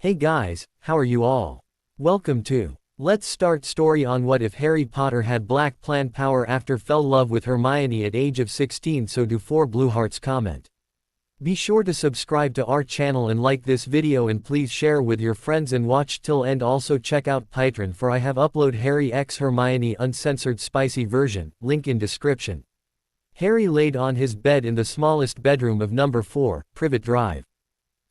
Hey guys, how are you all? Welcome to Let's Start Story on What If Harry Potter Had Black Plant Power After Fell Love with Hermione at age of 16. So do 4 blue hearts comment. Be sure to subscribe to our channel and like this video, and please share with your friends and watch till end. Also check out Patreon, for I have upload Harry x Hermione uncensored spicy version, link in description. Harry laid on his bed in the smallest bedroom of number 4, Privet Drive.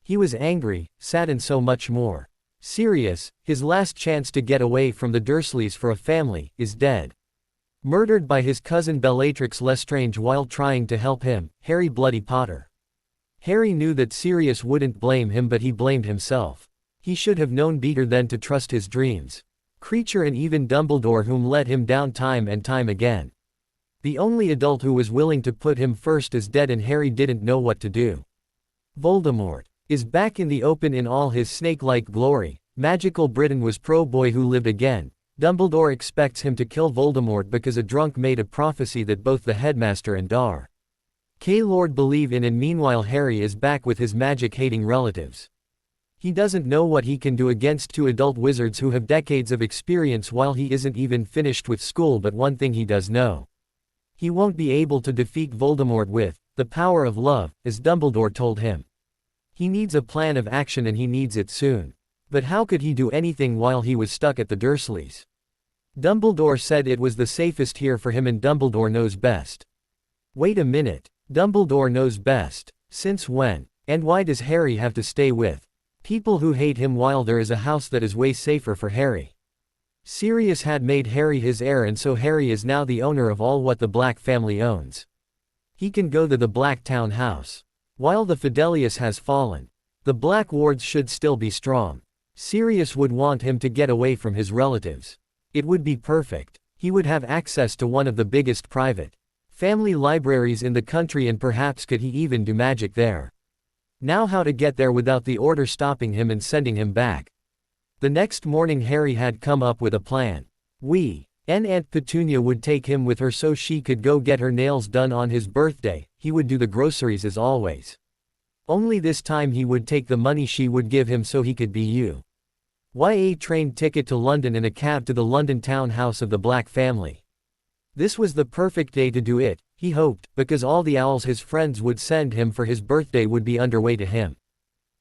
He was angry, sad and so much more. Sirius, his last chance to get away from the Dursleys for a family, is dead. Murdered by his cousin Bellatrix Lestrange while trying to help him, Harry Bloody Potter. Harry knew that Sirius wouldn't blame him, but he blamed himself. He should have known better than to trust his dreams. Creature and even Dumbledore, whom let him down time and time again. The only adult who was willing to put him first is dead, and Harry didn't know what to do. Voldemort is back in the open in all his snake-like glory. Magical Britain was pro-boy who lived again. Dumbledore expects him to kill Voldemort because a drunk made a prophecy that both the headmaster and Lord believe in, and meanwhile Harry is back with his magic-hating relatives. He doesn't know what he can do against 2 adult wizards who have decades of experience while he isn't even finished with school, but one thing he does know. He won't be able to defeat Voldemort with the power of love, as Dumbledore told him. He needs a plan of action, and he needs it soon. But how could he do anything while he was stuck at the Dursleys? Dumbledore said it was the safest here for him, and Dumbledore knows best. Wait a minute. Dumbledore knows best. Since when? And why does Harry have to stay with people who hate him while there is a house that is way safer for Harry? Sirius had made Harry his heir, and so Harry is now the owner of all what the Black family owns. He can go to the Black Town house. While the Fidelius has fallen, the Black wards should still be strong. Sirius would want him to get away from his relatives. It would be perfect. He would have access to one of the biggest private family libraries in the country, and perhaps could he even do magic there. Now how to get there without the Order stopping him and sending him back? The next morning Harry had come up with a plan. Aunt Petunia would take him with her so she could go get her nails done on his birthday. He would do the groceries as always. Only this time he would take the money she would give him so he could buy a train ticket to London and a cab to the London town house of the Black family. This was the perfect day to do it, he hoped, because all the owls his friends would send him for his birthday would be underway to him.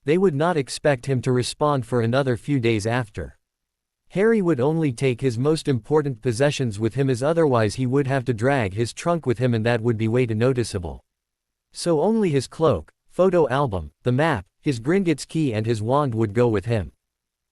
They would not expect him to respond for another few days after. Harry would only take his most important possessions with him, as otherwise he would have to drag his trunk with him, and that would be way too noticeable. So only his cloak, photo album, the map, his Gringotts key and his wand would go with him.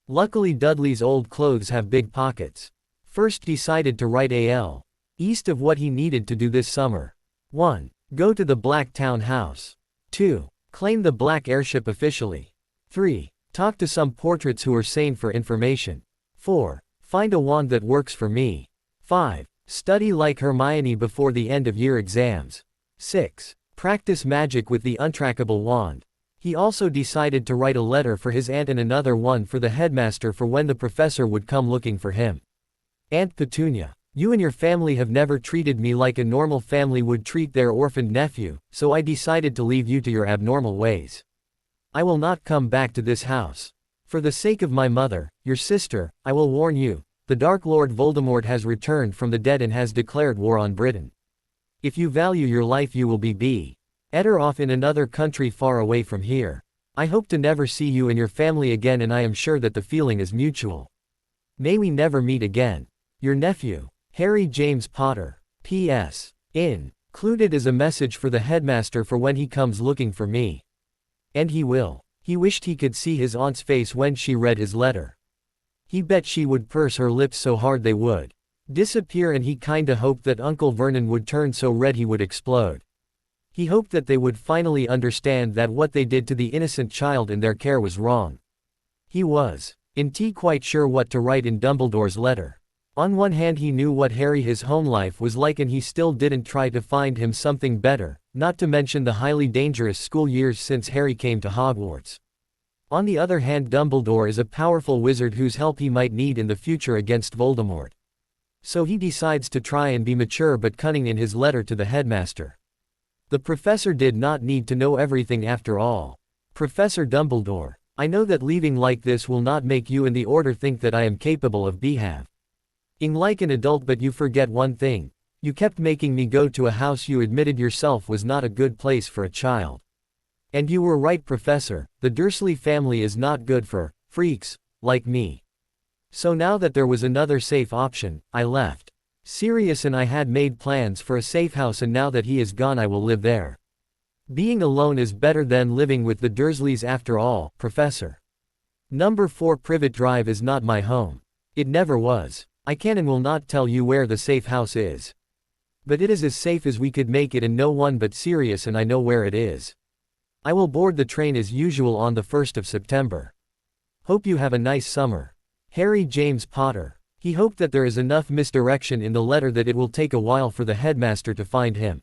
Luckily Dudley's old clothes have big pockets. First decided to write A.L. east of what he needed to do this summer. 1. Go to the Black Town house. 2. Claim the Black airship officially. 3. Talk to some portraits who are sane for information. 4. Find a wand that works for me. 5. Study like Hermione before the end of year exams. 6. Practice magic with the untrackable wand. He also decided to write a letter for his aunt and another one for the headmaster for when the professor would come looking for him. Aunt Petunia, you and your family have never treated me like a normal family would treat their orphaned nephew, so I decided to leave you to your abnormal ways. I will not come back to this house. For the sake of my mother, your sister, I will warn you, the Dark Lord Voldemort has returned from the dead and has declared war on Britain. If you value your life, you will be better off in another country far away from here. I hope to never see you and your family again, and I am sure that the feeling is mutual. May we never meet again. Your nephew, Harry James Potter. P.S. Included is a message for the headmaster for when he comes looking for me. And he will. He wished he could see his aunt's face when she read his letter. He bet she would purse her lips so hard they would disappear, and he kinda hoped that Uncle Vernon would turn so red he would explode. He hoped that they would finally understand that what they did to the innocent child in their care was wrong. He wasn't quite sure what to write in Dumbledore's letter. On one hand he knew what his home life was like, and he still didn't try to find him something better, not to mention the highly dangerous school years since Harry came to Hogwarts. On the other hand, Dumbledore is a powerful wizard whose help he might need in the future against Voldemort. So he decides to try and be mature but cunning in his letter to the headmaster. The professor did not need to know everything after all. Professor Dumbledore I know that leaving like this will not make you and the order think that I am capable of behaving like an adult, but you forget one thing. You kept making me go to a house you admitted yourself was not a good place for a child. And you were right, Professor, the Dursley family is not good for freaks like me. So now that there was another safe option, I left. Sirius and I had made plans for a safe house, and now that he is gone I will live there. Being alone is better than living with the Dursleys after all, Professor. Number 4 Privet Drive is not my home. It never was. I can and will not tell you where the safe house is. But it is as safe as we could make it, and no one but Sirius and I know where it is. I will board the train as usual on the 1st of September. Hope you have a nice summer. Harry James Potter. He hoped that there is enough misdirection in the letter that it will take a while for the headmaster to find him.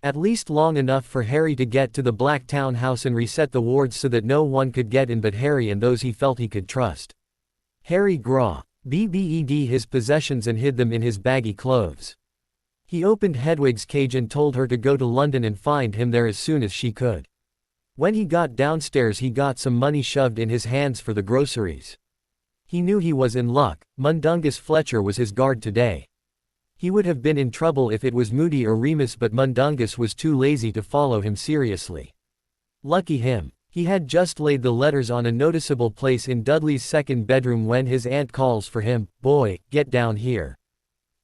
At least long enough for Harry to get to the Black Town house and reset the wards so that no one could get in but Harry and those he felt he could trust. Harry BBED his possessions and hid them in his baggy clothes. He opened Hedwig's cage and told her to go to London and find him there as soon as she could. When he got downstairs he got some money shoved in his hands for the groceries. He knew he was in luck. Mundungus Fletcher was his guard today. He would have been in trouble if it was Moody or Remus, but Mundungus was too lazy to follow him seriously. Lucky him. He had just laid the letters on a noticeable place in Dudley's second bedroom when his aunt calls for him. Boy, get down here.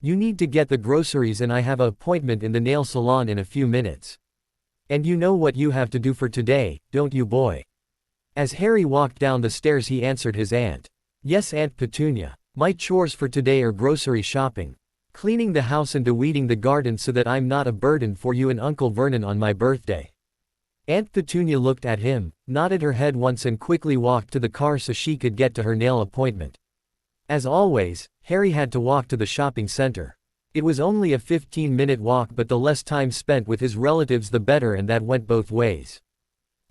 You need to get the groceries and I have an appointment in the nail salon in a few minutes. And you know what you have to do for today, don't you, boy? As Harry walked down the stairs he answered his aunt. Yes, Aunt Petunia. My chores for today are grocery shopping, cleaning the house and weeding the garden so that I'm not a burden for you and Uncle Vernon on my birthday. Aunt Petunia looked at him, nodded her head once and quickly walked to the car so she could get to her nail appointment. As always, Harry had to walk to the shopping center. It was only a 15-minute walk, but the less time spent with his relatives the better, and that went both ways.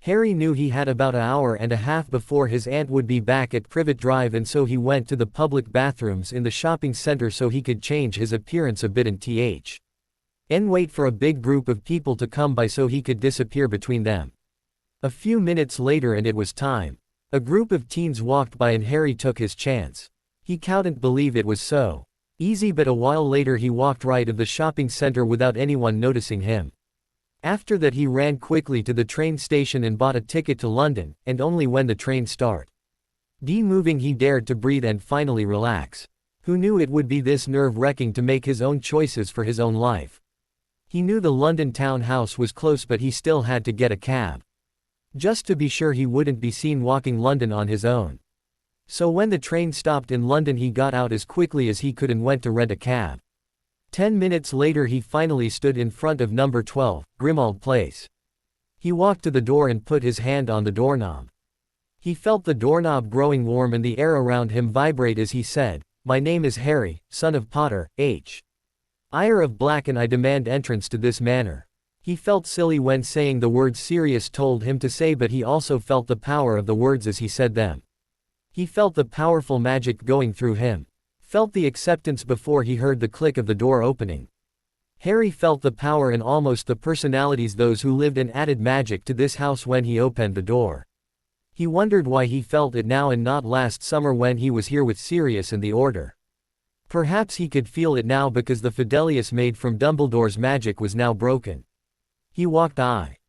Harry knew he had about an hour and a half before his aunt would be back at Privet Drive, and so he went to the public bathrooms in the shopping center so he could change his appearance a bit and wait for a big group of people to come by so he could disappear between them. A few minutes later and it was time. A group of teens walked by and Harry took his chance. He couldn't believe it was so easy, but a while later he walked right of the shopping center without anyone noticing him. After that he ran quickly to the train station and bought a ticket to London, and only when the train started moving he dared to breathe and finally relax. Who knew it would be this nerve-wracking to make his own choices for his own life? He knew the London town house was close, but he still had to get a cab, just to be sure he wouldn't be seen walking London on his own. So when the train stopped in London he got out as quickly as he could and went to rent a cab. 10 minutes later he finally stood in front of number 12, Grimmauld Place. He walked to the door and put his hand on the doorknob. He felt the doorknob growing warm and the air around him vibrate as he said, "My name is Harry, son of Potter, Heir of Black, and I demand entrance to this manor." He felt silly when saying the words Sirius told him to say, but he also felt the power of the words as he said them. He felt the powerful magic going through him. Felt the acceptance before he heard the click of the door opening. Harry felt the power and almost the personalities those who lived and added magic to this house when he opened the door. He wondered why he felt it now and not last summer when he was here with Sirius and the Order. Perhaps he could feel it now because the Fidelius made from Dumbledore's magic was now broken. He walked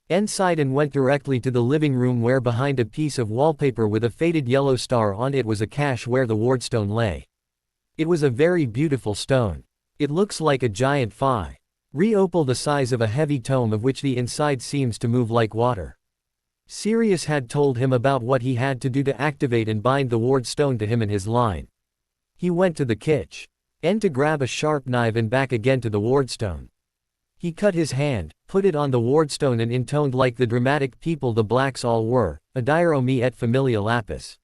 inside and went directly to the living room where behind a piece of wallpaper with a faded yellow star on it was a cache where the wardstone lay. It was a very beautiful stone. It looks like a giant opal the size of a heavy tome of which the inside seems to move like water. Sirius had told him about what he had to do to activate and bind the wardstone to him and his line. He went to the kitchen to grab a sharp knife and back again to the wardstone. He cut his hand, put it on the wardstone and intoned like the dramatic people the blacks all were, Adiro me et familia lapis.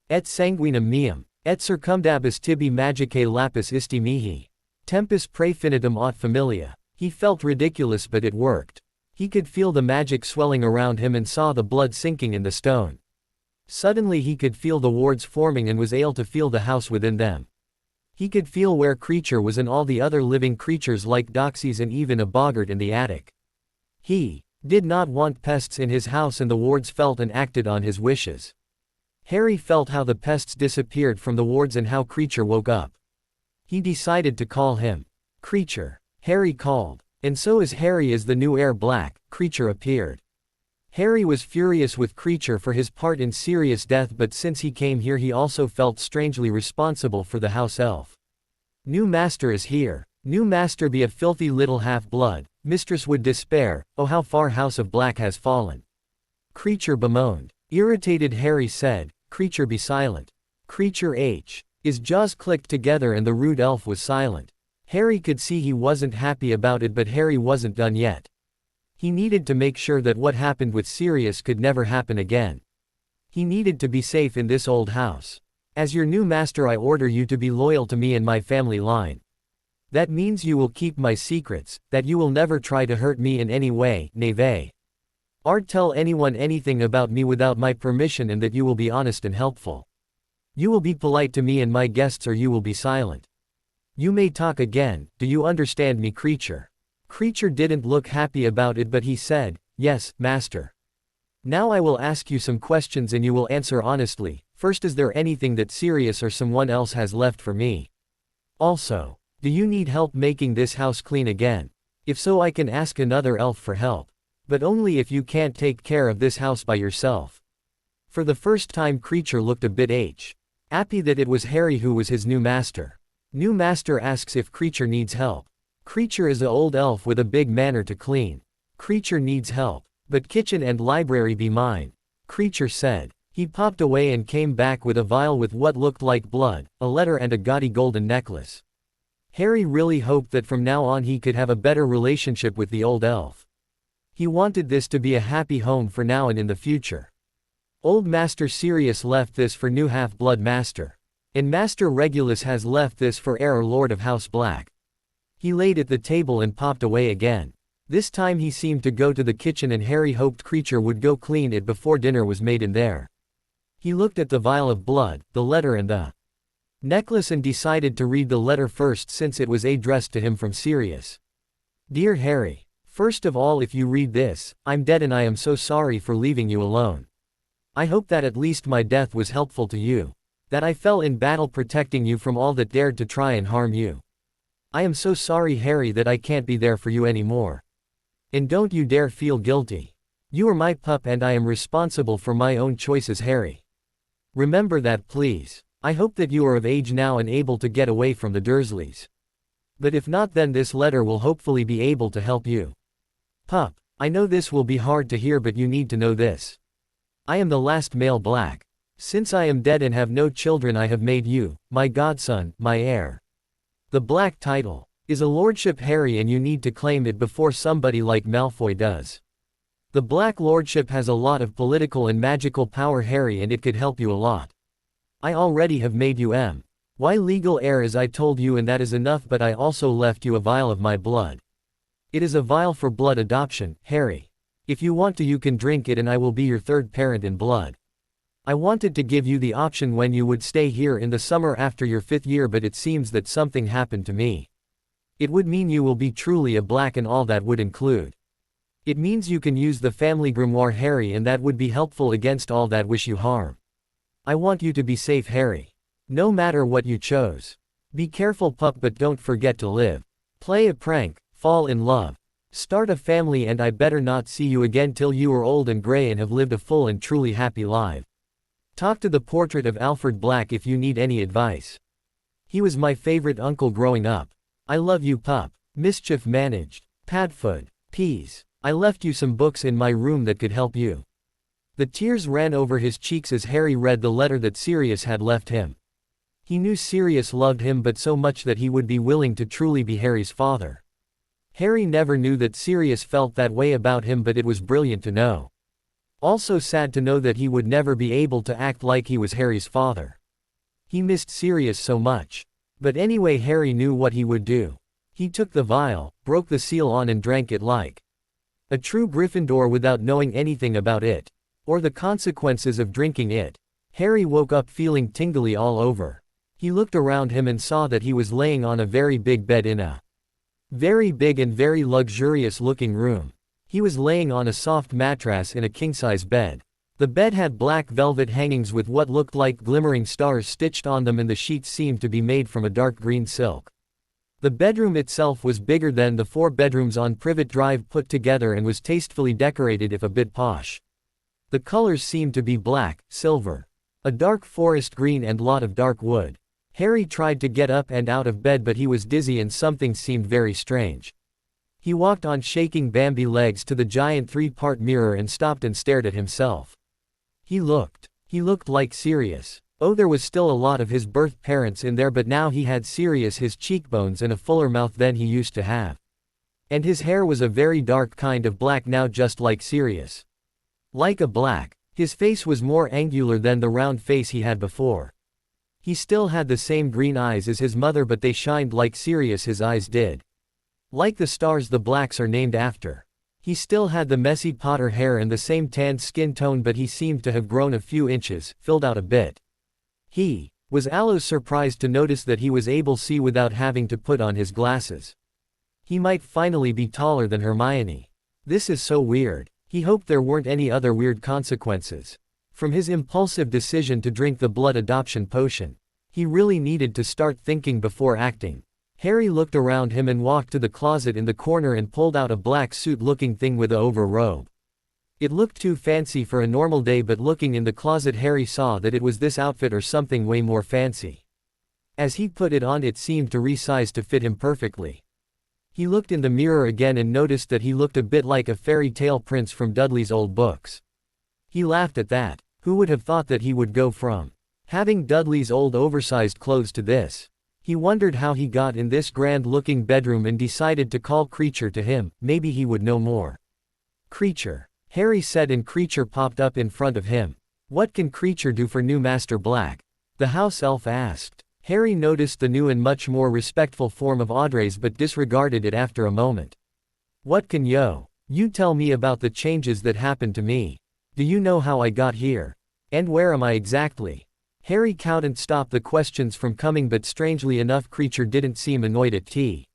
Et sanguinum meum, et circumdabis tibi magicae lapis isti mihi. Tempus praefinitum aut familia. He felt ridiculous, but it worked. He could feel the magic swelling around him and saw the blood sinking in the stone. Suddenly he could feel the wards forming and was able to feel the house within them. He could feel where Creature was and all the other living creatures like Doxies and even a boggart in the attic. He did not want pests in his house, and the wards felt and acted on his wishes. Harry felt how the pests disappeared from the wards and how Creature woke up. He decided to call him Creature. Harry called. And so as Harry is the new heir Black, Creature appeared. Harry was furious with Creature for his part in Sirius' death, but since he came here he also felt strangely responsible for the house elf. New master is here. New master be a filthy little half-blood. Mistress would despair, oh how far House of Black has fallen. Creature bemoaned. Irritated Harry said, Creature be silent. Creature H. His jaws clicked together and the rude elf was silent. Harry could see he wasn't happy about it, but Harry wasn't done yet. He needed to make sure that what happened with Sirius could never happen again. He needed to be safe in this old house. As your new master I order you to be loyal to me and my family line. That means you will keep my secrets, that you will never try to hurt me in any way, Neve. Art tell anyone anything about me without my permission, and that you will be honest and helpful. You will be polite to me and my guests or you will be silent. You may talk again, do you understand me Creature? Creature didn't look happy about it, but he said, yes, master. Now I will ask you some questions and you will answer honestly. First, is there anything that Sirius or someone else has left for me? Also, do you need help making this house clean again? If so I can ask another elf for help. But only if you can't take care of this house by yourself. For the first time Creature looked a bit happy that it was Harry who was his new master. New master asks if Creature needs help. Creature is a old elf with a big manor to clean. Creature needs help. But kitchen and library be mine. Creature said. He popped away and came back with a vial with what looked like blood, a letter and a gaudy golden necklace. Harry really hoped that from now on he could have a better relationship with the old elf. He wanted this to be a happy home for now and in the future. Old Master Sirius left this for new half-blood master. And Master Regulus has left this for heir Lord of House Black. He laid at the table and popped away again. This time he seemed to go to the kitchen and Harry hoped Creature would go clean it before dinner was made in there. He looked at the vial of blood, the letter and the necklace and decided to read the letter first since it was addressed to him from Sirius. Dear Harry. First of all, if you read this, I'm dead and I am so sorry for leaving you alone. I hope that at least my death was helpful to you. That I fell in battle protecting you from all that dared to try and harm you. I am so sorry Harry that I can't be there for you anymore. And don't you dare feel guilty. You are my pup and I am responsible for my own choices Harry. Remember that please. I hope that you are of age now and able to get away from the Dursleys. But if not, then this letter will hopefully be able to help you. Pup, I know this will be hard to hear, but you need to know this. I am the last male Black. Since I am dead and have no children, I have made you, my godson, my heir. The Black title is a lordship Harry, and you need to claim it before somebody like Malfoy does. The Black Lordship has a lot of political and magical power Harry, and it could help you a lot. I already have made you my legal heir as I told you, and that is enough, but I also left you a vial of my blood. It is a vial for blood adoption, Harry. If you want to you can drink it and I will be your third parent in blood. I wanted to give you the option when you would stay here in the summer after your 5th year, but it seems that something happened to me. It would mean you will be truly a Black, and all that would include. It means you can use the family grimoire Harry, and that would be helpful against all that wish you harm. I want you to be safe Harry. No matter what you chose. Be careful pup, but don't forget to live. Play a prank, fall in love. Start a family, and I better not see you again till you are old and gray and have lived a full and truly happy life. Talk to the portrait of Alfred Black if you need any advice. He was my favorite uncle growing up. I love you pup. Mischief managed. Padfoot. Peas. I left you some books in my room that could help you. The tears ran over his cheeks as Harry read the letter that Sirius had left him. He knew Sirius loved him, but so much that he would be willing to truly be Harry's father. Harry never knew that Sirius felt that way about him, but it was brilliant to know. Also sad to know that he would never be able to act like he was Harry's father. He missed Sirius so much. But anyway, Harry knew what he would do. He took the vial, broke the seal on and drank it like a true Gryffindor without knowing anything about it, or the consequences of drinking it. Harry woke up feeling tingly all over. He looked around him and saw that he was laying on a very big bed in a very big and very luxurious looking room. He was laying on a soft mattress in a king-size bed. The bed had black velvet hangings with what looked like glimmering stars stitched on them, and the sheets seemed to be made from a dark green silk. The bedroom itself was bigger than the 4 bedrooms on Privet Drive put together and was tastefully decorated, if a bit posh. The colors seemed to be black, silver, a dark forest green and lot of dark wood. Harry tried to get up and out of bed, but he was dizzy and something seemed very strange. He walked on shaking Bambi legs to the giant 3-part mirror and stopped and stared at himself. He looked like Sirius. Oh, there was still a lot of his birth parents in there, but now he had Sirius, his cheekbones and a fuller mouth than he used to have. And his hair was a very dark kind of black now, just like Sirius. Like a black. His face was more angular than the round face he had before. He still had the same green eyes as his mother, but they shined like Sirius his eyes did. Like the stars the blacks are named after. He still had the messy Potter hair and the same tanned skin tone, but he seemed to have grown a few inches, filled out a bit. He was almost surprised to notice that he was able to see without having to put on his glasses. He might finally be taller than Hermione. This is so weird. He hoped there weren't any other weird consequences from his impulsive decision to drink the blood adoption potion. He really needed to start thinking before acting. Harry looked around him and walked to the closet in the corner and pulled out a black suit-looking thing with a over-robe. It looked too fancy for a normal day, but looking in the closet Harry saw that it was this outfit or something way more fancy. As he put it on, it seemed to resize to fit him perfectly. He looked in the mirror again and noticed that he looked a bit like a fairy tale prince from Dudley's old books. He laughed at that. Who would have thought that he would go from having Dudley's old oversized clothes to this? He wondered how he got in this grand-looking bedroom and decided to call Creature to him. Maybe he would know more. Creature, Harry said, and Creature popped up in front of him. What can Creature do for new Master Black? The house elf asked. Harry noticed the new and much more respectful form of Audrey's but disregarded it after a moment. What can you tell me about the changes that happened to me? Do you know how I got here? And where am I exactly? Harry couldn't stop the questions from coming, but strangely enough Creature didn't seem annoyed at He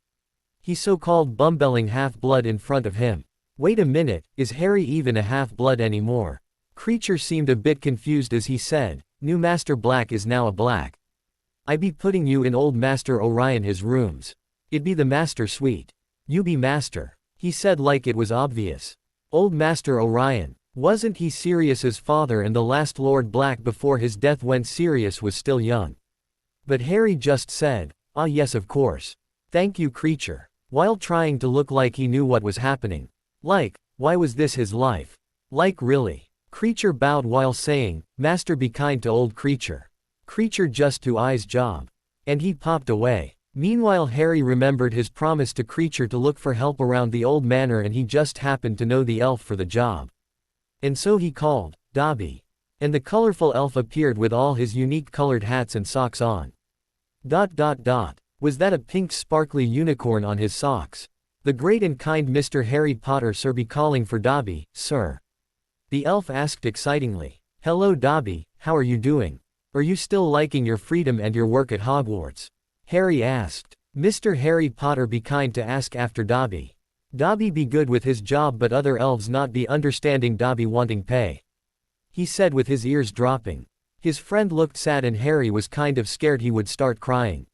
so-called bumbling half-blood in front of him. Wait a minute, is Harry even a half-blood anymore? Creature seemed a bit confused as he said, new Master Black is now a black. I be putting you in old Master Orion his rooms. It be the Master Suite. You be Master. He said like it was obvious. Old Master Orion. Wasn't he Sirius's father and the last Lord Black before his death when Sirius was still young? But Harry just said, ah yes, of course. Thank you, Creature, while trying to look like he knew what was happening. Like, why was this his life? Like really? Creature bowed while saying, Master be kind to old Creature. Creature just to I's job. And he popped away. Meanwhile Harry remembered his promise to Creature to look for help around the old manor, and he just happened to know the elf for the job. And so he called, Dobby. And the colorful elf appeared with all his unique colored hats and socks on. ... Was that a pink sparkly unicorn on his socks? The great and kind Mr. Harry Potter sir be calling for Dobby, sir. The elf asked excitingly. Hello Dobby, how are you doing? Are you still liking your freedom and your work at Hogwarts? Harry asked. Mr. Harry Potter be kind to ask after Dobby. Dobby be good with his job, but other elves not be understanding Dobby wanting pay. He said with his ears dropping. His friend looked sad and Harry was kind of scared he would start crying.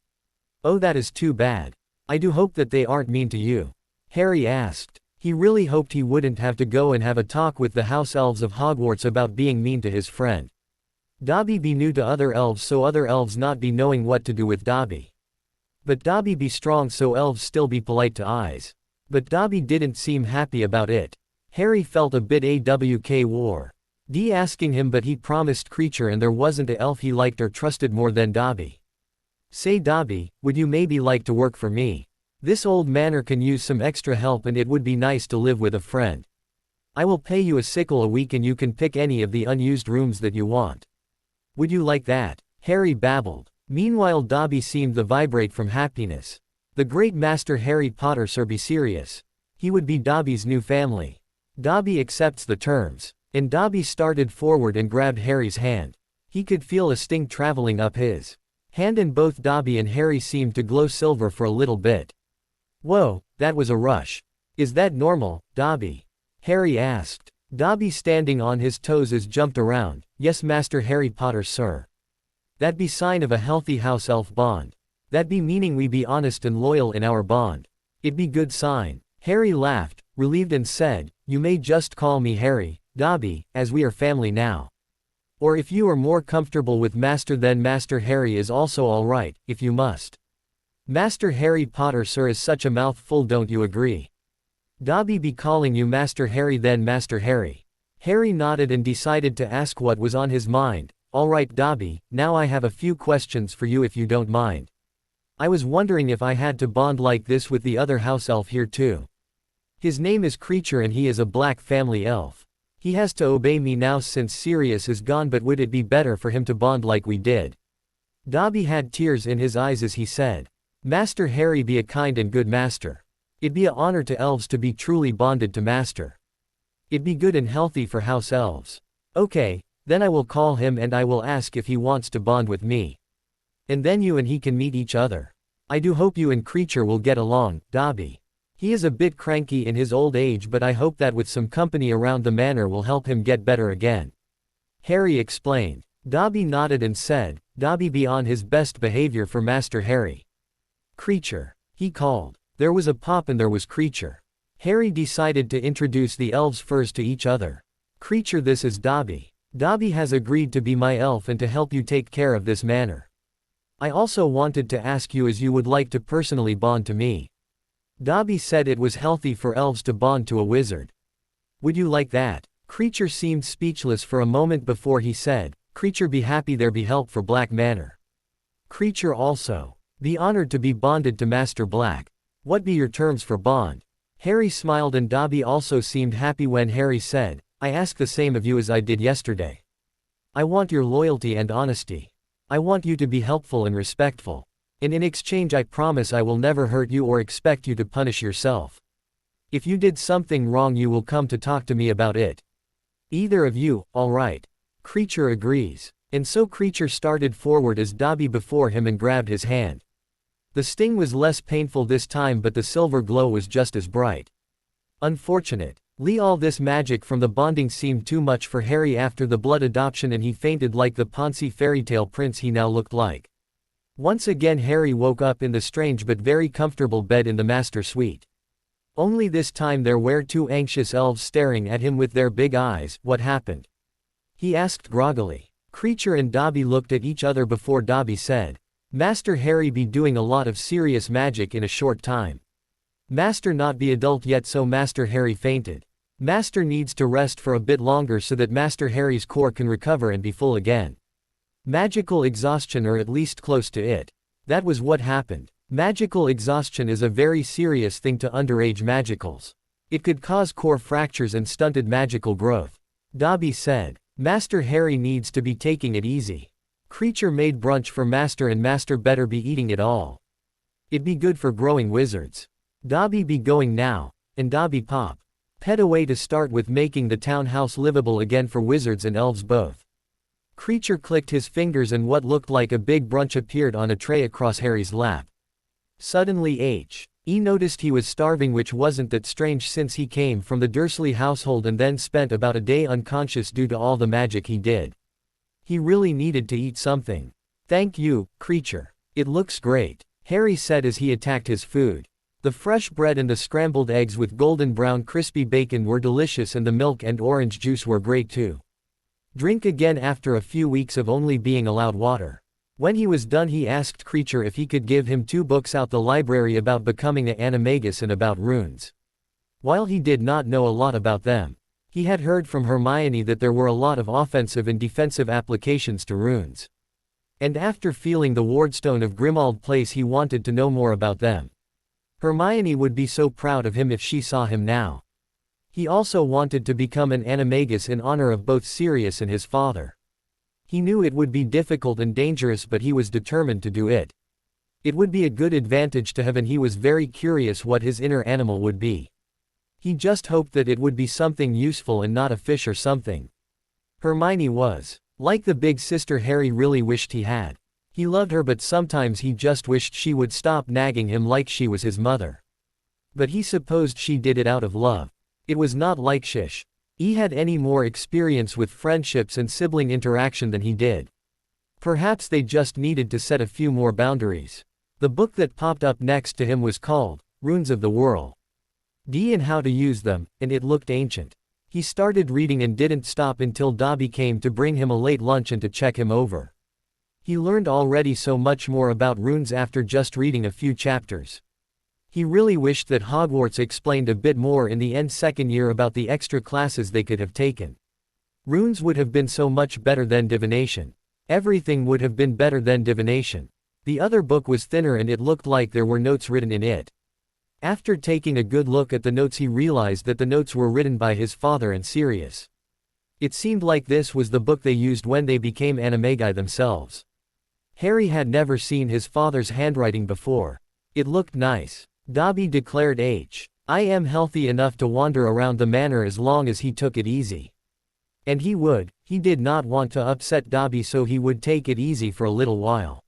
Oh, that is too bad. I do hope that they aren't mean to you. Harry asked. He really hoped he wouldn't have to go and have a talk with the house elves of Hogwarts about being mean to his friend. Dobby be new to other elves, so other elves not be knowing what to do with Dobby. But Dobby be strong, so elves still be polite to eyes. But Dobby didn't seem happy about it. Harry felt a bit AWK war. D asking him, but he promised Creature and there wasn't a elf he liked or trusted more than Dobby. Say Dobby, would you maybe like to work for me? This old manor can use some extra help and it would be nice to live with a friend. I will pay you a sickle a week and you can pick any of the unused rooms that you want. Would you like that? Harry babbled. Meanwhile Dobby seemed to vibrate from happiness. The great Master Harry Potter sir be serious. He would be Dobby's new family. Dobby accepts the terms. And Dobby started forward and grabbed Harry's hand. He could feel a sting traveling up his hand, and both Dobby and Harry seemed to glow silver for a little bit. Whoa, that was a rush. Is that normal, Dobby? Harry asked. Dobby, standing on his toes, is jumped around. Yes, Master Harry Potter, sir. That be sign of a healthy house elf bond. That be meaning we be honest and loyal in our bond. It be good sign. Harry laughed, relieved, and said, you may just call me Harry, Dobby, as we are family now. Or if you are more comfortable with Master, then Master Harry is also alright, if you must. Master Harry Potter, sir, is such a mouthful, don't you agree? Dobby be calling you Master Harry, then Master Harry. Harry nodded and decided to ask what was on his mind. Alright Dobby, now I have a few questions for you if you don't mind. I was wondering if I had to bond like this with the other house elf here too. His name is Creature and he is a black family elf. He has to obey me now since Sirius is gone, but would it be better for him to bond like we did? Dobby had tears in his eyes as he said, Master Harry be a kind and good master. It'd be a honor to elves to be truly bonded to Master. It'd be good and healthy for house elves. Okay, then I will call him and I will ask if he wants to bond with me. And then you and he can meet each other. I do hope you and Creature will get along, Dobby. He is a bit cranky in his old age, but I hope that with some company around the manor will help him get better again. Harry explained. Dobby nodded and said, Dobby be on his best behavior for Master Harry. Creature, he called. There was a pop and there was Creature. Harry decided to introduce the elves first to each other. Creature, this is Dobby. Dobby has agreed to be my elf and to help you take care of this manor. I also wanted to ask you as you would like to personally bond to me. Dobby said it was healthy for elves to bond to a wizard. Would you like that? Creature seemed speechless for a moment before he said, Creature be happy there be help for Black Manor. Creature also. Be honored to be bonded to Master Black. What be your terms for bond? Harry smiled and Dobby also seemed happy when Harry said, I ask the same of you as I did yesterday. I want your loyalty and honesty. I want you to be helpful and respectful. And in exchange I promise I will never hurt you or expect you to punish yourself. If you did something wrong you will come to talk to me about it. Either of you, alright. Creature agrees. And so Creature started forward as Dobby before him and grabbed his hand. The sting was less painful this time, but the silver glow was just as bright. Unfortunately, all this magic from the bonding seemed too much for Harry after the blood adoption and he fainted like the Ponzi fairy tale prince he now looked like. Once again Harry woke up in the strange but very comfortable bed in the master suite. Only this time there were two anxious elves staring at him with their big eyes. What happened? He asked groggily. Creature and Dobby looked at each other before Dobby said, Master Harry be doing a lot of serious magic in a short time. Master not be adult yet, so Master Harry fainted. Master needs to rest for a bit longer so that Master Harry's core can recover and be full again. Magical exhaustion, or at least close to it. That was what happened. Magical exhaustion is a very serious thing to underage magicals. It could cause core fractures and stunted magical growth. Dobby said, Master Harry needs to be taking it easy. Creature made brunch for Master and Master better be eating it all. It be good for growing wizards. Dobby be going now, and Dobby pop. Pet away to start with making the townhouse livable again for wizards and elves both. Creature clicked his fingers and what looked like a big brunch appeared on a tray across Harry's lap. Suddenly H.E. noticed he was starving, which wasn't that strange since he came from the Dursley household and then spent about a day unconscious due to all the magic he did. He really needed to eat something. Thank you, Creature. It looks great, Harry said as he attacked his food. The fresh bread and the scrambled eggs with golden brown crispy bacon were delicious, and the milk and orange juice were great too. Drink again after a few weeks of only being allowed water. When he was done he asked Creature if he could give him 2 books out the library about becoming an animagus and about runes. While he did not know a lot about them, he had heard from Hermione that there were a lot of offensive and defensive applications to runes. And after feeling the Wardstone of Grimmauld Place he wanted to know more about them. Hermione would be so proud of him if she saw him now. He also wanted to become an animagus in honor of both Sirius and his father. He knew it would be difficult and dangerous, but he was determined to do it. It would be a good advantage to have, and he was very curious what his inner animal would be. He just hoped that it would be something useful and not a fish or something. Hermione was like the big sister Harry really wished he had. He loved her, but sometimes he just wished she would stop nagging him like she was his mother. But he supposed she did it out of love. It was not like shish. He had any more experience with friendships and sibling interaction than he did. Perhaps they just needed to set a few more boundaries. The book that popped up next to him was called Runes of the Whirl and How to Use Them, and it looked ancient. He started reading and didn't stop until Dobby came to bring him a late lunch and to check him over. He learned already so much more about runes after just reading a few chapters. He really wished that Hogwarts explained a bit more in the end second year about the extra classes they could have taken. Runes would have been so much better than divination. Everything would have been better than divination. The other book was thinner and it looked like there were notes written in it. After taking a good look at the notes he realized that the notes were written by his father and Sirius. It seemed like this was the book they used when they became animagi themselves. Harry had never seen his father's handwriting before. It looked nice. Dobby declared I am healthy enough to wander around the manor as long as he took it easy. And he did not want to upset Dobby, so he would take it easy for a little while.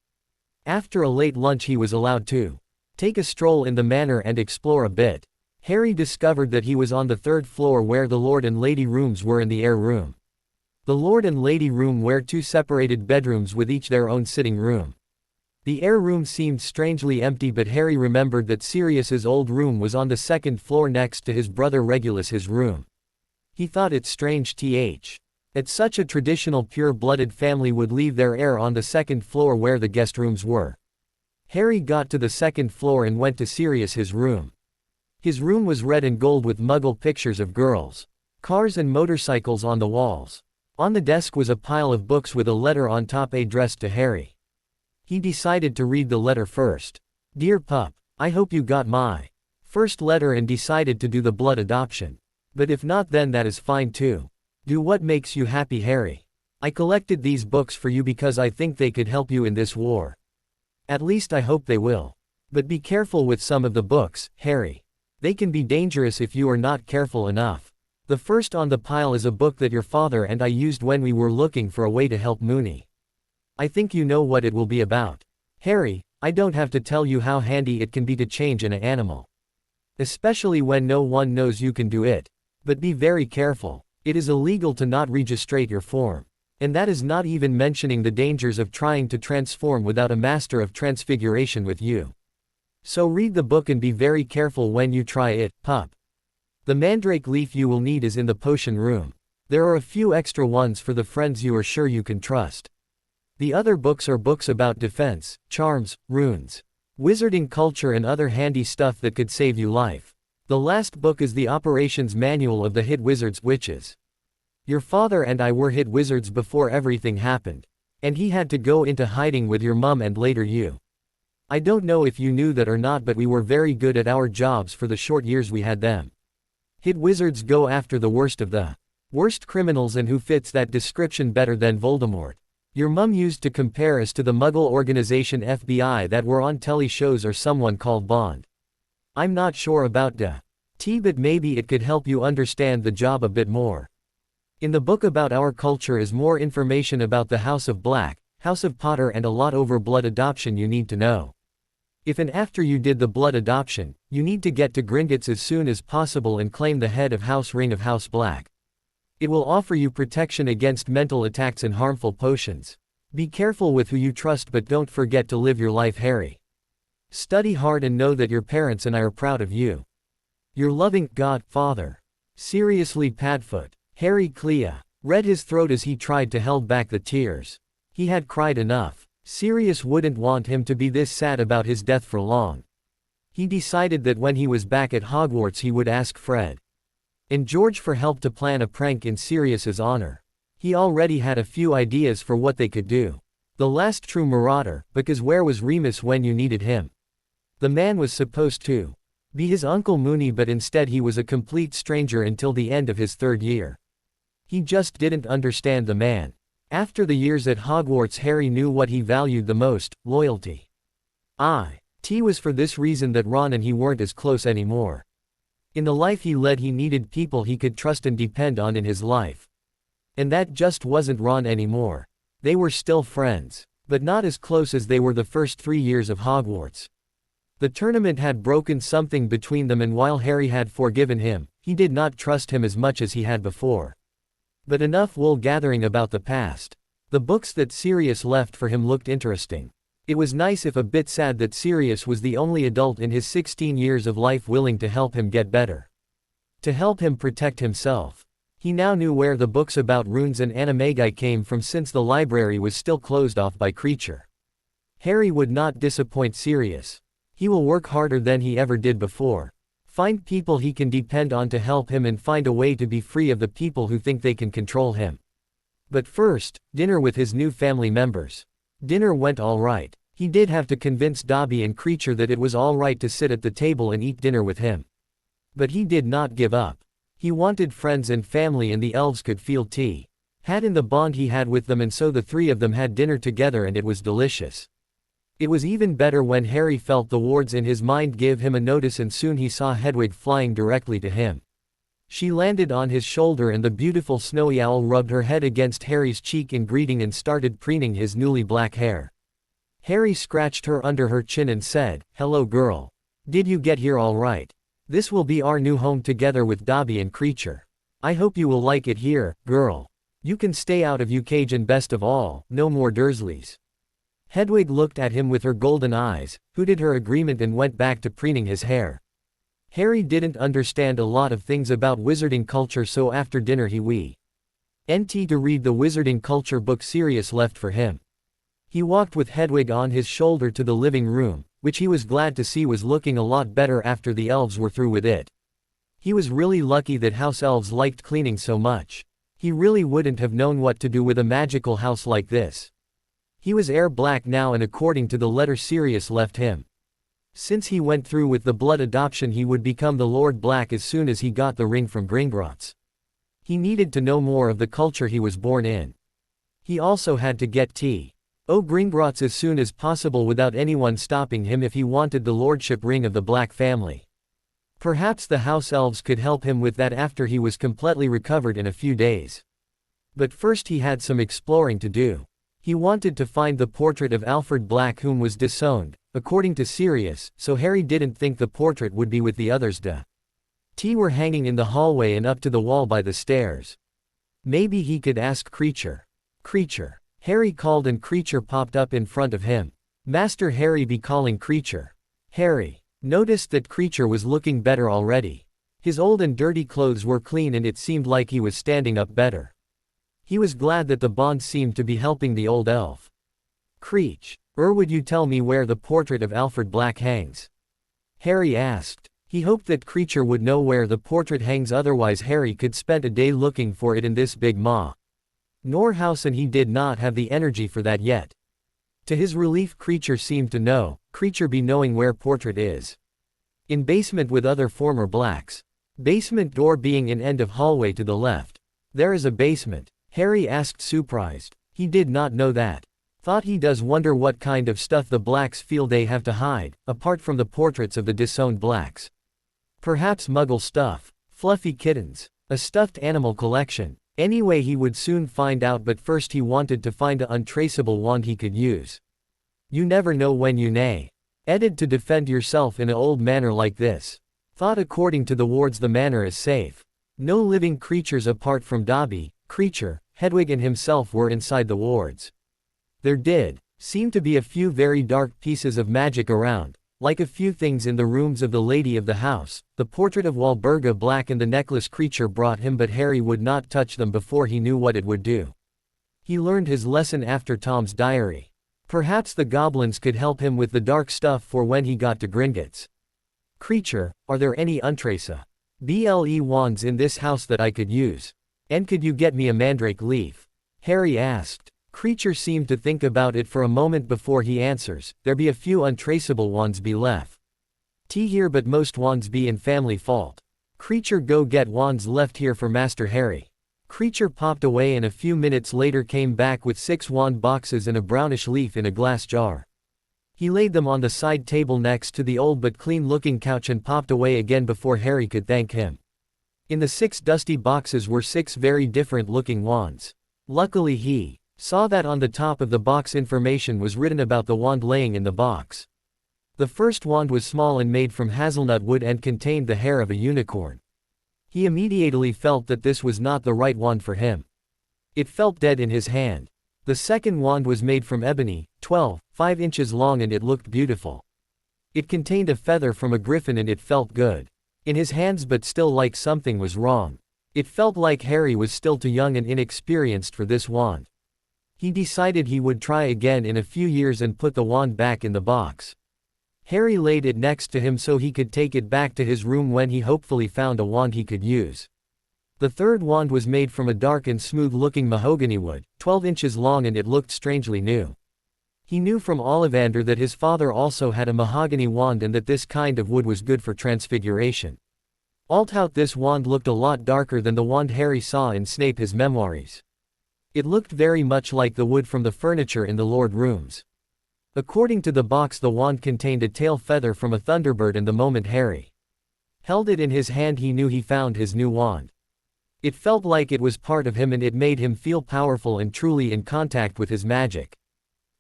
After a late lunch he was allowed to take a stroll in the manor and explore a bit. Harry discovered that he was on the third floor where the Lord and Lady rooms were in the air room. The Lord and Lady room were two separated bedrooms with each their own sitting room. The air room seemed strangely empty, but Harry remembered that Sirius's old room was on the second floor next to his brother Regulus's room. He thought it strange that such a traditional pure-blooded family would leave their heir on the second floor where the guest rooms were. Harry got to the second floor and went to Sirius's room. His room was red and gold with Muggle pictures of girls, cars and motorcycles on the walls. On the desk was a pile of books with a letter on top addressed to Harry. He decided to read the letter first. Dear Pup, I hope you got my first letter and decided to do the blood adoption. But if not, then that is fine too. Do what makes you happy, Harry. I collected these books for you because I think they could help you in this war. At least I hope they will. But be careful with some of the books, Harry. They can be dangerous if you are not careful enough. The first on the pile is a book that your father and I used when we were looking for a way to help Moony. I think you know what it will be about. Harry, I don't have to tell you how handy it can be to change an animal. Especially when no one knows you can do it. But be very careful. It is illegal to not registrate your form. And that is not even mentioning the dangers of trying to transform without a master of transfiguration with you. So read the book and be very careful when you try it, Pup. The mandrake leaf you will need is in the potion room. There are a few extra ones for the friends you are sure you can trust. The other books are books about defense, charms, runes, wizarding culture and other handy stuff that could save you life. The last book is the operations manual of the hit wizards witches. Your father and I were hit wizards before everything happened. And he had to go into hiding with your mum and later you. I don't know if you knew that or not, but we were very good at our jobs for the short years we had them. Hit wizards go after the worst of the worst criminals, and who fits that description better than Voldemort? Your mum used to compare us to the Muggle organization FBI that were on telly shows, or someone called Bond. I'm not sure about but maybe it could help you understand the job a bit more. In the book about our culture is more information about the House of Black, House of Potter, and a lot over blood adoption you need to know. If and after you did the blood adoption, you need to get to Gringotts as soon as possible and claim the head of House Ring of House Black. It will offer you protection against mental attacks and harmful potions. Be careful with who you trust, but don't forget to live your life, Harry. Study hard and know that your parents and I are proud of you. Your loving Godfather. Seriously, Padfoot. Harry read his throat as he tried to hold back the tears. He had cried enough. Sirius wouldn't want him to be this sad about his death for long. He decided that when he was back at Hogwarts he would ask Fred and George for help to plan a prank in Sirius's honor. He already had a few ideas for what they could do. The last true marauder, because where was Remus when you needed him? The man was supposed to be his Uncle Moony, but instead he was a complete stranger until the end of his third year. He just didn't understand the man. After the years at Hogwarts, Harry knew what he valued the most: loyalty. It was for this reason that Ron and he weren't as close anymore. In the life he led, he needed people he could trust and depend on in his life. And that just wasn't Ron anymore. They were still friends, but not as close as they were the first 3 years of Hogwarts. The tournament had broken something between them, and while Harry had forgiven him, He did not trust him as much as he had before. But enough wool gathering about the past. The books that Sirius left for him looked interesting. It was nice if a bit sad that Sirius was the only adult in his 16 years of life willing to help him get better. To help him protect himself. He now knew where the books about runes and animagi came from since the library was still closed off by Creature. Harry would not disappoint Sirius. He will work harder than he ever did before. Find people he can depend on to help him and find a way to be free of the people who think they can control him. But first, dinner with his new family members. Dinner went all right. He did have to convince Dobby and Creature that it was all right to sit at the table and eat dinner with him. But he did not give up. He wanted friends and family, and the elves could feel T. Had in the bond he had with them, and so the three of them had dinner together and it was delicious. It was even better when Harry felt the wards in his mind give him a notice, and soon he saw Hedwig flying directly to him. She landed on his shoulder and the beautiful snowy owl rubbed her head against Harry's cheek in greeting and started preening his newly black hair. Harry scratched her under her chin and said, "Hello girl. Did you get here all right? This will be our new home together with Dobby and Creature. I hope you will like it here, girl. You can stay out of your cage, and best of all, no more Dursleys." Hedwig looked at him with her golden eyes, hooted her agreement and went back to preening his hair. Harry didn't understand a lot of things about wizarding culture, so after dinner he went to read the wizarding culture book Sirius left for him. He walked with Hedwig on his shoulder to the living room, which he was glad to see was looking a lot better after the elves were through with it. He was really lucky that house elves liked cleaning so much. He really wouldn't have known what to do with a magical house like this. He was heir black now, and according to the letter Sirius left him. Since he went through with the blood adoption, he would become the Lord Black as soon as he got the ring from Gringotts. He needed to know more of the culture he was born in. He also had to get Gringotts as soon as possible without anyone stopping him if he wanted the lordship ring of the Black family. Perhaps the house elves could help him with that after he was completely recovered in a few days. But first he had some exploring to do. He wanted to find the portrait of Alfred Black, whom was disowned, according to Sirius, so Harry didn't think the portrait would be with the others. Were hanging in the hallway and up to the wall by the stairs. Maybe he could ask Creature. Creature. Harry called and Creature popped up in front of him. Master Harry be calling Creature. Harry noticed that Creature was looking better already. His old and dirty clothes were clean and it seemed like he was standing up better. He was glad that the bond seemed to be helping the old elf. Creech, would you tell me where the portrait of Alfred Black hangs? Harry asked. He hoped that Creature would know where the portrait hangs, otherwise Harry could spend a day looking for it in this big Nor house, and he did not have the energy for that yet. To his relief, Creature seemed to know. Creature be knowing where portrait is. In basement with other former Blacks. Basement door being in end of hallway to the left. There is a basement? Harry asked, surprised. He did not know that. Thought he does wonder what kind of stuff the Blacks feel they have to hide, apart from the portraits of the disowned Blacks. Perhaps Muggle stuff. Fluffy kittens. A stuffed animal collection. Anyway, he would soon find out, but first he wanted to find a untraceable wand he could use. You never know when you needed to defend yourself in a old manor like this. Thought according to the wards the manor is safe. No living creatures apart from Dobby, Creature, Hedwig and himself were inside the wards. There did seem to be a few very dark pieces of magic around, like a few things in the rooms of the lady of the house, the portrait of Walburga Black and the necklace Creature brought him, but Harry would not touch them before he knew what it would do. He learned his lesson after Tom's diary. Perhaps the goblins could help him with the dark stuff for when he got to Gringotts. Creature, are there any untraceable wands in this house that I could use? And could you get me a mandrake leaf? Harry asked. Creature seemed to think about it for a moment before he answers. There be a few untraceable wands be left here, but most wands be in family fault. Creature go get wands left here for Master Harry. Creature popped away and a few minutes later came back with 6 wand boxes and a brownish leaf in a glass jar. He laid them on the side table next to the old but clean-looking couch and popped away again before Harry could thank him. In the 6 dusty boxes were 6 very different-looking wands. Luckily he saw that on the top of the box information was written about the wand laying in the box. The first wand was small and made from hazelnut wood and contained the hair of a unicorn. He immediately felt that this was not the right wand for him. It felt dead in his hand. The second wand was made from ebony, 5 inches long, and it looked beautiful. It contained a feather from a griffin and it felt good in his hands, but still like something was wrong. It felt like Harry was still too young and inexperienced for this wand. He decided he would try again in a few years and put the wand back in the box. Harry laid it next to him so he could take it back to his room when he hopefully found a wand he could use. The third wand was made from a dark and smooth-looking mahogany wood, 12 inches long, and it looked strangely new. He knew from Ollivander that his father also had a mahogany wand and that this kind of wood was good for transfiguration. Although this wand looked a lot darker than the wand Harry saw in Snape his memoirs. It looked very much like the wood from the furniture in the Lord rooms. According to the box, the wand contained a tail feather from a thunderbird, and the moment Harry held it in his hand he knew he found his new wand. It felt like it was part of him and it made him feel powerful and truly in contact with his magic.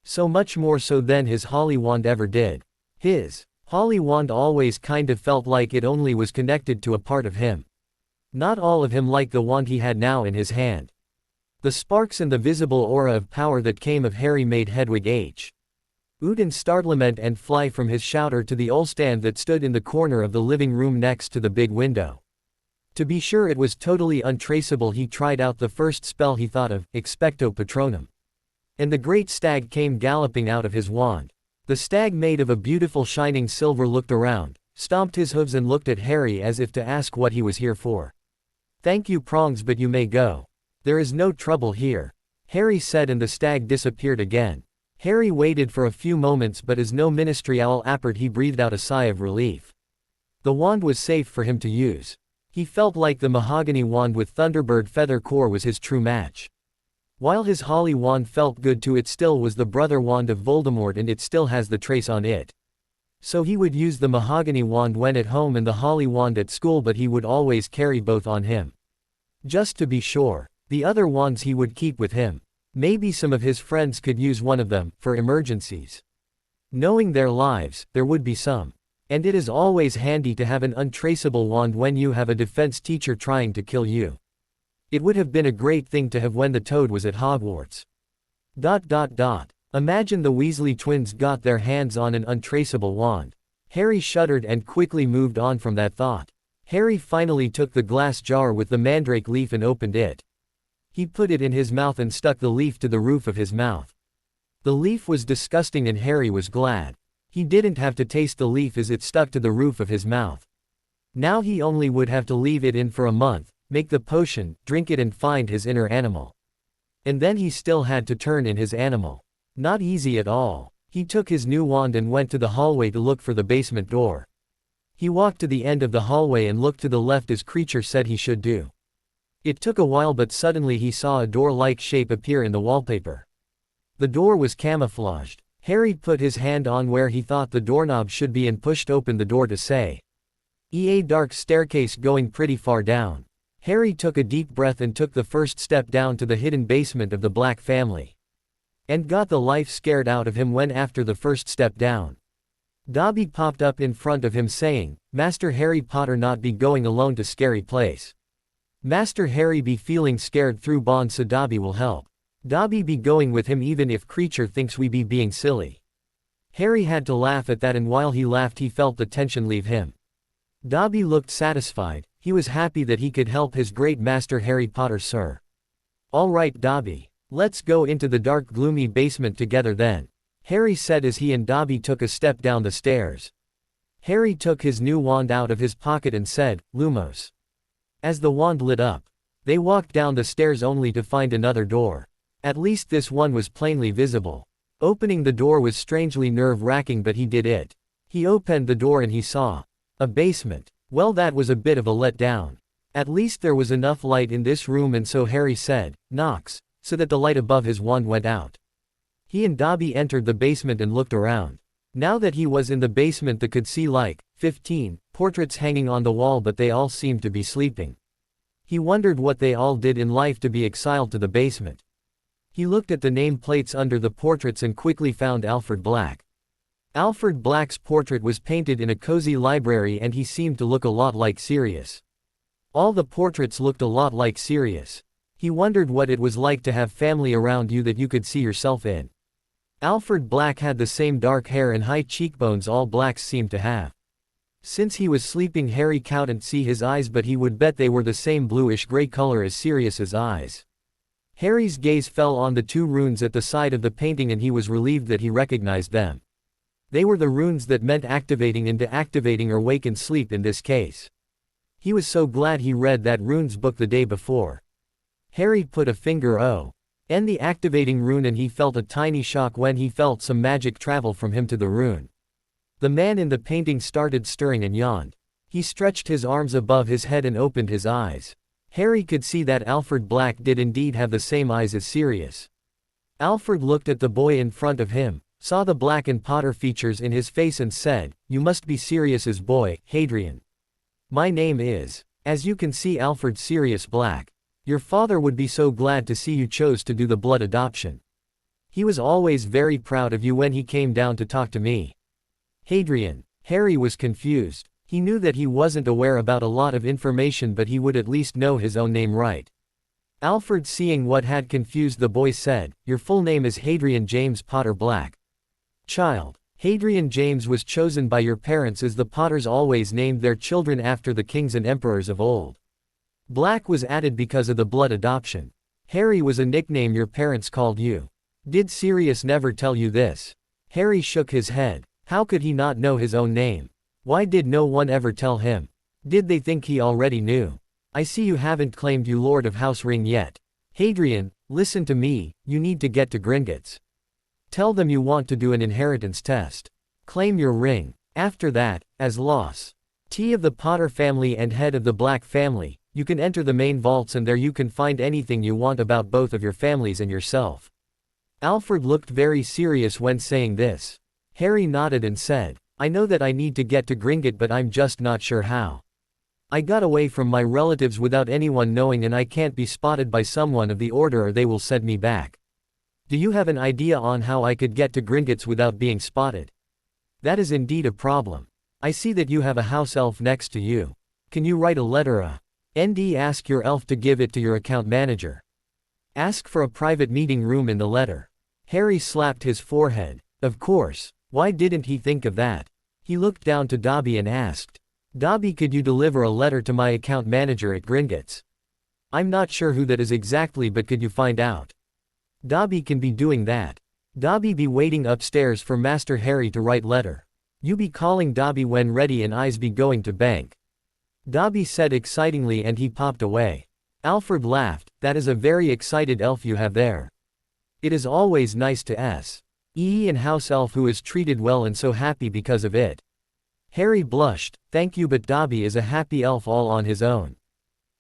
So much more so than his Holly wand ever did. His Holly wand always kind of felt like it only was connected to a part of him. Not all of him, like the wand he had now in his hand. The sparks and the visible aura of power that came of Harry made Hedwig H. Uden startlement and fly from his shouter to the old stand that stood in the corner of the living room next to the big window. To be sure it was totally untraceable, he tried out the first spell he thought of, Expecto Patronum. And the great stag came galloping out of his wand. The stag, made of a beautiful shining silver, looked around, stomped his hooves and looked at Harry as if to ask what he was here for. "Thank you, Prongs, but you may go. There is no trouble here," Harry said, and the stag disappeared again. Harry waited for a few moments, but as no ministry owl appeared he breathed out a sigh of relief. The wand was safe for him to use. He felt like the mahogany wand with Thunderbird feather core was his true match. While his Holly wand felt good too, it still was the brother wand of Voldemort and it still has the trace on it. So he would use the mahogany wand when at home and the Holly wand at school, but he would always carry both on him. Just to be sure. The other wands he would keep with him. Maybe some of his friends could use one of them, for emergencies. Knowing their lives, there would be some. And it is always handy to have an untraceable wand when you have a defense teacher trying to kill you. It would have been a great thing to have when the Toad was at Hogwarts. Imagine the Weasley twins got their hands on an untraceable wand. Harry shuddered and quickly moved on from that thought. Harry finally took the glass jar with the mandrake leaf and opened it. He put it in his mouth and stuck the leaf to the roof of his mouth. The leaf was disgusting and Harry was glad. He didn't have to taste the leaf as it stuck to the roof of his mouth. Now he only would have to leave it in for a month, make the potion, drink it and find his inner animal. And then he still had to turn in his animal. Not easy at all. He took his new wand and went to the hallway to look for the basement door. He walked to the end of the hallway and looked to the left as Creature said he should do. It took a while, but suddenly he saw a door-like shape appear in the wallpaper. The door was camouflaged. Harry put his hand on where he thought the doorknob should be and pushed open the door to say, "A dark staircase going pretty far down." Harry took a deep breath and took the first step down to the hidden basement of the Black family. And got the life scared out of him when after the first step down, Dobby popped up in front of him saying, "Master Harry Potter not be going alone to scary place. Master Harry be feeling scared through bond so Dobby will help. Dobby be going with him even if Creature thinks we be being silly." Harry had to laugh at that, and while he laughed he felt the tension leave him. Dobby looked satisfied. He was happy that he could help his great master Harry Potter, sir. "All right, Dobby. Let's go into the dark gloomy basement together then," Harry said as he and Dobby took a step down the stairs. Harry took his new wand out of his pocket and said, "Lumos." As the wand lit up, they walked down the stairs only to find another door. At least this one was plainly visible. Opening the door was strangely nerve-wracking, but he did it. He opened the door and he saw a basement. Well, that was a bit of a letdown. At least there was enough light in this room, and so Harry said, "Knocks," so that the light above his wand went out. He and Dobby entered the basement and looked around. Now that he was in the basement they could see like 15 portraits hanging on the wall, but they all seemed to be sleeping. He wondered what they all did in life to be exiled to the basement. He looked at the name plates under the portraits and quickly found Alfred Black. Alfred Black's portrait was painted in a cozy library and he seemed to look a lot like Sirius. All the portraits looked a lot like Sirius. He wondered what it was like to have family around you that you could see yourself in. Alfred Black had the same dark hair and high cheekbones all blacks seemed to have. Since he was sleeping, Harry couldn't see his eyes, but he would bet they were the same bluish-gray color as Sirius's eyes. Harry's gaze fell on the 2 runes at the side of the painting and he was relieved that he recognized them. They were the runes that meant activating and deactivating or wake and sleep in this case. He was so glad he read that runes book the day before. Harry put a finger on the activating rune and he felt a tiny shock when he felt some magic travel from him to the rune. The man in the painting started stirring and yawned. He stretched his arms above his head and opened his eyes. Harry could see that Alfred Black did indeed have the same eyes as Sirius. Alfred looked at the boy in front of him, saw the Black and Potter features in his face and said, "You must be Sirius's boy, Hadrian." "My name is." "As you can see, Alfred Sirius Black. Your father would be so glad to see you chose to do the blood adoption. He was always very proud of you when he came down to talk to me." Hadrian. Harry was confused. He knew that he wasn't aware about a lot of information, but he would at least know his own name right. Alfred, seeing what had confused the boy, said, "Your full name is Hadrian James Potter Black." "Child, Hadrian James was chosen by your parents as the Potters always named their children after the kings and emperors of old. Black was added because of the blood adoption. Harry was a nickname your parents called you. Did Sirius never tell you this?" Harry shook his head. How could he not know his own name? Why did no one ever tell him? Did they think he already knew? "I see you haven't claimed you Lord of House Ring yet. Hadrian, listen to me, you need to get to Gringotts. Tell them you want to do an inheritance test. Claim your ring. After that, as Loss T of the Potter family and head of the Black family, you can enter the main vaults and there you can find anything you want about both of your families and yourself." Alfred looked very serious when saying this. Harry nodded and said, "I know that I need to get to Gringotts, but I'm just not sure how. I got away from my relatives without anyone knowing and I can't be spotted by someone of the order or they will send me back. Do you have an idea on how I could get to Gringotts without being spotted? That is indeed a problem. I see that you have a house elf next to you. Can you write a letter ask your elf to give it to your account manager. Ask for a private meeting room in the letter." Harry slapped his forehead. Of course. Why didn't he think of that? He looked down to Dobby and asked, "Dobby, could you deliver a letter to my account manager at Gringotts? I'm not sure who that is exactly, but could you find out?" "Dobby can be doing that. Dobby be waiting upstairs for Master Harry to write letter. You be calling Dobby when ready and I's be going to bank." Dobby said excitingly and he popped away. Alfred laughed. "That is a very excited elf you have there. It is always nice to see an house elf who is treated well and so happy because of it." Harry blushed. "Thank you, but Dobby is a happy elf all on his own.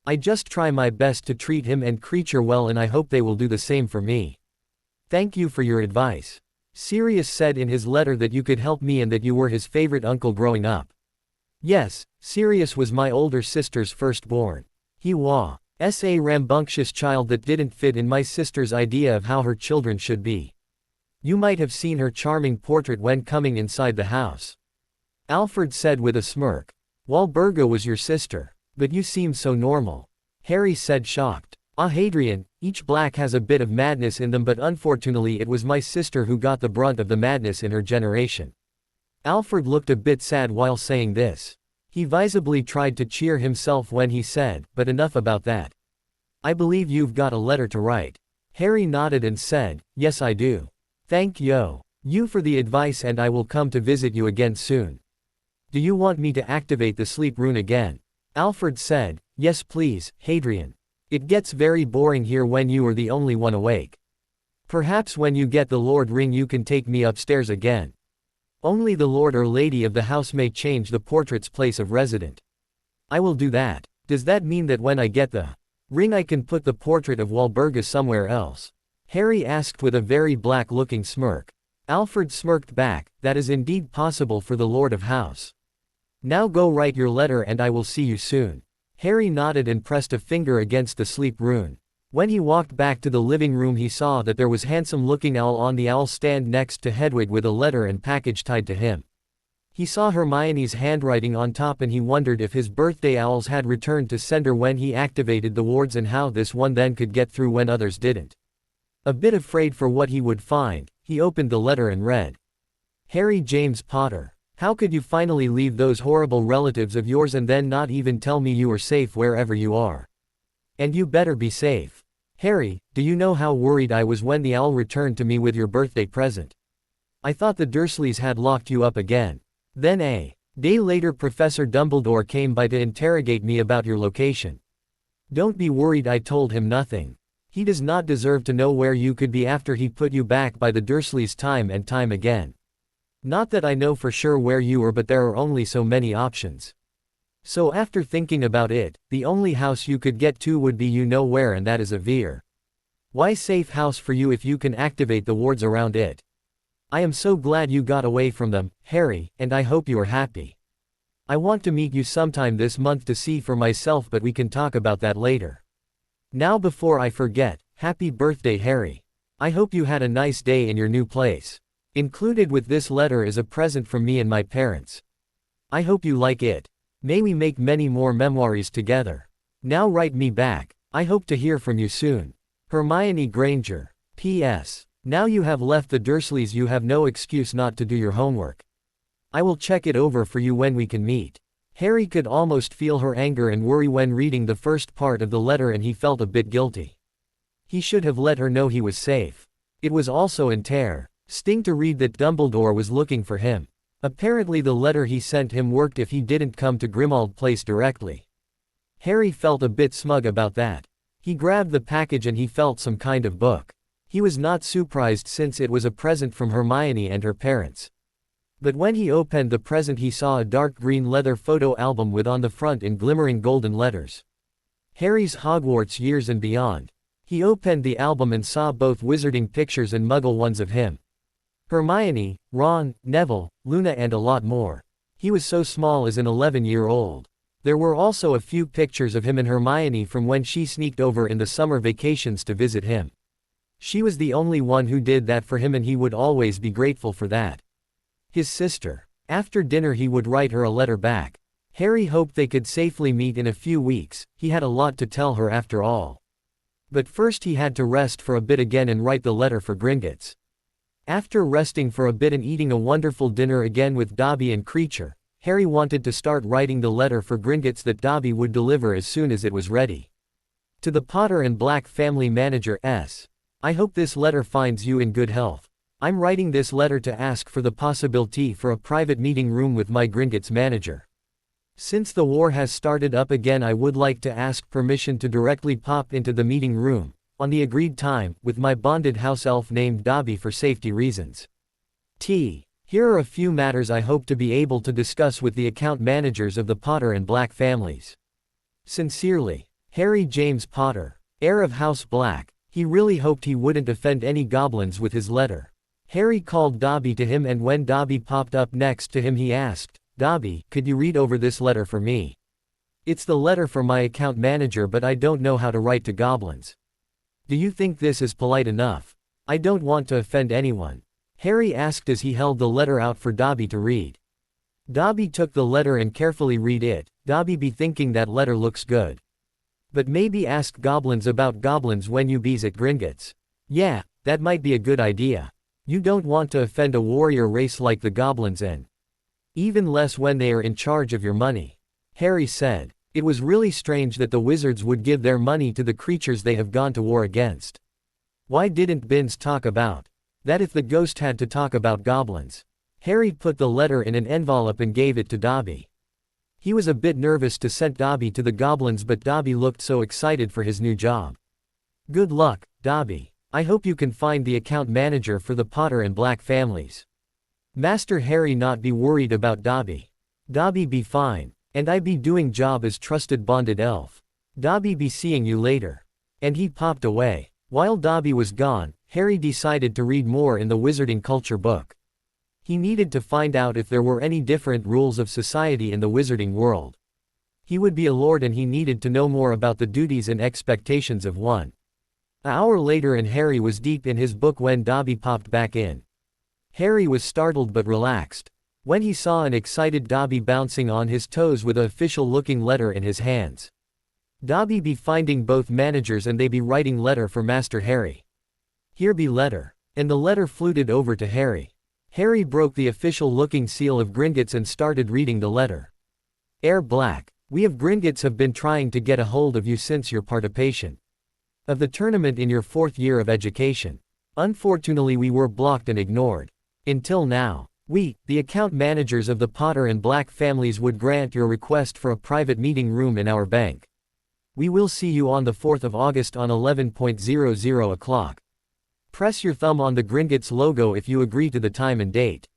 I just try my best to treat him and creature well and I hope they will do the same for me. Thank you for your advice. Sirius said in his letter that you could help me and that you were his favorite uncle growing up." "Yes, Sirius was my older sister's firstborn. He was a rambunctious child that didn't fit in my sister's idea of how her children should be. You might have seen her charming portrait when coming inside the house." Alfred said with a smirk. "Walburga was your sister. But you seem so normal." Harry said, shocked. Hadrian, each Black has a bit of madness in them, but unfortunately it was my sister who got the brunt of the madness in her generation." Alfred looked a bit sad while saying this. He visibly tried to cheer himself when he said, "But enough about that. I believe you've got a letter to write." Harry nodded and said, "Yes, I do. Thank you for the advice and I will come to visit you again soon." "Do you want me to activate the sleep rune again?" Alfred said, "Yes please, Hadrian. It gets very boring here when you are the only one awake. Perhaps when you get the Lord ring you can take me upstairs again. Only the Lord or Lady of the house may change the portrait's place of resident." "I will do that. Does that mean that when I get the ring I can put the portrait of Walburga somewhere else?" Harry asked with a very black-looking smirk. Alfred smirked back. "That is indeed possible for the Lord of House. Now go write your letter and I will see you soon." Harry nodded and pressed a finger against the sleep rune. When he walked back to the living room he saw that there was handsome-looking owl on the owl stand next to Hedwig with a letter and package tied to him. He saw Hermione's handwriting on top and he wondered if his birthday owls had returned to sender when he activated the wards and how this one then could get through when others didn't. A bit afraid for what he would find, he opened the letter and read. Harry James Potter. How could you finally leave those horrible relatives of yours and then not even tell me you were safe wherever you are? And you better be safe. Harry, do you know how worried I was when the owl returned to me with your birthday present? I thought the Dursleys had locked you up again. Then a day later Professor Dumbledore came by to interrogate me about your location. Don't be worried, I told him nothing. He does not deserve to know where you could be after he put you back by the Dursleys time and time again. Not that I know for sure where you are, but there are only so many options. So after thinking about it, the only house you could get to would be you know where, and that is a Veer. Why safe house for you if you can activate the wards around it. I am so glad you got away from them, Harry, and I hope you are happy. I want to meet you sometime this month to see for myself, but we can talk about that later. Now before I forget, happy birthday Harry. I hope you had a nice day in your new place. Included with this letter is a present from me and my parents. I hope you like it. May we make many more memoirs together. Now write me back. I hope to hear from you soon. Hermione Granger. P.S. Now you have left the Dursleys, you have no excuse not to do your homework. I will check it over for you when we can meet. Harry could almost feel her anger and worry when reading the first part of the letter, and he felt a bit guilty. He should have let her know he was safe. It was also interesting to read that Dumbledore was looking for him. Apparently the letter he sent him worked if he didn't come to Grimmauld Place directly. Harry felt a bit smug about that. He grabbed the package and he felt some kind of book. He was not surprised since it was a present from Hermione and her parents. But when he opened the present he saw a dark green leather photo album with on the front in glimmering golden letters, Harry's Hogwarts Years and Beyond. He opened the album and saw both wizarding pictures and muggle ones of him, Hermione, Ron, Neville, Luna and a lot more. He was so small as an 11-year-old. There were also a few pictures of him and Hermione from when she sneaked over in the summer vacations to visit him. She was the only one who did that for him and he would always be grateful for that. His sister. After dinner he would write her a letter back. Harry hoped they could safely meet in a few weeks, he had a lot to tell her after all. But first he had to rest for a bit again and write the letter for Gringotts. After resting for a bit and eating a wonderful dinner again with Dobby and Creature, Harry wanted to start writing the letter for Gringotts that Dobby would deliver as soon as it was ready. To the Potter and Black family manager S. I hope this letter finds you in good health. I'm writing this letter to ask for the possibility for a private meeting room with my Gringotts manager. Since the war has started up again, I would like to ask permission to directly pop into the meeting room, on the agreed time, with my bonded house elf named Dobby for safety reasons. Here are a few matters I hope to be able to discuss with the account managers of the Potter and Black families. Sincerely, Harry James Potter, heir of House Black. He really hoped he wouldn't offend any goblins with his letter. Harry called Dobby to him, and when Dobby popped up next to him he asked, Dobby, could you read over this letter for me? It's the letter for my account manager, but I don't know how to write to goblins. Do you think this is polite enough? I don't want to offend anyone. Harry asked as he held the letter out for Dobby to read. Dobby took the letter and carefully read it. Dobby be thinking that letter looks good. But maybe ask goblins about goblins when you bees at Gringotts. Yeah, that might be a good idea. You don't want to offend a warrior race like the goblins, and even less when they are in charge of your money. Harry said. It was really strange that the wizards would give their money to the creatures they have gone to war against. Why didn't Binns talk about that if the ghost had to talk about goblins? Harry put the letter in an envelope and gave it to Dobby. He was a bit nervous to send Dobby to the goblins, but Dobby looked so excited for his new job. Good luck, Dobby. I hope you can find the account manager for the Potter and Black families. Master Harry not be worried about Dobby. Dobby be fine, and I be doing job as trusted bonded elf. Dobby be seeing you later. And he popped away. While Dobby was gone, Harry decided to read more in the Wizarding Culture book. He needed to find out if there were any different rules of society in the wizarding world. He would be a lord and he needed to know more about the duties and expectations of one. An hour later and Harry was deep in his book when Dobby popped back in. Harry was startled but relaxed. when he saw an excited Dobby bouncing on his toes with a official-looking letter in his hands. Dobby be finding both managers and they be writing letter for Master Harry. Here be letter. And the letter fluted over to Harry. Harry broke the official-looking seal of Gringotts and started reading the letter. Air Black. We of Gringotts have been trying to get a hold of you since your participation of the tournament in your 4th year of education. Unfortunately we were blocked and ignored. Until now. We, the account managers of the Potter and Black families would grant your request for a private meeting room in our bank. We will see you on the 4th of August on 11:00 o'clock. Press your thumb on the Gringotts logo if you agree to the time and date.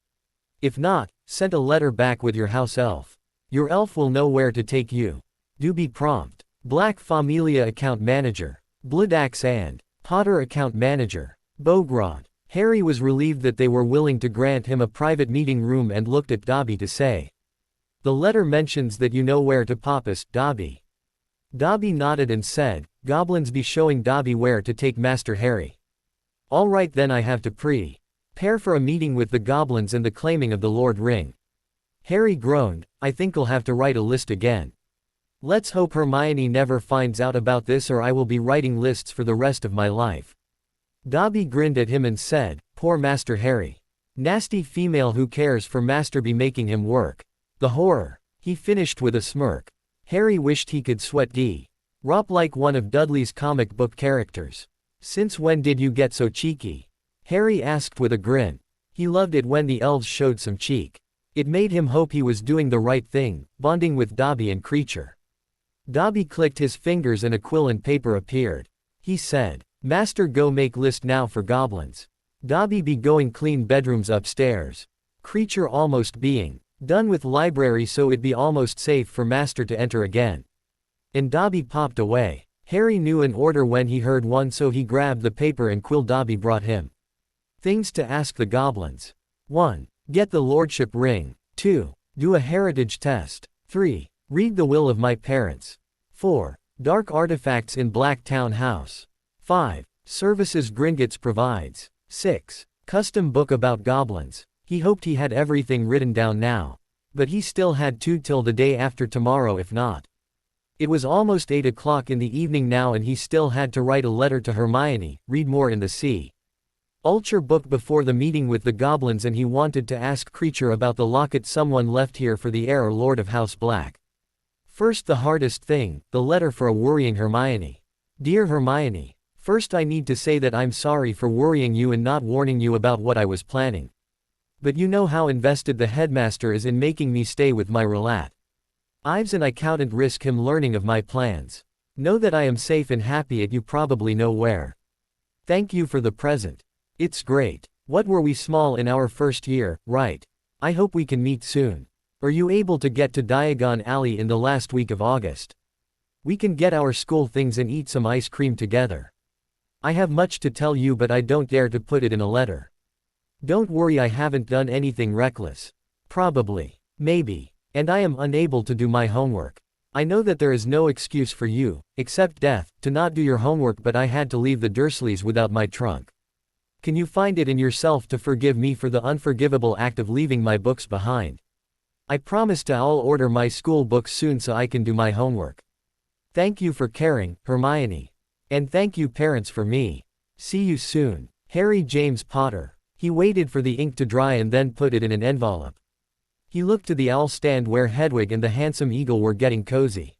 If not, send a letter back with your house elf. Your elf will know where to take you. Do be prompt. Black Familia account manager. Bloodaxe and Potter account manager. Bogrod. Harry was relieved that they were willing to grant him a private meeting room and looked at Dobby to say. The letter mentions that you know where to pop us, Dobby. Dobby nodded and said, Goblins be showing Dobby where to take Master Harry. All right then I have to prepare for a meeting with the goblins and the claiming of the Lord Ring. Harry groaned, I think I'll have to write a list again. Let's hope Hermione never finds out about this or I will be writing lists for the rest of my life. Dobby grinned at him and said, poor Master Harry. Nasty female who cares for Master be making him work. The horror. He finished with a smirk. Harry wished he could sweat drop like one of Dudley's comic book characters. Since when did you get so cheeky? Harry asked with a grin. He loved it when the elves showed some cheek. It made him hope he was doing the right thing, bonding with Dobby and Creature. Dobby clicked his fingers and a quill and paper appeared. He said, Master go make list now for goblins. Dobby be going clean bedrooms upstairs. Creature almost being done with library so it be almost safe for Master to enter again. And Dobby popped away. Harry knew an order when he heard one so he grabbed the paper and quill Dobby brought him. Things to ask the goblins. 1. Get the lordship ring. 2. Do a heritage test. 3. Read the will of my parents. 4. Dark artifacts in Black Town House. 5. Services Gringotts provides. 6. Custom book about goblins. He hoped he had everything written down now. But he still had to till the day after tomorrow if not. It was almost 8 o'clock in the evening now and he still had to write a letter to Hermione, read more in the sea. Ulcher book before the meeting with the goblins and he wanted to ask Creature about the locket someone left here for the heir or lord of House Black. First the hardest thing, the letter for a worrying Hermione. Dear Hermione. First I need to say that I'm sorry for worrying you and not warning you about what I was planning. But you know how invested the headmaster is in making me stay with my relat. Ives and I couldn't risk him learning of my plans. Know that I am safe and happy at you probably know where. Thank you for the present. It's great. What were we small in our first year, right? I hope we can meet soon. Are you able to get to Diagon Alley in the last week of August? We can get our school things and eat some ice cream together. I have much to tell you but I don't dare to put it in a letter. Don't worry I haven't done anything reckless. Probably. Maybe. And I am unable to do my homework. I know that there is no excuse for you, except death, to not do your homework but I had to leave the Dursleys without my trunk. Can you find it in yourself to forgive me for the unforgivable act of leaving my books behind? I promise to I'll order my school books soon so I can do my homework. Thank you for caring, Hermione. And thank you parents for me. See you soon. Harry James Potter. He waited for the ink to dry and then put it in an envelope. He looked to the owl stand where Hedwig and the handsome eagle were getting cozy.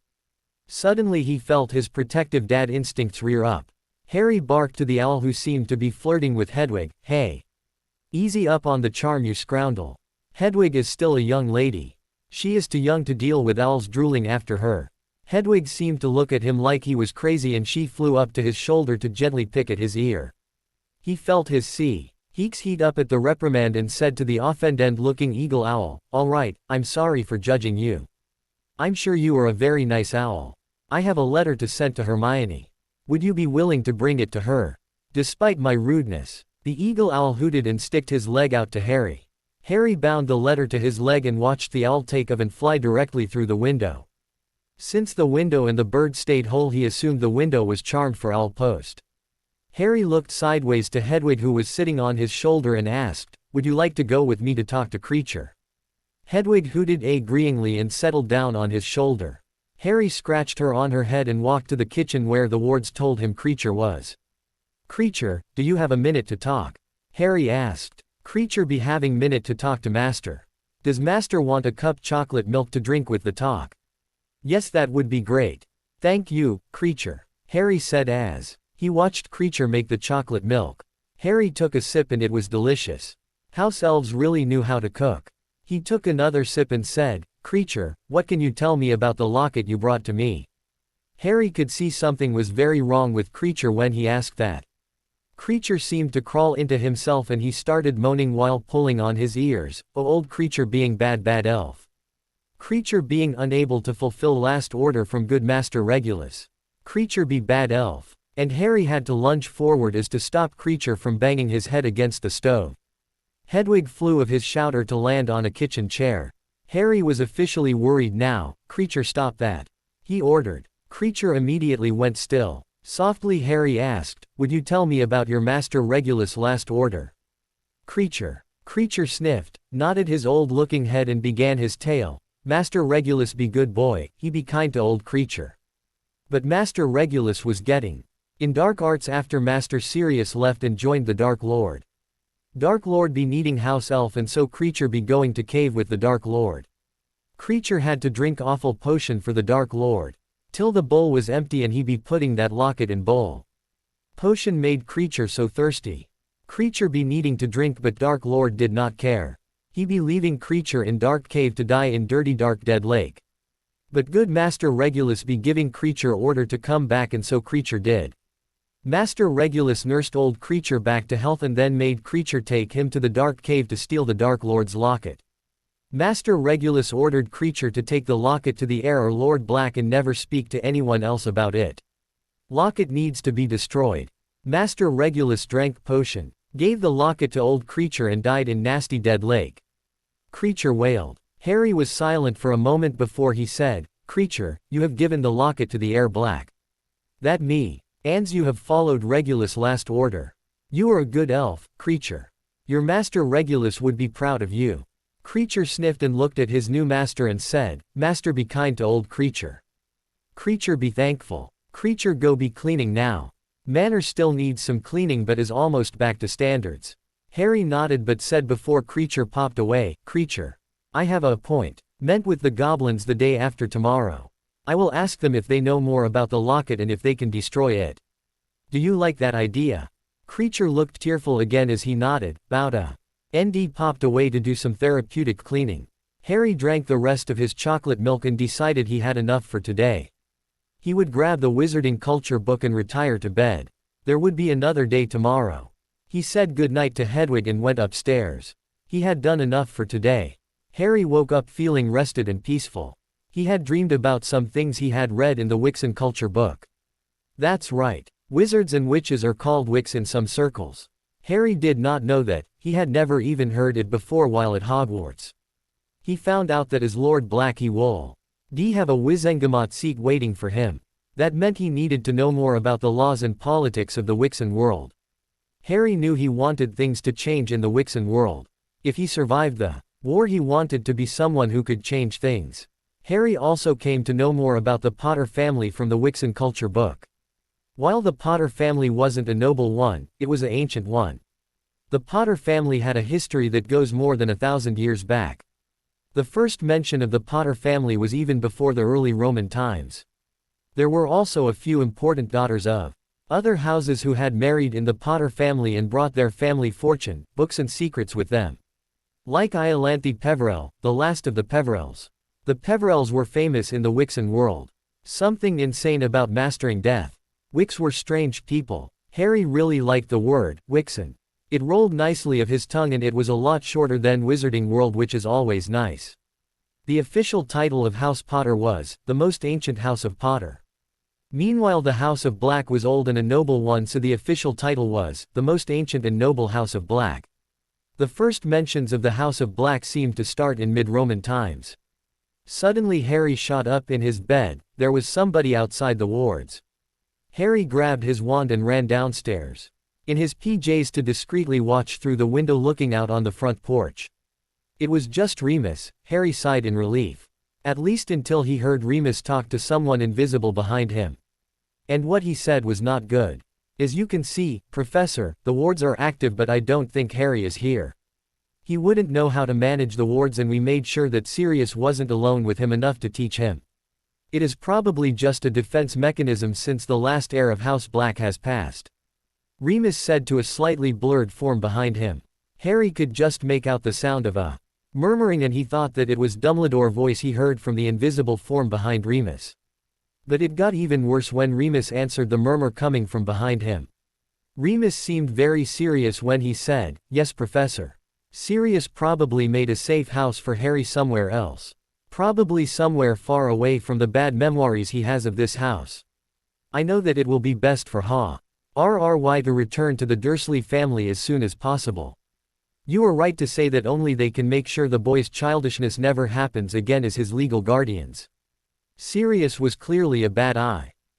Suddenly he felt his protective dad instincts rear up. Harry barked to the owl who seemed to be flirting with Hedwig, hey. Easy up on the charm you scoundrel. Hedwig is still a young lady. She is too young to deal with owls drooling after her. Hedwig seemed to look at him like he was crazy and she flew up to his shoulder to gently pick at his ear. He felt his cheeks heat up at the reprimand and said to the offended-looking eagle owl, all right, I'm sorry for judging you. I'm sure you are a very nice owl. I have a letter to send to Hermione. Would you be willing to bring it to her? Despite my rudeness. The eagle owl hooted and sticked his leg out to Harry. Harry bound the letter to his leg and watched the owl take off and fly directly through the window. Since the window and the bird stayed whole he assumed the window was charmed for owl post. Harry looked sideways to Hedwig who was sitting on his shoulder and asked, would you like to go with me to talk to Creature? Hedwig hooted agreeingly and settled down on his shoulder. Harry scratched her on her head and walked to the kitchen where the wards told him Creature was. "Creature, do you have a minute to talk?" Harry asked. "Creature be having minute to talk to Master. Does Master want a cup chocolate milk to drink with the talk?" "Yes, that would be great. Thank you, Creature," Harry said as he watched Creature make the chocolate milk. Harry took a sip and it was delicious. House elves really knew how to cook. He took another sip and said, "Creature, what can you tell me about the locket you brought to me?" Harry could see something was very wrong with Creature when he asked that. Creature seemed to crawl into himself and he started moaning while pulling on his ears, "Oh, old Creature being bad elf. Creature being unable to fulfill last order from good Master Regulus. Creature be bad elf." And Harry had to lunge forward as to stop Creature from banging his head against the stove. Hedwig flew of his shouter to land on a kitchen chair. Harry was officially worried now. "Creature, stop that," he ordered. Creature immediately went still. Softly Harry asked, "Would you tell me about your Master Regulus' last order?" Creature sniffed, nodded his old-looking head and began his tale. "Master Regulus be good boy, he be kind to old Creature." But Master Regulus was getting in dark arts after Master Sirius left and joined the Dark Lord. Dark Lord be needing house elf and so Creature be going to cave with the Dark Lord. Creature had to drink awful potion for the Dark Lord. Till the bowl was empty and he be putting that locket in bowl. Potion made Creature so thirsty. Creature be needing to drink but Dark Lord did not care. He be leaving Creature in dark cave to die in dirty dark dead lake. But good Master Regulus be giving Creature order to come back and so Creature did. Master Regulus nursed old Creature back to health and then made Creature take him to the dark cave to steal the Dark Lord's locket. Master Regulus ordered Creature to take the locket to the heir or Lord Black and never speak to anyone else about it. Locket needs to be destroyed. Master Regulus drank potion, gave the locket to old Creature and died in nasty dead lake. Creature wailed. Harry was silent for a moment before he said, "Creature, you have given the locket to the heir Black. That me. Ans you have followed Regulus' last order. You are a good elf, Creature. Your Master Regulus would be proud of you." Creature sniffed and looked at his new master and said, "Master be kind to old Creature. Creature be thankful. Creature go be cleaning now. Manor still needs some cleaning but is almost back to standards." Harry nodded but said before Creature popped away, "Creature. I have a point. Meant with the goblins the day after tomorrow. I will ask them if they know more about the locket and if they can destroy it. Do you like that idea?" Creature looked tearful again as he nodded, bowed. ND popped away to do some therapeutic cleaning. Harry drank the rest of his chocolate milk and decided he had enough for today. He would grab the Wizarding Culture book and retire to bed. There would be another day tomorrow. He said goodnight to Hedwig and went upstairs. He had done enough for today. Harry woke up feeling rested and peaceful. He had dreamed about some things he had read in the Wixen Culture book. That's right. Wizards and witches are called Wicks in some circles. Harry did not know that. He had never even heard it before while at Hogwarts. He found out that as Lord Black he will have a Wizengamot seat waiting for him. That meant he needed to know more about the laws and politics of the Wixen world. Harry knew he wanted things to change in the Wixen world. If he survived the war he wanted to be someone who could change things. Harry also came to know more about the Potter family from the Wixen Culture book. While the Potter family wasn't a noble one, it was an ancient one. The Potter family had a history that goes more than 1,000 years back. The first mention of the Potter family was even before the early Roman times. There were also a few important daughters of other houses who had married in the Potter family and brought their family fortune, books and secrets with them. Like Iolanthe Peverell, the last of the Peverells. The Peverells were famous in the Wixen world. Something insane about mastering death. Wicks were strange people. Harry really liked the word, Wixen. It rolled nicely of his tongue and it was a lot shorter than Wizarding World, which is always nice. The official title of House Potter was, the most ancient House of Potter. Meanwhile the House of Black was old and a noble one, so the official title was, the most ancient and noble House of Black. The first mentions of the House of Black seemed to start in mid-Roman times. Suddenly Harry shot up in his bed. There was somebody outside the wards. Harry grabbed his wand and ran downstairs. In his PJs to discreetly watch through the window looking out on the front porch. It was just Remus, Harry sighed in relief. At least until he heard Remus talk to someone invisible behind him. And what he said was not good. As you can see, Professor, the wards are active but I don't think Harry is here. He wouldn't know how to manage the wards and we made sure that Sirius wasn't alone with him enough to teach him. It is probably just a defense mechanism since the last heir of House Black has passed. Remus said to a slightly blurred form behind him. Harry could just make out the sound of a murmuring and he thought that it was Dumbledore's voice he heard from the invisible form behind Remus. But it got even worse when Remus answered the murmur coming from behind him. Remus seemed very serious when he said, "Yes, Professor. Sirius probably made a safe house for Harry somewhere else. Probably somewhere far away from the bad memories he has of this house. I know that it will be best for RRY to return to the Dursley family as soon as possible. You are right to say that only they can make sure the boy's childishness never happens again as his legal guardians. Sirius was clearly a bad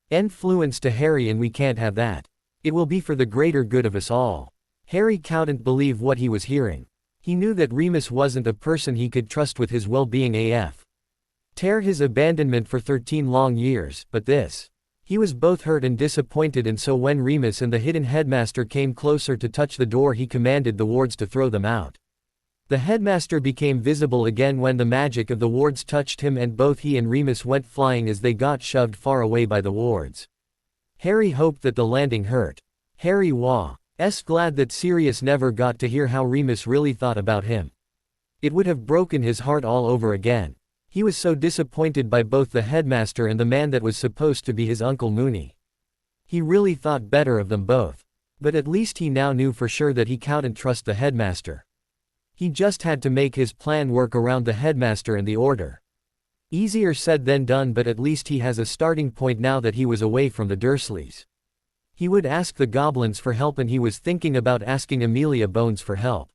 influence to Harry and we can't have that. It will be for the greater good of us all." Harry couldn't believe what he was hearing. He knew that Remus wasn't a person he could trust with his well-being after his abandonment for 13 long years, but this. He was both hurt and disappointed and so when Remus and the hidden headmaster came closer to touch the door he commanded the wards to throw them out. The headmaster became visible again when the magic of the wards touched him and both he and Remus went flying as they got shoved far away by the wards. Harry hoped that the landing hurt. Harry was glad that Sirius never got to hear how Remus really thought about him. It would have broken his heart all over again. He was so disappointed by both the headmaster and the man that was supposed to be his Uncle Moony. He really thought better of them both. But at least he now knew for sure that he couldn't trust the headmaster. He just had to make his plan work around the headmaster and the order. Easier said than done, but at least he has a starting point now that he was away from the Dursleys. He would ask the goblins for help and he was thinking about asking Amelia Bones for help.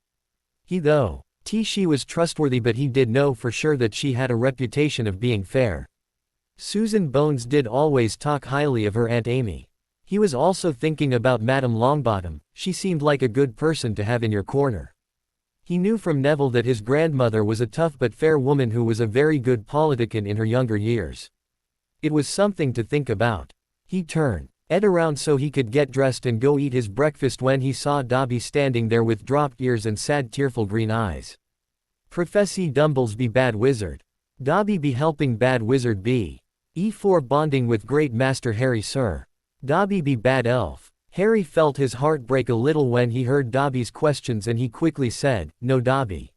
She was trustworthy but he did know for sure that she had a reputation of being fair. Susan Bones did always talk highly of her Aunt Amy. He was also thinking about Madame Longbottom, she seemed like a good person to have in your corner. He knew from Neville that his grandmother was a tough but fair woman who was a very good politician in her younger years. It was something to think about. He turned Ed around so he could get dressed and go eat his breakfast when he saw Dobby standing there with dropped ears and sad tearful green eyes. Professor Dumbles be bad wizard. Dobby be helping bad wizard be. E4 bonding with great master Harry sir. Dobby be bad elf. Harry felt his heart break a little when he heard Dobby's questions and he quickly said, "No Dobby.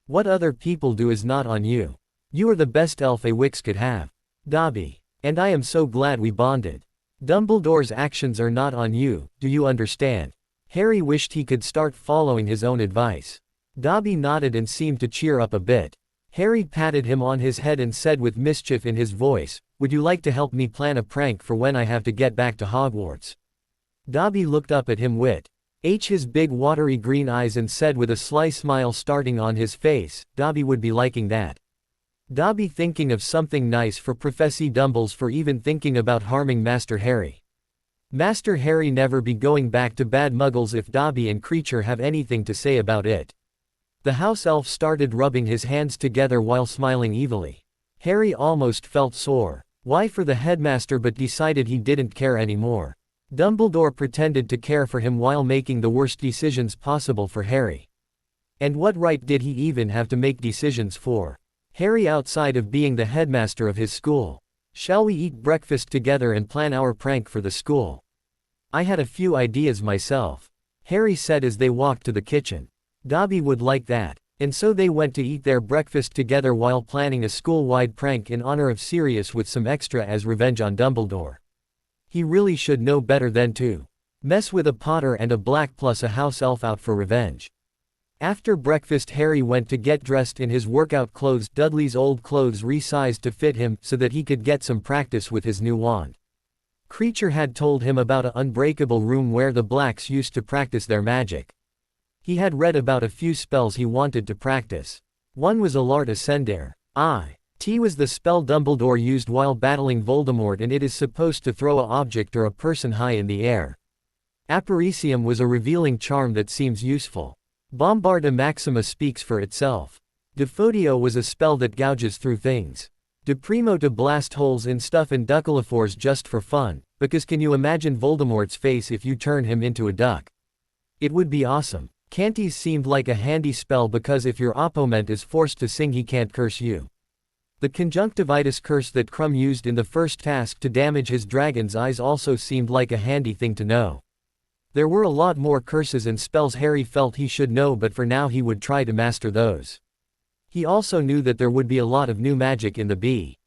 What other people do is not on you. You are the best elf a Wix could have. Dobby. And I am so glad we bonded. Dumbledore's actions are not on you, do you understand?" Harry wished he could start following his own advice. Dobby nodded and seemed to cheer up a bit. Harry patted him on his head and said with mischief in his voice, "Would you like to help me plan a prank for when I have to get back to Hogwarts?" Dobby looked up at him with his big watery green eyes and said with a sly smile starting on his face, "Dobby would be liking that." Dobby thinking of something nice for Professor Dumbles for even thinking about harming Master Harry. Master Harry never be going back to bad muggles if Dobby and Creature have anything to say about it. The house elf started rubbing his hands together while smiling evilly. Harry almost felt sore. Why for the headmaster but decided he didn't care anymore. Dumbledore pretended to care for him while making the worst decisions possible for Harry. And what right did he even have to make decisions for Harry outside of being the headmaster of his school? "Shall we eat breakfast together and plan our prank for the school? I had a few ideas myself," Harry said as they walked to the kitchen. Dobby would like that. And so they went to eat their breakfast together while planning a school-wide prank in honor of Sirius with some extra as revenge on Dumbledore. He really should know better than to mess with a Potter and a Black plus a house elf out for revenge. After breakfast Harry went to get dressed in his workout clothes, Dudley's old clothes resized to fit him so that he could get some practice with his new wand. Creature had told him about an unbreakable room where the Blacks used to practice their magic. He had read about a few spells he wanted to practice. One was Alart Ascendere. It was the spell Dumbledore used while battling Voldemort and it is supposed to throw an object or a person high in the air. Apparicium was a revealing charm that seems useful. Bombarda Maxima speaks for itself. Defodio was a spell that gouges through things. Deprimo to blast holes in stuff and duckalifores just for fun, because can you imagine Voldemort's face if you turn him into a duck? It would be awesome. Canties seemed like a handy spell because if your opponent is forced to sing he can't curse you. The conjunctivitis curse that Krum used in the first task to damage his dragon's eyes also seemed like a handy thing to know. There were a lot more curses and spells Harry felt he should know, but for now he would try to master those. He also knew that there would be a lot of new magic in the B.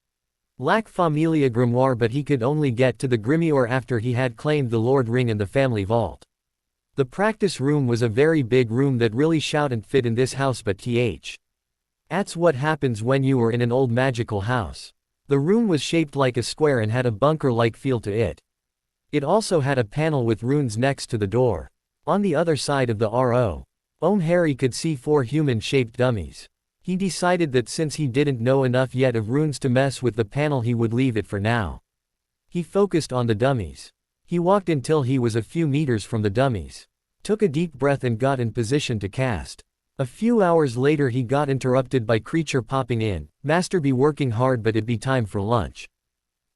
Lac Familia Grimoire, but he could only get to the Grimoire after he had claimed the Lord Ring and the family vault. The practice room was a very big room that really shouldn't fit in this house, but that's what happens when you were in an old magical house. The room was shaped like a square and had a bunker-like feel to it. It also had a panel with runes next to the door. On the other side of the room, Harry could see 4 human-shaped dummies. He decided that since he didn't know enough yet of runes to mess with the panel, he would leave it for now. He focused on the dummies. He walked until he was a few meters from the dummies, took a deep breath and got in position to cast. A few hours later he got interrupted by Creature popping in. Master be working hard, but it be time for lunch.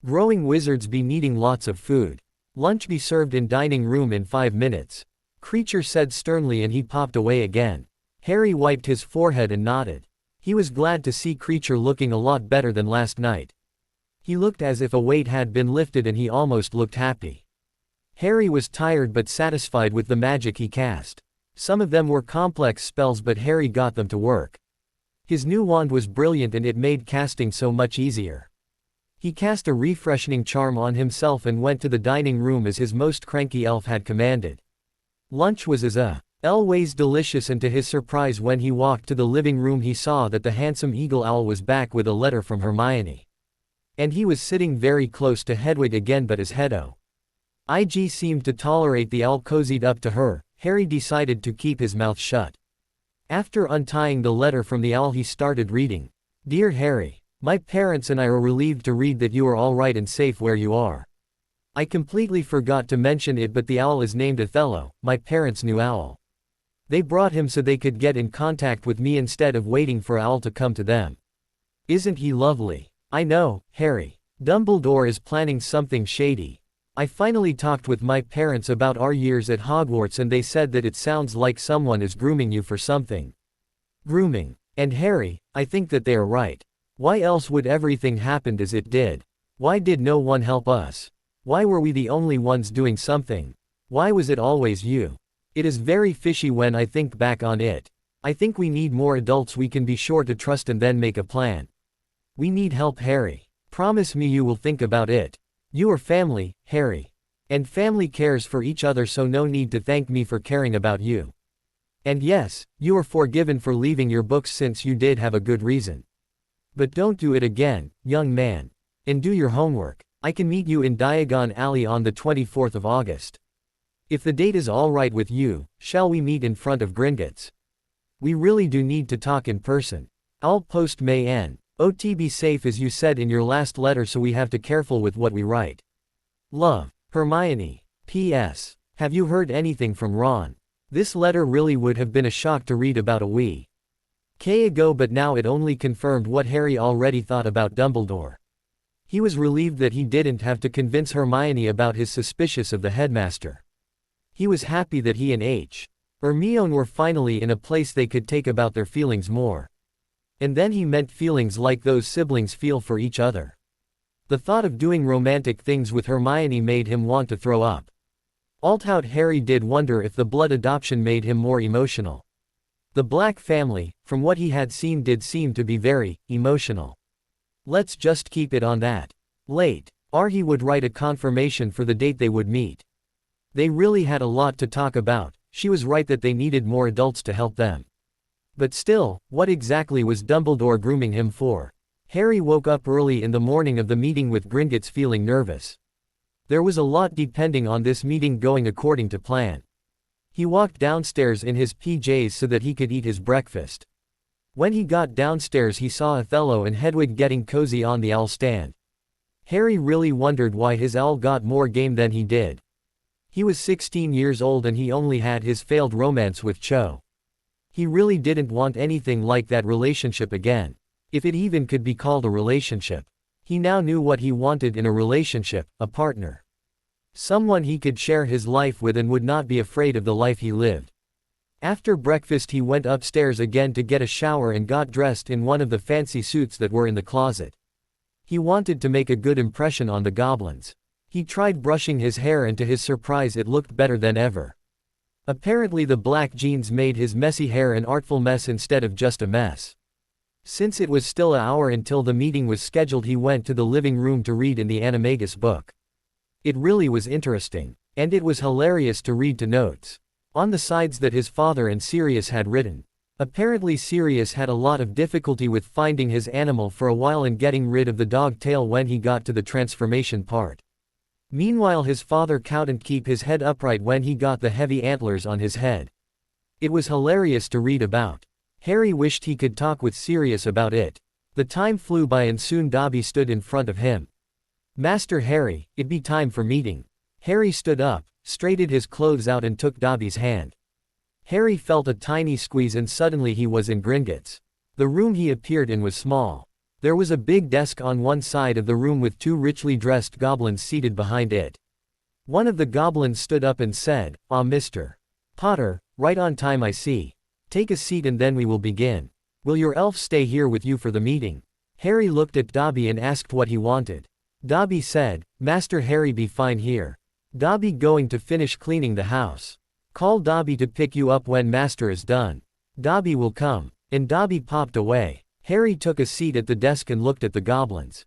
Growing wizards be needing lots of food. Lunch be served in dining room in 5 minutes. Creature said sternly and he popped away again. Harry wiped his forehead and nodded. He was glad to see Creature looking a lot better than last night. He looked as if a weight had been lifted and he almost looked happy. Harry was tired but satisfied with the magic he cast. Some of them were complex spells, but Harry got them to work. His new wand was brilliant and it made casting so much easier. He cast a refreshing charm on himself and went to the dining room as his most cranky elf had commanded. Lunch was as always delicious, and to his surprise when he walked to the living room he saw that the handsome eagle owl was back with a letter from Hermione. And he was sitting very close to Hedwig again, but as Hedwig seemed to tolerate the owl cozied up to her, Harry decided to keep his mouth shut. After untying the letter from the owl he started reading. Dear Harry, my parents and I are relieved to read that you are all right and safe where you are. I completely forgot to mention it, but the owl is named Othello, my parents' new owl. They brought him so they could get in contact with me instead of waiting for Owl to come to them. Isn't he lovely? I know, Harry. Dumbledore is planning something shady. I finally talked with my parents about our years at Hogwarts and they said that it sounds like someone is grooming you for something. Grooming. And Harry, I think that they are right. Why else would everything happen as it did? Why did no one help us? Why were we the only ones doing something? Why was it always you? It is very fishy when I think back on it. I think we need more adults we can be sure to trust and then make a plan. We need help, Harry. Promise me you will think about it. You are family, Harry. And family cares for each other, so no need to thank me for caring about you. And yes, you are forgiven for leaving your books since you did have a good reason. But don't do it again, young man. And do your homework. I can meet you in Diagon Alley on the 24th of August. If the date is all right with you, shall we meet in front of Gringotts? We really do need to talk in person. I'll post May N. OT be safe as you said in your last letter, so we have to careful with what we write. Love, Hermione. P.S. Have you heard anything from Ron? This letter really would have been a shock to read about a week ago, but now it only confirmed what Harry already thought about Dumbledore. He was relieved that he didn't have to convince Hermione about his suspicious of the headmaster. He was happy that he and Hermione were finally in a place they could take about their feelings more. And then he meant feelings like those siblings feel for each other. The thought of doing romantic things with Hermione made him want to throw up. Although Harry did wonder if the blood adoption made him more emotional. The Black family, from what he had seen, did seem to be very emotional. Let's just keep it on that. Late. He would write a confirmation for the date they would meet. They really had a lot to talk about. She was right that they needed more adults to help them. But still, what exactly was Dumbledore grooming him for? Harry woke up early in the morning of the meeting with Gringotts feeling nervous. There was a lot depending on this meeting going according to plan. He walked downstairs in his PJs so that he could eat his breakfast. When he got downstairs he saw Othello and Hedwig getting cozy on the owl stand. Harry really wondered why his owl got more game than he did. He was 16 years old and he only had his failed romance with Cho. He really didn't want anything like that relationship again. If it even could be called a relationship. He now knew what he wanted in a relationship, a partner. Someone he could share his life with and would not be afraid of the life he lived. After breakfast he went upstairs again to get a shower and got dressed in one of the fancy suits that were in the closet. He wanted to make a good impression on the goblins. He tried brushing his hair and to his surprise it looked better than ever. Apparently the black jeans made his messy hair an artful mess instead of just a mess. Since it was still an hour until the meeting was scheduled he went to the living room to read in the Animagus book. It really was interesting. And it was hilarious to read to notes on the sides that his father and Sirius had written. Apparently Sirius had a lot of difficulty with finding his animal for a while and getting rid of the dog tail when he got to the transformation part. Meanwhile his father couldn't keep his head upright when he got the heavy antlers on his head. It was hilarious to read about. Harry wished he could talk with Sirius about it. The time flew by and soon Dobby stood in front of him. "Master Harry, it be time for meeting." Harry stood up, straightened his clothes out and took Dobby's hand. Harry felt a tiny squeeze and suddenly he was in Gringotts. The room he appeared in was small. There was a big desk on one side of the room with two richly dressed goblins seated behind it. One of the goblins stood up and said, "Ah, Mr. Potter, right on time I see. Take a seat and then we will begin. Will your elf stay here with you for the meeting?" Harry looked at Dobby and asked what he wanted. Dobby said, "Master Harry be fine here. Dobby going to finish cleaning the house. Call Dobby to pick you up when master is done. Dobby will come." And Dobby popped away. Harry took a seat at the desk and looked at the goblins.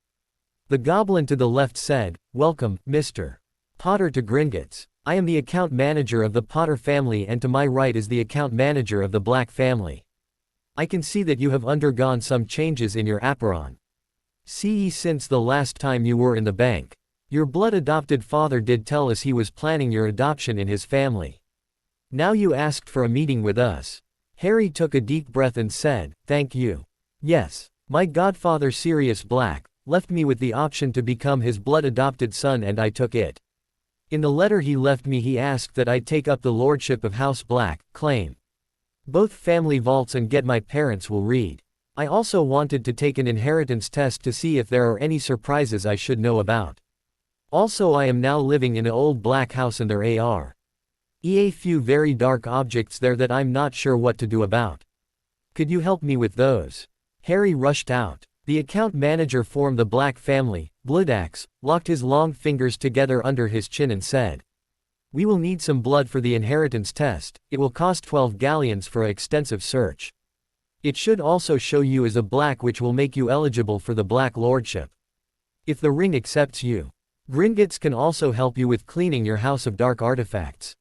The goblin to the left said, "Welcome, Mr. Potter to Gringotts. I am the account manager of the Potter family and to my right is the account manager of the Black family. I can see that you have undergone some changes in your apron. See since the last time you were in the bank. Your blood-adopted father did tell us he was planning your adoption in his family. Now you asked for a meeting with us." Harry took a deep breath and said, "Thank you. Yes, my godfather Sirius Black left me with the option to become his blood-adopted son and I took it. In the letter he left me he asked that I take up the lordship of House Black, claim both family vaults and get my parents will read. I also wanted to take an inheritance test to see if there are any surprises I should know about. Also I am now living in an old black house and there are a few very dark objects there that I'm not sure what to do about. Could you help me with those?" Harry rushed out. The account manager formed the Black family, Bloodaxe, locked his long fingers together under his chin and said, "We will need some blood for the inheritance test. It will cost 12 galleons for an extensive search. It should also show you as a black which will make you eligible for the Black Lordship. If the ring accepts you, Gringotts can also help you with cleaning your house of dark artifacts."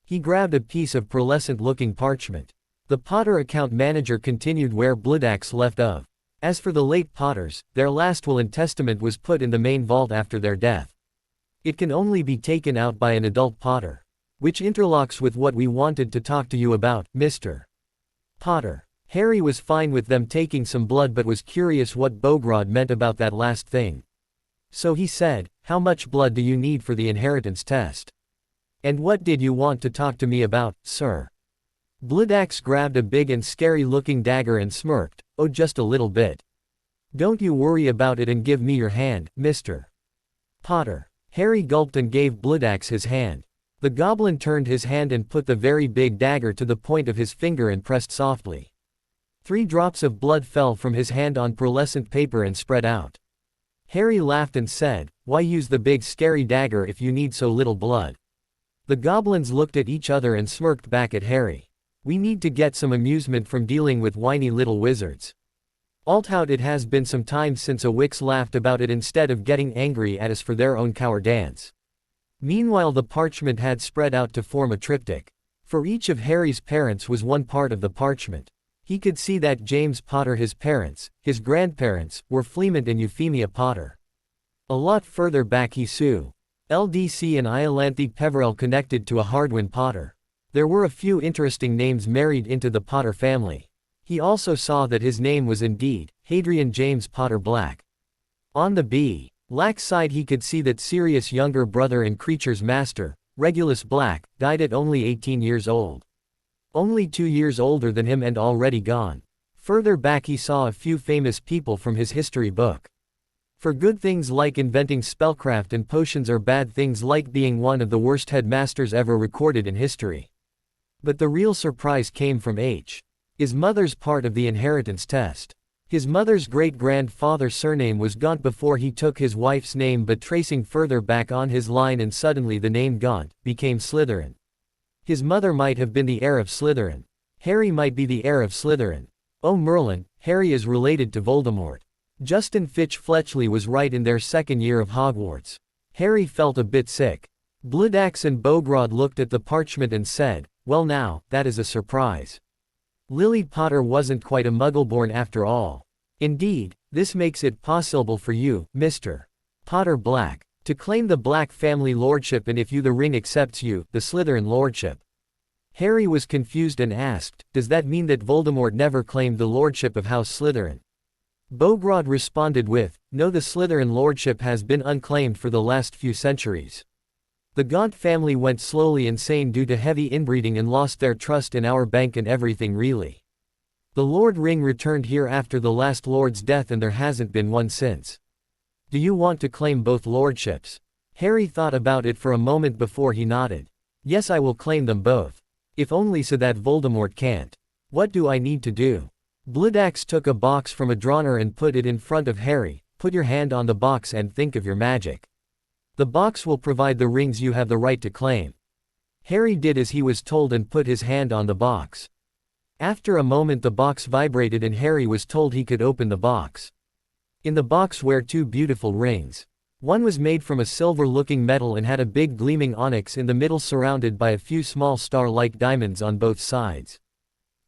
He grabbed a piece of pearlescent-looking parchment. The Potter account manager continued where Bloodaxe left off. As for the late Potters, their last will and testament was put in the main vault after their death. It can only be taken out by an adult Potter. Which interlocks with what we wanted to talk to you about, Mr. Potter. Harry was fine with them taking some blood but was curious what Bogrod meant about that last thing. So he said, "How much blood do you need for the inheritance test? And what did you want to talk to me about, sir?" Bloodaxe grabbed a big and scary-looking dagger and smirked, "Oh, just a little bit. Don't you worry about it and give me your hand, Mr. Potter." Harry gulped and gave Bloodaxe his hand. The goblin turned his hand and put the very big dagger to the point of his finger and pressed softly. 3 drops of blood fell from his hand on pearlescent paper and spread out. Harry laughed and said, "Why use the big scary dagger if you need so little blood?" The goblins looked at each other and smirked back at Harry. "We need to get some amusement from dealing with whiny little wizards. Although it has been some time since a Wix laughed about it instead of getting angry at us for their own cowardice." Meanwhile the parchment had spread out to form a triptych. For each of Harry's parents was one part of the parchment. He could see that James Potter, his parents, his grandparents, were Fleemont and Euphemia Potter. A lot further back he saw LDC and Iolanthe Peverell connected to a Hardwin Potter. There were a few interesting names married into the Potter family. He also saw that his name was indeed Hadrian James Potter Black. On the Black side he could see that Sirius' younger brother and Creature's master, Regulus Black, died at only 18 years old. Only 2 years older than him and already gone. Further back he saw a few famous people from his history book. For good things like inventing spellcraft and potions, or bad things like being one of the worst headmasters ever recorded in history. But the real surprise came from his mother's part of the inheritance test. His mother's great-grandfather's surname was Gaunt before he took his wife's name, but tracing further back on his line and suddenly the name Gaunt became Slytherin. His mother might have been the heir of Slytherin. Harry might be the heir of Slytherin. Oh Merlin, Harry is related to Voldemort. Justin Fitch-Fletchley was right in their second year of Hogwarts. Harry felt a bit sick. Bloodaxe and Bogrod looked at the parchment and said, "Well now, that is a surprise. Lily Potter wasn't quite a Muggle-born after all. Indeed, this makes it possible for you, Mr. Potter Black, to claim the Black family lordship, and if you the ring accepts you, the Slytherin lordship." Harry was confused and asked, "Does that mean that Voldemort never claimed the lordship of House Slytherin?" Bogrod responded with, "No, the Slytherin lordship has been unclaimed for the last few centuries. The Gaunt family went slowly insane due to heavy inbreeding and lost their trust in our bank and everything really. The Lord Ring returned here after the last Lord's death and there hasn't been one since. Do you want to claim both lordships?" Harry thought about it for a moment before he nodded. "Yes, I will claim them both. If only so that Voldemort can't. What do I need to do?" Bloodaxe took a box from a drawer and put it in front of Harry. "Put your hand on the box and think of your magic. The box will provide the rings you have the right to claim." Harry did as he was told and put his hand on the box. After a moment the box vibrated and Harry was told he could open the box. In the box were two beautiful rings. One was made from a silver-looking metal and had a big gleaming onyx in the middle surrounded by a few small star-like diamonds on both sides.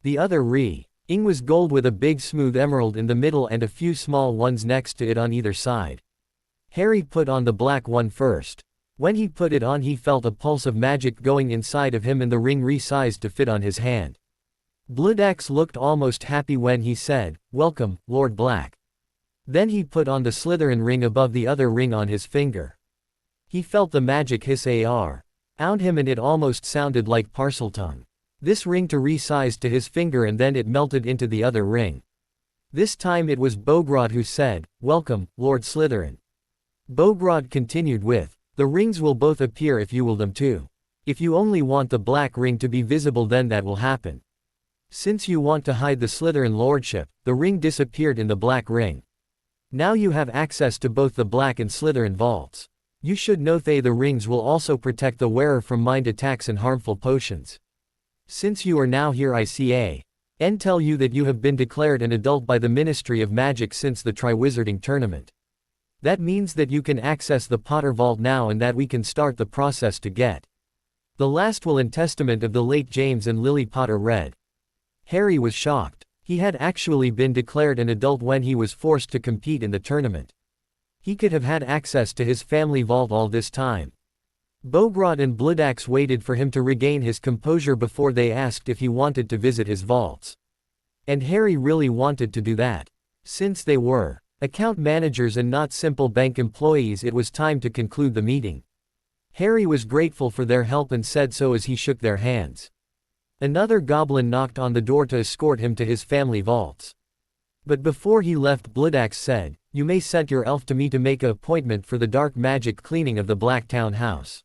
The other ring was gold with a big smooth emerald in the middle and a few small ones next to it on either side. Harry put on the black one first. When he put it on he felt a pulse of magic going inside of him and the ring resized to fit on his hand. Bloodaxe looked almost happy when he said, "Welcome, Lord Black." Then he put on the Slytherin ring above the other ring on his finger. He felt the magic hiss around him and it almost sounded like Parseltongue. This ring to resized to his finger and then it melted into the other ring. This time it was Bogrod who said, "Welcome, Lord Slytherin." Bogrod continued with, "The rings will both appear if you will them too. If you only want the black ring to be visible then that will happen. Since you want to hide the Slytherin lordship, the ring disappeared in the black ring. Now you have access to both the black and Slytherin vaults. You should know the rings will also protect the wearer from mind attacks and harmful potions. Since you are now here I can tell you that you have been declared an adult by the Ministry of Magic since the Triwizarding Tournament. That means that you can access the Potter Vault now and that we can start the process to get the last will and testament of the late James and Lily Potter read." Harry was shocked. He had actually been declared an adult when he was forced to compete in the tournament. He could have had access to his family vault all this time. Bogrod and Bloodaxe waited for him to regain his composure before they asked if he wanted to visit his vaults. And Harry really wanted to do that. Since they were account managers and not simple bank employees, it was time to conclude the meeting. Harry was grateful for their help and said so as he shook their hands. Another goblin knocked on the door to escort him to his family vaults. But before he left Bloodaxe said, "You may send your elf to me to make an appointment for the dark magic cleaning of the Blacktown house."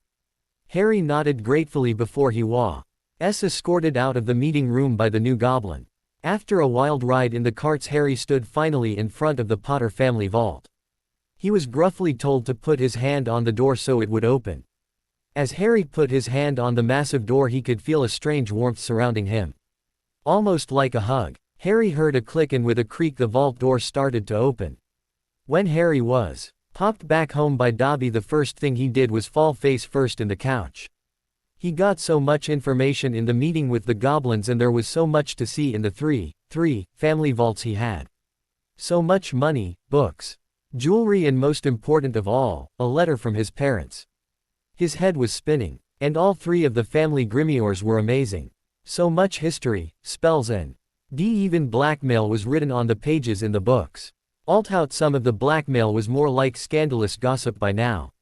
Harry nodded gratefully before he was escorted out of the meeting room by the new goblin. After a wild ride in the carts Harry stood finally in front of the Potter family vault. He was gruffly told to put his hand on the door so it would open. As Harry put his hand on the massive door he could feel a strange warmth surrounding him. Almost like a hug. Harry heard a click and with a creak the vault door started to open. When Harry was popped back home by Dobby the first thing he did was fall face first in the couch. He got so much information in the meeting with the goblins and there was so much to see in the three family vaults he had. So much money, books, jewelry and most important of all, a letter from his parents. His head was spinning. And all three of the family grimoires were amazing. So much history, spells and even blackmail was written on the pages in the books. Although some of the blackmail was more like scandalous gossip by now.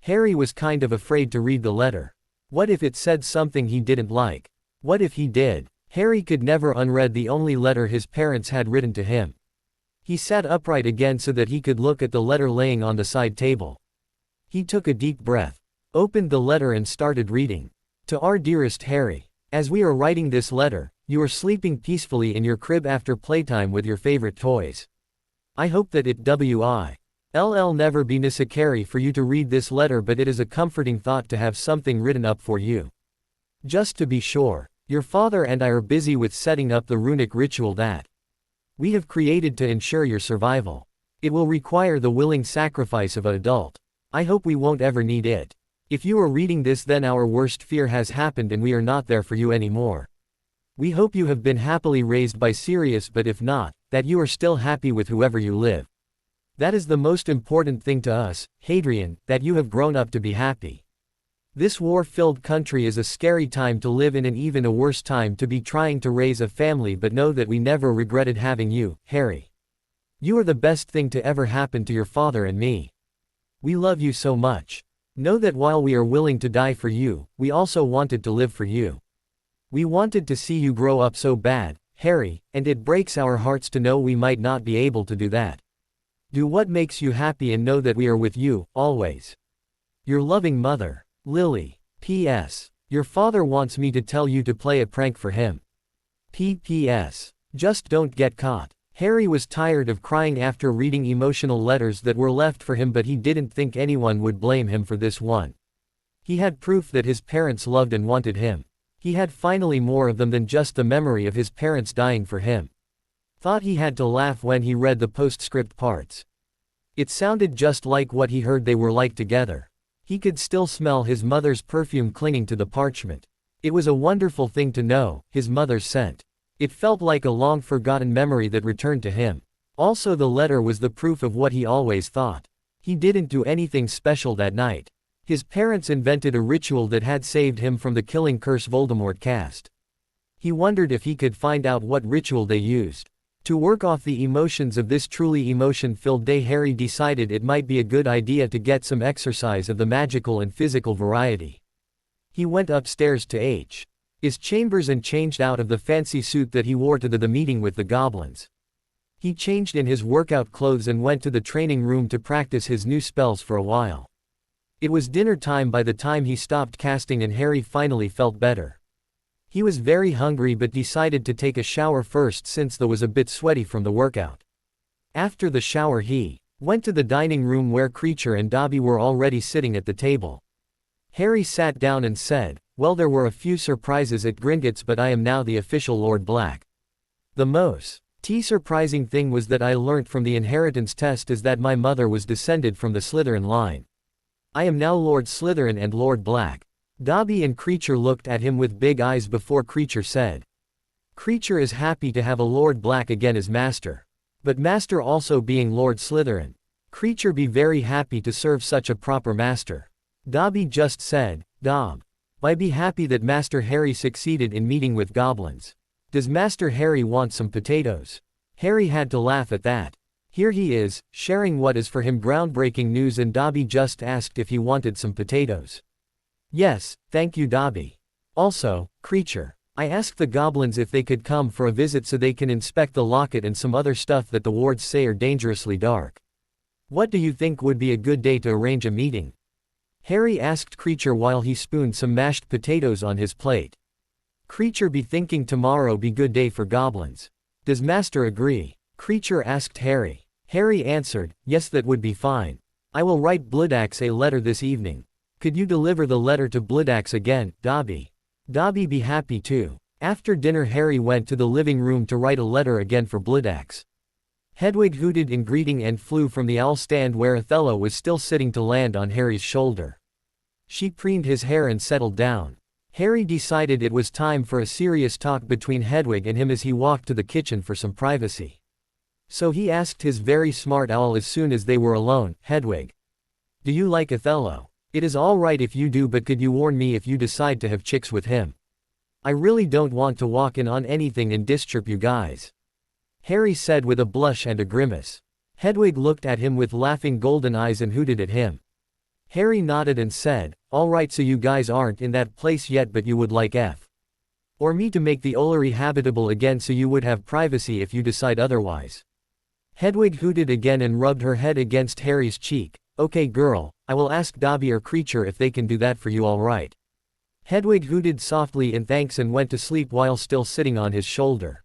Harry was kind of afraid to read the letter. What if it said something he didn't like? What if he did? Harry could never unread the only letter his parents had written to him. He sat upright again so that he could look at the letter laying on the side table. He took a deep breath, opened the letter and started reading. To our dearest Harry. As we are writing this letter, you are sleeping peacefully in your crib after playtime with your favorite toys. I hope that it will never be necessary for you to read this letter, but it is a comforting thought to have something written up for you. Just to be sure, your father and I are busy with setting up the runic ritual that we have created to ensure your survival. It will require the willing sacrifice of an adult. I hope we won't ever need it. If you are reading this, then our worst fear has happened and we are not there for you anymore. We hope you have been happily raised by Sirius, but if not, that you are still happy with whoever you live. That is the most important thing to us, Hadrian, that you have grown up to be happy. This war-filled country is a scary time to live in and even a worse time to be trying to raise a family, but know that we never regretted having you, Harry. You are the best thing to ever happen to your father and me. We love you so much. Know that while we are willing to die for you, we also wanted to live for you. We wanted to see you grow up so bad, Harry, and it breaks our hearts to know we might not be able to do that. Do what makes you happy and know that we are with you, always. Your loving mother, Lily. P.S. Your father wants me to tell you to play a prank for him. P.P.S. Just don't get caught. Harry was tired of crying after reading emotional letters that were left for him, but he didn't think anyone would blame him for this one. He had proof that his parents loved and wanted him. He had finally more of them than just the memory of his parents dying for him. Thought he had to laugh when he read the postscript parts. It sounded just like what he heard they were like together. He could still smell his mother's perfume clinging to the parchment. It was a wonderful thing to know, his mother's scent. It felt like a long-forgotten memory that returned to him. Also, the letter was the proof of what he always thought. He didn't do anything special that night. His parents invented a ritual that had saved him from the killing curse Voldemort cast. He wondered if he could find out what ritual they used. To work off the emotions of this truly emotion-filled day, Harry decided it might be a good idea to get some exercise of the magical and physical variety. He went upstairs to his chambers and changed out of the fancy suit that he wore to the meeting with the goblins. He changed in his workout clothes and went to the training room to practice his new spells for a while. It was dinner time by the time he stopped casting, and Harry finally felt better. He was very hungry but decided to take a shower first since he was a bit sweaty from the workout. After the shower he went to the dining room where Creature and Dobby were already sitting at the table. Harry sat down and said, "Well, there were a few surprises at Gringotts, but I am now the official Lord Black. The most surprising thing was that I learnt from the inheritance test is that my mother was descended from the Slytherin line. I am now Lord Slytherin and Lord Black." Dobby and Creature looked at him with big eyes before Creature said. Creature is happy to have a Lord Black again as master. But master also being Lord Slytherin. Creature be very happy to serve such a proper master. Dobby just said, "Dob. I be happy that Master Harry succeeded in meeting with goblins. Does Master Harry want some potatoes?" Harry had to laugh at that. Here he is, sharing what is for him groundbreaking news, and Dobby just asked if he wanted some potatoes. "Yes, thank you, Dobby. Also, Creature, I asked the goblins if they could come for a visit so they can inspect the locket and some other stuff that the wards say are dangerously dark. What do you think would be a good day to arrange a meeting?" Harry asked Creature while he spooned some mashed potatoes on his plate. Creature be thinking tomorrow be good day for goblins. Does Master agree? Creature asked Harry. Harry answered, "Yes, that would be fine. I will write Bloodaxe a letter this evening. Could you deliver the letter to Bloodaxe again, Dobby?" Dobby be happy too. After dinner Harry went to the living room to write a letter again for Bloodaxe. Hedwig hooted in greeting and flew from the owl stand where Othello was still sitting to land on Harry's shoulder. She preened his hair and settled down. Harry decided it was time for a serious talk between Hedwig and him as he walked to the kitchen for some privacy. So he asked his very smart owl as soon as they were alone, "Hedwig, do you like Othello? It is all right if you do, but could you warn me if you decide to have chicks with him? I really don't want to walk in on anything and disturb you guys," Harry said with a blush and a grimace. Hedwig looked at him with laughing golden eyes and hooted at him. Harry nodded and said, "All right, so you guys aren't in that place yet, but you would like F. Or me to make the Ollery habitable again so you would have privacy if you decide otherwise. Hedwig hooted again and rubbed her head against Harry's cheek. Okay girl, I will ask Dobby or Creature if they can do that for you all right. Hedwig hooted softly in thanks and went to sleep while still sitting on his shoulder.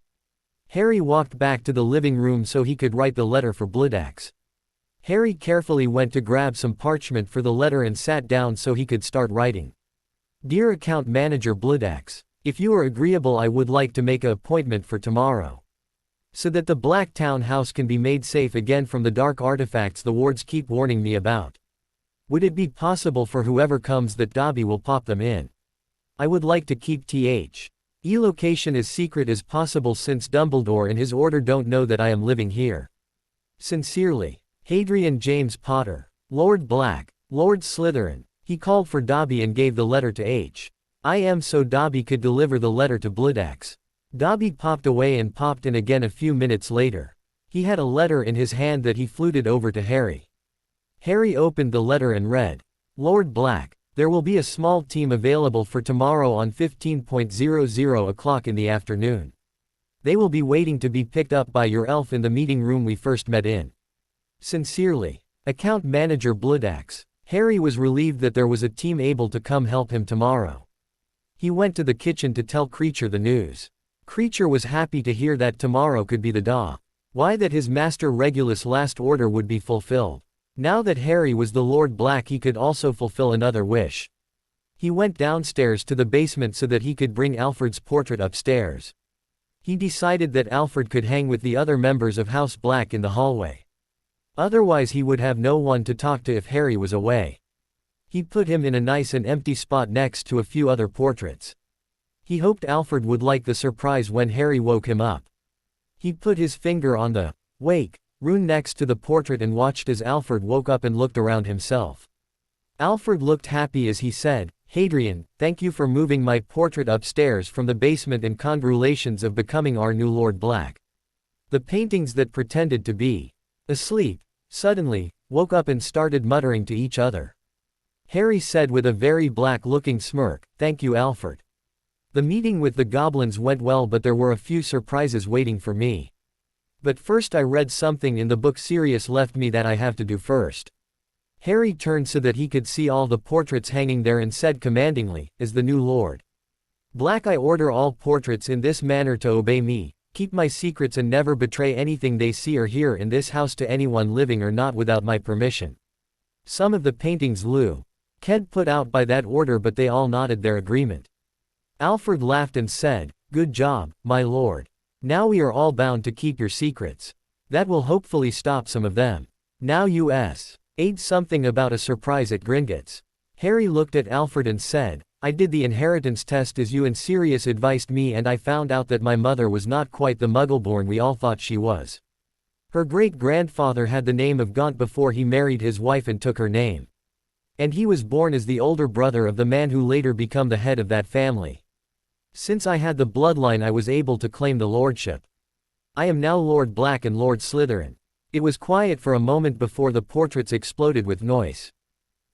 Harry walked back to the living room so he could write the letter for Bloodaxe. Harry carefully went to grab some parchment for the letter and sat down so he could start writing. Dear Account Manager Bloodaxe, if you are agreeable I would like to make an appointment for tomorrow. So that the Black Town house can be made safe again from the dark artifacts the wards keep warning me about. Would it be possible for whoever comes that Dobby will pop them in? I would like to keep location as secret as possible since Dumbledore and his order don't know that I am living here. Sincerely, Hadrian James Potter, Lord Black, Lord Slytherin. He called for Dobby and gave the letter to H.I.M. so Dobby could deliver the letter to Bloodaxe. Dobby popped away and popped in again a few minutes later. He had a letter in his hand that he fluted over to Harry. Harry opened the letter and read, Lord Black, there will be a small team available for tomorrow on 15:00 o'clock in the afternoon. They will be waiting to be picked up by your elf in the meeting room we first met in. Sincerely, Account Manager Bloodaxe. Harry was relieved that there was a team able to come help him tomorrow. He went to the kitchen to tell Creature the news. Creature was happy to hear that tomorrow could be the day. Why that his Master Regulus' last order would be fulfilled. Now that Harry was the Lord Black he could also fulfill another wish. He went downstairs to the basement so that he could bring Alfred's portrait upstairs. He decided that Alfred could hang with the other members of House Black in the hallway. Otherwise he would have no one to talk to if Harry was away. He put him in a nice and empty spot next to a few other portraits. He hoped Alfred would like the surprise when Harry woke him up. He put his finger on the wake rune next to the portrait and watched as Alfred woke up and looked around himself. Alfred looked happy as he said, Hadrian, thank you for moving my portrait upstairs from the basement and congratulations of becoming our new Lord Black. The paintings that pretended to be asleep, suddenly, woke up and started muttering to each other. Harry said with a very black-looking smirk, thank you Alfred. The meeting with the goblins went well but there were a few surprises waiting for me. But first I read something in the book Sirius left me that I have to do first. Harry turned so that he could see all the portraits hanging there and said commandingly, as the new Lord Black I order all portraits in this manner to obey me, keep my secrets and never betray anything they see or hear in this house to anyone living or not without my permission. Some of the paintings Lou Ked put out by that order but they all nodded their agreement. Alfred laughed and said, good job, my lord. Now we are all bound to keep your secrets. That will hopefully stop some of them. Now U.S. Aid something about a surprise at Gringotts. Harry looked at Alfred and said, I did the inheritance test as you and Sirius advised me and I found out that my mother was not quite the Muggleborn we all thought she was. Her great-grandfather had the name of Gaunt before he married his wife and took her name. And he was born as the older brother of the man who later became the head of that family. Since I had the bloodline I was able to claim the lordship. I am now Lord Black and Lord Slytherin. It was quiet for a moment before the portraits exploded with noise.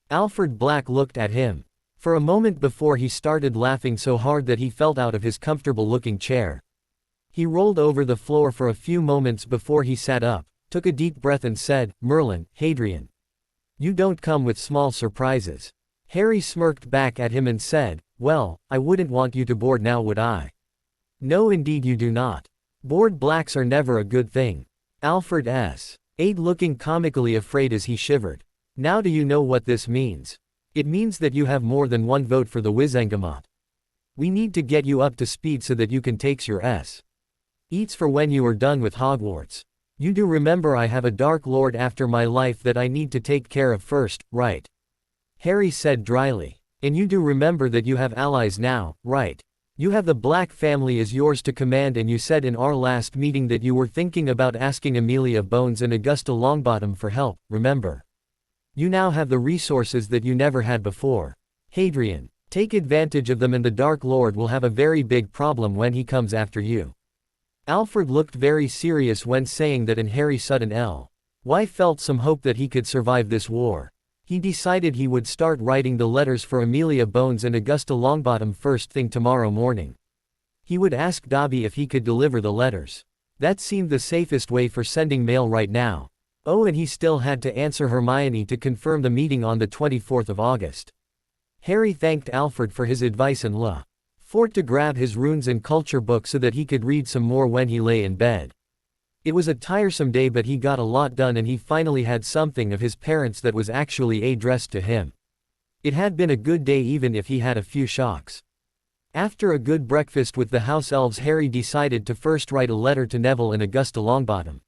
Alfred Black looked at him. For a moment before he started laughing so hard that he felt out of his comfortable-looking chair. He rolled over the floor for a few moments before he sat up, took a deep breath and said, Merlin, Hadrian. You don't come with small surprises. Harry smirked back at him and said, well, I wouldn't want you to board now would I? No indeed you do not. Bored blacks are never a good thing. Alfred S.'d looking comically afraid as he shivered. Now do you know what this means? It means that you have more than one vote for the Wizengamot. We need to get you up to speed so that you can take your eats for when you are done with Hogwarts. You do remember I have a Dark Lord after my life that I need to take care of first, right? Harry said dryly. And you do remember that you have allies now, right? You have the Black family as yours to command and you said in our last meeting that you were thinking about asking Amelia Bones and Augusta Longbottom for help, remember? You now have the resources that you never had before. Hadrian, take advantage of them and the Dark Lord will have a very big problem when he comes after you. Alfred looked very serious when saying that and Harry sudden L.Y. felt some hope that he could survive this war. He decided he would start writing the letters for Amelia Bones and Augusta Longbottom first thing tomorrow morning. He would ask Dobby if he could deliver the letters. That seemed the safest way for sending mail right now. Oh, and he still had to answer Hermione to confirm the meeting on the 24th of August. Harry thanked Alfred for his advice and Fort to grab his runes and culture book so that he could read some more when he lay in bed. It was a tiresome day, but he got a lot done, and he finally had something of his parents that was actually addressed to him. It had been a good day even if he had a few shocks. After a good breakfast with the house elves, Harry decided to first write a letter to Neville and Augusta Longbottom.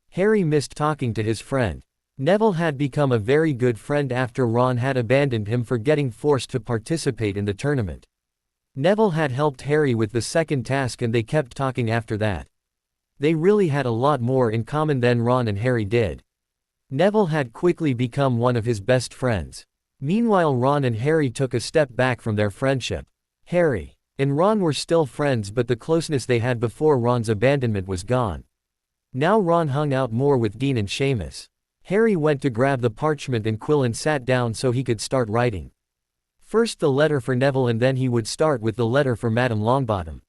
Harry missed talking to his friend. Neville had become a very good friend after Ron had abandoned him for getting forced to participate in the tournament. Neville had helped Harry with the second task, and they kept talking after that. They really had a lot more in common than Ron and Harry did. Neville had quickly become one of his best friends. Meanwhile, Ron and Harry took a step back from their friendship. Harry and Ron were still friends, but the closeness they had before Ron's abandonment was gone. Now Ron hung out more with Dean and Seamus. Harry went to grab the parchment and quill and sat down so he could start writing. First the letter for Neville, and then he would start with the letter for Madame Longbottom.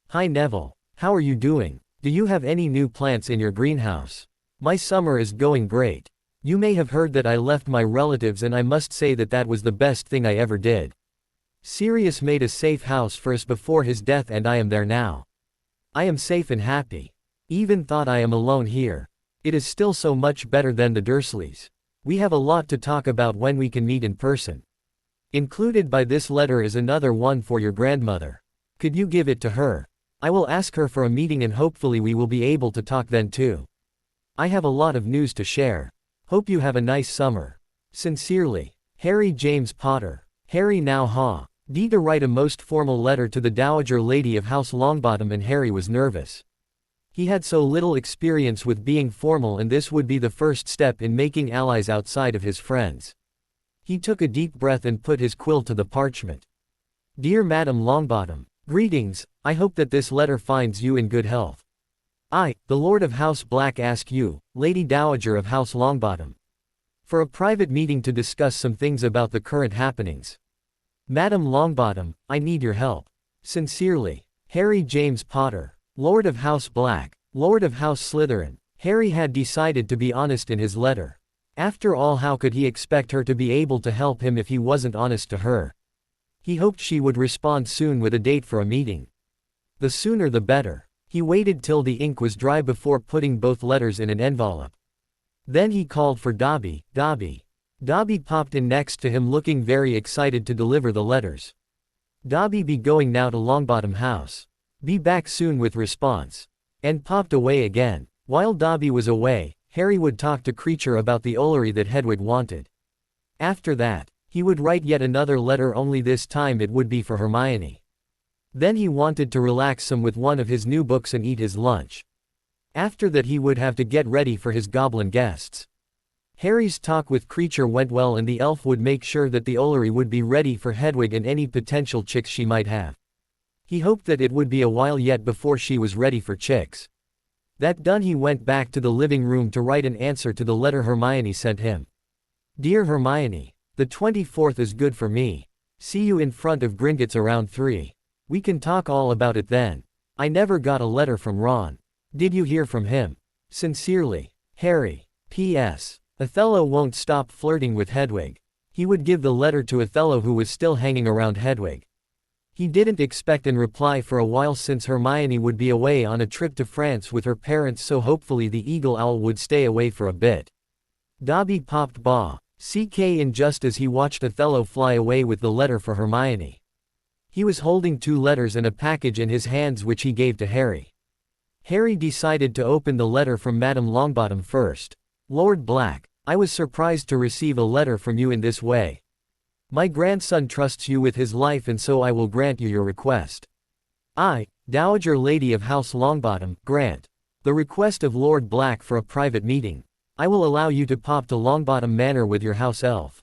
Hi Neville, how are you doing? Do you have any new plants in your greenhouse? My summer is going great. You may have heard that I left my relatives, and I must say that that was the best thing I ever did. Sirius made a safe house for us before his death, and I am there now. I am safe and happy. Even thought I am alone here. It is still so much better than the Dursleys. We have a lot to talk about when we can meet in person. Included by this letter is another one for your grandmother. Could you give it to her? I will ask her for a meeting, and hopefully we will be able to talk then too. I have a lot of news to share. Hope you have a nice summer. Sincerely, Harry James Potter. Harry now to write a most formal letter to the Dowager Lady of House Longbottom, and Harry was nervous. He had so little experience with being formal, and this would be the first step in making allies outside of his friends. He took a deep breath and put his quill to the parchment. Dear Madame Longbottom, greetings. I hope that this letter finds you in good health. I, the Lord of House Black, ask you, Lady Dowager of House Longbottom, for a private meeting to discuss some things about the current happenings. Madame Longbottom, I need your help. Sincerely, Harry James Potter, Lord of House Black, Lord of House Slytherin. Harry had decided to be honest in his letter. After all, how could he expect her to be able to help him if he wasn't honest to her? He hoped she would respond soon with a date for a meeting. The sooner the better. He waited till the ink was dry before putting both letters in an envelope. Then he called for Dobby. Dobby popped in next to him, looking very excited to deliver the letters. Dobby be going now to Longbottom House. Be back soon with response. And popped away again. While Dobby was away, Harry would talk to Creature about the Ollery that Hedwig wanted. After that, he would write yet another letter, only this time it would be for Hermione. Then he wanted to relax some with one of his new books and eat his lunch. After that he would have to get ready for his goblin guests. Harry's talk with Creature went well, and the elf would make sure that the Ollery would be ready for Hedwig and any potential chicks she might have. He hoped that it would be a while yet before she was ready for chicks. That done, he went back to the living room to write an answer to the letter Hermione sent him. Dear Hermione, the 24th is good for me. See you in front of Gringotts around 3. We can talk all about it then. I never got a letter from Ron. Did you hear from him? Sincerely, Harry. P.S. Othello won't stop flirting with Hedwig. He would give the letter to Othello, who was still hanging around Hedwig. He didn't expect an reply for a while, since Hermione would be away on a trip to France with her parents, so hopefully the Eagle Owl would stay away for a bit. Dobby popped CK in just as he watched Othello fly away with the letter for Hermione. He was holding 2 letters and a package in his hands, which he gave to Harry. Harry decided to open the letter from Madame Longbottom first. Lord Black, I was surprised to receive a letter from you in this way. My grandson trusts you with his life, and so I will grant you your request. I, Dowager Lady of House Longbottom, grant the request of Lord Black for a private meeting. I will allow you to pop to Longbottom Manor with your house elf.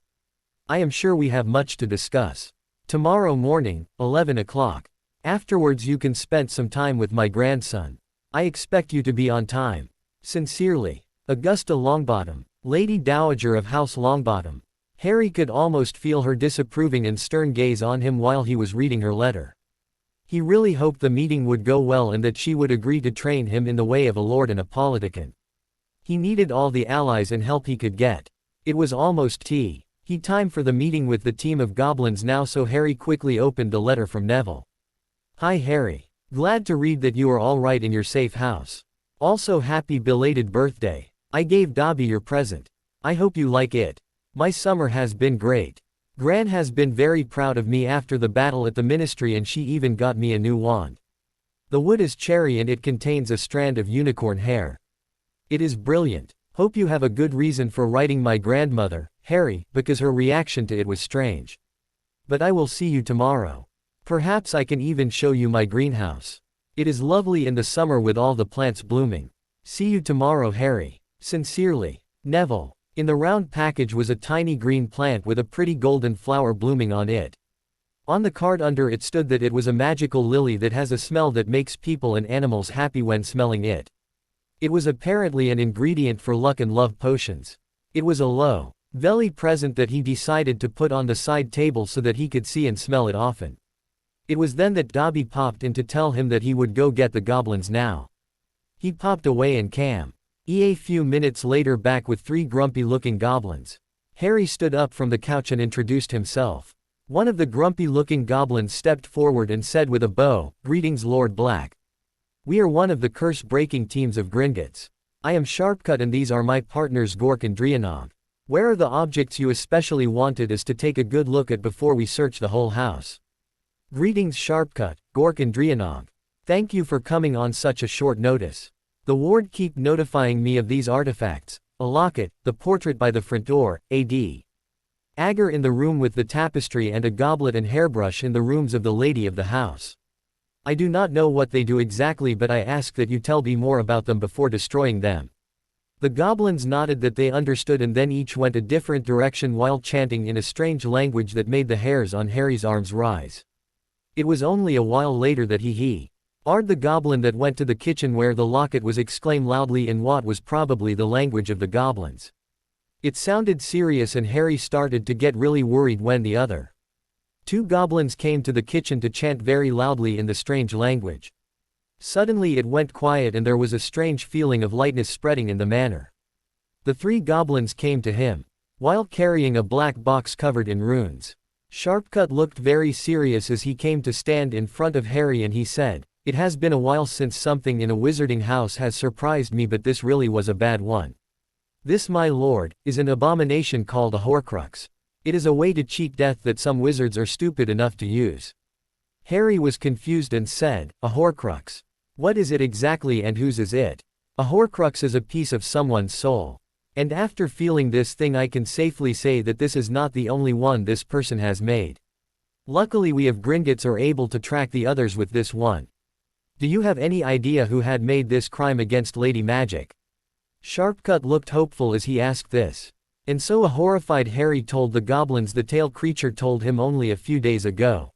I am sure we have much to discuss. Tomorrow morning, 11 o'clock. Afterwards you can spend some time with my grandson. I expect you to be on time. Sincerely, Augusta Longbottom, Lady Dowager of House Longbottom. Harry could almost feel her disapproving and stern gaze on him while he was reading her letter. He really hoped the meeting would go well and that she would agree to train him in the way of a lord and a politician. He needed all the allies and help he could get. It was almost time for the meeting with the team of goblins now, so Harry quickly opened the letter from Neville. Hi Harry. Glad to read that you are all right in your safe house. Also happy belated birthday. I gave Dobby your present. I hope you like it. My summer has been great. Gran has been very proud of me after the battle at the ministry and she even got me a new wand. The wood is cherry and it contains a strand of unicorn hair. It is brilliant. Hope you have a good reason for writing my grandmother, Harry, because her reaction to it was strange. But I will see you tomorrow. Perhaps I can even show you my greenhouse. It is lovely in the summer with all the plants blooming. See you tomorrow Harry. Sincerely, Neville. In the round package was a tiny green plant with a pretty golden flower blooming on it. On the card under it stood that it was a magical lily that has a smell that makes people and animals happy when smelling it. It was apparently an ingredient for luck and love potions. It was a lovely present that he decided to put on the side table so that he could see and smell it often. It was then that Dobby popped in to tell him that he would go get the goblins now. He popped away and a few minutes later back with 3 grumpy-looking goblins. Harry stood up from the couch and introduced himself. One of the grumpy-looking goblins stepped forward and said with a bow, "Greetings Lord Black. We are one of the curse-breaking teams of Gringotts. I am Sharpcut and these are my partners Gork and Drianog. Where are the objects you especially wanted us to take a good look at before we search the whole house?" Greetings Sharpcut, Gork and Drianog. Thank you for coming on such a short notice. The ward keep notifying me of these artifacts, a locket, the portrait by the front door, a dagger in the room with the tapestry and a goblet and hairbrush in the rooms of the lady of the house. I do not know what they do exactly but I ask that you tell me more about them before destroying them. The goblins nodded that they understood and then each went a different direction while chanting in a strange language that made the hairs on Harry's arms rise. It was only a while later that Ard the goblin that went to the kitchen where the locket was exclaimed loudly in what was probably the language of the goblins. It sounded serious and Harry started to get really worried when the other 2 goblins came to the kitchen to chant very loudly in the strange language. Suddenly it went quiet and there was a strange feeling of lightness spreading in the manor. The 3 goblins came to him, while carrying a black box covered in runes. Sharpcut looked very serious as he came to stand in front of Harry and he said, "It has been a while since something in a wizarding house has surprised me but this really was a bad one. This my lord, is an abomination called a Horcrux. It is a way to cheat death that some wizards are stupid enough to use." Harry was confused and said, "A Horcrux? What is it exactly and whose is it?" "A Horcrux is a piece of someone's soul. And after feeling this thing I can safely say that this is not the only one this person has made. Luckily we of Gringotts are able to track the others with this one. Do you have any idea who had made this crime against Lady Magic?" Sharpcut looked hopeful as he asked this. And so a horrified Harry told the goblins the tale creature told him only a few days ago.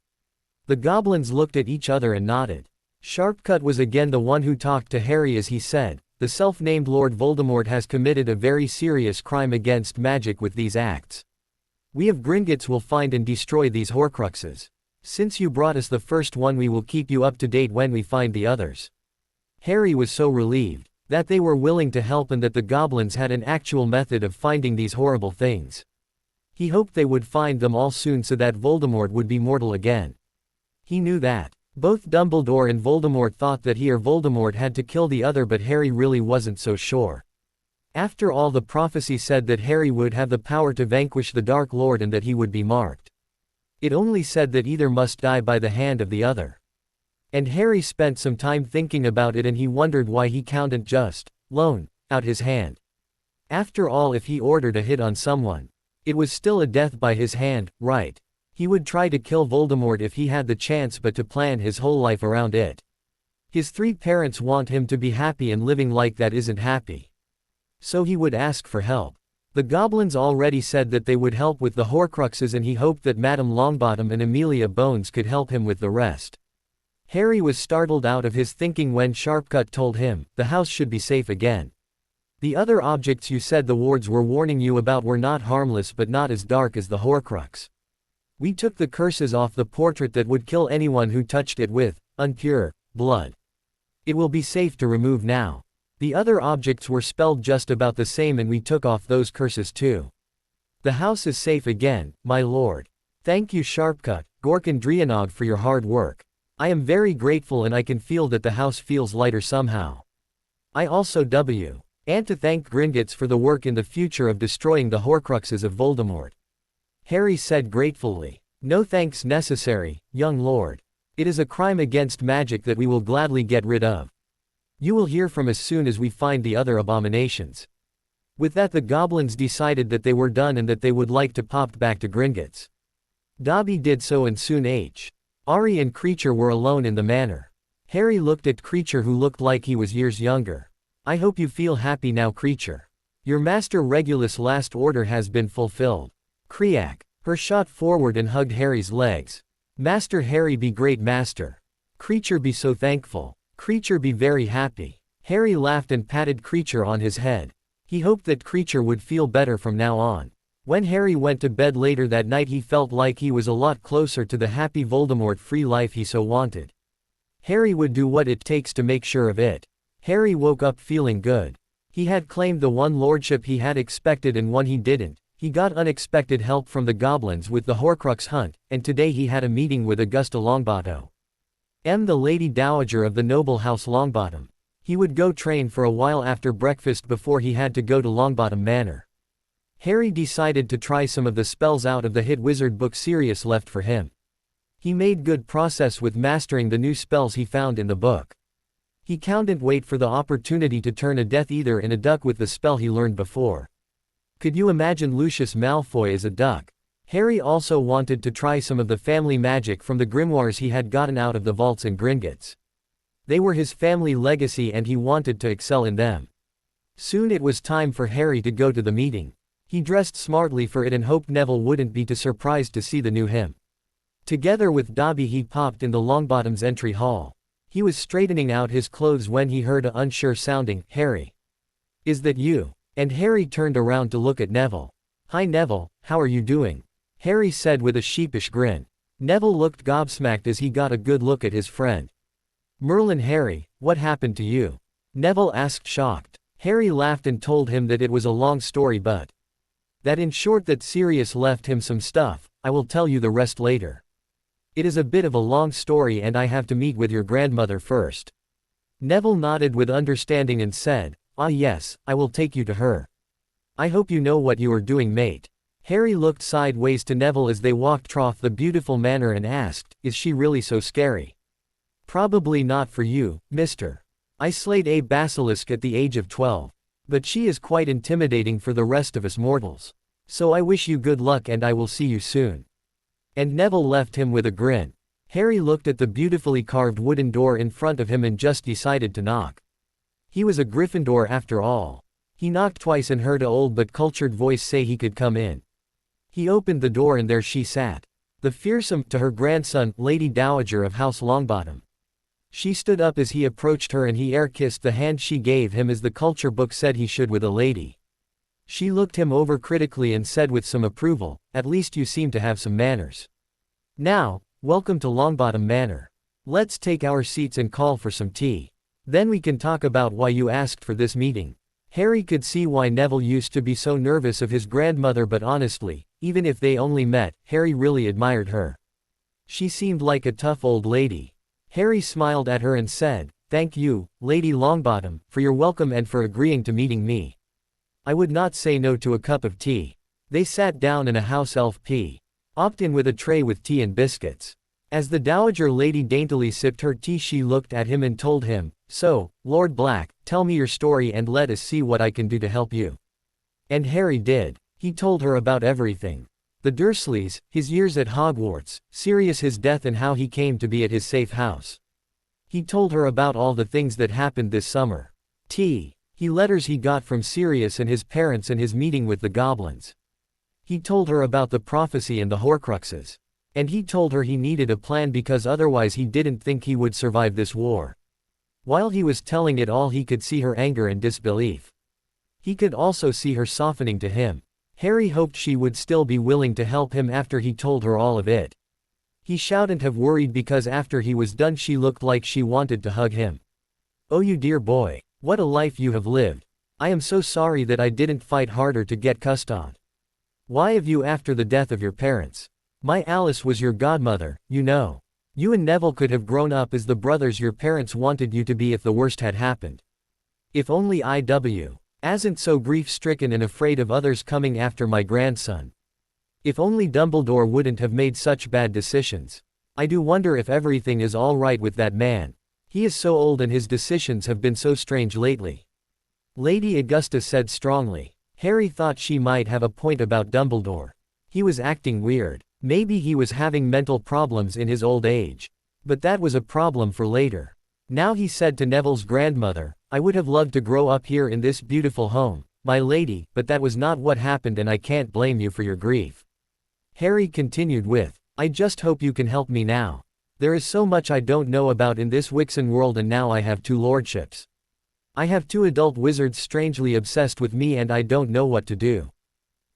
The goblins looked at each other and nodded. Sharpcut was again the one who talked to Harry as he said, "The self-named Lord Voldemort has committed a very serious crime against magic with these acts. We of Gringotts will find and destroy these Horcruxes. Since you brought us the first one we will keep you up to date when we find the others." Harry was so relieved that they were willing to help and that the goblins had an actual method of finding these horrible things. He hoped they would find them all soon so that Voldemort would be mortal again. He knew that both Dumbledore and Voldemort thought that he or Voldemort had to kill the other but Harry really wasn't so sure. After all the prophecy said that Harry would have the power to vanquish the Dark Lord and that he would be marked. It only said that either must die by the hand of the other. And Harry spent some time thinking about it and he wondered why he couldn't just loan out his hand. After all, if he ordered a hit on someone, it was still a death by his hand, right? He would try to kill Voldemort if he had the chance but to plan his whole life around it. His 3 parents want him to be happy and living like that isn't happy. So he would ask for help. The goblins already said that they would help with the Horcruxes and he hoped that Madame Longbottom and Amelia Bones could help him with the rest. Harry was startled out of his thinking when Sharpcut told him, "The house should be safe again. The other objects you said the wards were warning you about were not harmless but not as dark as the Horcrux. We took the curses off the portrait that would kill anyone who touched it with unpure, blood. It will be safe to remove now. The other objects were spelled just about the same and we took off those curses too. The house is safe again, my lord. Thank you Sharpcut, Gork and Drianog for your hard work. I am very grateful and I can feel that the house feels lighter somehow. I also and to thank Gringotts for the work in the future of destroying the Horcruxes of Voldemort. Harry said gratefully. No thanks necessary, young lord. It is a crime against magic that we will gladly get rid of. You will hear from us soon as we find the other abominations. With that the goblins decided that they were done and that they would like to pop back to Gringotts. Dobby did so and soon Ari and Creature were alone in the manor. Harry looked at Creature who looked like he was years younger. I hope you feel happy now Creature. Your Master Regulus' last order has been fulfilled. Creak. Her shot forward and hugged Harry's legs. Master Harry be great master. Creature be so thankful. Creature be very happy. Harry laughed and patted Creature on his head. He hoped that Creature would feel better from now on. When Harry went to bed later that night he felt like he was a lot closer to the happy Voldemort-free life he so wanted. Harry would do what it takes to make sure of it. Harry woke up feeling good. He had claimed the one lordship he had expected and one he didn't. He got unexpected help from the goblins with the Horcrux hunt, and today he had a meeting with Augusta Longbottom, the Lady Dowager of the noble house Longbottom. He would go train for a while after breakfast before he had to go to Longbottom Manor. Harry decided to try some of the spells out of the hit wizard book Sirius left for him. He made good progress with mastering the new spells he found in the book. He couldn't wait for the opportunity to turn a Death Eater in a duck with the spell he learned before. Could you imagine Lucius Malfoy as a duck? Harry also wanted to try some of the family magic from the grimoires he had gotten out of the vaults in Gringotts. They were his family legacy and he wanted to excel in them. Soon it was time for Harry to go to the meeting. He dressed smartly for it and hoped Neville wouldn't be too surprised to see the new him. Together with Dobby he popped in the Longbottom's entry hall. He was straightening out his clothes when he heard a unsure sounding, "Harry. Is that you?" And Harry turned around to look at Neville. "Hi Neville, how are you doing?" Harry said with a sheepish grin. Neville looked gobsmacked as he got a good look at his friend. "Merlin Harry, what happened to you?" Neville asked shocked. Harry laughed and told him that it was a long story but that in short that Sirius left him some stuff. I will tell you the rest later. It is a bit of a long story and I have to meet with your grandmother first. Neville nodded with understanding and said, "Ah yes, I will take you to her. I hope you know what you are doing mate." Harry looked sideways to Neville as they walked through the beautiful manor and asked, "Is she really so scary?" "Probably not for you, mister. I slayed a basilisk at the age of 12. But she is quite intimidating for the rest of us mortals. So I wish you good luck and I will see you soon." And Neville left him with a grin. Harry looked at the beautifully carved wooden door in front of him and just decided to knock. He was a Gryffindor after all. He knocked twice and heard a old but cultured voice say he could come in. He opened the door and there she sat. The fearsome, to her grandson, Lady Dowager of House Longbottom. She stood up as he approached her and he air-kissed the hand she gave him as the culture book said he should with a lady. She looked him over critically and said with some approval, "At least you seem to have some manners. Now, welcome to Longbottom Manor. Let's take our seats and call for some tea. Then we can talk about why you asked for this meeting." Harry could see why Neville used to be so nervous of his grandmother but honestly, even if they only met, Harry really admired her. She seemed like a tough old lady. Harry smiled at her and said, "Thank you, Lady Longbottom, for your welcome and for agreeing to meeting me. I would not say no to a cup of tea." They sat down and a house elf opt in with a tray with tea and biscuits. As the Dowager Lady daintily sipped her tea she looked at him and told him, "So, Lord Black, tell me your story and let us see what I can do to help you." And Harry did. He told her about everything. The Dursleys, his years at Hogwarts, Sirius his death and how he came to be at his safe house. He told her about all the things that happened this summer. Letters he got from Sirius and his parents and his meeting with the goblins. He told her about the prophecy and the Horcruxes. And he told her he needed a plan because otherwise he didn't think he would survive this war. While he was telling it all he could see her anger and disbelief. He could also see her softening to him. Harry hoped she would still be willing to help him after he told her all of it. He shouldn't have worried because after he was done she looked like she wanted to hug him. Oh you dear boy, what a life you have lived. I am so sorry that I didn't fight harder to get cussed on. Why have you after the death of your parents? My Alice was your godmother, you know. You and Neville could have grown up as the brothers your parents wanted you to be if the worst had happened. If only I wasn't so grief-stricken and afraid of others coming after my grandson. If only Dumbledore wouldn't have made such bad decisions. I do wonder if everything is all right with that man. He is so old and his decisions have been so strange lately. Lady Augusta said strongly. Harry thought she might have a point about Dumbledore. He was acting weird. Maybe he was having mental problems in his old age. But that was a problem for later. Now he said to Neville's grandmother, I would have loved to grow up here in this beautiful home, my lady, but that was not what happened and I can't blame you for your grief. Harry continued with, I just hope you can help me now. There is so much I don't know about in this Wixen world and now I have 2 lordships. I have 2 adult wizards strangely obsessed with me and I don't know what to do.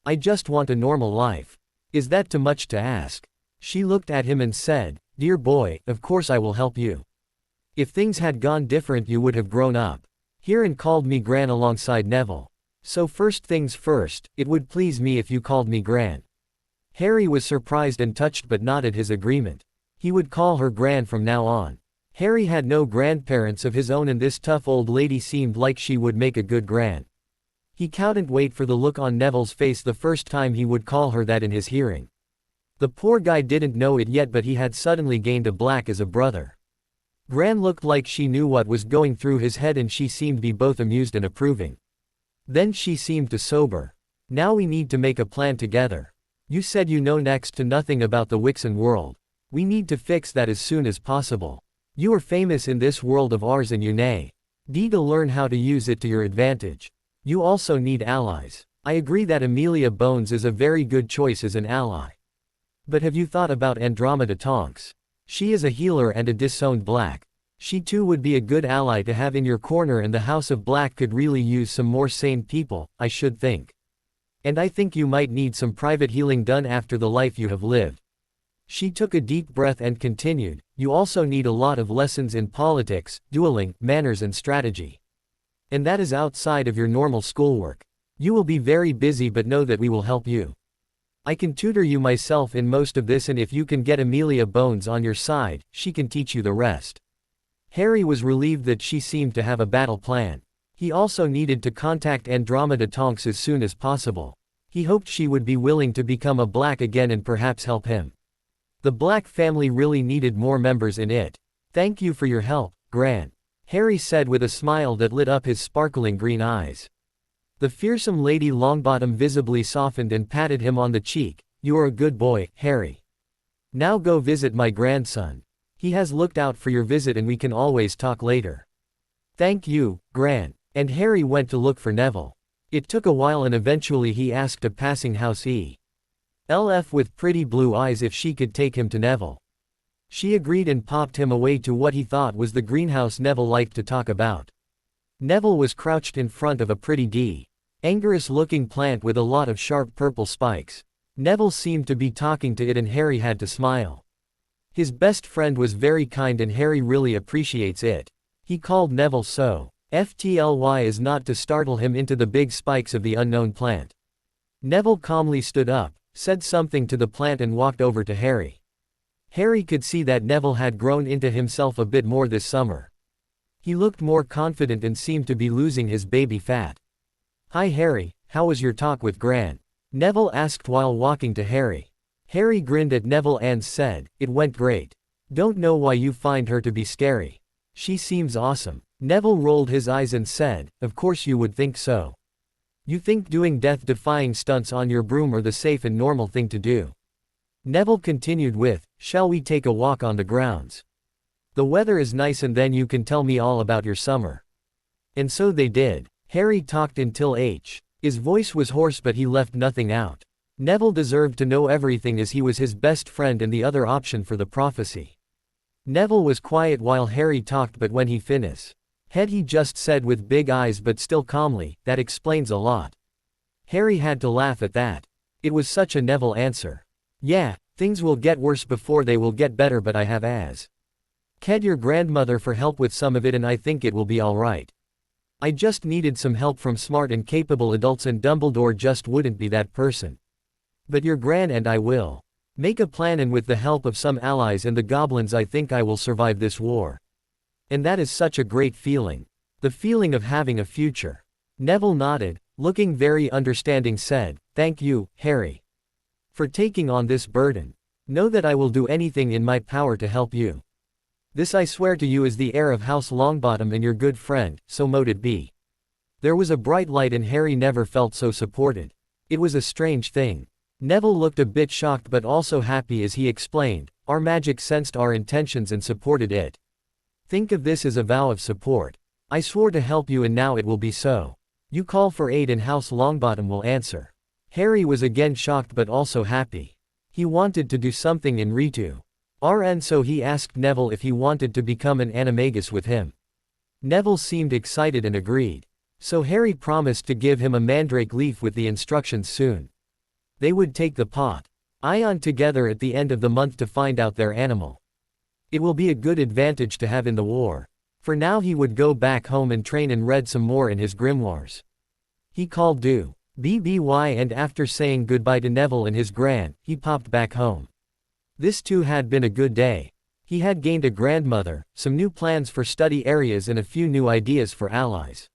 I just want a normal life. Is that too much to ask? She looked at him and said, Dear boy, of course I will help you. If things had gone different you would have grown up here and called me Gran alongside Neville. So first things first, it would please me if you called me Gran. Harry was surprised and touched but nodded his agreement. He would call her Gran from now on. Harry had no grandparents of his own and this tough old lady seemed like she would make a good Gran. He couldn't wait for the look on Neville's face the first time he would call her that in his hearing. The poor guy didn't know it yet but he had suddenly gained a Black as a brother. Gran looked like she knew what was going through his head and she seemed to be both amused and approving. Then she seemed to sober. Now we need to make a plan together. You said you know next to nothing about the Wixen world. We need to fix that as soon as possible. You are famous in this world of ours and you need to learn how to use it to your advantage. You also need allies. I agree that Amelia Bones is a very good choice as an ally. But have you thought about Andromeda Tonks? She is a healer and a disowned Black. She too would be a good ally to have in your corner and the House of Black could really use some more sane people, I should think. And I think you might need some private healing done after the life you have lived. She took a deep breath and continued, you also need a lot of lessons in politics, dueling, manners and strategy. And that is outside of your normal schoolwork. You will be very busy but know that we will help you. I can tutor you myself in most of this and if you can get Amelia Bones on your side, she can teach you the rest. Harry was relieved that she seemed to have a battle plan. He also needed to contact Andromeda Tonks as soon as possible. He hoped she would be willing to become a Black again and perhaps help him. The Black family really needed more members in it. Thank you for your help, Gran. Harry said with a smile that lit up his sparkling green eyes. The fearsome Lady Longbottom visibly softened and patted him on the cheek. You are a good boy, Harry. Now go visit my grandson. He has looked out for your visit and we can always talk later. Thank you, Gran. And Harry went to look for Neville. It took a while and eventually he asked a passing house ELF with pretty blue eyes if she could take him to Neville. She agreed and popped him away to what he thought was the greenhouse Neville liked to talk about. Neville was crouched in front of a pretty dangerous-looking plant with a lot of sharp purple spikes. Neville seemed to be talking to it and Harry had to smile. His best friend was very kind and Harry really appreciates it. He called Neville so. FTLY is not to startle him into the big spikes of the unknown plant. Neville calmly stood up, said something to the plant and walked over to Harry. Harry could see that Neville had grown into himself a bit more this summer. He looked more confident and seemed to be losing his baby fat. Hi Harry, how was your talk with Gran? Neville asked while walking to Harry. Harry grinned at Neville and said, it went great. Don't know why you find her to be scary. She seems awesome. Neville rolled his eyes and said, of course you would think so. You think doing death-defying stunts on your broom are the safe and normal thing to do. Neville continued with, shall we take a walk on the grounds? The weather is nice and then you can tell me all about your summer. And so they did. Harry talked until his voice was hoarse but he left nothing out. Neville deserved to know everything as he was his best friend and the other option for the prophecy. Neville was quiet while Harry talked but when he finished, he just said with big eyes but still calmly, that explains a lot. Harry had to laugh at that. It was such a Neville answer. Yeah, Things will get worse before they will get better, but I have asked your grandmother for help with some of it and I think it will be alright. I just needed some help from smart and capable adults and Dumbledore just wouldn't be that person. But your gran and I will make a plan, and with the help of some allies and the goblins I think I will survive this war. And that is such a great feeling. The feeling of having a future. Neville nodded, looking very understanding, said, "Thank you, Harry, for taking on this burden. Know that I will do anything in my power to help you. This I swear to you as the heir of House Longbottom and your good friend, so mote it be." There was a bright light and Harry never felt so supported. It was a strange thing. Neville looked a bit shocked but also happy as he explained, "Our magic sensed our intentions and supported it. Think of this as a vow of support. I swore to help you and now it will be so. You call for aid and House Longbottom will answer." Harry was again shocked but also happy. He wanted to do something in Ritu. And so he asked Neville if he wanted to become an animagus with him. Neville seemed excited and agreed. So Harry promised to give him a mandrake leaf with the instructions soon. They would take the pot on together at the end of the month to find out their animal. It will be a good advantage to have in the war. For now he would go back home and train and read some more in his grimoires. He called Du BBY and after saying goodbye to Neville and his gran, he popped back home. This too had been a good day. He had gained a grandmother, some new plans for study areas and a few new ideas for allies.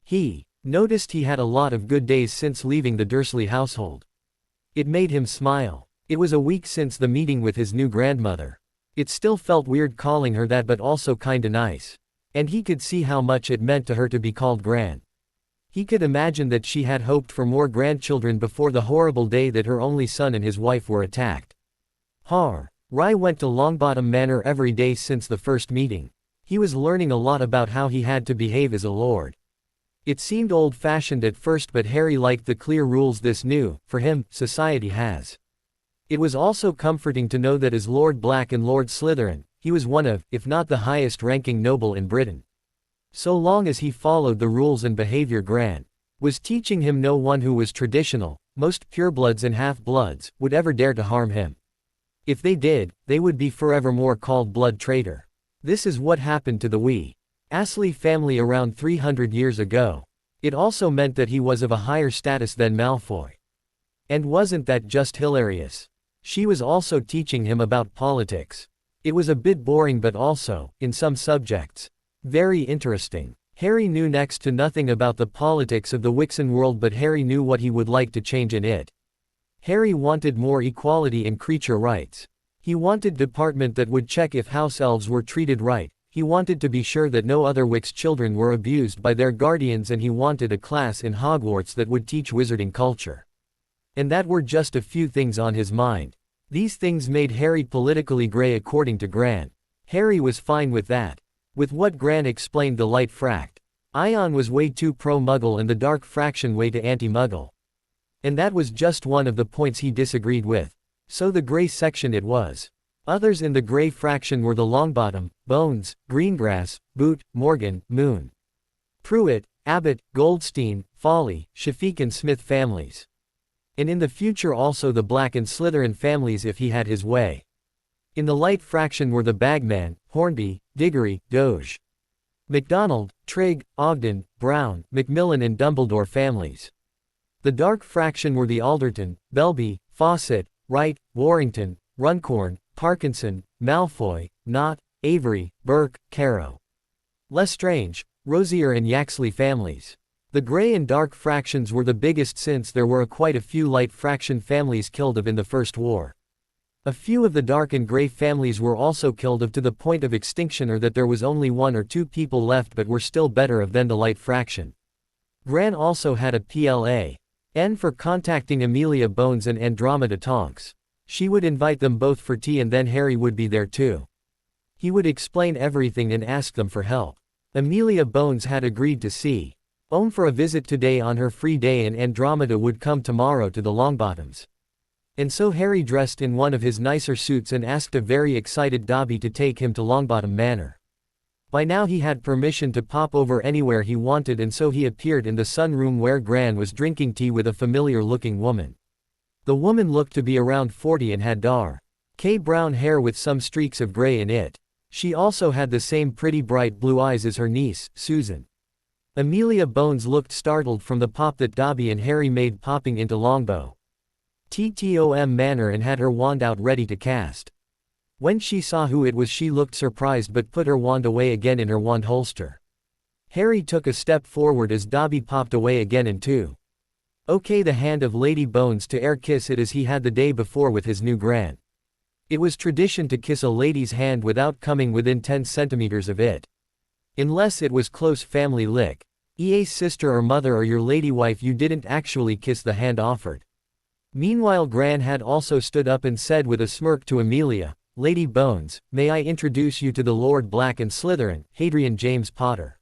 He noticed he had a lot of good days since leaving the Dursley household. It made him smile. It was a week since the meeting with his new grandmother. It still felt weird calling her that but also kinda nice. And he could see how much it meant to her to be called Gran. He could imagine that she had hoped for more grandchildren before the horrible day that her only son and his wife were attacked. Rai went to Longbottom Manor every day since the first meeting. He was learning a lot about how he had to behave as a lord. It seemed old-fashioned at first but Harry liked the clear rules this new, for him, society has. It was also comforting to know that as Lord Black and Lord Slytherin, he was one of, if not the highest-ranking noble in Britain. So long as he followed the rules and behavior Gran was teaching him, no one who was traditional, most purebloods and half-bloods, would ever dare to harm him. If they did, they would be forevermore called blood traitor. This is what happened to the wee Astley family around 300 years ago. It also meant that he was of a higher status than Malfoy. And wasn't that just hilarious? She was also teaching him about politics. It was a bit boring but also, in some subjects, very interesting. Harry knew next to nothing about the politics of the Wixen world but Harry knew what he would like to change in it. Harry wanted more equality and creature rights. He wanted department that would check if house elves were treated right. He wanted to be sure that no other Wix children were abused by their guardians and he wanted a class in Hogwarts that would teach wizarding culture. And that were just a few things on his mind. These things made Harry politically grey according to Gran. Harry was fine with that. With what Gran explained, the light fract ion was way too pro-Muggle and the dark fraction way to anti-Muggle. And that was just one of the points he disagreed with. So the grey section it was. Others in the grey fraction were the Longbottom, Bones, Greengrass, Boot, Morgan, Moon, Pruitt, Abbott, Goldstein, Folly, Shafiq and Smith families. And in the future also the Black and Slytherin families if he had his way. In the light fraction were the Bagman, Hornby, Diggory, Doge, MacDonald, Trigg, Ogden, Brown, Macmillan and Dumbledore families. The dark fraction were the Alderton, Belby, Fawcett, Wright, Warrington, Runcorn, Parkinson, Malfoy, Knott, Avery, Burke, Caro, Lestrange, Rosier and Yaxley families. The grey and dark fractions were the biggest since there were quite a few light fraction families killed of in the First War. A few of the dark and grey families were also killed of to the point of extinction or that there was only one or two people left but were still better of than the light fraction. Gran also had a PLA.N for contacting Amelia Bones and Andromeda Tonks. She would invite them both for tea and then Harry would be there too. He would explain everything and ask them for help. Amelia Bones had agreed to see Ohm for a visit today on her free day and Andromeda would come tomorrow to the Longbottoms. And so Harry dressed in one of his nicer suits and asked a very excited Dobby to take him to Longbottom Manor. By now he had permission to pop over anywhere he wanted and so he appeared in the sunroom where Gran was drinking tea with a familiar-looking woman. The woman looked to be around 40 and had dark brown hair with some streaks of gray in it. She also had the same pretty bright blue eyes as her niece, Susan. Amelia Bones looked startled from the pop that Dobby and Harry made popping into Longbow Tom Manor and had her wand out ready to cast. When she saw who it was, she looked surprised but put her wand away again in her wand holster. Harry took a step forward as Dobby popped away again in two. Okay, the hand of Lady Bones to air kiss it as he had the day before with his new gran. It was tradition to kiss a lady's hand without coming within 10 centimeters of it. Unless it was close family lick. EA's sister or mother or your lady wife, you didn't actually kiss the hand offered. Meanwhile Gran had also stood up and said with a smirk to Amelia, Lady Bones, may I introduce you to the Lord Black and Slytherin, Hadrian James Potter.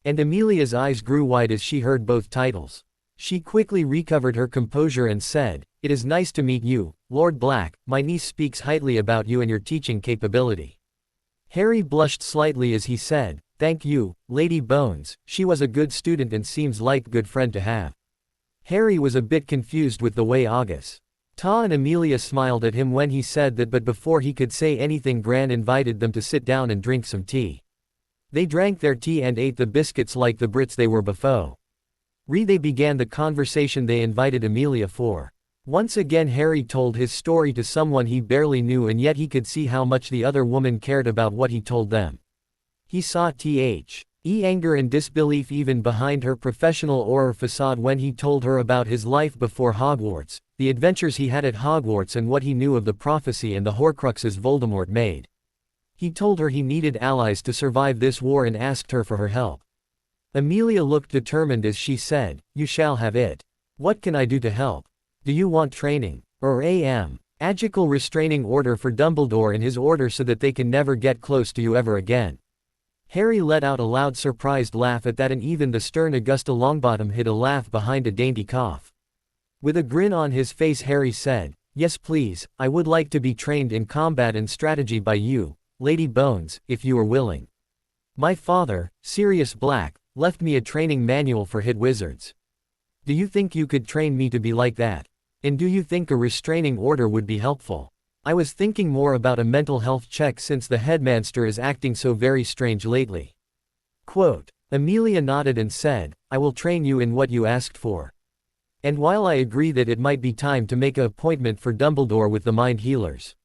And Amelia's eyes grew wide as she heard both titles. She quickly recovered her composure and said, it is nice to meet you, Lord Black, my niece speaks highly about you and your teaching capability. Harry blushed slightly as he said, thank you, Lady Bones, she was a good student and seems like a good friend to have. Harry was a bit confused with the way August and Amelia smiled at him when he said that, but before he could say anything Gran invited them to sit down and drink some tea. They drank their tea and ate the biscuits like the Brits they were before. They began the conversation they invited Amelia for. Once again Harry told his story to someone he barely knew, and yet he could see how much the other woman cared about what he told them. He saw anger and disbelief even behind her professional aura facade when he told her about his life before Hogwarts, the adventures he had at Hogwarts and what he knew of the prophecy and the Horcruxes Voldemort made. He told her he needed allies to survive this war and asked her for her help. Amelia looked determined as she said, you shall have it. What can I do to help? Do you want training? Or magical restraining order for Dumbledore and his order so that they can never get close to you ever again? Harry let out a loud surprised laugh at that, and even the stern Augusta Longbottom hid a laugh behind a dainty cough. With a grin on his face Harry said, yes please, I would like to be trained in combat and strategy by you, Lady Bones, if you are willing. My father, Sirius Black, left me a training manual for hit wizards. Do you think you could train me to be like that? And do you think a restraining order would be helpful? I was thinking more about a mental health check since the headmaster is acting so very strange lately. Quote, Amelia nodded and said, I will train you in what you asked for. And while I agree that it might be time to make an appointment for Dumbledore with the mind healers.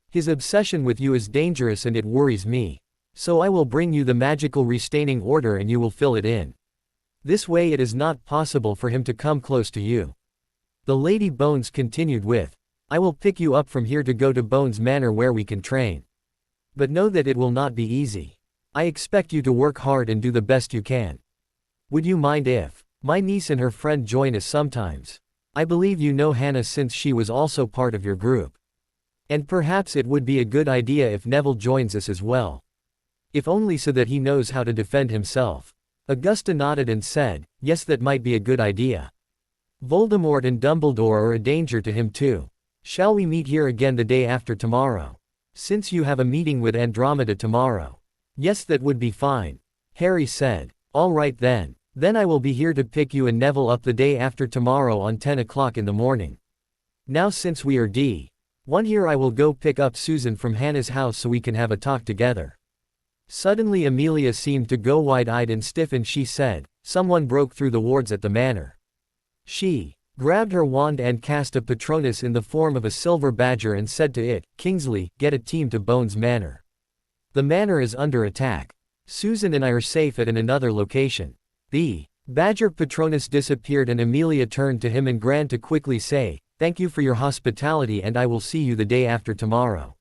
His obsession with you is dangerous and it worries me. So I will bring you the magical restraining order and you will fill it in. This way it is not possible for him to come close to you. The Lady Bones continued with, I will pick you up from here to go to Bones Manor where we can train. But know that it will not be easy. I expect you to work hard and do the best you can. Would you mind if my niece and her friend join us sometimes? I believe you know Hannah since she was also part of your group. And perhaps it would be a good idea if Neville joins us as well. If only so that he knows how to defend himself. Augusta nodded and said, yes, that might be a good idea. Voldemort and Dumbledore are a danger to him too. Shall we meet here again the day after tomorrow? Since you have a meeting with Andromeda tomorrow. Yes, that would be fine. Harry said. All right then. Then I will be here to pick you and Neville up the day after tomorrow on 10 o'clock in the morning. Now since we are D1 here, I will go pick up Susan from Hannah's house so we can have a talk together. Suddenly Amelia seemed to go wide-eyed and stiff and she said, someone broke through the wards at the manor. She grabbed her wand and cast a Patronus in the form of a silver badger and said to it, Kingsley, get a team to Bones Manor. The manor is under attack. Susan and I are safe at another location. The badger Patronus disappeared and Amelia turned to him and Gran to quickly say, thank you for your hospitality and I will see you the day after tomorrow.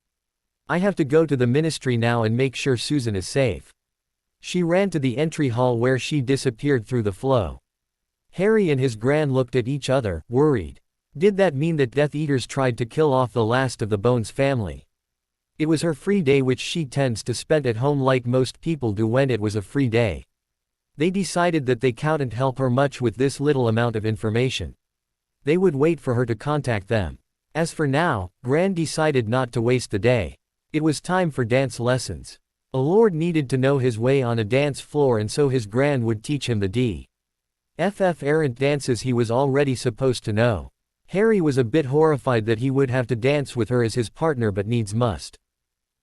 I have to go to the ministry now and make sure Susan is safe. She ran to the entry hall where she disappeared through the flow. Harry and his Gran looked at each other, worried. Did that mean that Death Eaters tried to kill off the last of the Bones family? It was her free day, which she tends to spend at home like most people do when it was a free day. They decided that they couldn't help her much with this little amount of information. They would wait for her to contact them. As for now, Gran decided not to waste the day. It was time for dance lessons. A lord needed to know his way on a dance floor, and so his Gran would teach him the D.F.F. errant dances he was already supposed to know. Harry was a bit horrified that he would have to dance with her as his partner but needs must.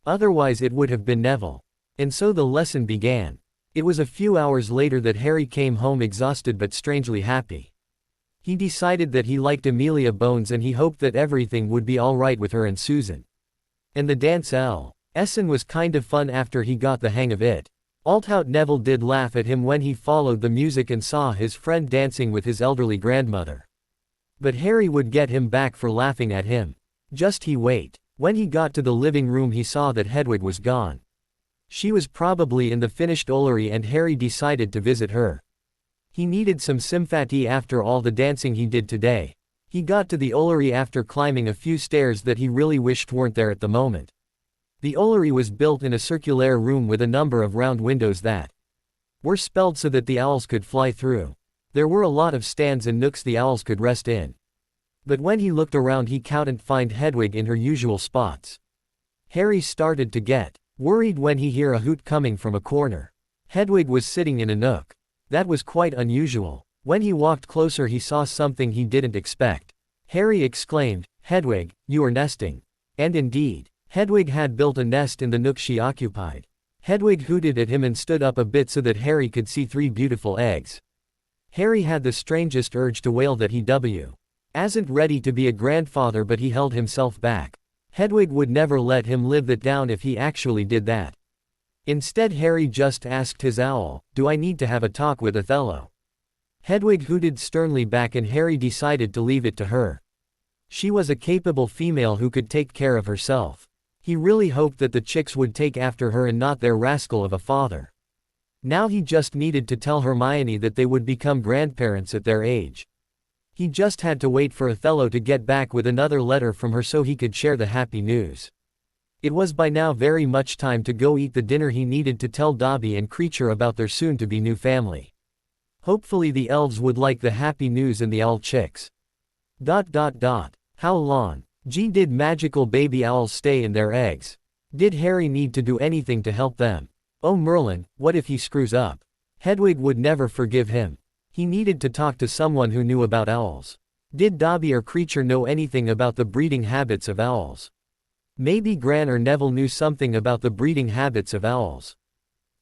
Otherwise it would have been Neville. And so the lesson began. It was a few hours later that Harry came home exhausted but strangely happy. He decided that he liked Amelia Bones and he hoped that everything would be alright with her and Susan. And the dance lesson was kind of fun after he got the hang of it. Although Neville did laugh at him when he followed the music and saw his friend dancing with his elderly grandmother. But Harry would get him back for laughing at him. Just he wait. When he got to the living room he saw that Hedwig was gone. She was probably in the finished Ollery and Harry decided to visit her. He needed some sympathy after all the dancing he did today. He got to the Ollery after climbing a few stairs that he really wished weren't there at the moment. The Ollery was built in a circular room with a number of round windows that were spelled so that the owls could fly through. There were a lot of stands and nooks the owls could rest in. But when he looked around he couldn't find Hedwig in her usual spots. Harry started to get worried when he heard a hoot coming from a corner. Hedwig was sitting in a nook. That was quite unusual. When he walked closer he saw something he didn't expect. Harry exclaimed, "Hedwig, you are nesting." And indeed, Hedwig had built a nest in the nook she occupied. Hedwig hooted at him and stood up a bit so that Harry could see 3 beautiful eggs. Harry had the strangest urge to wail that he wasn't ready to be a grandfather, but he held himself back. Hedwig would never let him live that down if he actually did that. Instead Harry just asked his owl, "Do I need to have a talk with Othello?" Hedwig hooted sternly back and Harry decided to leave it to her. She was a capable female who could take care of herself. He really hoped that the chicks would take after her and not their rascal of a father. Now he just needed to tell Hermione that they would become grandparents at their age. He just had to wait for Othello to get back with another letter from her so he could share the happy news. It was by now very much time to go eat the dinner he needed to tell Dobby and Creature about their soon-to-be new family. Hopefully the elves would like the happy news and the owl chicks. How long did magical baby owls stay in their eggs? Did Harry need to do anything to help them? Oh Merlin, what if he screws up? Hedwig would never forgive him. He needed to talk to someone who knew about owls. Did Dobby or Creature know anything about the breeding habits of owls? Maybe Gran or Neville knew something about the breeding habits of owls.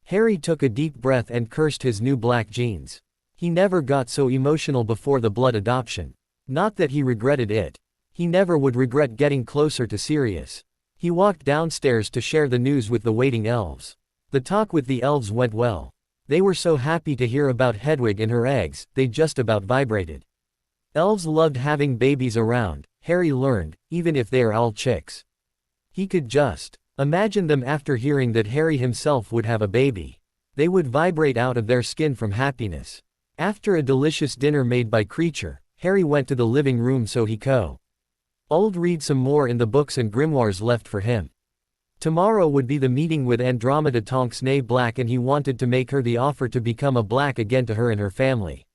Harry took a deep breath and cursed his new black jeans. He never got so emotional before the blood adoption. Not that he regretted it. He never would regret getting closer to Sirius. He walked downstairs to share the news with the waiting elves. The talk with the elves went well. They were so happy to hear about Hedwig and her eggs, they just about vibrated. Elves loved having babies around, Harry learned, even if they are owl chicks. He could just imagine them after hearing that Harry himself would have a baby. They would vibrate out of their skin from happiness. After a delicious dinner made by Creature, Harry went to the living room so he could read some more in the books and grimoires left for him. Tomorrow would be the meeting with Andromeda Tonks née Black and he wanted to make her the offer to become a Black again to her and her family.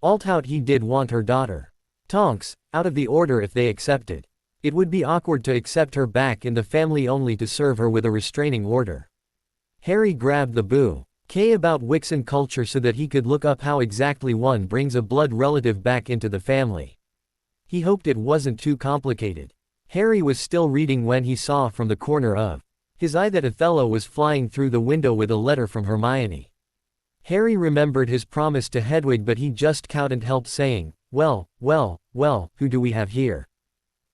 Although he did want her daughter Tonks out of the order if they accepted. It would be awkward to accept her back in the family only to serve her with a restraining order. Harry grabbed the book about Wixen culture so that he could look up how exactly one brings a blood relative back into the family. He hoped it wasn't too complicated. Harry was still reading when he saw from the corner of his eye that Othello was flying through the window with a letter from Hermione. Harry remembered his promise to Hedwig, but he just couldn't help saying, well, who do we have here?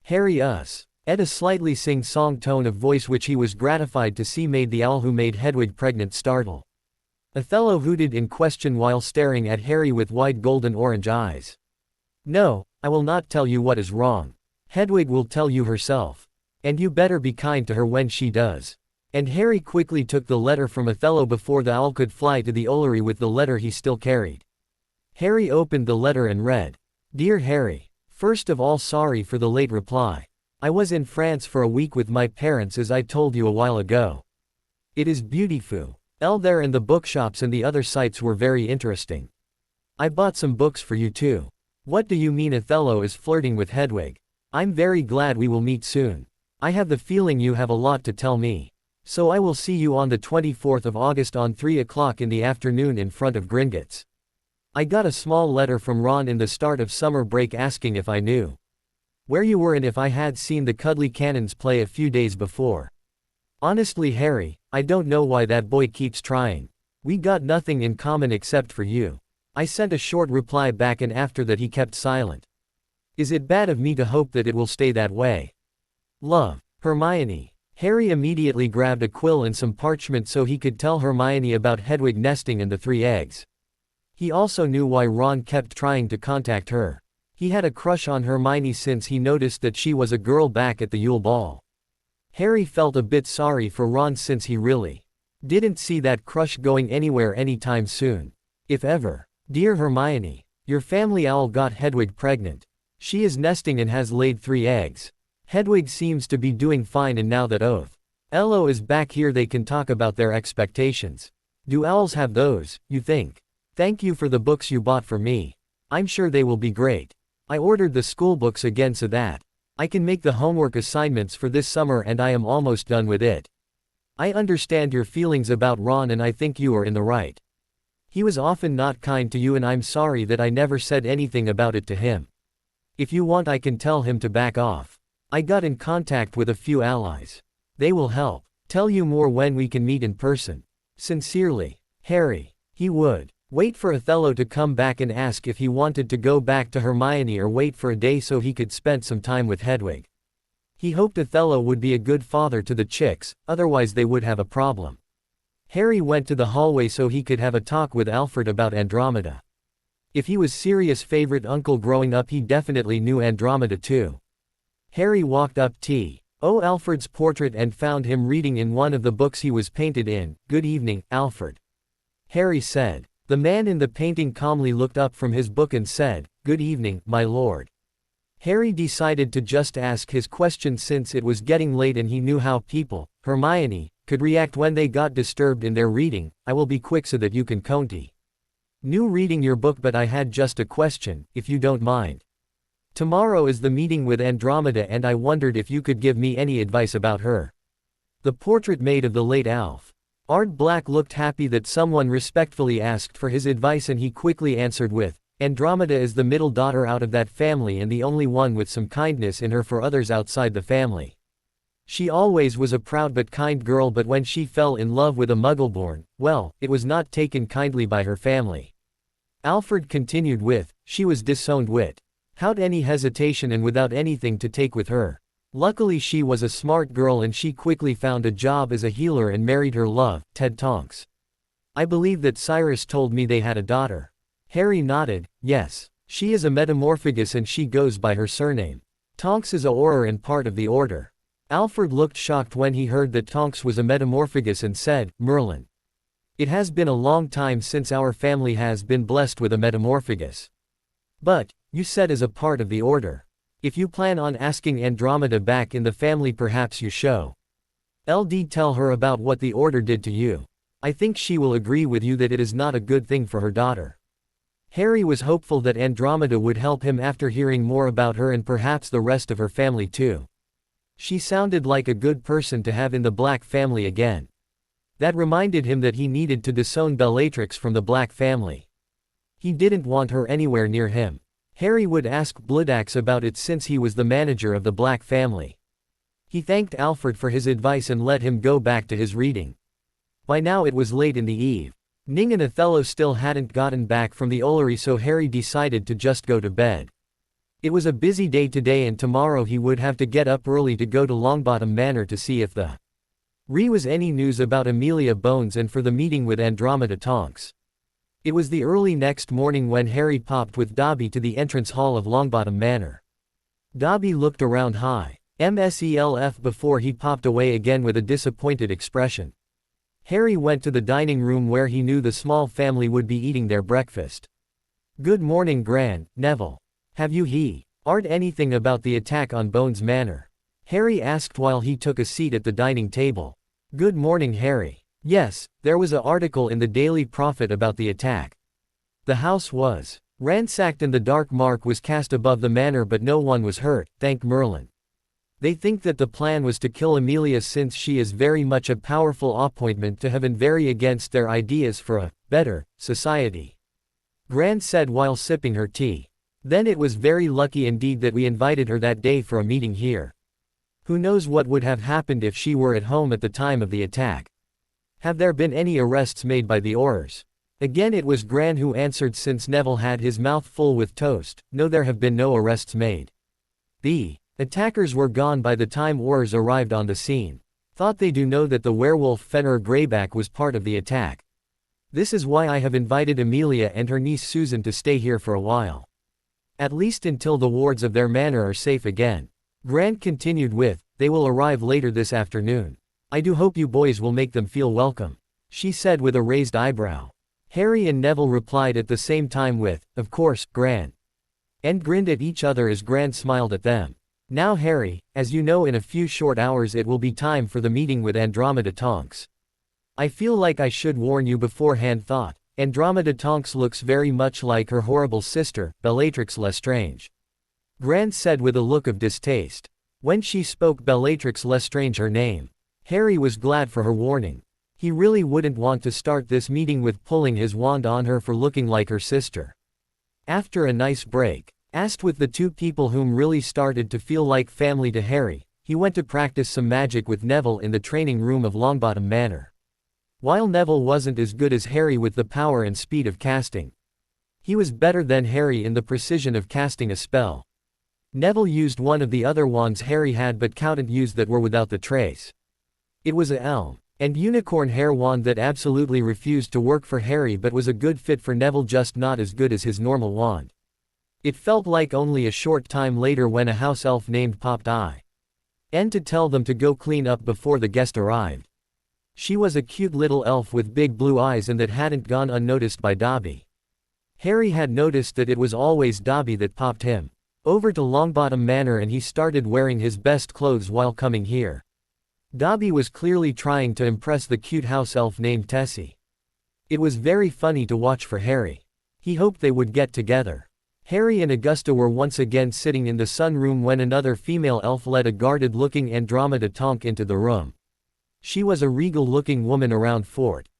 Harry Ed a slightly sing-song tone of voice which he was gratified to see made the owl who made Hedwig pregnant startle. Othello hooted in question while staring at Harry with wide golden orange eyes. No, I will not tell you what is wrong. Hedwig will tell you herself. And you better be kind to her when she does. And Harry quickly took the letter from Othello before the owl could fly to the Ollery with the letter he still carried. Harry opened the letter and read, "Dear Harry, first of all sorry for the late reply. I was in France for a week with my parents as I told you a while ago. It is beautiful there and the bookshops and the other sites were very interesting. I bought some books for you too. What do you mean Othello is flirting with Hedwig? I'm very glad we will meet soon. I have the feeling you have a lot to tell me. So I will see you on the 24th of August on 3 o'clock in the afternoon in front of Gringotts. I got a small letter from Ron in the start of summer break asking if I knew Where you were and if I had seen the cuddly cannons play a few days before. Honestly Harry, I don't know why that boy keeps trying. We got nothing in common except for you. I sent a short reply back and after that he kept silent. Is it bad of me to hope that it will stay that way? Love, Hermione. Harry immediately grabbed a quill and some parchment so he could tell Hermione about Hedwig nesting and the 3 eggs. He also knew why Ron kept trying to contact her. He had a crush on Hermione since he noticed that she was a girl back at the Yule Ball. Harry felt a bit sorry for Ron since he really didn't see that crush going anywhere anytime soon. If ever. Dear Hermione, your family owl got Hedwig pregnant. She is nesting and has laid 3 eggs. Hedwig seems to be doing fine and now that Othello is back here they can talk about their expectations. Do owls have those, you think? Thank you for the books you bought for me. I'm sure they will be great. I ordered the school books again so that I can make the homework assignments for this summer and I am almost done with it. I understand your feelings about Ron and I think you are in the right. He was often not kind to you and I'm sorry that I never said anything about it to him. If you want I can tell him to back off. I got in contact with a few allies. They will help. Tell you more when we can meet in person. Sincerely, Harry. He would wait for Othello to come back and ask if he wanted to go back to Hermione or wait for a day so he could spend some time with Hedwig. He hoped Othello would be a good father to the chicks, otherwise they would have a problem. Harry went to the hallway so he could have a talk with Alfred about Andromeda. If he was Sirius' favorite uncle growing up he definitely knew Andromeda too. Harry walked up to Alfred's portrait and found him reading in one of the books he was painted in. Good evening, Alfred. Harry said. The man in the painting calmly looked up from his book and said, Good evening, my lord. Harry decided to just ask his question since it was getting late and he knew how people, Hermione, could react when they got disturbed in their reading. I will be quick so that you can continue reading your book but I had just a question, if you don't mind. Tomorrow is the meeting with Andromeda and I wondered if you could give me any advice about her. The portrait made of the late Alfred Black looked happy that someone respectfully asked for his advice and he quickly answered with, Andromeda is the middle daughter out of that family and the only one with some kindness in her for others outside the family. She always was a proud but kind girl but when she fell in love with a Muggleborn, well, it was not taken kindly by her family. Alfred continued with, she was disowned without any hesitation and without anything to take with her. Luckily she was a smart girl and she quickly found a job as a healer and married her love, Ted Tonks. I believe that Cyrus told me they had a daughter. Harry nodded, yes. She is a Metamorphagus and she goes by her surname. Tonks is a Auror and part of the Order. Alfred looked shocked when he heard that Tonks was a Metamorphagus and said, Merlin. It has been a long time since our family has been blessed with a Metamorphagus. But, you said as a part of the Order. If you plan on asking Andromeda back in the family perhaps you show. Tell her about what the Order did to you. I think she will agree with you that it is not a good thing for her daughter. Harry was hopeful that Andromeda would help him after hearing more about her and perhaps the rest of her family too. She sounded like a good person to have in the Black family again. That reminded him that he needed to disown Bellatrix from the Black family. He didn't want her anywhere near him. Harry would ask Bloodaxe about it since he was the manager of the Black family. He thanked Alfred for his advice and let him go back to his reading. By now it was late in the evening and Othello still hadn't gotten back from the Ollery so Harry decided to just go to bed. It was a busy day today and tomorrow he would have to get up early to go to Longbottom Manor to see if there was any news about Amelia Bones and for the meeting with Andromeda Tonks. It was the early next morning when Harry popped with Dobby to the entrance hall of Longbottom Manor. Dobby looked around himself before he popped away again with a disappointed expression. Harry went to the dining room where he knew the small family would be eating their breakfast. Good morning Gran, Neville. Have you heard anything about the attack on Bones Manor? Harry asked while he took a seat at the dining table. Good morning Harry. Yes, there was an article in the Daily Prophet about the attack. The house was ransacked and the dark mark was cast above the manor but no one was hurt, thank Merlin. They think that the plan was to kill Amelia since she is very much a powerful appointment to heaven very against their ideas for a better society. Gran said while sipping her tea. Then it was very lucky indeed that we invited her that day for a meeting here. Who knows what would have happened if she were at home at the time of the attack? Have there been any arrests made by the Aurors? Again it was Gran who answered since Neville had his mouth full with toast. No, there have been no arrests made. The attackers were gone by the time Aurors arrived on the scene. Thought they do know that the werewolf Fenrir Greyback was part of the attack. This is why I have invited Amelia and her niece Susan to stay here for a while. At least until the wards of their manor are safe again. Grant continued with, they will arrive later this afternoon. I do hope you boys will make them feel welcome, she said with a raised eyebrow. Harry and Neville replied at the same time with, of course, Gran. And grinned at each other as Gran smiled at them. Now Harry, as you know in a few short hours it will be time for the meeting with Andromeda Tonks. I feel like I should warn you beforehand. Thought. Andromeda Tonks looks very much like her horrible sister, Bellatrix Lestrange. Gran said with a look of distaste. When she spoke Bellatrix Lestrange her name. Harry was glad for her warning. He really wouldn't want to start this meeting with pulling his wand on her for looking like her sister. After a nice break, asked with the two people whom really started to feel like family to Harry, he went to practice some magic with Neville in the training room of Longbottom Manor. While Neville wasn't as good as Harry with the power and speed of casting, he was better than Harry in the precision of casting a spell. Neville used one of the other wands Harry had but couldn't use that were without the trace. It was a elm and unicorn hair wand that absolutely refused to work for Harry but was a good fit for Neville, just not as good as his normal wand. It felt like only a short time later when a house elf named popped in to tell them to go clean up before the guest arrived. She was a cute little elf with big blue eyes and that hadn't gone unnoticed by Dobby. Harry had noticed that it was always Dobby that popped him over to Longbottom Manor and he started wearing his best clothes while coming here. Dobby was clearly trying to impress the cute house elf named Tessie. It was very funny to watch for Harry. He hoped they would get together. Harry and Augusta were once again sitting in the sunroom when another female elf led a guarded-looking Andromeda Tonk into the room. She was a regal-looking woman around 40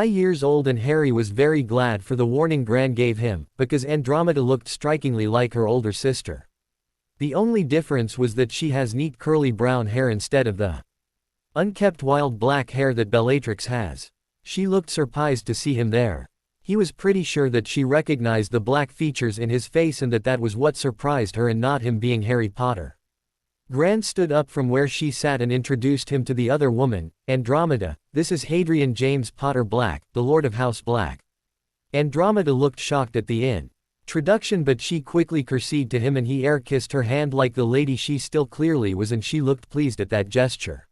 years old and Harry was very glad for the warning Gran gave him, because Andromeda looked strikingly like her older sister. The only difference was that she has neat curly brown hair instead of the unkept wild black hair that Bellatrix has. She looked surprised to see him there. He was pretty sure that she recognized the black features in his face and that was what surprised her and not him being Harry Potter. Gran stood up from where she sat and introduced him to the other woman, Andromeda. This is Hadrian James Potter Black, the Lord of House Black. Andromeda looked shocked at the introduction but she quickly curtsied to him and he air-kissed her hand like the lady she still clearly was and she looked pleased at that gesture.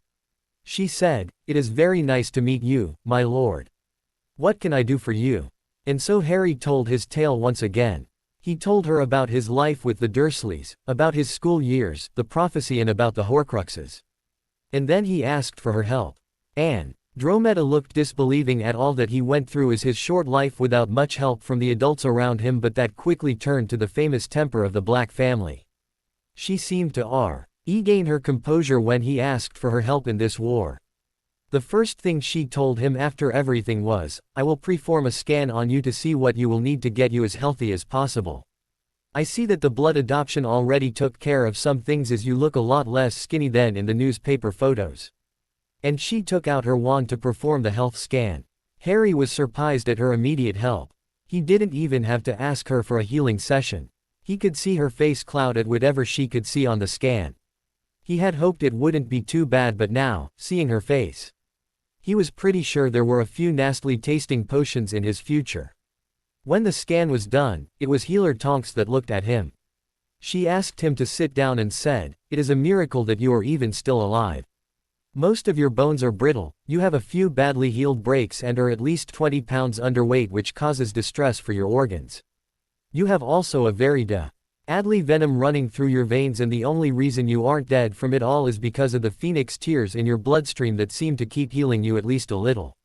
She said, "It is very nice to meet you, my lord. What can I do for you?" And so Harry told his tale once again. He told her about his life with the Dursleys, about his school years, the prophecy and about the Horcruxes. And then he asked for her help. Andromeda looked disbelieving at all that he went through as his short life without much help from the adults around him, but that quickly turned to the famous temper of the Black family. She seemed to regain her composure when he asked for her help in this war. The first thing she told him after everything was, "I will perform a scan on you to see what you will need to get you as healthy as possible. I see that the blood adoption already took care of some things as you look a lot less skinny than in the newspaper photos." And she took out her wand to perform the health scan. Harry was surprised at her immediate help. He didn't even have to ask her for a healing session. He could see her face cloud at whatever she could see on the scan. He had hoped it wouldn't be too bad, but now, seeing her face, he was pretty sure there were a few nastily tasting potions in his future. When the scan was done, it was Healer Tonks that looked at him. She asked him to sit down and said, "It is a miracle that you are even still alive. Most of your bones are brittle, you have a few badly healed breaks and are at least 20 pounds underweight, which causes distress for your organs. You have also a very deadly venom running through your veins, and the only reason you aren't dead from it all is because of the phoenix tears in your bloodstream that seem to keep healing you at least a little.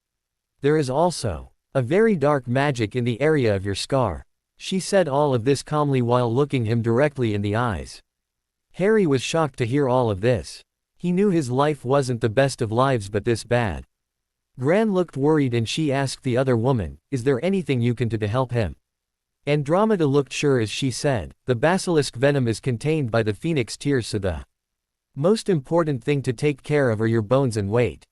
There is also a very dark magic in the area of your scar." She said all of this calmly while looking him directly in the eyes. Harry was shocked to hear all of this. He knew his life wasn't the best of lives, but this bad. Gran looked worried and she asked the other woman, "Is there anything you can do to help him?" Andromeda looked sure as she said, the basilisk venom is contained by the phoenix tears, so the most important thing to take care of are your bones and weight.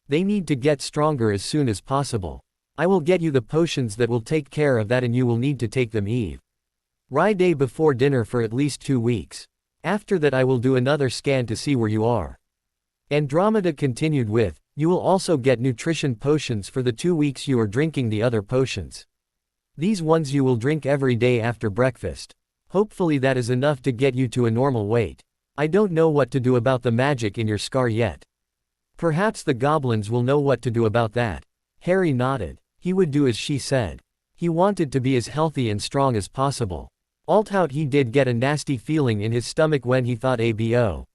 They need to get stronger as soon as possible. I will get you the potions that will take care of that, and you will need to take them every day before dinner for at least 2 weeks. After that I will do another scan to see where you are. Andromeda continued with, you will also get nutrition potions for the 2 weeks you are drinking the other potions. These ones you will drink every day after breakfast. Hopefully that is enough to get you to a normal weight. I don't know what to do about the magic in your scar yet. Perhaps the goblins will know what to do about that. Harry nodded. He would do as she said. He wanted to be as healthy and strong as possible. Although he did get a nasty feeling in his stomach when he thought about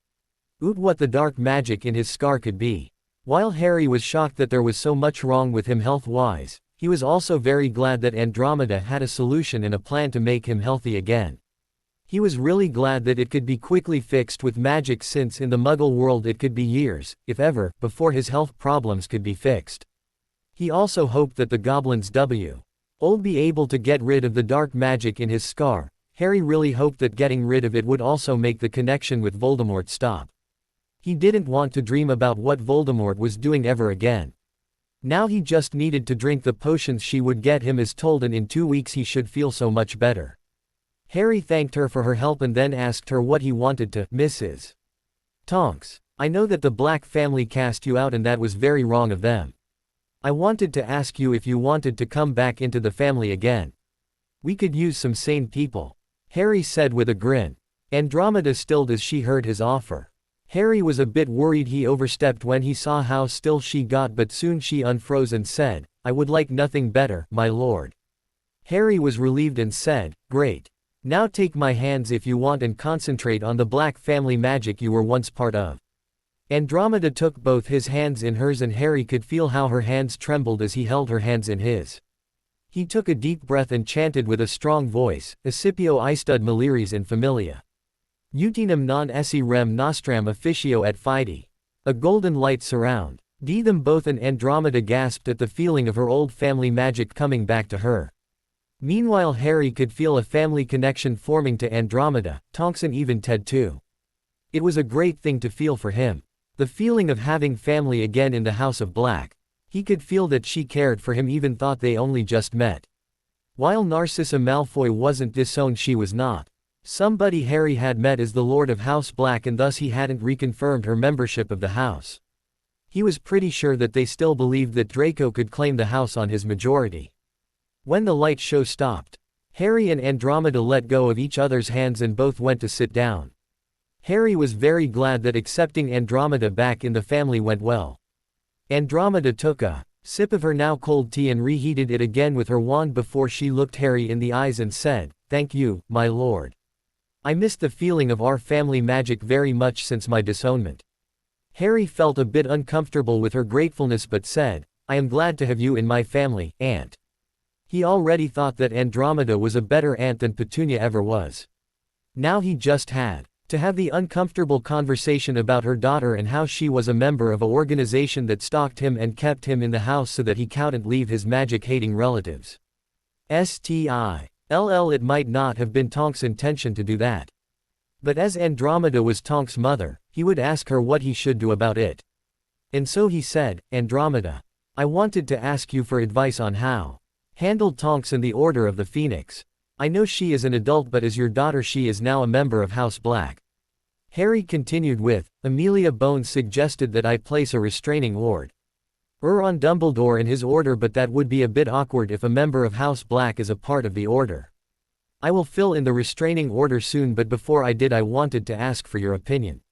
what the dark magic in his scar could be. While Harry was shocked that there was so much wrong with him health-wise, he was also very glad that Andromeda had a solution and a plan to make him healthy again. He was really glad that it could be quickly fixed with magic, since in the Muggle world it could be years, if ever, before his health problems could be fixed. He also hoped that the goblins would be able to get rid of the dark magic in his scar. Harry really hoped that getting rid of it would also make the connection with Voldemort stop. He didn't want to dream about what Voldemort was doing ever again. Now he just needed to drink the potions she would get him as told, and in 2 weeks he should feel so much better. Harry thanked her for her help and then asked her what he wanted to, Mrs. Tonks. I know that the Black family cast you out and that was very wrong of them. I wanted to ask you if you wanted to come back into the family again. We could use some sane people. Harry said with a grin. Andromeda stilled as she heard his offer. Harry was a bit worried he overstepped when he saw how still she got, but soon she unfroze and said, I would like nothing better, my lord. Harry was relieved and said, great. Now take my hands if you want and concentrate on the Black family magic you were once part of. Andromeda took both his hands in hers and Harry could feel how her hands trembled as he held her hands in his. He took a deep breath and chanted with a strong voice, Accipio istud Maliris in familia. Utinum non esse rem nostram officio et fide. A golden light surround. Them both, and Andromeda gasped at the feeling of her old family magic coming back to her. Meanwhile Harry could feel a family connection forming to Andromeda, Tonks, and even Ted too. It was a great thing to feel for him. The feeling of having family again in the House of Black. He could feel that she cared for him, even thought they only just met. While Narcissa Malfoy wasn't disowned, she was not. Somebody Harry had met as the Lord of House Black, and thus he hadn't reconfirmed her membership of the house. He was pretty sure that they still believed that Draco could claim the house on his majority. When the light show stopped, Harry and Andromeda let go of each other's hands and both went to sit down. Harry was very glad that accepting Andromeda back in the family went well. Andromeda took a sip of her now cold tea and reheated it again with her wand before she looked Harry in the eyes and said, Thank you, my lord. I missed the feeling of our family magic very much since my disownment. Harry felt a bit uncomfortable with her gratefulness but said, I am glad to have you in my family, Aunt. He already thought that Andromeda was a better aunt than Petunia ever was. Now he just had to have the uncomfortable conversation about her daughter and how she was a member of an organization that stalked him and kept him in the house so that he couldn't leave his magic-hating relatives. It might not have been Tonks' intention to do that. But as Andromeda was Tonks' mother, he would ask her what he should do about it. And so he said, Andromeda, I wanted to ask you for advice on how handle Tonks and the Order of the Phoenix. I know she is an adult, but as your daughter she is now a member of House Black. Harry continued with, Amelia Bones suggested that I place a restraining order on Dumbledore and his order, but that would be a bit awkward if a member of House Black is a part of the order. I will fill in the restraining order soon, but before I did I wanted to ask for your opinion.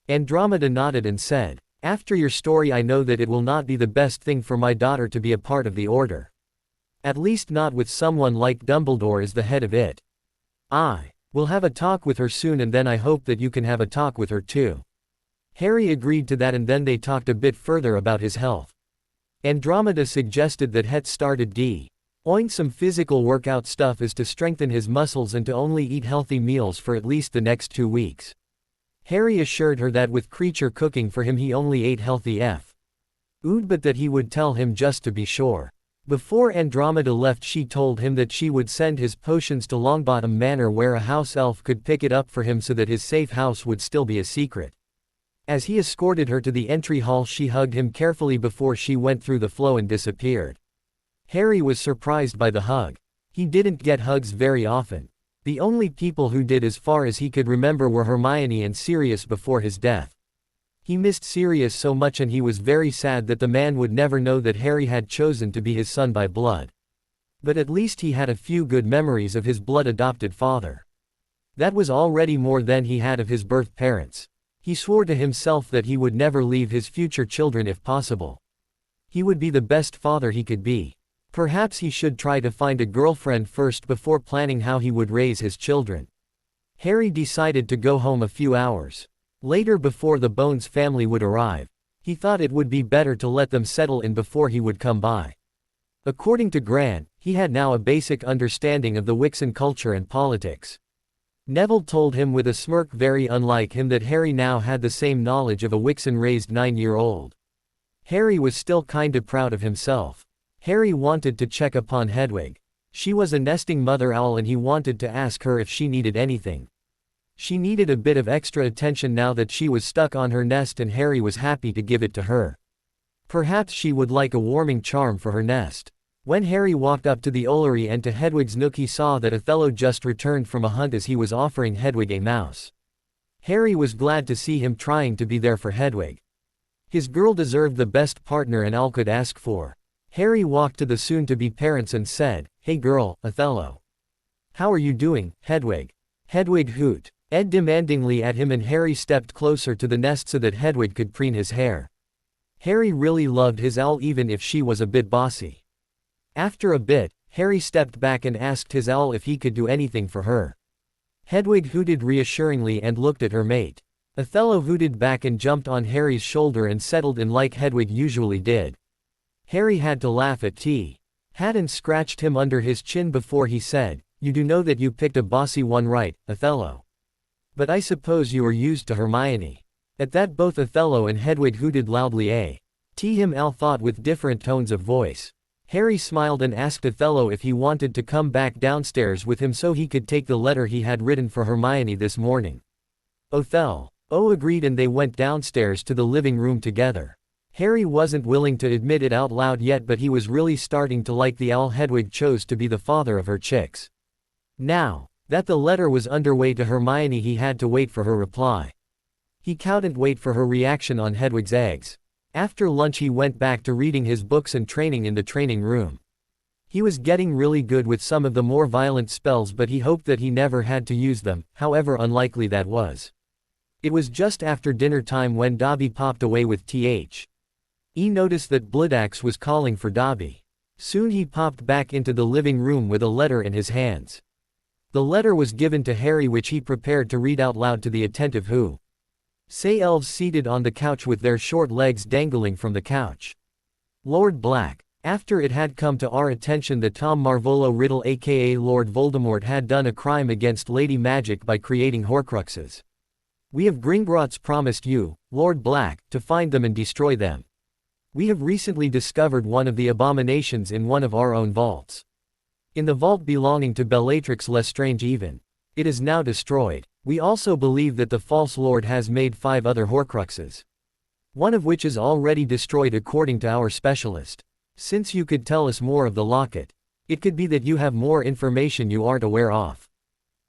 Andromeda nodded and said, After your story I know that it will not be the best thing for my daughter to be a part of the order. At least not with someone like Dumbledore as the head of it. I will have a talk with her soon, and then I hope that you can have a talk with her too. Harry agreed to that, and then they talked a bit further about his health. Andromeda suggested that Het started doing some physical workout stuff as to strengthen his muscles and to only eat healthy meals for at least the next 2 weeks. Harry assured her that with creature cooking for him he only ate healthy food, but that he would tell him just to be sure. Before Andromeda left, she told him that she would send his potions to Longbottom Manor where a house elf could pick it up for him so that his safe house would still be a secret. As he escorted her to the entry hall, she hugged him carefully before she went through the flow and disappeared. Harry was surprised by the hug. He didn't get hugs very often. The only people who did as far as he could remember were Hermione and Sirius before his death. He missed Sirius so much and he was very sad that the man would never know that Harry had chosen to be his son by blood. But at least he had a few good memories of his blood-adopted father. That was already more than he had of his birth parents. He swore to himself that he would never leave his future children if possible. He would be the best father he could be. Perhaps he should try to find a girlfriend first before planning how he would raise his children. Harry decided to go home a few hours later before the Bones family would arrive. He thought it would be better to let them settle in before he would come by. According to Grant, he had now a basic understanding of the Wixen culture and politics. Neville told him with a smirk, very unlike him, that Harry now had the same knowledge of a Wixen-raised 9-year-old. Harry was still kinda proud of himself. Harry wanted to check upon Hedwig. She was a nesting mother owl and he wanted to ask her if she needed anything. She needed a bit of extra attention now that she was stuck on her nest, and Harry was happy to give it to her. Perhaps she would like a warming charm for her nest. When Harry walked up to the Ollery and to Hedwig's nook, he saw that Othello just returned from a hunt as he was offering Hedwig a mouse. Harry was glad to see him trying to be there for Hedwig. His girl deserved the best partner an owl could ask for. Harry walked to the soon-to-be parents and said, "Hey girl, Othello. How are you doing, Hedwig?" Hedwig hooted Ed demandingly at him, and Harry stepped closer to the nest so that Hedwig could preen his hair. Harry really loved his owl even if she was a bit bossy. After a bit, Harry stepped back and asked his owl if he could do anything for her. Hedwig hooted reassuringly and looked at her mate. Othello hooted back and jumped on Harry's shoulder and settled in like Hedwig usually did. Harry had to laugh at T. Haddon scratched him under his chin before he said, "You do know that you picked a bossy one, right, Othello? But I suppose you are used to Hermione." At that both Othello and Hedwig hooted loudly. Him Al thought with different tones of voice. Harry smiled and asked Othello if he wanted to come back downstairs with him so he could take the letter he had written for Hermione this morning. Othello agreed and they went downstairs to the living room together. Harry wasn't willing to admit it out loud yet, but he was really starting to like the owl Hedwig chose to be the father of her chicks. Now that the letter was underway to Hermione, he had to wait for her reply. He couldn't wait for her reaction on Hedwig's eggs. After lunch he went back to reading his books and training in the training room. He was getting really good with some of the more violent spells, but he hoped that he never had to use them, however unlikely that was. It was just after dinner time when Dobby popped away with He noticed that Bloodaxe was calling for Dobby. Soon he popped back into the living room with a letter in his hands. The letter was given to Harry, which he prepared to read out loud to the attentive elves seated on the couch with their short legs dangling from the couch. Lord Black. After it had come to our attention that Tom Marvolo Riddle aka Lord Voldemort had done a crime against Lady Magic by creating Horcruxes. We of Gringotts promised you, Lord Black, to find them and destroy them. We have recently discovered one of the abominations in one of our own vaults. In the vault belonging to Bellatrix Lestrange even. It is now destroyed. We also believe that the false lord has made 5 other Horcruxes. One of which is already destroyed according to our specialist. Since you could tell us more of the locket, it could be that you have more information you aren't aware of.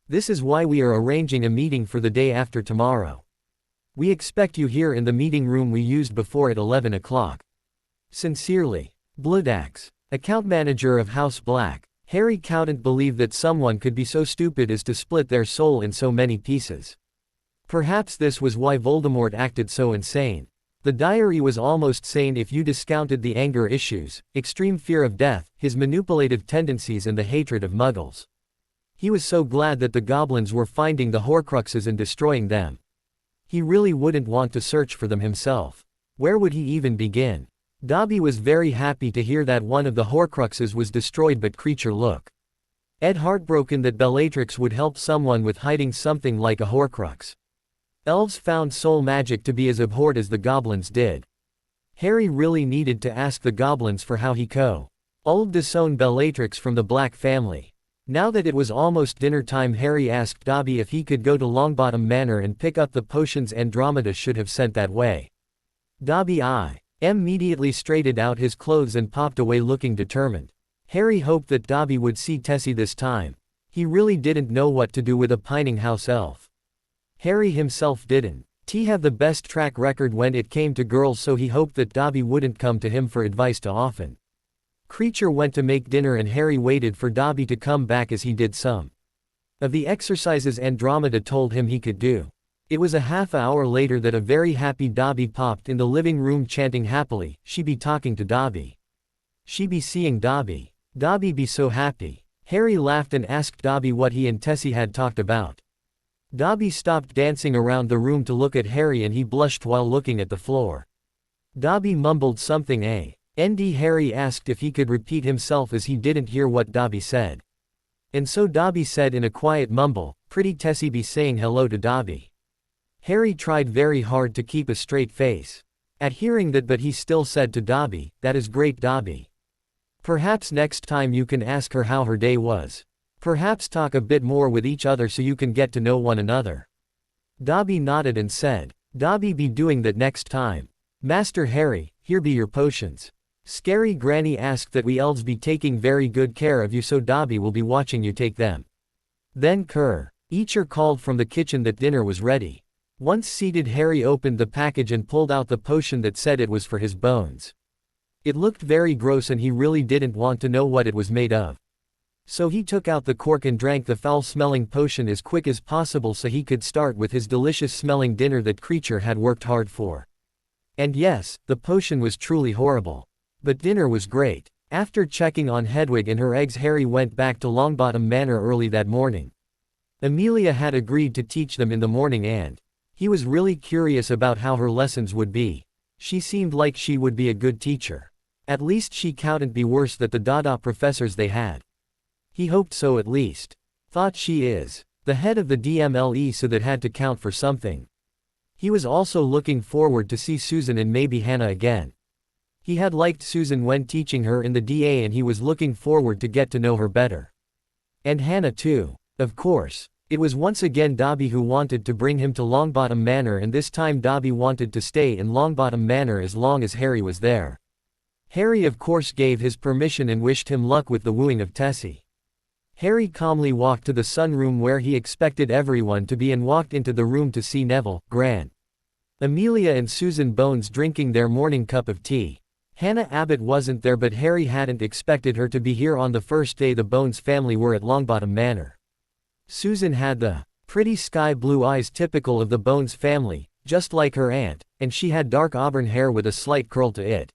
This is why we are arranging a meeting for the day after tomorrow. We expect you here in the meeting room we used before at 11 o'clock. Sincerely, Bloodaxe, account manager of House Black. Harry couldn't believe that someone could be so stupid as to split their soul in so many pieces. Perhaps this was why Voldemort acted so insane. The diary was almost sane if you discounted the anger issues, extreme fear of death, his manipulative tendencies and the hatred of Muggles. He was so glad that the goblins were finding the Horcruxes and destroying them. He really wouldn't want to search for them himself. Where would he even begin? Dobby was very happy to hear that one of the Horcruxes was destroyed, but Creature looked heartbroken that Bellatrix would help someone with hiding something like a Horcrux. Elves found soul magic to be as abhorred as the goblins did. Harry really needed to ask the goblins for how he Old Desaune Bellatrix from the Black family. Now that it was almost dinner time, Harry asked Dobby if he could go to Longbottom Manor and pick up the potions Andromeda should have sent that way. Dobby immediately straightened out his clothes and popped away looking determined. Harry hoped that Dobby would see Tessie this time. He really didn't know what to do with a pining house elf. Harry himself didn't. He had the best track record when it came to girls, so he hoped that Dobby wouldn't come to him for advice too often. Creature went to make dinner and Harry waited for Dobby to come back as he did some of the exercises Andromeda told him he could do. It was a half hour later that a very happy Dobby popped in the living room chanting happily, "She be talking to Dobby. She be seeing Dobby. Dobby be so happy." Harry laughed and asked Dobby what he and Tessie had talked about. Dobby stopped dancing around the room to look at Harry and he blushed while looking at the floor. Dobby mumbled something Harry asked if he could repeat himself as he didn't hear what Dobby said. And so Dobby said in a quiet mumble, "Pretty Tessie be saying hello to Dobby." Harry tried very hard to keep a straight face at hearing that, but he still said to Dobby, "That is great, Dobby. Perhaps next time you can ask her how her day was. Perhaps talk a bit more with each other so you can get to know one another." Dobby nodded and said, "Dobby be doing that next time. Master Harry, here be your potions. Scary Granny asked that we elves be taking very good care of you, so Dobby will be watching you take them." Then Eacher called from the kitchen that dinner was ready. Once seated, Harry opened the package and pulled out the potion that said it was for his bones. It looked very gross and he really didn't want to know what it was made of. So he took out the cork and drank the foul-smelling potion as quick as possible so he could start with his delicious-smelling dinner that Creature had worked hard for. And yes, the potion was truly horrible. But dinner was great. After checking on Hedwig and her eggs, Harry went back to Longbottom Manor early that morning. Amelia had agreed to teach them in the morning and he was really curious about how her lessons would be. She seemed like she would be a good teacher. At least she couldn't be worse than the Dada professors they had. He hoped so at least. Thought she is the head of the DMLE, so that had to count for something. He was also looking forward to see Susan and maybe Hannah again. He had liked Susan when teaching her in the DA and he was looking forward to get to know her better. And Hannah too. Of course. It was once again Dobby who wanted to bring him to Longbottom Manor, and this time Dobby wanted to stay in Longbottom Manor as long as Harry was there. Harry of course gave his permission and wished him luck with the wooing of Tessie. Harry calmly walked to the sunroom where he expected everyone to be and walked into the room to see Neville, Grant, Amelia and Susan Bones drinking their morning cup of tea. Hannah Abbott wasn't there, but Harry hadn't expected her to be here on the first day the Bones family were at Longbottom Manor. Susan had the pretty sky blue eyes typical of the Bones family, just like her aunt, and she had dark auburn hair with a slight curl to it.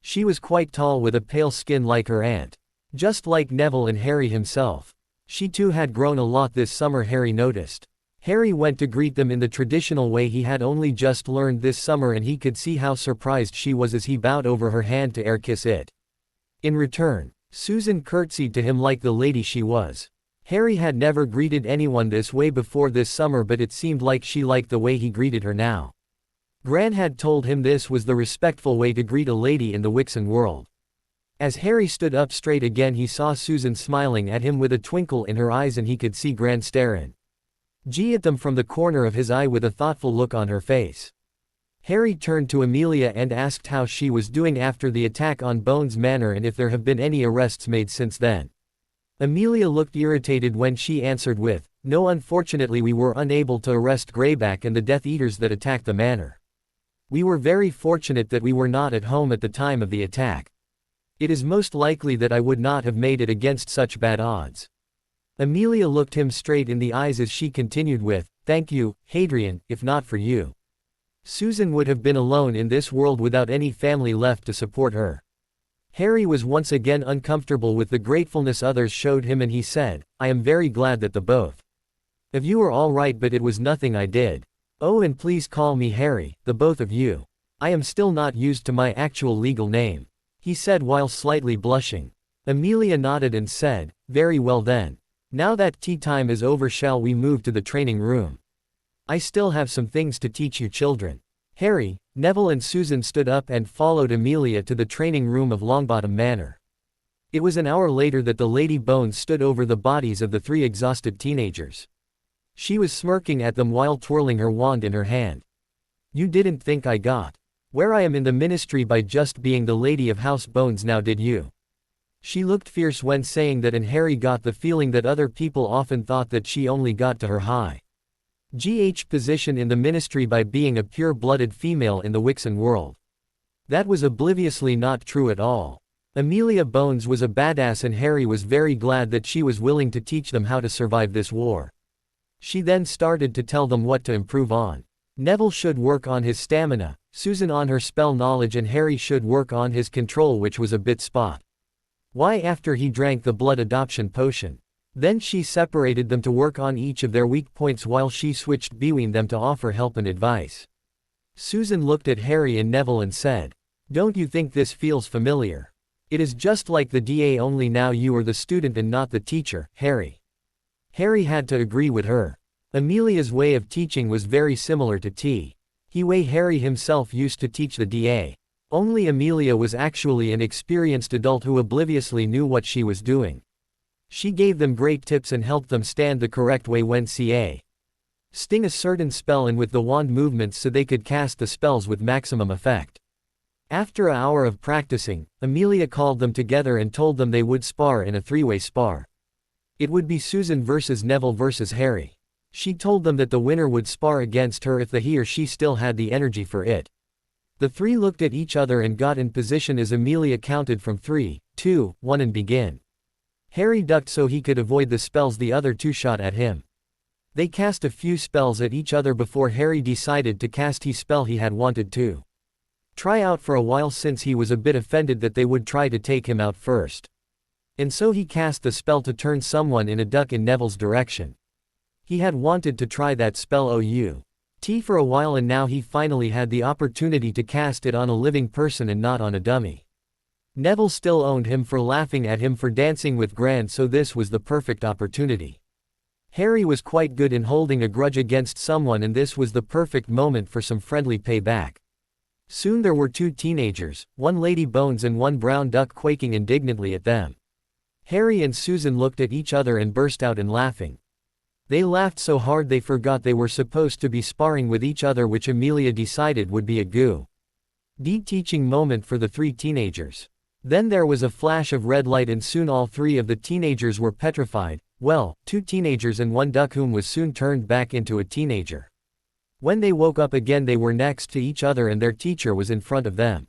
She was quite tall with a pale skin like her aunt. Just like Neville and Harry himself. She too had grown a lot this summer, Harry noticed. Harry went to greet them in the traditional way he had only just learned this summer, and he could see how surprised she was as he bowed over her hand to air kiss it. In return, Susan curtsied to him like the lady she was. Harry had never greeted anyone this way before this summer, but it seemed like she liked the way he greeted her now. Gran had told him this was the respectful way to greet a lady in the Wixen world. As Harry stood up straight again, he saw Susan smiling at him with a twinkle in her eyes, and he could see Gran staring at them from the corner of his eye with a thoughtful look on her face. Harry turned to Amelia and asked how she was doing after the attack on Bones Manor and if there have been any arrests made since then. Amelia looked irritated when she answered with, "No, unfortunately we were unable to arrest Greyback and the Death Eaters that attacked the manor. We were very fortunate that we were not at home at the time of the attack. It is most likely that I would not have made it against such bad odds." Amelia looked him straight in the eyes as she continued with, "Thank you, Hadrian, if not for you, Susan would have been alone in this world without any family left to support her." Harry was once again uncomfortable with the gratefulness others showed him, and he said, "I am very glad that the both of you are all right, but it was nothing I did. Oh, and please call me Harry, the both of you. I am still not used to my actual legal name," he said while slightly blushing. Amelia nodded and said, "Very well then. Now that tea time is over, shall we move to the training room? I still have some things to teach you children." Harry, Neville and Susan stood up and followed Amelia to the training room of Longbottom Manor. It was an hour later that the Lady Bones stood over the bodies of the three exhausted teenagers. She was smirking at them while twirling her wand in her hand. You didn't think I got where I am in the ministry by just being the Lady of House Bones now, did you? She looked fierce when saying that, and Harry got the feeling that other people often thought that she only got to her high position in the ministry by being a pure-blooded female in the Wixen world. That was obliviously not true at all. Amelia Bones was a badass, and Harry was very glad that she was willing to teach them how to survive this war. She then started to tell them what to improve on. Neville should work on his stamina, Susan on her spell knowledge, and Harry should work on his control, which was a bit spot. Why, after he drank the blood adoption potion. Then she separated them to work on each of their weak points while she switched between them to offer help and advice. Susan looked at Harry and Neville and said, "Don't you think this feels familiar? It is just like the DA, only now you are the student and not the teacher, Harry." Harry had to agree with her. Amelia's way of teaching was very similar to the way Harry himself used to teach the DA. Only Amelia was actually an experienced adult who obliviously knew what she was doing. She gave them great tips and helped them stand the correct way when sting a certain spell and with the wand movements so they could cast the spells with maximum effect. After an hour of practicing, Amelia called them together and told them they would spar in a three-way spar. It would be Susan versus Neville versus Harry. She told them that the winner would spar against her if he or she still had the energy for it. The three looked at each other and got in position as Amelia counted from 3, 2, 1 and begin. Harry ducked so he could avoid the spells the other two shot at him. They cast a few spells at each other before Harry decided to cast his spell he had wanted to try out for a while, since he was a bit offended that they would try to take him out first. And so he cast the spell to turn someone in a duck in Neville's direction. He had wanted to try that spell for a while, and now he finally had the opportunity to cast it on a living person and not on a dummy. Neville still owned him for laughing at him for dancing with Gran, so this was the perfect opportunity. Harry was quite good in holding a grudge against someone, and this was the perfect moment for some friendly payback. Soon there were two teenagers, one Lady Bones and one brown duck, quaking indignantly at them. Harry and Susan looked at each other and burst out in laughing. They laughed so hard they forgot they were supposed to be sparring with each other, which Amelia decided would be a good teaching moment for the three teenagers. Then there was a flash of red light and soon all three of the teenagers were petrified. Well, two teenagers and one duck, whom was soon turned back into a teenager. When they woke up again, they were next to each other and their teacher was in front of them.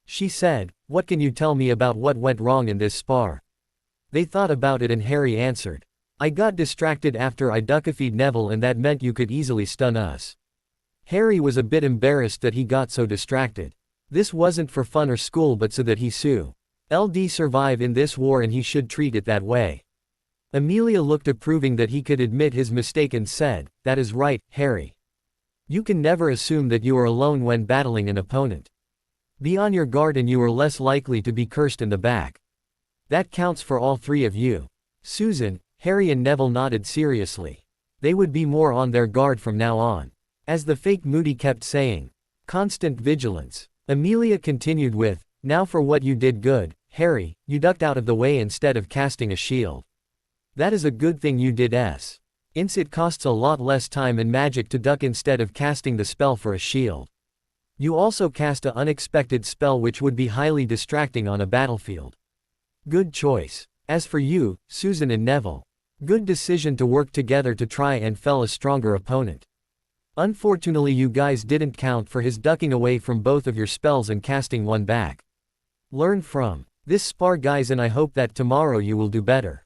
She said, "What can you tell me about what went wrong in this spar?" They thought about it and Harry answered, "I got distracted after I duckified Neville, and that meant you could easily stun us." Harry was a bit embarrassed that he got so distracted. This wasn't for fun or school, but so that he survive in this war, and he should treat it that way. Amelia looked approving that he could admit his mistake and said, "That is right, Harry. You can never assume that you are alone when battling an opponent. Be on your guard and you are less likely to be cursed in the back. That counts for all three of you." Susan, Harry and Neville nodded seriously. They would be more on their guard from now on. As the fake Moody kept saying, "Constant vigilance." Amelia continued with, "Now for what you did good, Harry, you ducked out of the way instead of casting a shield. That is a good thing you did, since it costs a lot less time and magic to duck instead of casting the spell for a shield. You also cast an unexpected spell which would be highly distracting on a battlefield. Good choice. As for you, Susan and Neville, good decision to work together to try and fell a stronger opponent. Unfortunately you guys didn't count for his ducking away from both of your spells and casting one back. Learn from this spar, guys, and I hope that tomorrow you will do better."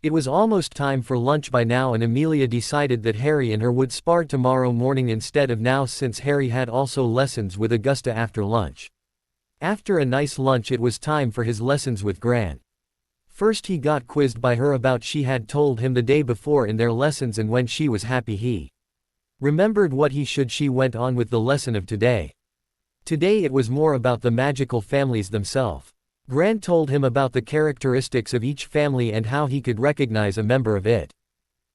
It was almost time for lunch by now, and Amelia decided that Harry and her would spar tomorrow morning instead of now, since Harry had also lessons with Augusta after lunch. After a nice lunch, it was time for his lessons with Gran. First he got quizzed by her about she had told him the day before in their lessons, and when she was happy he remembered what she went on with the lesson of today. Today it was more about the magical families themselves. Gran told him about the characteristics of each family and how he could recognize a member of it.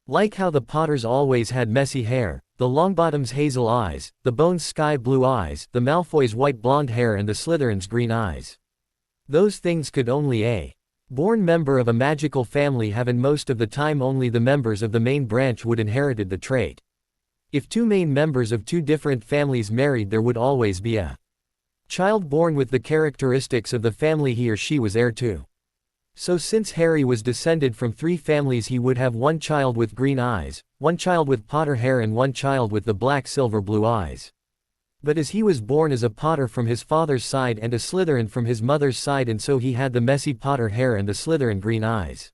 Like how the Potters always had messy hair, the Longbottoms hazel eyes, the Bones sky blue eyes, the Malfoys white blonde hair, and the Slytherins green eyes. Those things could only Born member of a magical family have and most of the time only the members of the main branch would inherited the trait. If two main members of two different families married, there would always be a child born with the characteristics of the family he or she was heir to. So since Harry was descended from three families, he would have one child with green eyes, one child with Potter hair and one child with the black silver blue eyes. But as he was born as a Potter from his father's side and a Slytherin from his mother's side, and so he had the messy Potter hair and the Slytherin green eyes.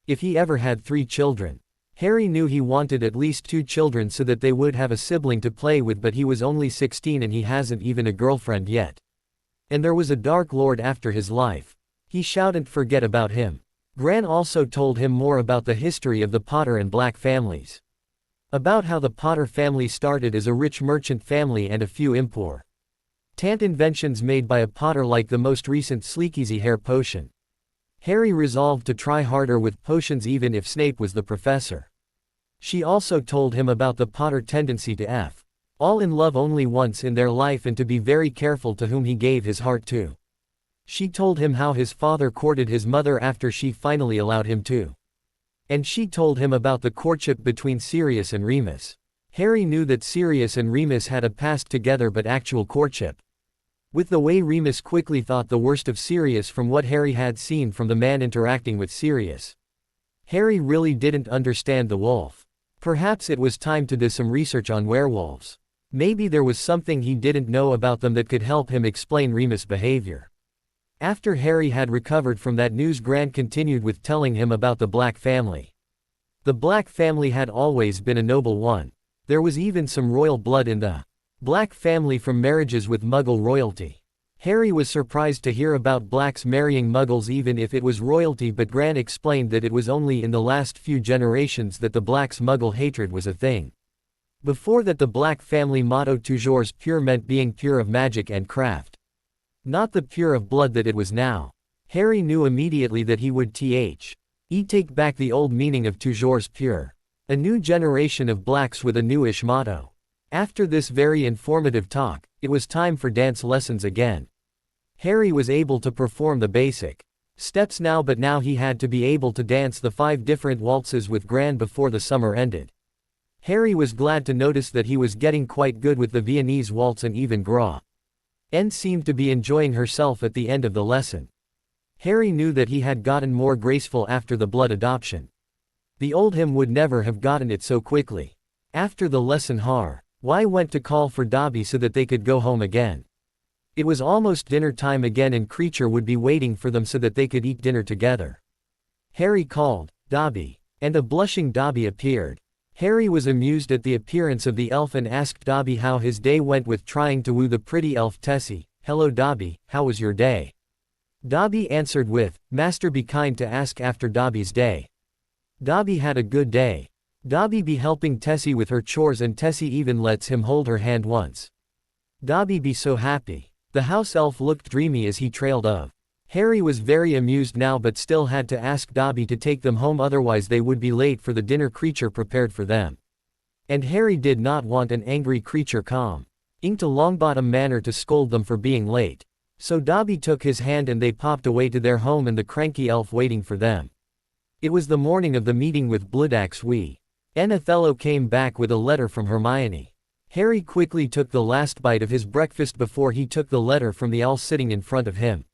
If he ever had 3 children. Harry knew he wanted at least 2 children so that they would have a sibling to play with, but he was only 16 and he hasn't even a girlfriend yet. And there was a Dark Lord after his life. He shouldn't forget about him. Gran also told him more about the history of the Potter and Black families. About how the Potter family started as a rich merchant family and a few important inventions made by a Potter, like the most recent Sleekeasy hair potion. Harry resolved to try harder with potions even if Snape was the professor. She also told him about the Potter tendency to fall in love only once in their life and to be very careful to whom he gave his heart to. She told him how his father courted his mother after she finally allowed him to. And she told him about the courtship between Sirius and Remus. Harry knew that Sirius and Remus had a past together, but actual courtship. With the way Remus quickly thought the worst of Sirius from what Harry had seen from the man interacting with Sirius. Harry really didn't understand the wolf. Perhaps it was time to do some research on werewolves. Maybe there was something he didn't know about them that could help him explain Remus' behavior. After Harry had recovered from that news, Gran continued with telling him about the Black family. The Black family had always been a noble one. There was even some royal blood in the Black family from marriages with Muggle royalty. Harry was surprised to hear about Blacks marrying Muggles even if it was royalty, but Gran explained that it was only in the last few generations that the Blacks' Muggle hatred was a thing. Before that, the Black family motto toujours pure meant being pure of magic and craft. Not the pure of blood that it was now. Harry knew immediately that he would take back the old meaning of toujours pure. A new generation of Blacks with a newish motto. After this very informative talk, it was time for dance lessons again. Harry was able to perform the basic steps now, but now he had to be able to dance the 5 different waltzes with Gran before the summer ended. Harry was glad to notice that he was getting quite good with the Viennese waltz, and even Gra N seemed to be enjoying herself at the end of the lesson. Harry knew that he had gotten more graceful after the blood adoption. The old him would never have gotten it so quickly. After the lesson, Harry went to call for Dobby so that they could go home again. It was almost dinner time again and Kreacher would be waiting for them so that they could eat dinner together. Harry called, "Dobby," and a blushing Dobby appeared. Harry was amused at the appearance of the elf and asked Dobby how his day went with trying to woo the pretty elf Tessie. "Hello Dobby, how was your day?" Dobby answered with, "Master be kind to ask after Dobby's day." Dobby had a good day. Dobby be helping Tessie with her chores and Tessie even lets him hold her hand once. Dobby be so happy. The house elf looked dreamy as he trailed off. Harry was very amused now, but still had to ask Dobby to take them home, otherwise they would be late for the dinner Kreacher prepared for them. And Harry did not want an angry Kreacher calm inked a Longbottom manner to scold them for being late. So Dobby took his hand and they popped away to their home and the cranky elf waiting for them. It was the morning of the meeting with Bloodaxe and Othello came back with a letter from Hermione. Harry quickly took the last bite of his breakfast before he took the letter from the owl sitting in front of him.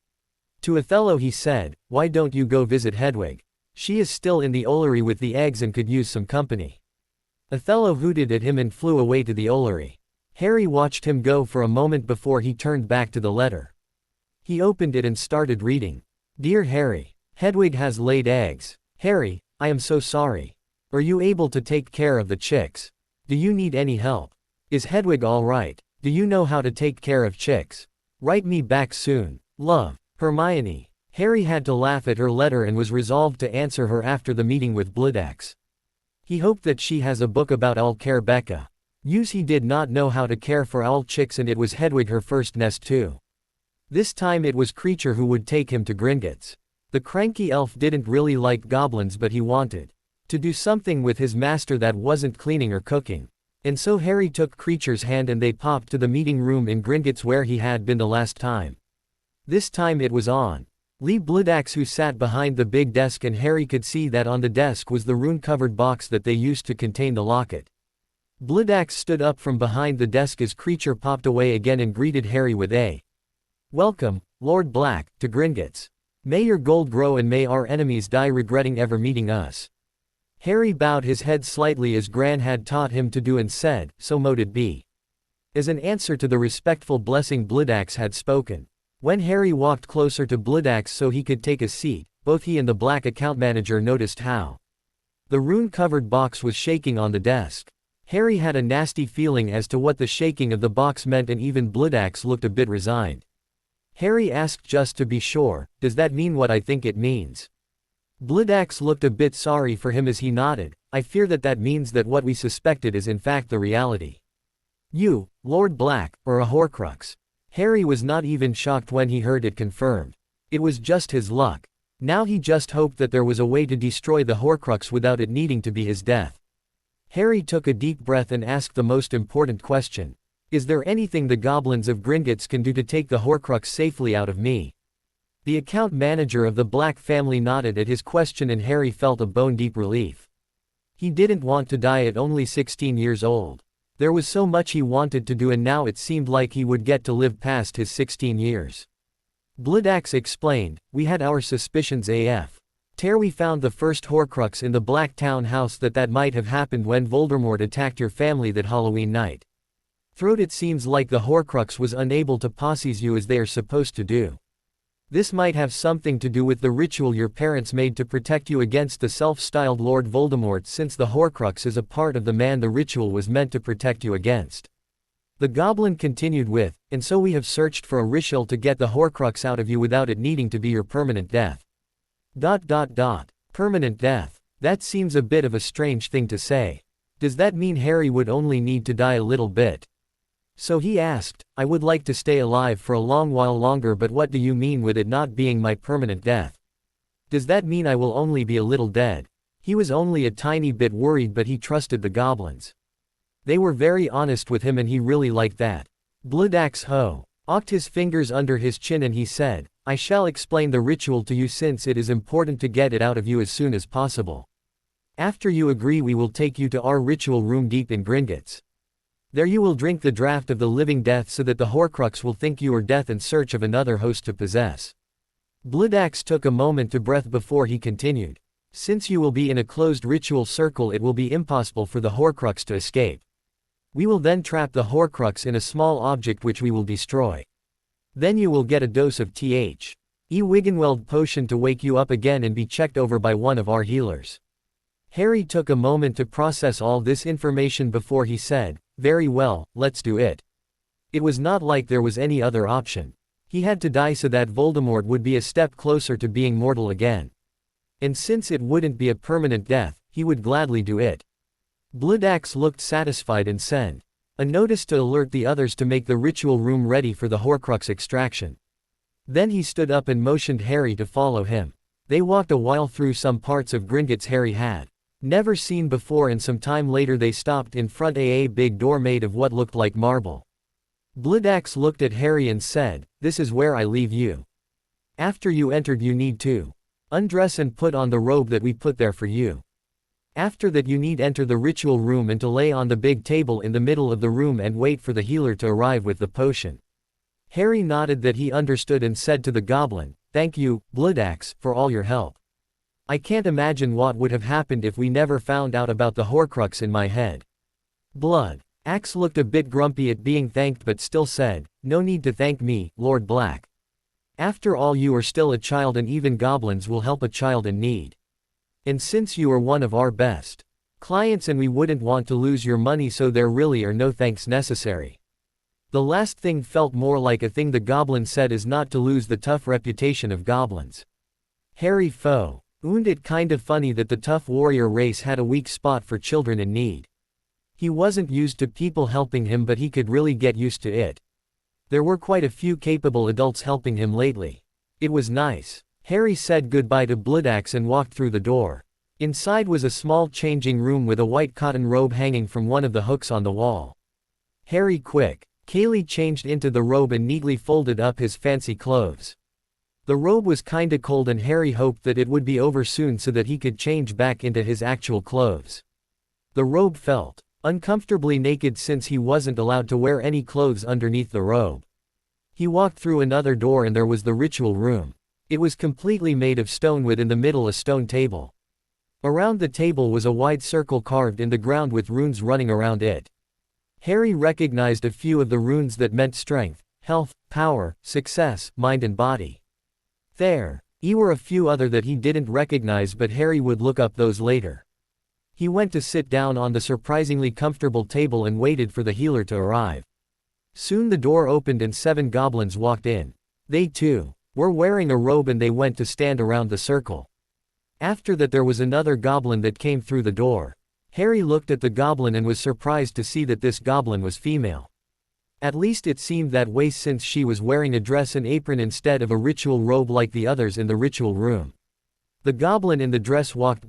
To Othello he said, "Why don't you go visit Hedwig? She is still in the Ollery with the eggs and could use some company." Othello hooted at him and flew away to the Ollery. Harry watched him go for a moment before he turned back to the letter. He opened it and started reading. "Dear Harry, Hedwig has laid eggs. Harry, I am so sorry. Are you able to take care of the chicks? Do you need any help? Is Hedwig all right? Do you know how to take care of chicks? Write me back soon. Love, Hermione." Harry had to laugh at her letter and was resolved to answer her after the meeting with Bloodaxe. He hoped that she has a book about owl care Becca. He did not know how to care for owl chicks, and it was Hedwig her first nest too. This time it was Kreacher who would take him to Gringotts. The cranky elf didn't really like goblins, but he wanted to do something with his master that wasn't cleaning or cooking. And so Harry took Kreacher's hand and they popped to the meeting room in Gringotts where he had been the last time. This time it was on Lee Bloodaxe, who sat behind the big desk, and Harry could see that on the desk was the rune-covered box that they used to contain the locket. Bloodaxe stood up from behind the desk as Creature popped away again and greeted Harry with a "Welcome, Lord Black, to Gringotts. May your gold grow and may our enemies die regretting ever meeting us." Harry bowed his head slightly as Gran had taught him to do and said, "So mote it be." As an answer to the respectful blessing Bloodaxe had spoken. When Harry walked closer to Bloodaxe so he could take a seat, both he and the black account manager noticed how the rune-covered box was shaking on the desk. Harry had a nasty feeling as to what the shaking of the box meant, and even Bloodaxe looked a bit resigned. Harry asked just to be sure, "Does that mean what I think it means?" Bloodaxe looked a bit sorry for him as he nodded. "I fear that means that what we suspected is in fact the reality. You, Lord Black, are a Horcrux." Harry was not even shocked when he heard it confirmed. It was just his luck. Now he just hoped that there was a way to destroy the Horcrux without it needing to be his death. Harry took a deep breath and asked the most important question. "Is there anything the goblins of Gringotts can do to take the Horcrux safely out of me?" The account manager of the Black family nodded at his question, and Harry felt a bone-deep relief. He didn't want to die at only 16 years old. There was so much he wanted to do, and now it seemed like he would get to live past his 16 years. Bloodaxe explained, "We had our suspicions AF. We found the first Horcrux in the Black Town house that might have happened when Voldemort attacked your family that Halloween night. It seems like the Horcrux was unable to possess you as they are supposed to do. This might have something to do with the ritual your parents made to protect you against the self-styled Lord Voldemort, since the Horcrux is a part of the man the ritual was meant to protect you against." The goblin continued with, "And so we have searched for a ritual to get the Horcrux out of you without it needing to be your permanent death." Permanent death. That seems a bit of a strange thing to say. Does that mean Harry would only need to die a little bit? So he asked, "I would like to stay alive for a long while longer, but what do you mean with it not being my permanent death? Does that mean I will only be a little dead?" He was only a tiny bit worried, but he trusted the goblins. They were very honest with him, and he really liked that. Bloodaxe hooked his fingers under his chin and he said, "I shall explain the ritual to you since it is important to get it out of you as soon as possible. After you agree, we will take you to our ritual room deep in Gringotts. There you will drink the draught of the living death so that the Horcrux will think you are death in search of another host to possess." Bloodaxe took a moment to breath before he continued. "Since you will be in a closed ritual circle, it will be impossible for the Horcrux to escape. We will then trap the Horcrux in a small object which we will destroy. Then you will get a dose of Wiggenweld potion to wake you up again and be checked over by one of our healers." Harry took a moment to process all this information before he said, "Very well, let's do it." It was not like there was any other option. He had to die so that Voldemort would be a step closer to being mortal again. And since it wouldn't be a permanent death, he would gladly do it. Bloodaxe looked satisfied and sent a notice to alert the others to make the ritual room ready for the Horcrux extraction. Then he stood up and motioned Harry to follow him. They walked a while through some parts of Gringotts Harry had never seen before, and some time later they stopped in front of a big door made of what looked like marble. Bloodaxe looked at Harry and said, "This is where I leave you. After you entered, you need to undress and put on the robe that we put there for you. After that, you need enter the ritual room and to lay on the big table in the middle of the room and wait for the healer to arrive with the potion." Harry nodded that he understood and said to the goblin, "Thank you, Bloodaxe, for all your help. I can't imagine what would have happened if we never found out about the Horcrux in my head." Bloodaxe looked a bit grumpy at being thanked but still said, "No need to thank me, Lord Black. After all, you are still a child, and even goblins will help a child in need. And since you are one of our best clients and we wouldn't want to lose your money, so there really are no thanks necessary." The last thing felt more like a thing the goblin said is not to lose the tough reputation of goblins. Harry found it kind of funny that the tough warrior race had a weak spot for children in need. He wasn't used to people helping him, but he could really get used to it. There were quite a few capable adults helping him lately. It was nice. Harry said goodbye to Bloodaxe and walked through the door. Inside was a small changing room with a white cotton robe hanging from one of the hooks on the wall. Harry quickly changed into the robe and neatly folded up his fancy clothes. The robe was kinda cold and Harry hoped that it would be over soon so that he could change back into his actual clothes. The robe felt uncomfortably naked since he wasn't allowed to wear any clothes underneath the robe. He walked through another door and there was the ritual room. It was completely made of stone with in the middle a stone table. Around the table was a wide circle carved in the ground with runes running around it. Harry recognized a few of the runes that meant strength, health, power, success, mind and body. There were a few other that he didn't recognize, but Harry would look up those later. He went to sit down on the surprisingly comfortable table and waited for the healer to arrive. Soon the door opened and 7 goblins walked in. They too were wearing a robe and they went to stand around the circle. After that there was another goblin that came through the door. Harry looked at the goblin and was surprised to see that this goblin was female. At least it seemed that way since she was wearing a dress and apron instead of a ritual robe like the others in the ritual room. The goblin in the dress walked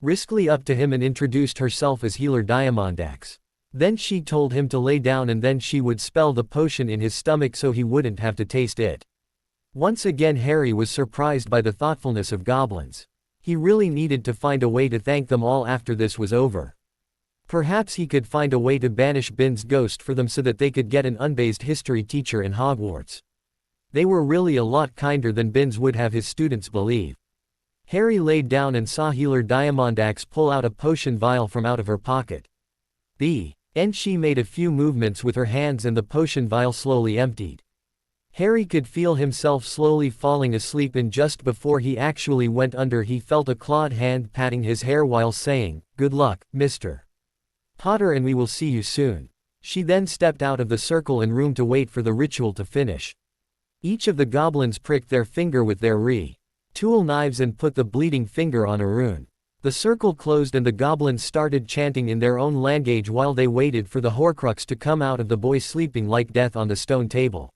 briskly up to him and introduced herself as Healer Diamondax. Then she told him to lay down and then she would spell the potion in his stomach so he wouldn't have to taste it. Once again Harry was surprised by the thoughtfulness of goblins. He really needed to find a way to thank them all after this was over. Perhaps he could find a way to banish Bin's ghost for them so that they could get an unbased history teacher in Hogwarts. They were really a lot kinder than Bin's would have his students believe. Harry laid down and saw Healer Diamondax pull out a potion vial from out of her pocket. And she made a few movements with her hands and the potion vial slowly emptied. Harry could feel himself slowly falling asleep and just before he actually went under he felt a clawed hand patting his hair while saying, "Good luck, Mr. Potter, and we will see you soon." She then stepped out of the circle and room to wait for the ritual to finish. Each of the goblins pricked their finger with their tool knives and put the bleeding finger on a rune. The circle closed and the goblins started chanting in their own language while they waited for the Horcrux to come out of the boy sleeping like death on the stone table.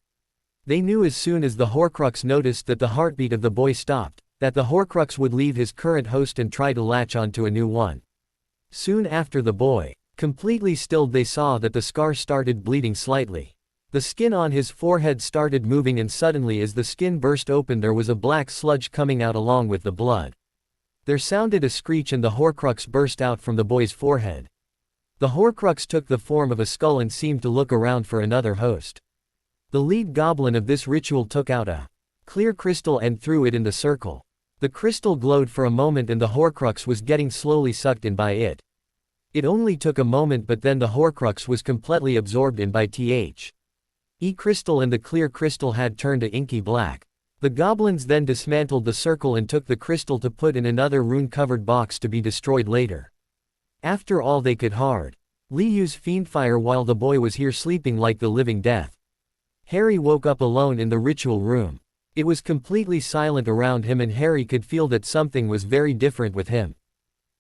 They knew as soon as the Horcrux noticed that the heartbeat of the boy stopped, that the Horcrux would leave his current host and try to latch onto a new one. Soon after the boy completely stilled, they saw that the scar started bleeding slightly. The skin on his forehead started moving and suddenly as the skin burst open there was a black sludge coming out along with the blood. There sounded a screech and the Horcrux burst out from the boy's forehead. The Horcrux took the form of a skull and seemed to look around for another host. The lead goblin of this ritual took out a clear crystal and threw it in the circle. The crystal glowed for a moment and the Horcrux was getting slowly sucked in by it. It only took a moment, but then the Horcrux was completely absorbed in by crystal and the clear crystal had turned to inky black. The goblins then dismantled the circle and took the crystal to put in another rune-covered box to be destroyed later. After all, they could hardly use fiendfire while the boy was here sleeping like the living death. Harry woke up alone in the ritual room. It was completely silent around him and Harry could feel that something was very different with him.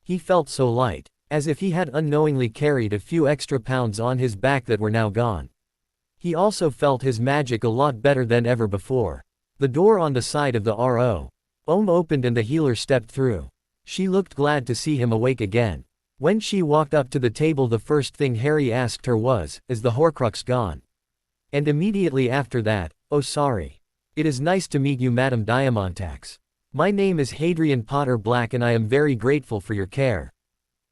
He felt so light, as if he had unknowingly carried a few extra pounds on his back that were now gone. He also felt his magic a lot better than ever before. The door on the side of the room opened and the healer stepped through. She looked glad to see him awake again. When she walked up to the table, the first thing Harry asked her was, "Is the Horcrux gone?" And immediately after that, "Oh sorry. It is nice to meet you, Madame Diamondax. My name is Hadrian Potter Black and I am very grateful for your care."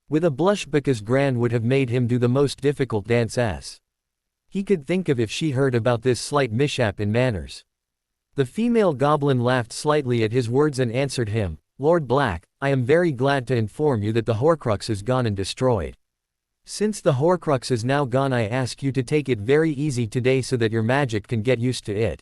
With a blush because Gran would have made him do the most difficult dances he could think of if she heard about this slight mishap in manners. The female goblin laughed slightly at his words and answered him, "Lord Black, I am very glad to inform you that the Horcrux is gone and destroyed. Since the Horcrux is now gone, I ask you to take it very easy today so that your magic can get used to it.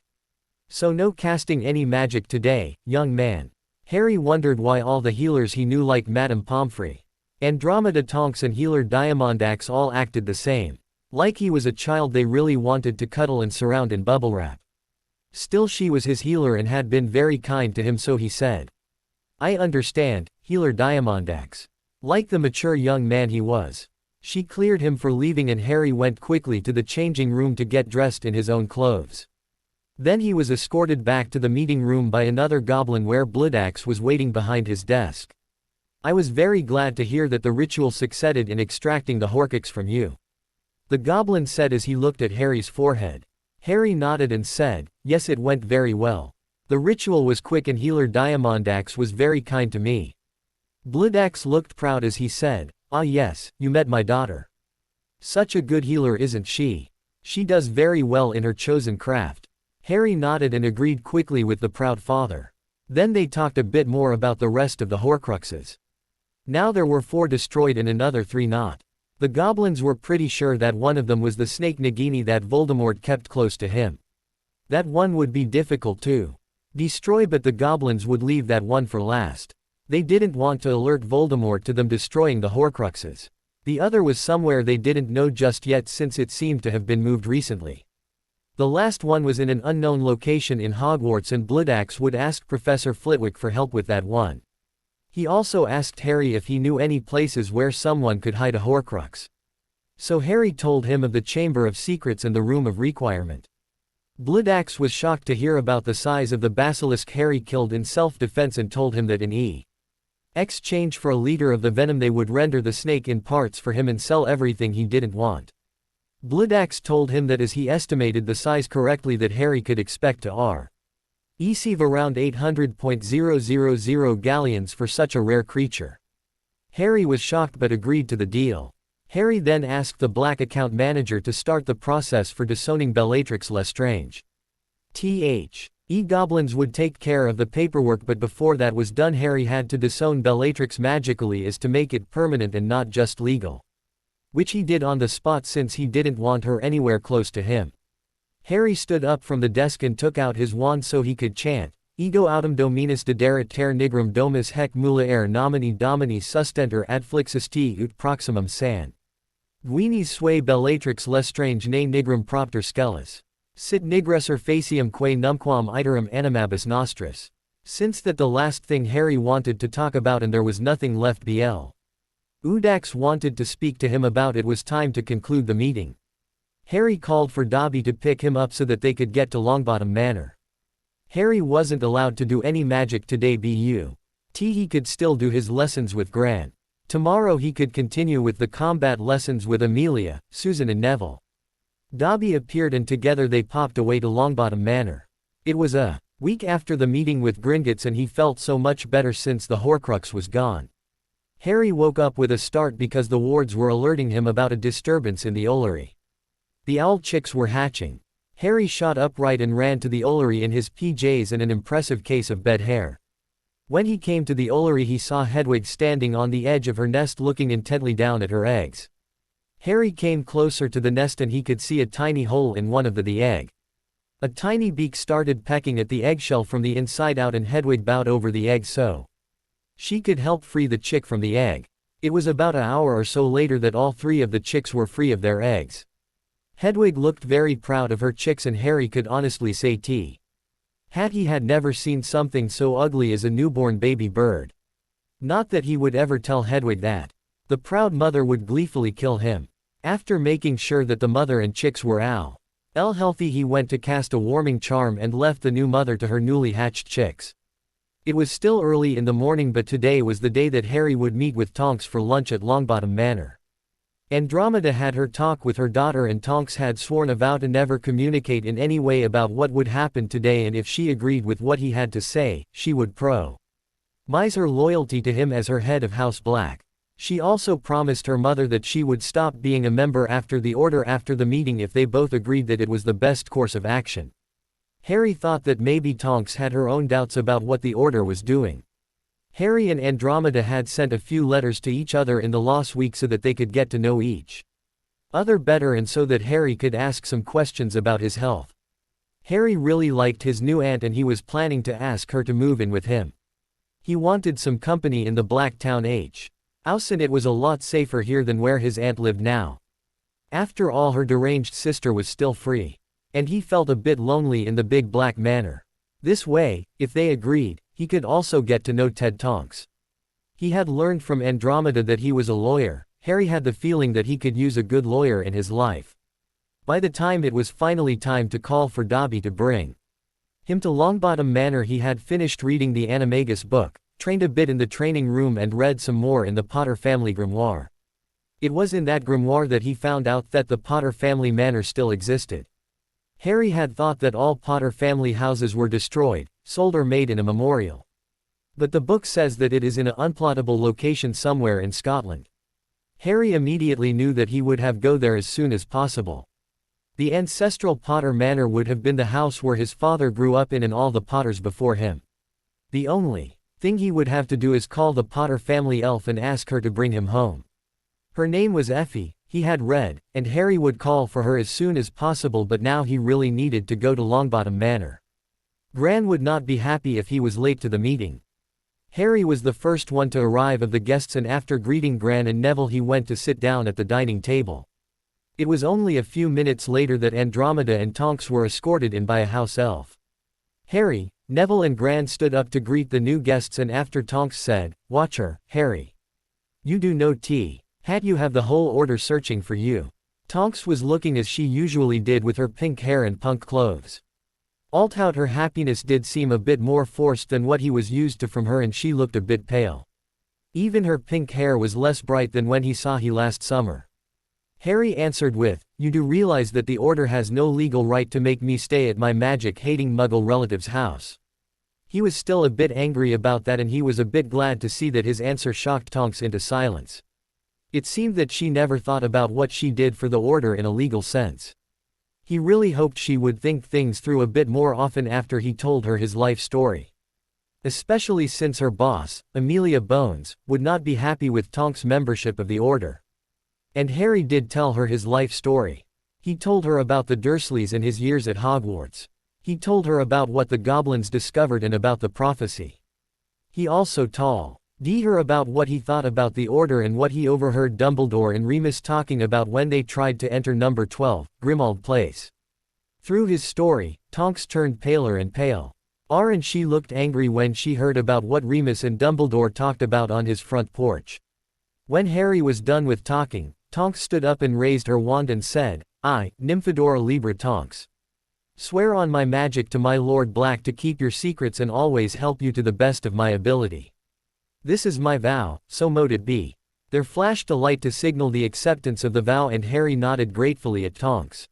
So no casting any magic today, young man." Harry wondered why all the healers he knew like Madame Pomfrey, Andromeda Tonks and Healer Diamondax all acted the same. Like he was a child they really wanted to cuddle and surround in bubble wrap. Still, she was his healer and had been very kind to him, so he said, "I understand, Healer Diamondax." Like the mature young man he was, she cleared him for leaving and Harry went quickly to the changing room to get dressed in his own clothes. Then he was escorted back to the meeting room by another goblin where Bloodaxe was waiting behind his desk. "I was very glad to hear that the ritual succeeded in extracting the Horcrux from you," the goblin said as he looked at Harry's forehead. Harry nodded and said, "Yes, it went very well. The ritual was quick and healer Diamondax was very kind to me. Bloodaxe looked proud as he said, "Ah yes, you met my daughter. Such a good healer isn't she? She does very well in her chosen craft." Harry nodded and agreed quickly with the proud father. Then they talked a bit more about the rest of the Horcruxes. Now there were 4 destroyed and another 3 not. The goblins were pretty sure that one of them was the snake Nagini that Voldemort kept close to him. That one would be difficult to destroy, but the goblins would leave that one for last. They didn't want to alert Voldemort to them destroying the Horcruxes. The other was somewhere they didn't know just yet since it seemed to have been moved recently. The last one was in an unknown location in Hogwarts and Bloodaxe would ask Professor Flitwick for help with that one. He also asked Harry if he knew any places where someone could hide a Horcrux. So Harry told him of the Chamber of Secrets and the Room of Requirement. Bloodaxe was shocked to hear about the size of the basilisk Harry killed in self-defense and told him that in exchange for a liter of the venom they would render the snake in parts for him and sell everything he didn't want. Bloodaxe told him that as he estimated the size correctly that Harry could expect to receive around 800,000 galleons for such a rare creature. Harry was shocked but agreed to the deal. Harry then asked the Black Account Manager to start the process for disowning Bellatrix Lestrange. Goblins would take care of the paperwork, but before that was done Harry had to disown Bellatrix magically as to make it permanent and not just legal. Which he did on the spot since he didn't want her anywhere close to him. Harry stood up from the desk and took out his wand so he could chant, "Ego autem dominus dederit ter nigrum domus hec mulier nomini domini sustenter ad flixus te ut proximum san. Guinis sui Bellatrix Lestrange ne nigrum propter scelus. Sit nigresser facium quae numquam iterum animabis nostris." Since that the last thing Harry wanted to talk about and there was nothing left Bloodaxe wanted to speak to him about, it was time to conclude the meeting. Harry called for Dobby to pick him up so that they could get to Longbottom Manor. Harry wasn't allowed to do any magic today, but he could still do his lessons with Grant. Tomorrow he could continue with the combat lessons with Amelia, Susan and Neville. Dobby appeared and together they popped away to Longbottom Manor. It was a week after the meeting with Gringotts and he felt so much better since the Horcrux was gone. Harry woke up with a start because the wards were alerting him about a disturbance in the Ollery. The owl chicks were hatching. Harry shot upright and ran to the Ollery in his PJs and an impressive case of bed hair. When he came to the Ollery he saw Hedwig standing on the edge of her nest looking intently down at her eggs. Harry came closer to the nest and he could see a tiny hole in one of the egg. A tiny beak started pecking at the eggshell from the inside out and Hedwig bowed over the egg so she could help free the chick from the egg. It was about an hour or so later that all 3 of the chicks were free of their eggs. Hedwig looked very proud of her chicks and Harry could honestly say he had never seen something so ugly as a newborn baby bird. Not that he would ever tell Hedwig that. The proud mother would gleefully kill him. After making sure that the mother and chicks were healthy he went to cast a warming charm and left the new mother to her newly hatched chicks. It was still early in the morning but today was the day that Harry would meet with Tonks for lunch at Longbottom Manor. Andromeda had her talk with her daughter and Tonks had sworn a vow to never communicate in any way about what would happen today, and if she agreed with what he had to say, she would promise her loyalty to him as her head of House Black. She also promised her mother that she would stop being a member after the order after the meeting if they both agreed that it was the best course of action. Harry thought that maybe Tonks had her own doubts about what the order was doing. Harry and Andromeda had sent a few letters to each other in the lost week so that they could get to know each other better and so that Harry could ask some questions about his health. Harry really liked his new aunt and he was planning to ask her to move in with him. He wanted some company in the Black Town house and it was a lot safer here than where his aunt lived now. After all, her deranged sister was still free. And he felt a bit lonely in the Big Black Manor. This way, if they agreed, he could also get to know Ted Tonks. He had learned from Andromeda that he was a lawyer. Harry had the feeling that he could use a good lawyer in his life. By the time it was finally time to call for Dobby to bring him to Longbottom Manor, he had finished reading the Animagus book, trained a bit in the training room and read some more in the Potter family grimoire. It was in that grimoire that he found out that the Potter family manor still existed. Harry had thought that all Potter family houses were destroyed, sold or made in a memorial. But the book says that it is in an unplottable location somewhere in Scotland. Harry immediately knew that he would have go there as soon as possible. The ancestral Potter Manor would have been the house where his father grew up in and all the Potters before him. The only thing he would have to do is call the Potter family elf and ask her to bring him home. Her name was Effie, he had read, and Harry would call for her as soon as possible, but now he really needed to go to Longbottom Manor. Gran would not be happy if he was late to the meeting. Harry was the first one to arrive of the guests, and after greeting Gran and Neville he went to sit down at the dining table. It was only a few minutes later that Andromeda and Tonks were escorted in by a house elf. Harry, Neville and Gran stood up to greet the new guests, and after Tonks said, "Watch her, Harry. You do no tea. Had you have the whole order searching for you." Tonks was looking as she usually did with her pink hair and punk clothes. Although her happiness did seem a bit more forced than what he was used to from her, and she looked a bit pale. Even her pink hair was less bright than when he saw her last summer. Harry answered with, "You do realize that the order has no legal right to make me stay at my magic-hating muggle relative's house." He was still a bit angry about that, and he was a bit glad to see that his answer shocked Tonks into silence. It seemed that she never thought about what she did for the order in a legal sense. He really hoped she would think things through a bit more often after he told her his life story. Especially since her boss, Amelia Bones, would not be happy with Tonks' membership of the order. And Harry did tell her his life story. He told her about the Dursleys and his years at Hogwarts. He told her about what the goblins discovered and about the prophecy. He also told her about what he thought about the order and what he overheard Dumbledore and Remus talking about when they tried to enter number 12, Grimmauld Place. Through his story, Tonks turned paler and pale. And she looked angry when she heard about what Remus and Dumbledore talked about on his front porch. When Harry was done with talking, Tonks stood up and raised her wand and said, "I, Nymphadora Libra Tonks, swear on my magic to my Lord Black to keep your secrets and always help you to the best of my ability. This is my vow, so mote it be." There flashed a light to signal the acceptance of the vow, and Harry nodded gratefully at Tonks.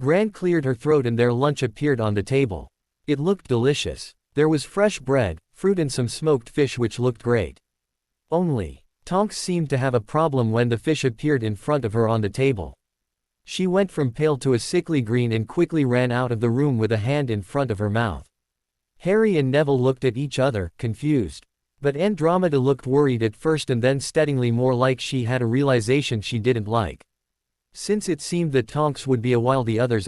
Gran cleared her throat and their lunch appeared on the table. It looked delicious. There was fresh bread, fruit and some smoked fish which looked great. Only, Tonks seemed to have a problem when the fish appeared in front of her on the table. She went from pale to a sickly green and quickly ran out of the room with a hand in front of her mouth. Harry and Neville looked at each other, confused. But Andromeda looked worried at first and then steadily more like she had a realization she didn't like. Since it seemed that Tonks would be a while the others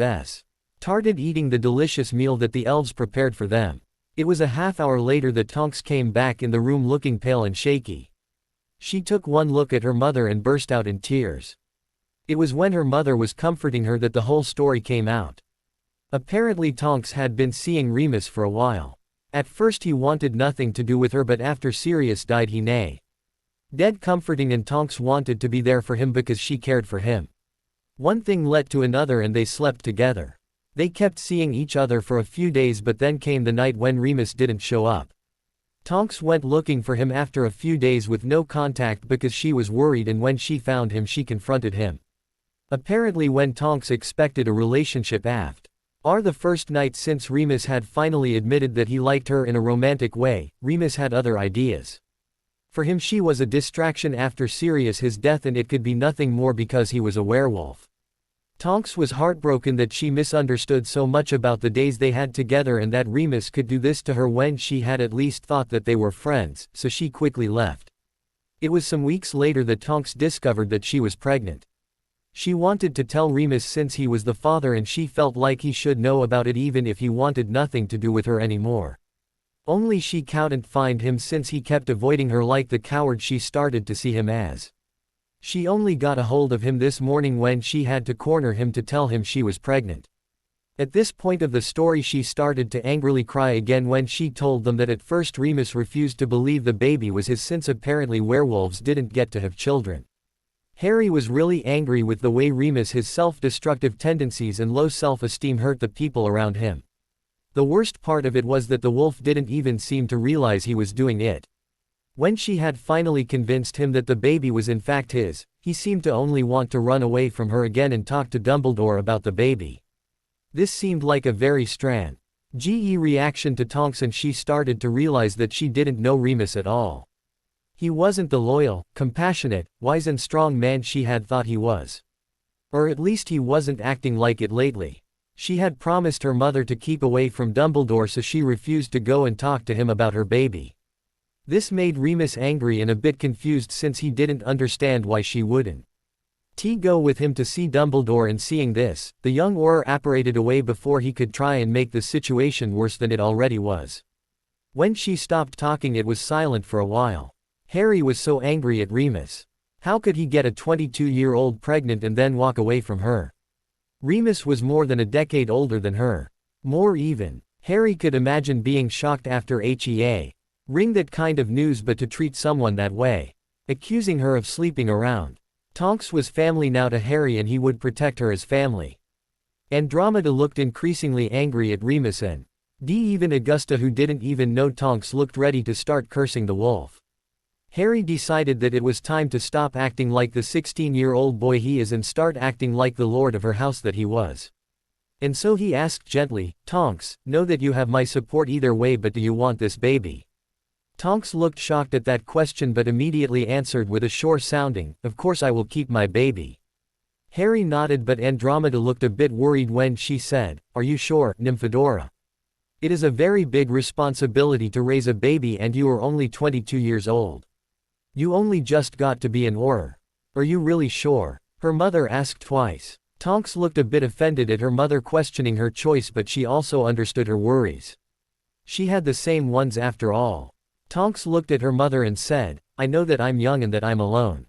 started eating the delicious meal that the elves prepared for them. It was a half-hour later that Tonks came back in the room looking pale and shaky. She took one look at her mother and burst out in tears. It was when her mother was comforting her that the whole story came out. Apparently Tonks had been seeing Remus for a while. At first he wanted nothing to do with her, but after Sirius died he dead comforting, and Tonks wanted to be there for him because she cared for him. One thing led to another and they slept together. They kept seeing each other for a few days, but then came the night when Remus didn't show up. Tonks went looking for him after a few days with no contact because she was worried, and when she found him she confronted him. Apparently when Tonks expected a relationship after the first night since Remus had finally admitted that he liked her in a romantic way, Remus had other ideas. For him she was a distraction after Sirius his death, and it could be nothing more because he was a werewolf. Tonks was heartbroken that she misunderstood so much about the days they had together and that Remus could do this to her when she had at least thought that they were friends, so she quickly left. It was some weeks later that Tonks discovered that she was pregnant. She wanted to tell Remus since he was the father, and she felt like he should know about it even if he wanted nothing to do with her anymore. Only she couldn't find him since he kept avoiding her like the coward she started to see him as. She only got a hold of him this morning when she had to corner him to tell him she was pregnant. At this point of the story she started to angrily cry again when she told them that at first Remus refused to believe the baby was his since apparently werewolves didn't get to have children. Harry was really angry with the way Remus, his self-destructive tendencies and low self-esteem hurt the people around him. The worst part of it was that the wolf didn't even seem to realize he was doing it. When she had finally convinced him that the baby was in fact his, he seemed to only want to run away from her again and talk to Dumbledore about the baby. This seemed like a very strange GE reaction to Tonks, and she started to realize that she didn't know Remus at all. He wasn't the loyal, compassionate, wise and strong man she had thought he was. Or at least he wasn't acting like it lately. She had promised her mother to keep away from Dumbledore, so she refused to go and talk to him about her baby. This made Remus angry and a bit confused since he didn't understand why she wouldn't go with him to see Dumbledore, and seeing this, the young Auror apparated away before he could try and make the situation worse than it already was. When she stopped talking, it was silent for a while. Harry was so angry at Remus. How could he get a 22-year-old pregnant and then walk away from her? Remus was more than a decade older than her. More even. Harry could imagine being shocked after hearing that kind of news, but to treat someone that way. Accusing her of sleeping around. Tonks was family now to Harry, and he would protect her as family. Andromeda looked increasingly angry at Remus, and even Augusta, who didn't even know Tonks, looked ready to start cursing the wolf. Harry decided that it was time to stop acting like the 16-year-old boy he is and start acting like the lord of her house that he was. And so he asked gently, "Tonks, know that you have my support either way, but do you want this baby?" Tonks looked shocked at that question but immediately answered with a sure sounding, "Of course I will keep my baby." Harry nodded, but Andromeda looked a bit worried when she said, "Are you sure, Nymphadora? It is a very big responsibility to raise a baby, and you are only 22 years old. You only just got to be an Auror. Are you really sure?" her mother asked twice. Tonks looked a bit offended at her mother questioning her choice, but she also understood her worries. She had the same ones after all. Tonks looked at her mother and said, "I know that I'm young and that I'm alone.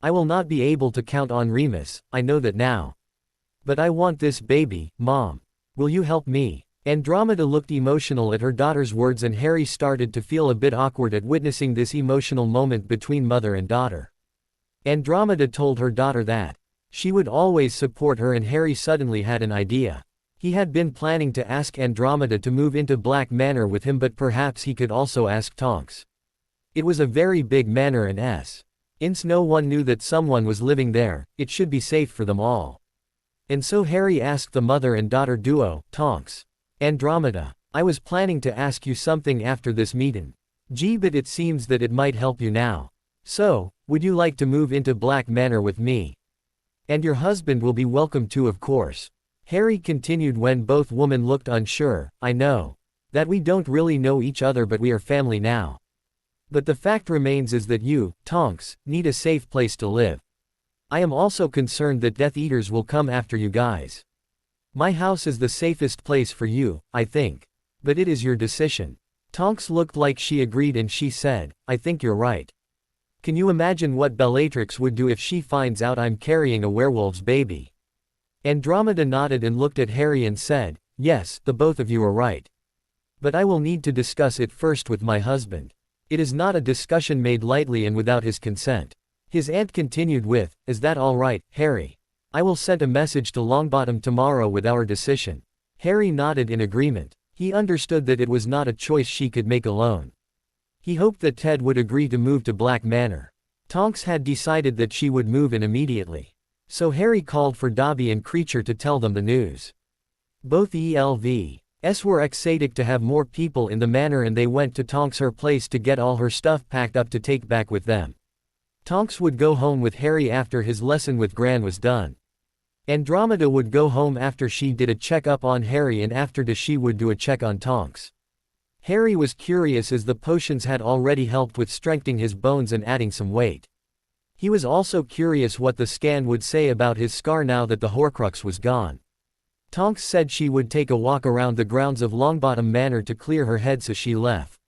I will not be able to count on Remus, I know that now. But I want this baby, Mom. Will you help me?" Andromeda looked emotional at her daughter's words, and Harry started to feel a bit awkward at witnessing this emotional moment between mother and daughter. Andromeda told her daughter that she would always support her, and Harry suddenly had an idea. He had been planning to ask Andromeda to move into Black Manor with him, but perhaps he could also ask Tonks. It was a very big manor, and since no one knew that someone was living there, it should be safe for them all. And so Harry asked the mother and daughter duo, "Tonks. Andromeda, I was planning to ask you something after this meeting. But it seems that it might help you now. So, would you like to move into Black Manor with me? And your husband will be welcome too, of course." Harry continued when both women looked unsure, "I know that we don't really know each other, but we are family now. But the fact remains is that you, Tonks, need a safe place to live. I am also concerned that Death Eaters will come after you guys. My house is the safest place for you, I think. But it is your decision." Tonks looked like she agreed, and she said, "I think you're right. Can you imagine what Bellatrix would do if she finds out I'm carrying a werewolf's baby?" Andromeda nodded and looked at Harry and said, "Yes, the both of you are right. But I will need to discuss it first with my husband. It is not a discussion made lightly and without his consent." His aunt continued with, "Is that all right, Harry? I will send a message to Longbottom tomorrow with our decision." Harry nodded in agreement. He understood that it was not a choice she could make alone. He hoped that Ted would agree to move to Black Manor. Tonks had decided that she would move in immediately. So Harry called for Dobby and Creature to tell them the news. Both ELVs were ecstatic to have more people in the manor, and they went to Tonks' her place to get all her stuff packed up to take back with them. Tonks would go home with Harry after his lesson with Gran was done. Andromeda would go home after she did a check-up on Harry, and after she would do a check on Tonks. Harry was curious as the potions had already helped with strengthening his bones and adding some weight. He was also curious what the scan would say about his scar now that the Horcrux was gone. Tonks said she would take a walk around the grounds of Longbottom Manor to clear her head, so she left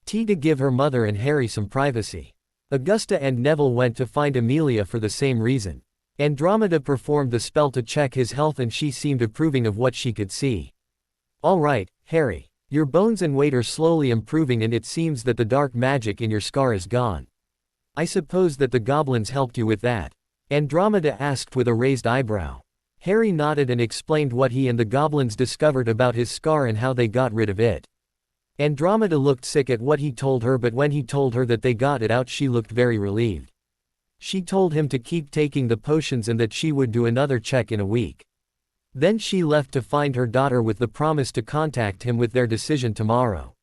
to give her mother and Harry some privacy. Augusta and Neville went to find Amelia for the same reason. Andromeda performed the spell to check his health, and she seemed approving of what she could see. "All right, Harry. Your bones and weight are slowly improving, and it seems that the dark magic in your scar is gone. I suppose that the goblins helped you with that?" Andromeda asked with a raised eyebrow. Harry nodded and explained what he and the goblins discovered about his scar and how they got rid of it. Andromeda looked sick at what he told her, but when he told her that they got it out, she looked very relieved. She told him to keep taking the potions and that she would do another check in a week. Then she left to find her daughter with the promise to contact him with their decision tomorrow.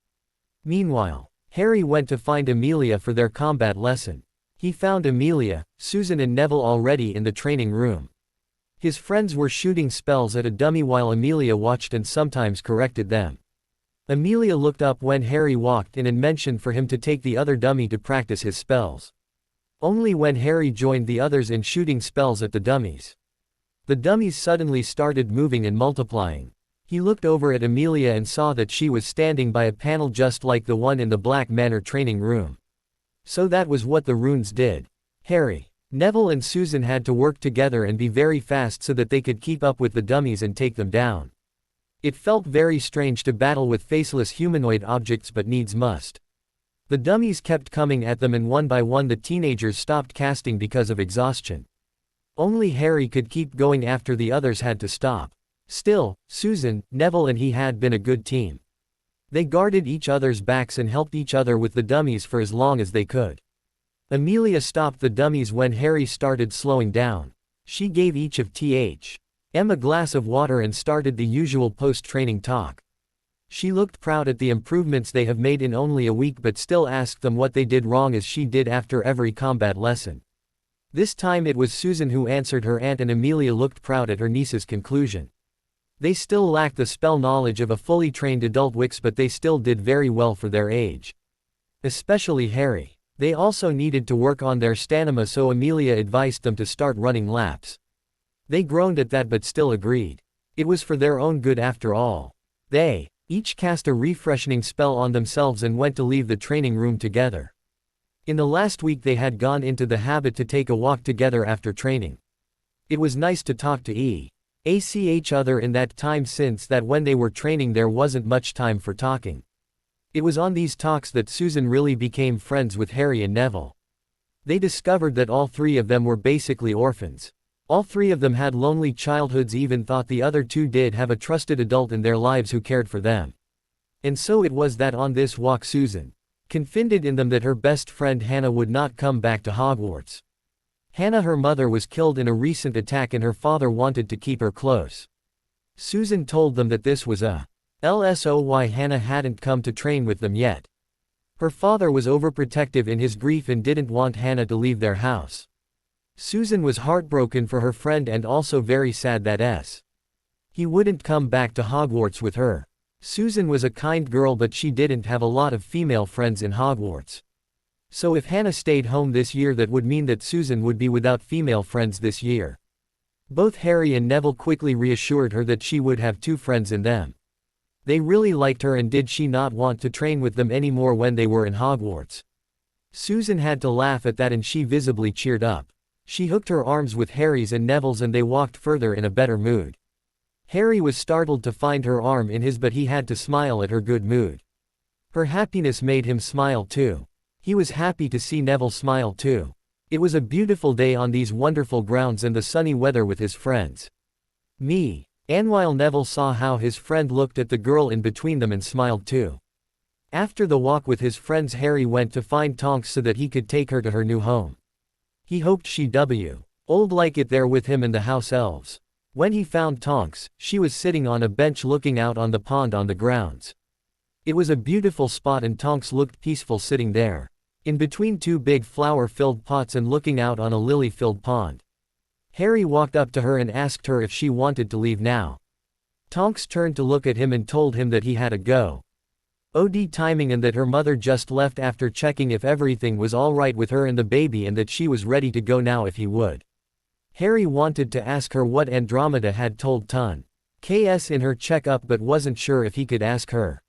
Meanwhile, Harry went to find Amelia for their combat lesson. He found Amelia, Susan and Neville already in the training room. His friends were shooting spells at a dummy while Amelia watched and sometimes corrected them. Amelia looked up when Harry walked in and mentioned for him to take the other dummy to practice his spells. Only when Harry joined the others in shooting spells at the dummies. The dummies suddenly started moving and multiplying. He looked over at Amelia and saw that she was standing by a panel just like the one in the Black Manor training room. So that was what the runes did. Harry, Neville and Susan had to work together and be very fast so that they could keep up with the dummies and take them down. It felt very strange to battle with faceless humanoid objects, but needs must. The dummies kept coming at them and one by one the teenagers stopped casting because of exhaustion. Only Harry could keep going after the others had to stop. Still, Susan, Neville and he had been a good team. They guarded each other's backs and helped each other with the dummies for as long as they could. Amelia stopped the dummies when Harry started slowing down. She gave each of T.H.M. a glass of water and started the usual post-training talk. She looked proud at the improvements they have made in only a week but still asked them what they did wrong as she did after every combat lesson. This time it was Susan who answered her aunt and Amelia looked proud at her niece's conclusion. They still lacked the spell knowledge of a fully trained adult witch but they still did very well for their age. Especially Harry. They also needed to work on their stamina so Amelia advised them to start running laps. They groaned at that but still agreed. It was for their own good after all. They each cast a refreshing spell on themselves and went to leave the training room together. In the last week they had gone into the habit to take a walk together after training. It was nice to talk to each other in that time since that when they were training there wasn't much time for talking. It was on these talks that Susan really became friends with Harry and Neville. They discovered that all three of them were basically orphans. All three of them had lonely childhoods, even thought the other two did have a trusted adult in their lives who cared for them. And so it was that on this walk Susan confided in them that her best friend Hannah would not come back to Hogwarts. Hannah, her mother, was killed in a recent attack and her father wanted to keep her close. Susan told them that this was a LSOY Hannah hadn't come to train with them yet. Her father was overprotective in his grief and didn't want Hannah to leave their house. Susan was heartbroken for her friend and also very sad that he wouldn't come back to Hogwarts with her. Susan was a kind girl but she didn't have a lot of female friends in Hogwarts. So if Hannah stayed home this year that would mean that Susan would be without female friends this year. Both Harry and Neville quickly reassured her that she would have two friends in them. They really liked her and did she not want to train with them anymore when they were in Hogwarts. Susan had to laugh at that and she visibly cheered up. She hooked her arms with Harry's and Neville's and they walked further in a better mood. Harry was startled to find her arm in his but he had to smile at her good mood. Her happiness made him smile too. He was happy to see Neville smile too. It was a beautiful day on these wonderful grounds and the sunny weather with his friends. And while Neville saw how his friend looked at the girl in between them and smiled too. After the walk with his friends Harry went to find Tonks so that he could take her to her new home. He hoped she'd old like it there with him and the house elves. When he found Tonks, she was sitting on a bench looking out on the pond on the grounds. It was a beautiful spot and Tonks looked peaceful sitting there, in between two big flower-filled pots and looking out on a lily-filled pond. Harry walked up to her and asked her if she wanted to leave now. Tonks turned to look at him and told him that he had to go. OD timing and that her mother just left after checking if everything was alright with her and the baby and that she was ready to go now if he would. Harry wanted to ask her what Andromeda had told Tonks in her checkup but wasn't sure if he could ask her.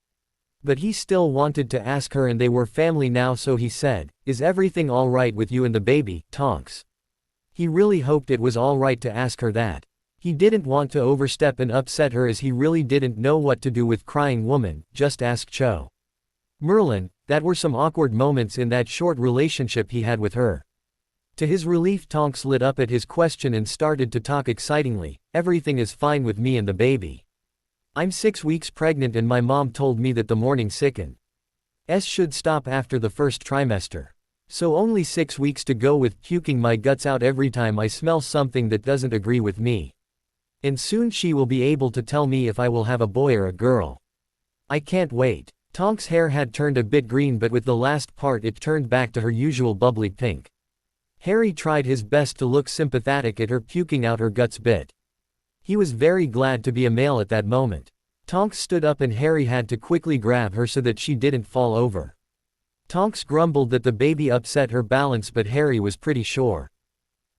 But he still wanted to ask her and they were family now so he said, "Is everything alright with you and the baby, Tonks?" He really hoped it was alright to ask her that. He didn't want to overstep and upset her as he really didn't know what to do with crying woman, just ask Cho. Merlin, that were some awkward moments in that short relationship he had with her. To his relief Tonks lit up at his question and started to talk excitingly, "Everything is fine with me and the baby. I'm 6 weeks pregnant and my mom told me that the morning sickness should stop after the first trimester. So only 6 weeks to go with puking my guts out every time I smell something that doesn't agree with me. And soon she will be able to tell me if I will have a boy or a girl. I can't wait. Tonks' hair had turned a bit green, but with the last part it turned back to her usual bubbly pink. Harry tried his best to look sympathetic at her puking out her guts bit. He was very glad to be a male at that moment. Tonks stood up and Harry had to quickly grab her so that she didn't fall over. Tonks grumbled that the baby upset her balance, but Harry was pretty sure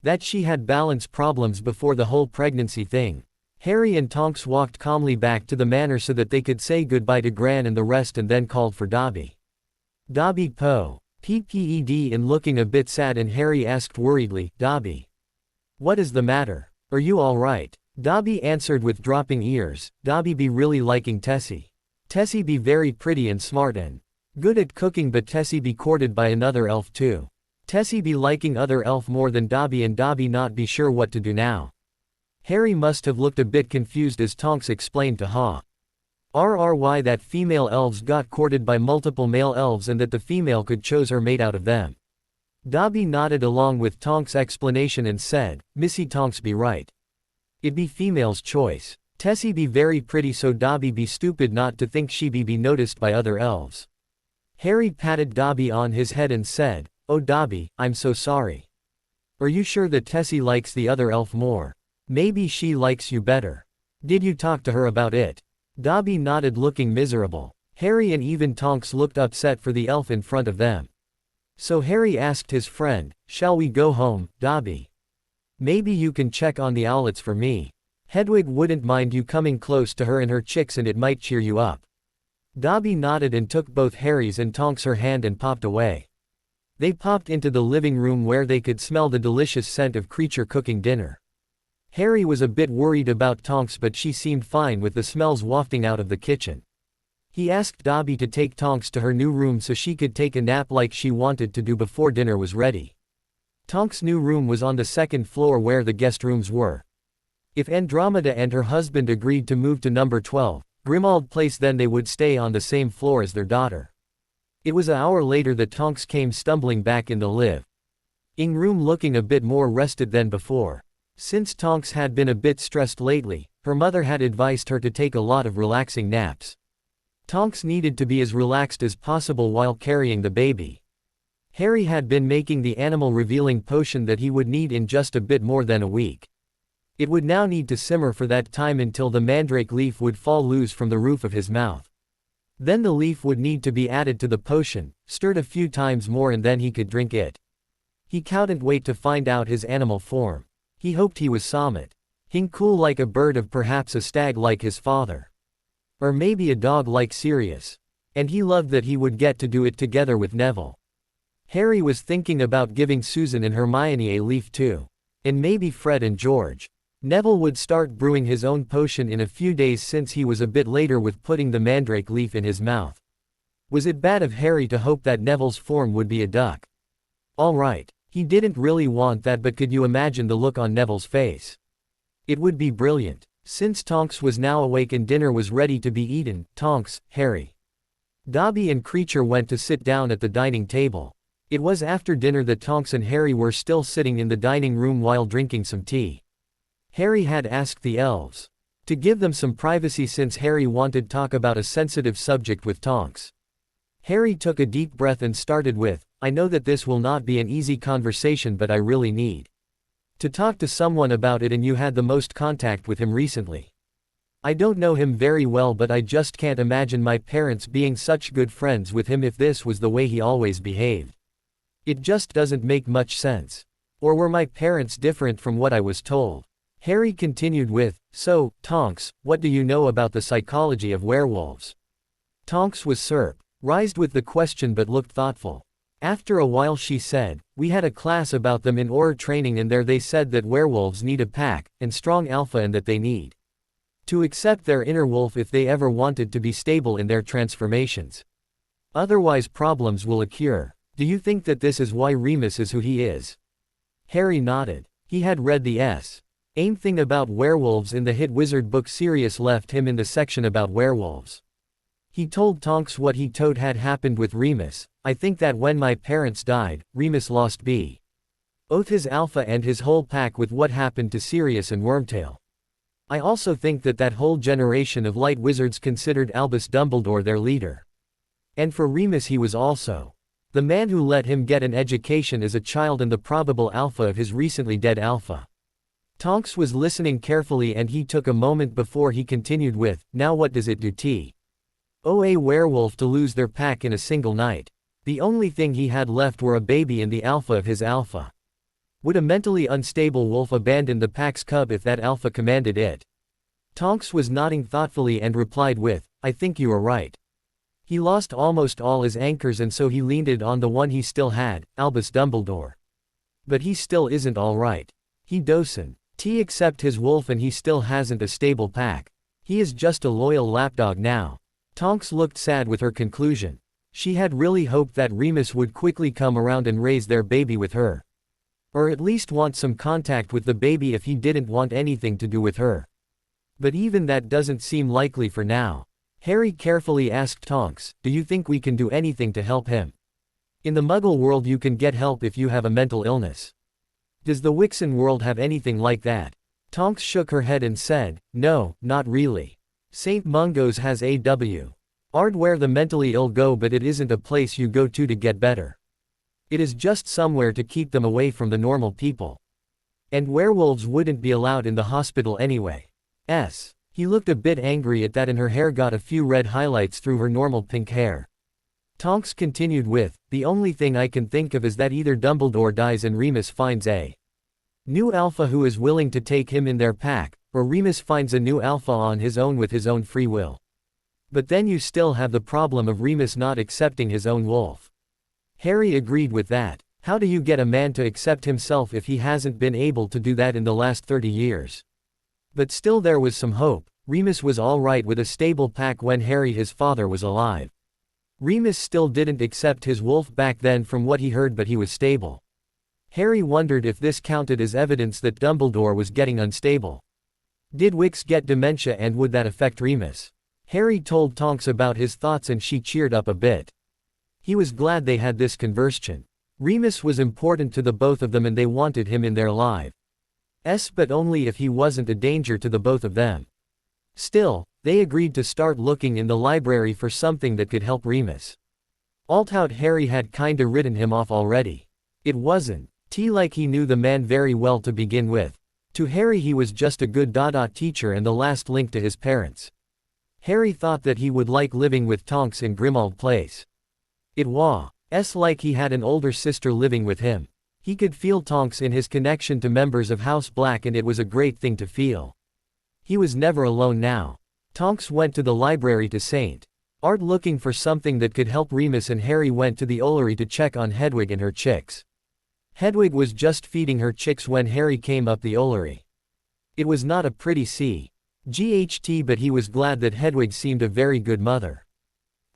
that she had balance problems before the whole pregnancy thing. Harry and Tonks walked calmly back to the manor so that they could say goodbye to Gran and the rest, and then called for Dobby. Dobby Poe. Pped in looking a bit sad, and Harry asked worriedly, Dobby, what is the matter? Are you alright? Dobby answered with dropping ears, Dobby be really liking Tessie. Tessie be very pretty and smart and good at cooking, but Tessie be courted by another elf too. Tessie be liking other elf more than Dobby, and Dobby not be sure what to do now. Harry must have looked a bit confused as Tonks explained to RRY that female elves got courted by multiple male elves and that the female could choose her mate out of them. Dobby nodded along with Tonks' explanation and said, Missy Tonks be right. It be female's choice. Tessie be very pretty, so Dobby be stupid not to think she be noticed by other elves. Harry patted Dobby on his head and said, Oh Dobby, I'm so sorry. Are you sure that Tessie likes the other elf more? Maybe she likes you better. Did you talk to her about it? Dobby nodded, looking miserable. Harry and even Tonks looked upset for the elf in front of them. So Harry asked his friend, Shall we go home, Dobby? Maybe you can check on the owlets for me. Hedwig wouldn't mind you coming close to her and her chicks, and it might cheer you up. Dobby nodded and took both Harry's and Tonks' her hand and popped away. They popped into the living room where they could smell the delicious scent of Creature cooking dinner. Harry was a bit worried about Tonks, but she seemed fine with the smells wafting out of the kitchen. He asked Dobby to take Tonks to her new room so she could take a nap like she wanted to do before dinner was ready. Tonks' new room was on the second floor where the guest rooms were. If Andromeda and her husband agreed to move to number 12, Grimmauld Place, then they would stay on the same floor as their daughter. It was an hour later that Tonks came stumbling back in the living room looking a bit more rested than before. Since Tonks had been a bit stressed lately, her mother had advised her to take a lot of relaxing naps. Tonks needed to be as relaxed as possible while carrying the baby. Harry had been making the animal revealing potion that he would need in just a bit more than a week. It would now need to simmer for that time until the mandrake leaf would fall loose from the roof of his mouth. Then the leaf would need to be added to the potion, stirred a few times more, and then he could drink it. He couldn't wait to find out his animal form. He hoped he was Sommet. Hing cool like a bird, of perhaps a stag like his father. Or maybe a dog like Sirius. And he loved that he would get to do it together with Neville. Harry was thinking about giving Susan and Hermione a leaf too. And maybe Fred and George. Neville would start brewing his own potion in a few days since he was a bit later with putting the mandrake leaf in his mouth. Was it bad of Harry to hope that Neville's form would be a duck? Alright, he didn't really want that, but could you imagine the look on Neville's face? It would be brilliant. Since Tonks was now awake and dinner was ready to be eaten, Tonks, Harry, Dobby and Creature went to sit down at the dining table. It was after dinner that Tonks and Harry were still sitting in the dining room while drinking some tea. Harry had asked the elves to give them some privacy since Harry wanted to talk about a sensitive subject with Tonks. Harry took a deep breath and started with, I know that this will not be an easy conversation, but I really need to talk to someone about it, and you had the most contact with him recently. I don't know him very well, but I just can't imagine my parents being such good friends with him if this was the way he always behaved. It just doesn't make much sense. Or were my parents different from what I was told? Harry continued with, So, Tonks, what do you know about the psychology of werewolves? Tonks was surprised with the question but looked thoughtful. After a while she said, We had a class about them in aura training, and there they said that werewolves need a pack, and strong alpha, and that they need to accept their inner wolf if they ever wanted to be stable in their transformations. Otherwise problems will occur. Do you think that this is why Remus is who he is? Harry nodded. He had read the same thing about werewolves in the hit wizard book. Sirius left him in the section about werewolves. He told Tonks what he thought had happened with Remus. I think that when my parents died, Remus lost both his alpha and his whole pack with what happened to Sirius and Wormtail. I also think that that whole generation of light wizards considered Albus Dumbledore their leader. And for Remus he was also the man who let him get an education as a child and the probable alpha of his recently dead alpha. Tonks was listening carefully and he took a moment before he continued with, now what does it do a werewolf to lose their pack in a single night? The only thing he had left were a baby and the alpha of his alpha. Would a mentally unstable wolf abandon the pack's cub if that alpha commanded it? Tonks was nodding thoughtfully and replied with, I think you are right. He lost almost all his anchors and so he leaned it on the one he still had, Albus Dumbledore. But he still isn't all right. He doesn't accept his wolf and he still hasn't a stable pack. He is just a loyal lapdog now. Tonks looked sad with her conclusion. She had really hoped that Remus would quickly come around and raise their baby with her. Or at least want some contact with the baby if he didn't want anything to do with her. But even that doesn't seem likely for now. Harry carefully asked Tonks, do you think we can do anything to help him? In the Muggle world you can get help if you have a mental illness. Does the Wixen world have anything like that? Tonks shook her head and said, no, not really. St. Mungo's has Ard where the mentally ill go but it isn't a place you go to get better. It is just somewhere to keep them away from the normal people. And werewolves wouldn't be allowed in the hospital anyway. He looked a bit angry at that and her hair got a few red highlights through her normal pink hair. Tonks continued with, the only thing I can think of is that either Dumbledore dies and Remus finds a new alpha who is willing to take him in their pack, or Remus finds a new alpha on his own with his own free will. But then you still have the problem of Remus not accepting his own wolf. Harry agreed with that. How do you get a man to accept himself if he hasn't been able to do that in the last 30 years? But still there was some hope. Remus was alright with a stable pack when Harry his father was alive. Remus still didn't accept his wolf back then from what he heard but he was stable. Harry wondered if this counted as evidence that Dumbledore was getting unstable. Did Wix get dementia and would that affect Remus? Harry told Tonks about his thoughts and she cheered up a bit. He was glad they had this conversation. Remus was important to the both of them and they wanted him in their lives. But only if he wasn't a danger to the both of them. Still, they agreed to start looking in the library for something that could help Remus. Altout Harry had kinda written him off already. It wasn't like he knew the man very well to begin with. To Harry he was just a good teacher and the last link to his parents. Harry thought that he would like living with Tonks in Grimmauld Place. It was like he had an older sister living with him. He could feel Tonks in his connection to members of House Black and it was a great thing to feel. He was never alone now. Tonks went to the library to St. Ard looking for something that could help Remus and Harry went to the Ollery to check on Hedwig and her chicks. Hedwig was just feeding her chicks when Harry came up the Ollery. It was not a pretty GHT but he was glad that Hedwig seemed a very good mother.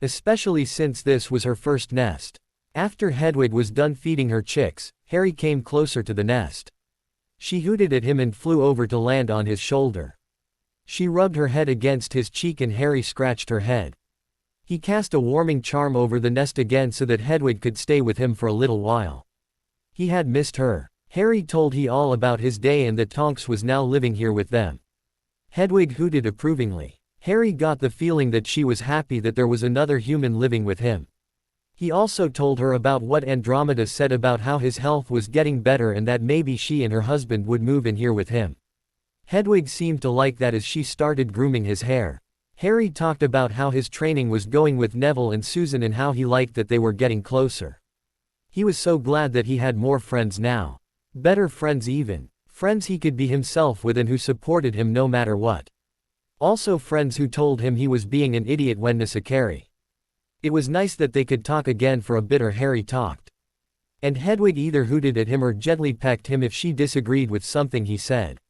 Especially since this was her first nest. After Hedwig was done feeding her chicks, Harry came closer to the nest. She hooted at him and flew over to land on his shoulder. She rubbed her head against his cheek and Harry scratched her head. He cast a warming charm over the nest again so that Hedwig could stay with him for a little while. He had missed her. Harry told he all about his day and that Tonks was now living here with them. Hedwig hooted approvingly. Harry got the feeling that she was happy that there was another human living with him. He also told her about what Andromeda said about how his health was getting better and that maybe she and her husband would move in here with him. Hedwig seemed to like that as she started grooming his hair. Harry talked about how his training was going with Neville and Susan and how he liked that they were getting closer. He was so glad that he had more friends now. Better friends even. Friends he could be himself with and who supported him no matter what. Also friends who told him he was being an idiot when Nisakari. It was nice that they could talk again for a bit or Harry talked. And Hedwig either hooted at him or gently pecked him if she disagreed with something he said.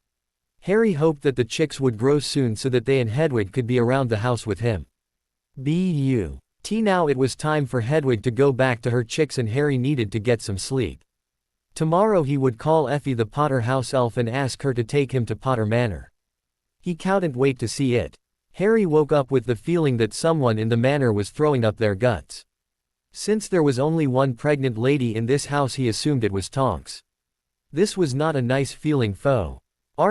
Harry hoped that the chicks would grow soon so that they and Hedwig could be around the house with him. Now it was time for Hedwig to go back to her chicks and Harry needed to get some sleep. Tomorrow he would call Effie the Potter house elf and ask her to take him to Potter Manor. He couldn't wait to see it. Harry woke up with the feeling that someone in the manor was throwing up their guts. Since there was only one pregnant lady in this house he assumed it was Tonks. This was not a nice feeling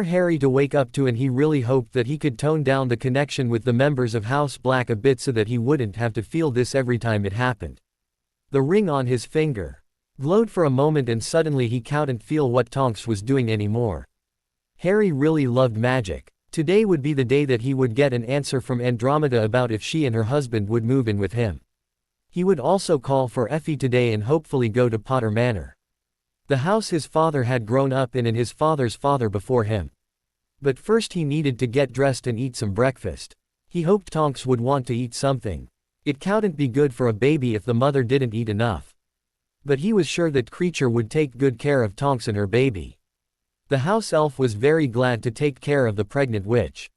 Harry to wake up to, and he really hoped that he could tone down the connection with the members of House Black a bit so that he wouldn't have to feel this every time it happened. The ring on his finger glowed for a moment, and suddenly he couldn't feel what Tonks was doing anymore. Harry really loved magic. Today would be the day that he would get an answer from Andromeda about if she and her husband would move in with him. He would also call for Effie today and hopefully go to Potter Manor. The house his father had grown up in and his father's father before him. But first he needed to get dressed and eat some breakfast. He hoped Tonks would want to eat something. It couldn't be good for a baby if the mother didn't eat enough. But he was sure that Creature would take good care of Tonks and her baby. The house elf was very glad to take care of the pregnant witch.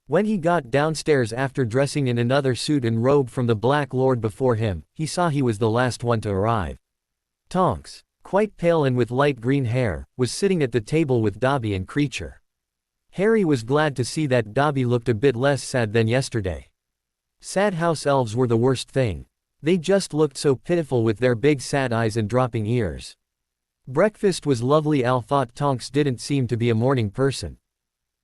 When he got downstairs after dressing in another suit and robe from the Black Lord before him, he saw he was the last one to arrive. Tonks, quite pale and with light green hair, was sitting at the table with Dobby and Creature. Harry was glad to see that Dobby looked a bit less sad than yesterday. Sad house elves were the worst thing. They just looked so pitiful with their big sad eyes and dropping ears. Breakfast was lovely. Al thought Tonks didn't seem to be a morning person.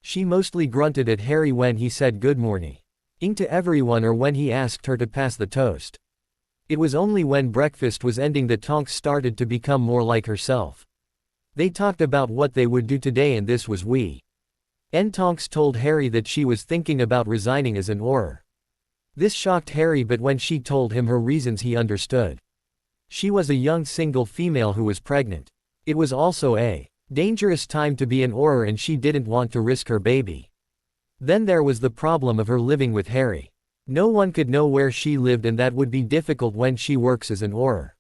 She mostly grunted at Harry when he said good morning to everyone or when he asked her to pass the toast. It was only when breakfast was ending that Tonks started to become more like herself. They talked about what they would do today, and this was Tonks told Harry that she was thinking about resigning as an Auror. This shocked Harry, but when she told him her reasons he understood. She was a young single female who was pregnant. It was also a dangerous time to be an Auror and she didn't want to risk her baby. Then there was the problem of her living with Harry. No one could know where she lived, and that would be difficult when she works as an Auror.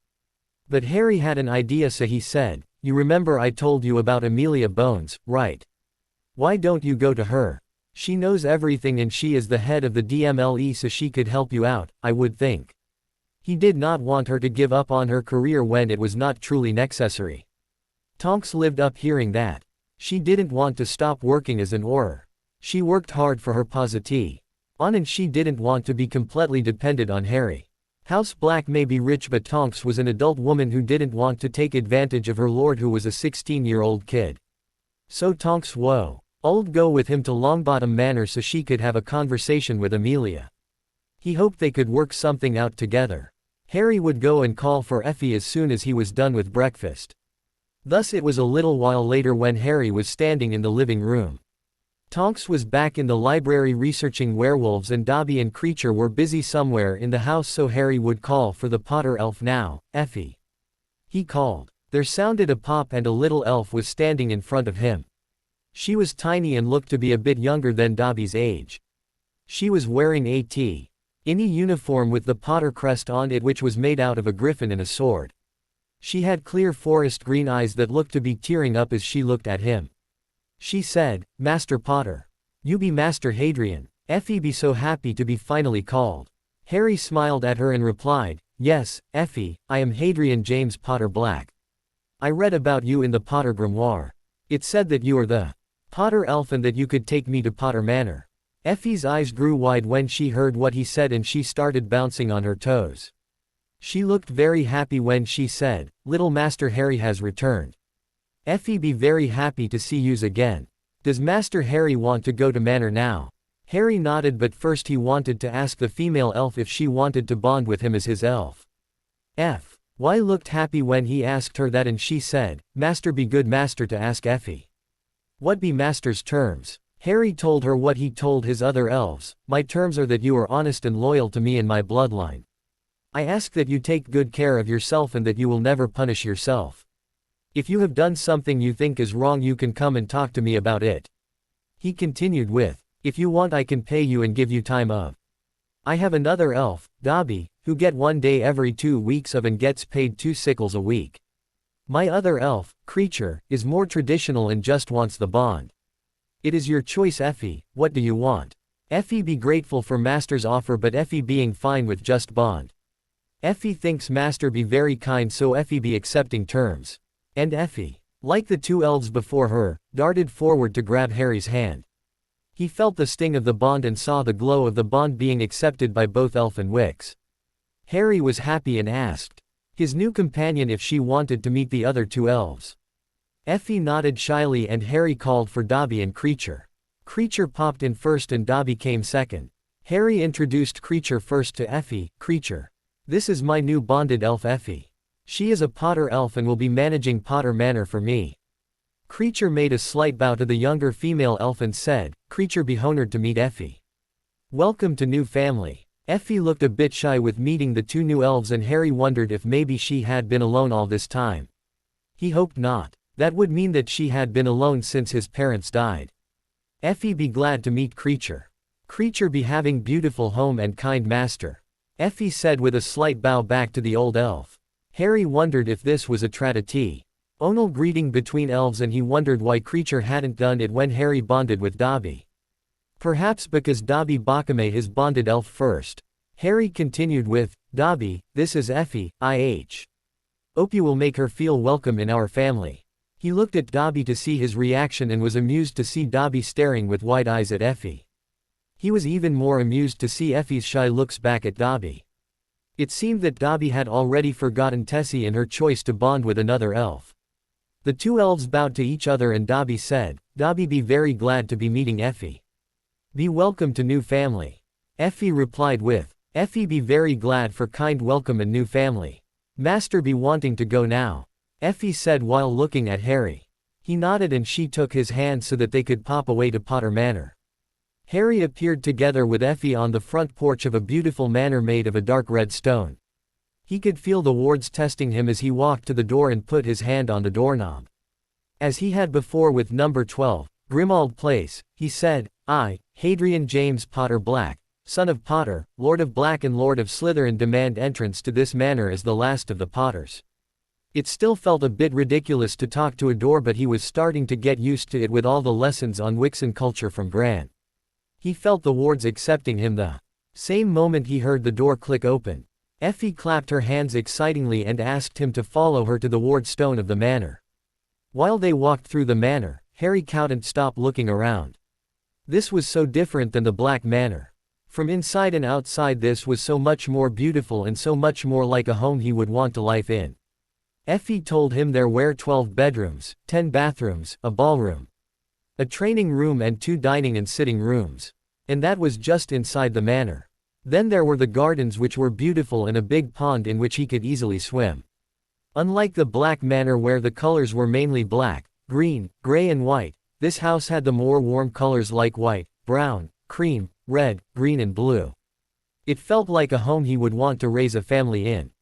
But Harry had an idea, so he said, "You remember I told you about Amelia Bones, right? Why don't you go to her? She knows everything and she is the head of the DMLE, so she could help you out, I would think." He did not want her to give up on her career when it was not truly necessary. Tonks lived up hearing that. She didn't want to stop working as an Auror. She worked hard for her position, and she didn't want to be completely dependent on Harry. House Black may be rich, but Tonks was an adult woman who didn't want to take advantage of her lord, who was a 16-year-old kid. So Tonks would go with him to Longbottom Manor so she could have a conversation with Amelia. He hoped they could work something out together. Harry would go and call for Effie as soon as he was done with breakfast. Thus it was a little while later when Harry was standing in the living room. Tonks was back in the library researching werewolves, and Dobby and Creature were busy somewhere in the house, so Harry would call for the Potter elf. "Now, Effie." He called. There sounded a pop and a little elf was standing in front of him. She was tiny and looked to be a bit younger than Dobby's age. She was wearing a tiny uniform with the Potter crest on it, which was made out of a griffin and a sword. She had clear forest green eyes that looked to be tearing up as she looked at him. She said, "Master Potter. You be Master Hadrian." Effie be so happy to be finally called. Harry smiled at her and replied, "Yes, Effie, I am Hadrian James Potter Black. I read about you in the Potter Grimoire. It said that you are the Potter elf and that you could take me to Potter Manor." Effie's eyes grew wide when she heard what he said, and she started bouncing on her toes. She looked very happy when she said, "Little Master Harry has returned. Effie be very happy to see yous again. Does Master Harry want to go to Manor now?" Harry nodded, but first he wanted to ask the female elf if she wanted to bond with him as his elf. Why looked happy when he asked her that, and she said, "Master be good master to ask Effie. What be Master's terms?" Harry told her what he told his other elves. "My terms are that you are honest and loyal to me and my bloodline. I ask that you take good care of yourself and that you will never punish yourself. If you have done something you think is wrong, you can come and talk to me about it." He continued with, "If you want I can pay you and give you time of. I have another elf, Dobby, who get 1 day every 2 weeks of and gets paid 2 sickles a week. My other elf, Creature, is more traditional and just wants the bond. It is your choice, Effie. What do you want?" Effie be grateful for Master's offer, but Effie being fine with just bond. Effie thinks Master be very kind, so Effie be accepting terms. And Effie, like the 2 elves before her, darted forward to grab Harry's hand. He felt the sting of the bond and saw the glow of the bond being accepted by both elf and Wicks. Harry was happy and asked his new companion if she wanted to meet the other 2 elves. Effie nodded shyly and Harry called for Dobby and Creature. Creature popped in first and Dobby came second. Harry introduced Creature first to Effie. Creature. This is my new bonded elf Effie. She is a Potter elf and will be managing Potter Manor for me. Creature made a slight bow to the younger female elf and said, Creature be honored to meet Effie. Welcome to new family. Effie looked a bit shy with meeting the two new elves and Harry wondered if maybe she had been alone all this time. He hoped not. That would mean that she had been alone since his parents died. Effie be glad to meet Creature. Creature be having beautiful home and kind master. Effie said with a slight bow back to the old elf. Harry wondered if this was a traditee. Onal greeting between elves and he wondered why Creature hadn't done it when Harry bonded with Dobby. Perhaps because Dobby became his bonded elf first. Harry continued with, Dobby, this is Effie, I.H. Hope you will make her feel welcome in our family. He looked at Dobby to see his reaction and was amused to see Dobby staring with wide eyes at Effie. He was even more amused to see Effie's shy looks back at Dobby. It seemed that Dobby had already forgotten Tessie and her choice to bond with another elf. The two elves bowed to each other and Dobby said, Dobby be very glad to be meeting Effie. Be welcome to new family. Effie replied with, Effie be very glad for kind welcome and new family. Master be wanting to go now. Effie said while looking at Harry. He nodded and she took his hand so that they could pop away to Potter Manor. Harry appeared together with Effie on the front porch of a beautiful manor made of a dark red stone. He could feel the wards testing him as he walked to the door and put his hand on the doorknob. As he had before with number 12, Grimmauld Place, he said, I, Hadrian James Potter Black, son of Potter, Lord of Black and Lord of Slytherin demand entrance to this manor as the last of the Potters. It still felt a bit ridiculous to talk to a door but he was starting to get used to it with all the lessons on Wixen culture from Gran. He felt the wards accepting him the same moment he heard the door click open. Effie clapped her hands excitingly and asked him to follow her to the ward stone of the manor. While they walked through the manor, Harry couldn't stop looking around. This was so different than the Black Manor. From inside and outside this was so much more beautiful and so much more like a home he would want to live in. Effie told him there were 12 bedrooms, 10 bathrooms, a ballroom, a training room and 2 dining and sitting rooms. And that was just inside the manor. Then there were the gardens which were beautiful and a big pond in which he could easily swim. Unlike the Black Manor where the colors were mainly black, green, gray and white, this house had the more warm colors like white, brown, cream, red, green and blue. It felt like a home he would want to raise a family in.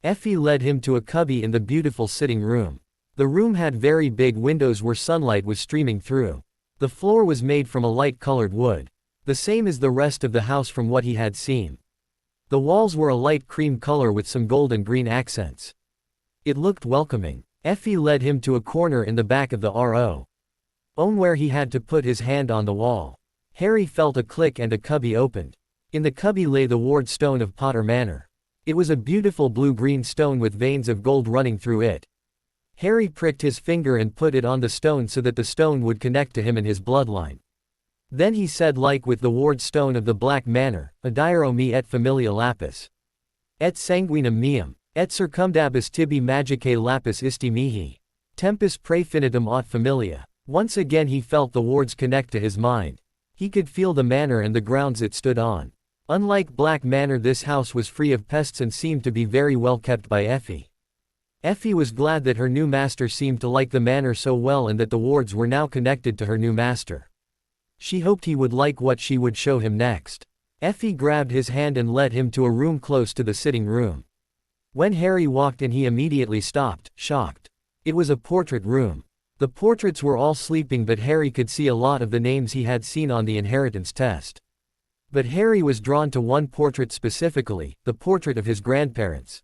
Effie led him to a cubby in the beautiful sitting room. The room had very big windows where sunlight was streaming through. The floor was made from a light-colored wood. The same as the rest of the house from what he had seen. The walls were a light cream color with some gold and green accents. It looked welcoming. Effie led him to a corner in the back of the RO. Where he had to put his hand on the wall. Harry felt a click and a cubby opened. In the cubby lay the ward stone of Potter Manor. It was a beautiful blue-green stone with veins of gold running through it. Harry pricked his finger and put it on the stone so that the stone would connect to him and his bloodline. Then he said like with the ward stone of the Black Manor, Adiro me et familia lapis. Et sanguinum meum, et circumdabis tibi magicae lapis isti mihi. Tempus praefinitum aut familia. Once again he felt the wards connect to his mind. He could feel the manor and the grounds it stood on. Unlike Black Manor, this house was free of pests and seemed to be very well kept by Effie. Effie was glad that her new master seemed to like the manor so well and that the wards were now connected to her new master. She hoped he would like what she would show him next. Effie grabbed his hand and led him to a room close to the sitting room. When Harry walked in he immediately stopped, shocked. It was a portrait room. The portraits were all sleeping but Harry could see a lot of the names he had seen on the inheritance test. But Harry was drawn to one portrait specifically, the portrait of his grandparents.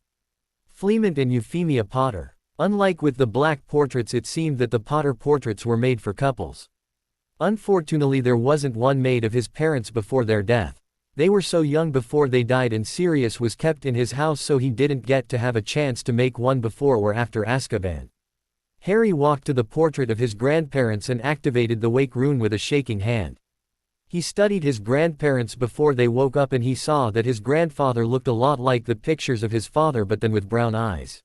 Fleamont and Euphemia Potter. Unlike with the black portraits, it seemed that the Potter portraits were made for couples. Unfortunately there wasn't one made of his parents before their death. They were so young before they died and Sirius was kept in his house so he didn't get to have a chance to make one before or after Azkaban. Harry walked to the portrait of his grandparents and activated the wake rune with a shaking hand. He studied his grandparents before they woke up and he saw that his grandfather looked a lot like the pictures of his father but then with brown eyes.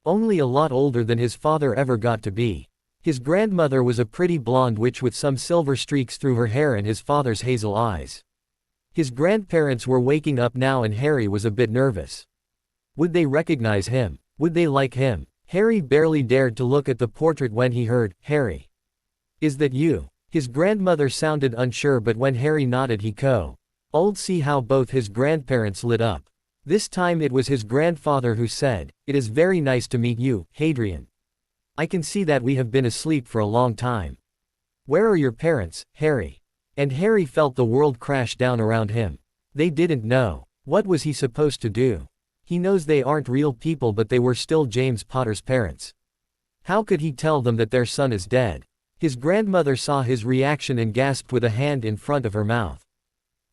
Only a lot older than his father ever got to be. His grandmother was a pretty blonde witch with some silver streaks through her hair and his father's hazel eyes. His grandparents were waking up now and Harry was a bit nervous. Would they recognize him? Would they like him? Harry barely dared to look at the portrait when he heard, "Harry. Is that you?" His grandmother sounded unsure, but when Harry nodded he could see how both his grandparents lit up. This time it was his grandfather who said, "It is very nice to meet you, Hadrian. I can see that we have been asleep for a long time. Where are your parents, Harry?" And Harry felt the world crash down around him. They didn't know. What was he supposed to do? He knows they aren't real people, but they were still James Potter's parents. How could he tell them that their son is dead? His grandmother saw his reaction and gasped with a hand in front of her mouth.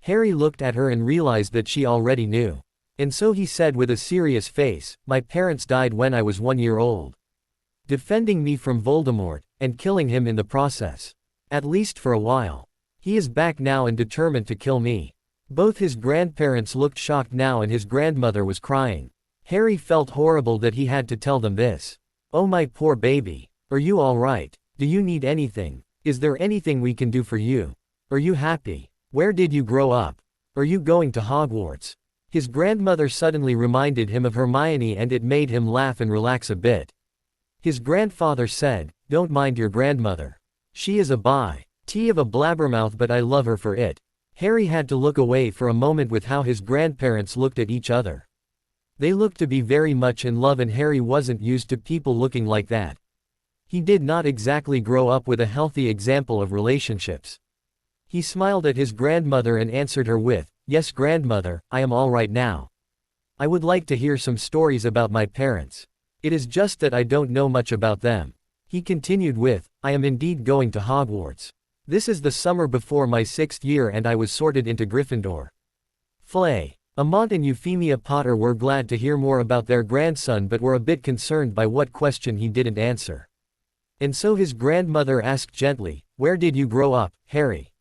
Harry looked at her and realized that she already knew. And so he said with a serious face, "My parents died when I was 1 year old. Defending me from Voldemort, and killing him in the process. At least for a while. He is back now and determined to kill me." Both his grandparents looked shocked now and his grandmother was crying. Harry felt horrible that he had to tell them this. "Oh my poor baby. Are you alright? Do you need anything? Is there anything we can do for you? Are you happy? Where did you grow up? Are you going to Hogwarts?" His grandmother suddenly reminded him of Hermione and it made him laugh and relax a bit. His grandfather said, "Don't mind your grandmother. She is a bit of a blabbermouth, but I love her for it." Harry had to look away for a moment with how his grandparents looked at each other. They looked to be very much in love and Harry wasn't used to people looking like that. He did not exactly grow up with a healthy example of relationships. He smiled at his grandmother and answered her with, "Yes grandmother, I am all right now. I would like to hear some stories about my parents. It is just that I don't know much about them." He continued with, "I am indeed going to Hogwarts. This is the summer before my 6th year and I was sorted into Gryffindor." Flay. Amant and Euphemia Potter were glad to hear more about their grandson but were a bit concerned by what question he didn't answer. And so his grandmother asked gently, "Where did you grow up, Harry?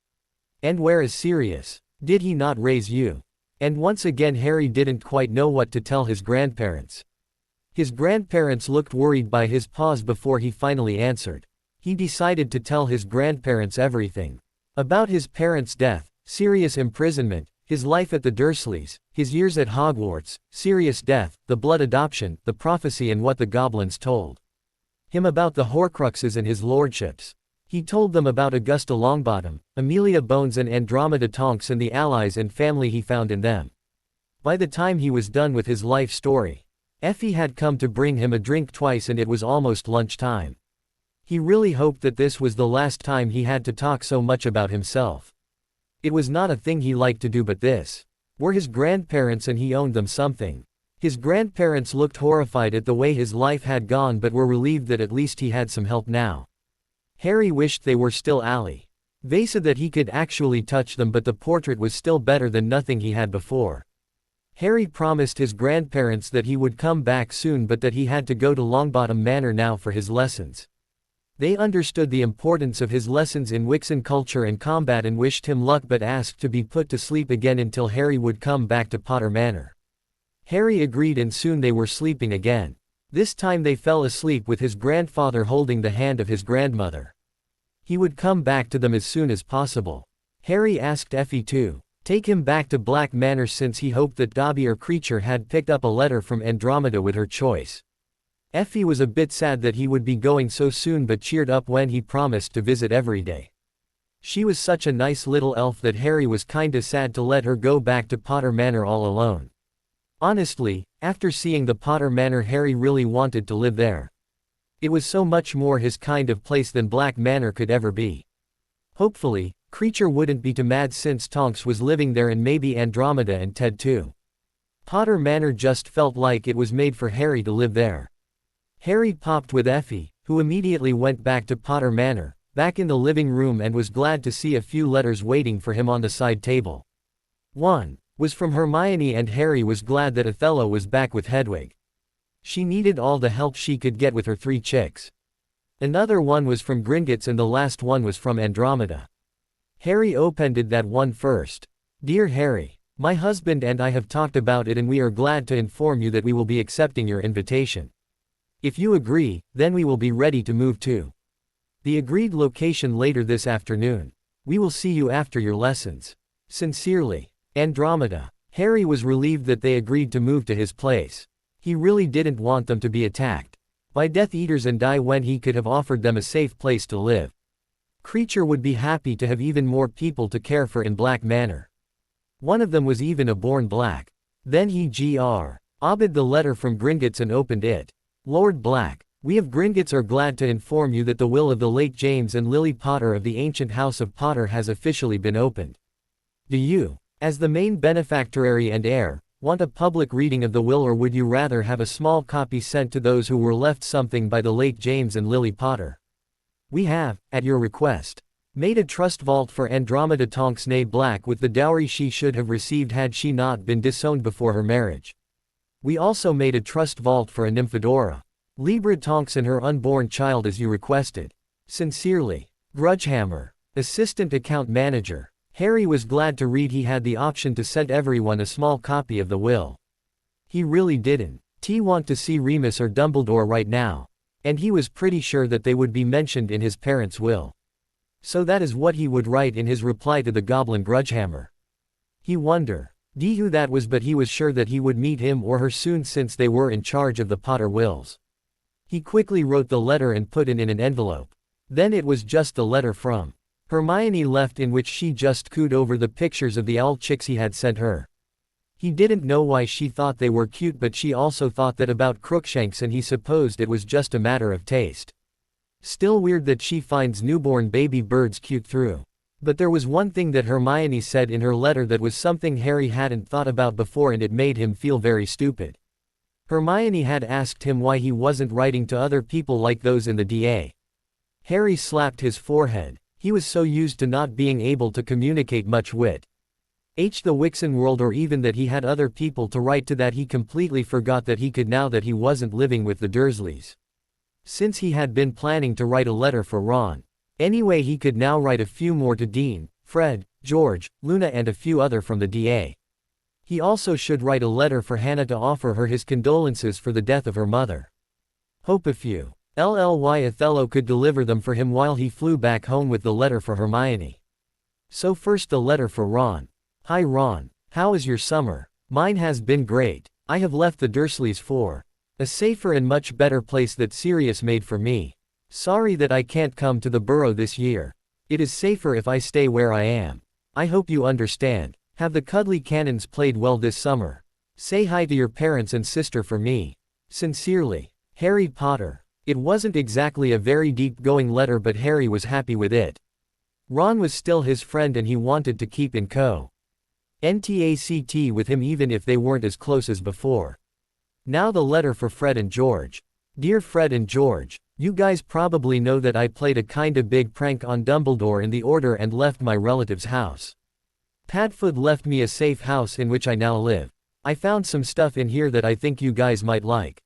And where is Sirius? Did he not raise you?" And once again Harry didn't quite know what to tell his grandparents. His grandparents looked worried by his pause before he finally answered. He decided to tell his grandparents everything. About his parents' death, Sirius' imprisonment, his life at the Dursleys, his years at Hogwarts, Sirius' death, the blood adoption, the prophecy and what the goblins told him about the Horcruxes and his lordships. He told them about Augusta Longbottom, Amelia Bones and Andromeda Tonks and the allies and family he found in them. By the time he was done with his life story, Effie had come to bring him a drink twice and it was almost lunchtime. He really hoped that this was the last time he had to talk so much about himself. It was not a thing he liked to do, but this were his grandparents and he owed them something. His grandparents looked horrified at the way his life had gone but were relieved that at least he had some help now. Harry wished they were still Ali. Vesa that he could actually touch them, but the portrait was still better than nothing he had before. Harry promised his grandparents that he would come back soon but that he had to go to Longbottom Manor now for his lessons. They understood the importance of his lessons in Wixen culture and combat and wished him luck but asked to be put to sleep again until Harry would come back to Potter Manor. Harry agreed and soon they were sleeping again. This time they fell asleep with his grandfather holding the hand of his grandmother. He would come back to them as soon as possible. Harry asked Effie to take him back to Black Manor since he hoped that Dobby or Creature had picked up a letter from Andromeda with her choice. Effie was a bit sad that he would be going so soon but cheered up when he promised to visit every day. She was such a nice little elf that Harry was kinda sad to let her go back to Potter Manor all alone. Honestly, after seeing the Potter Manor Harry really wanted to live there. It was so much more his kind of place than Black Manor could ever be. Hopefully, Creature wouldn't be too mad since Tonks was living there and maybe Andromeda and Ted too. Potter Manor just felt like it was made for Harry to live there. Harry popped with Effie, who immediately went back to Potter Manor, back in the living room and was glad to see a few letters waiting for him on the side table. One was from Hermione and Harry was glad that Othello was back with Hedwig. She needed all the help she could get with her 3 chicks. Another one was from Gringotts and the last one was from Andromeda. Harry opened that one first. "Dear Harry, my husband and I have talked about it and we are glad to inform you that we will be accepting your invitation. If you agree, then we will be ready to move too. The agreed location later this afternoon. We will see you after your lessons. Sincerely, Andromeda. Harry was relieved that they agreed to move to his place. He really didn't want them to be attacked by Death Eaters and die when he could have offered them a safe place to live. Creature would be happy to have even more people to care for in Black Manor. One of them was even a born Black. Then he Obed the letter from Gringotts and opened it. Lord Black, we of Gringotts are glad to inform you that the will of the late James and Lily Potter of the ancient House of Potter has officially been opened. Do you, as the main beneficiary and heir, want a public reading of the will, or would you rather have a small copy sent to those who were left something by the late James and Lily Potter? We have, at your request, made a trust vault for Andromeda Tonks née Black with the dowry she should have received had she not been disowned before her marriage. We also made a trust vault for a Nymphadora Libra Tonks and her unborn child as you requested. Sincerely, Grudgehammer, Assistant Account Manager. Harry was glad to read he had the option to send everyone a small copy of the will. He really didn't want to see Remus or Dumbledore right now, and he was pretty sure that they would be mentioned in his parents' will. So that is what he would write in his reply to the Goblin Grudgehammer. He wondered who that was, but he was sure that he would meet him or her soon since they were in charge of the Potter wills. He quickly wrote the letter and put it in an envelope. Then it was just the letter from Hermione left, in which she just cooed over the pictures of the owl chicks he had sent her. He didn't know why she thought they were cute, but she also thought that about Crookshanks, and he supposed it was just a matter of taste. Still weird that she finds newborn baby birds cute through. But there was one thing that Hermione said in her letter that was something Harry hadn't thought about before, and it made him feel very stupid. Hermione had asked him why he wasn't writing to other people like those in the DA. Harry slapped his forehead. He was so used to not being able to communicate much with the Wixen world, or even that he had other people to write to, that he completely forgot that he could now that he wasn't living with the Dursleys. Since he had been planning to write a letter for Ron. Anyway, he could now write a few more to Dean, Fred, George, Luna and a few other from the DA. He also should write a letter for Hannah to offer her his condolences for the death of her mother. Hope a few Othello could deliver them for him while he flew back home with the letter for Hermione. So first the letter for Ron. Hi Ron, how is your summer? Mine has been great. I have left the Dursleys for a safer and much better place that Sirius made for me. Sorry that I can't come to the Burrow this year. It is safer if I stay where I am. I hope you understand. Have the cuddly cannons played well this summer? Say hi to your parents and sister for me. Sincerely, Harry Potter. It wasn't exactly a very deep-going letter, but Harry was happy with it. Ron was still his friend and he wanted to keep in contact with him even if they weren't as close as before. Now the letter for Fred and George. Dear Fred and George, you guys probably know that I played a kinda big prank on Dumbledore in the Order and left my relative's house. Padfoot left me a safe house in which I now live. I found some stuff in here that I think you guys might like.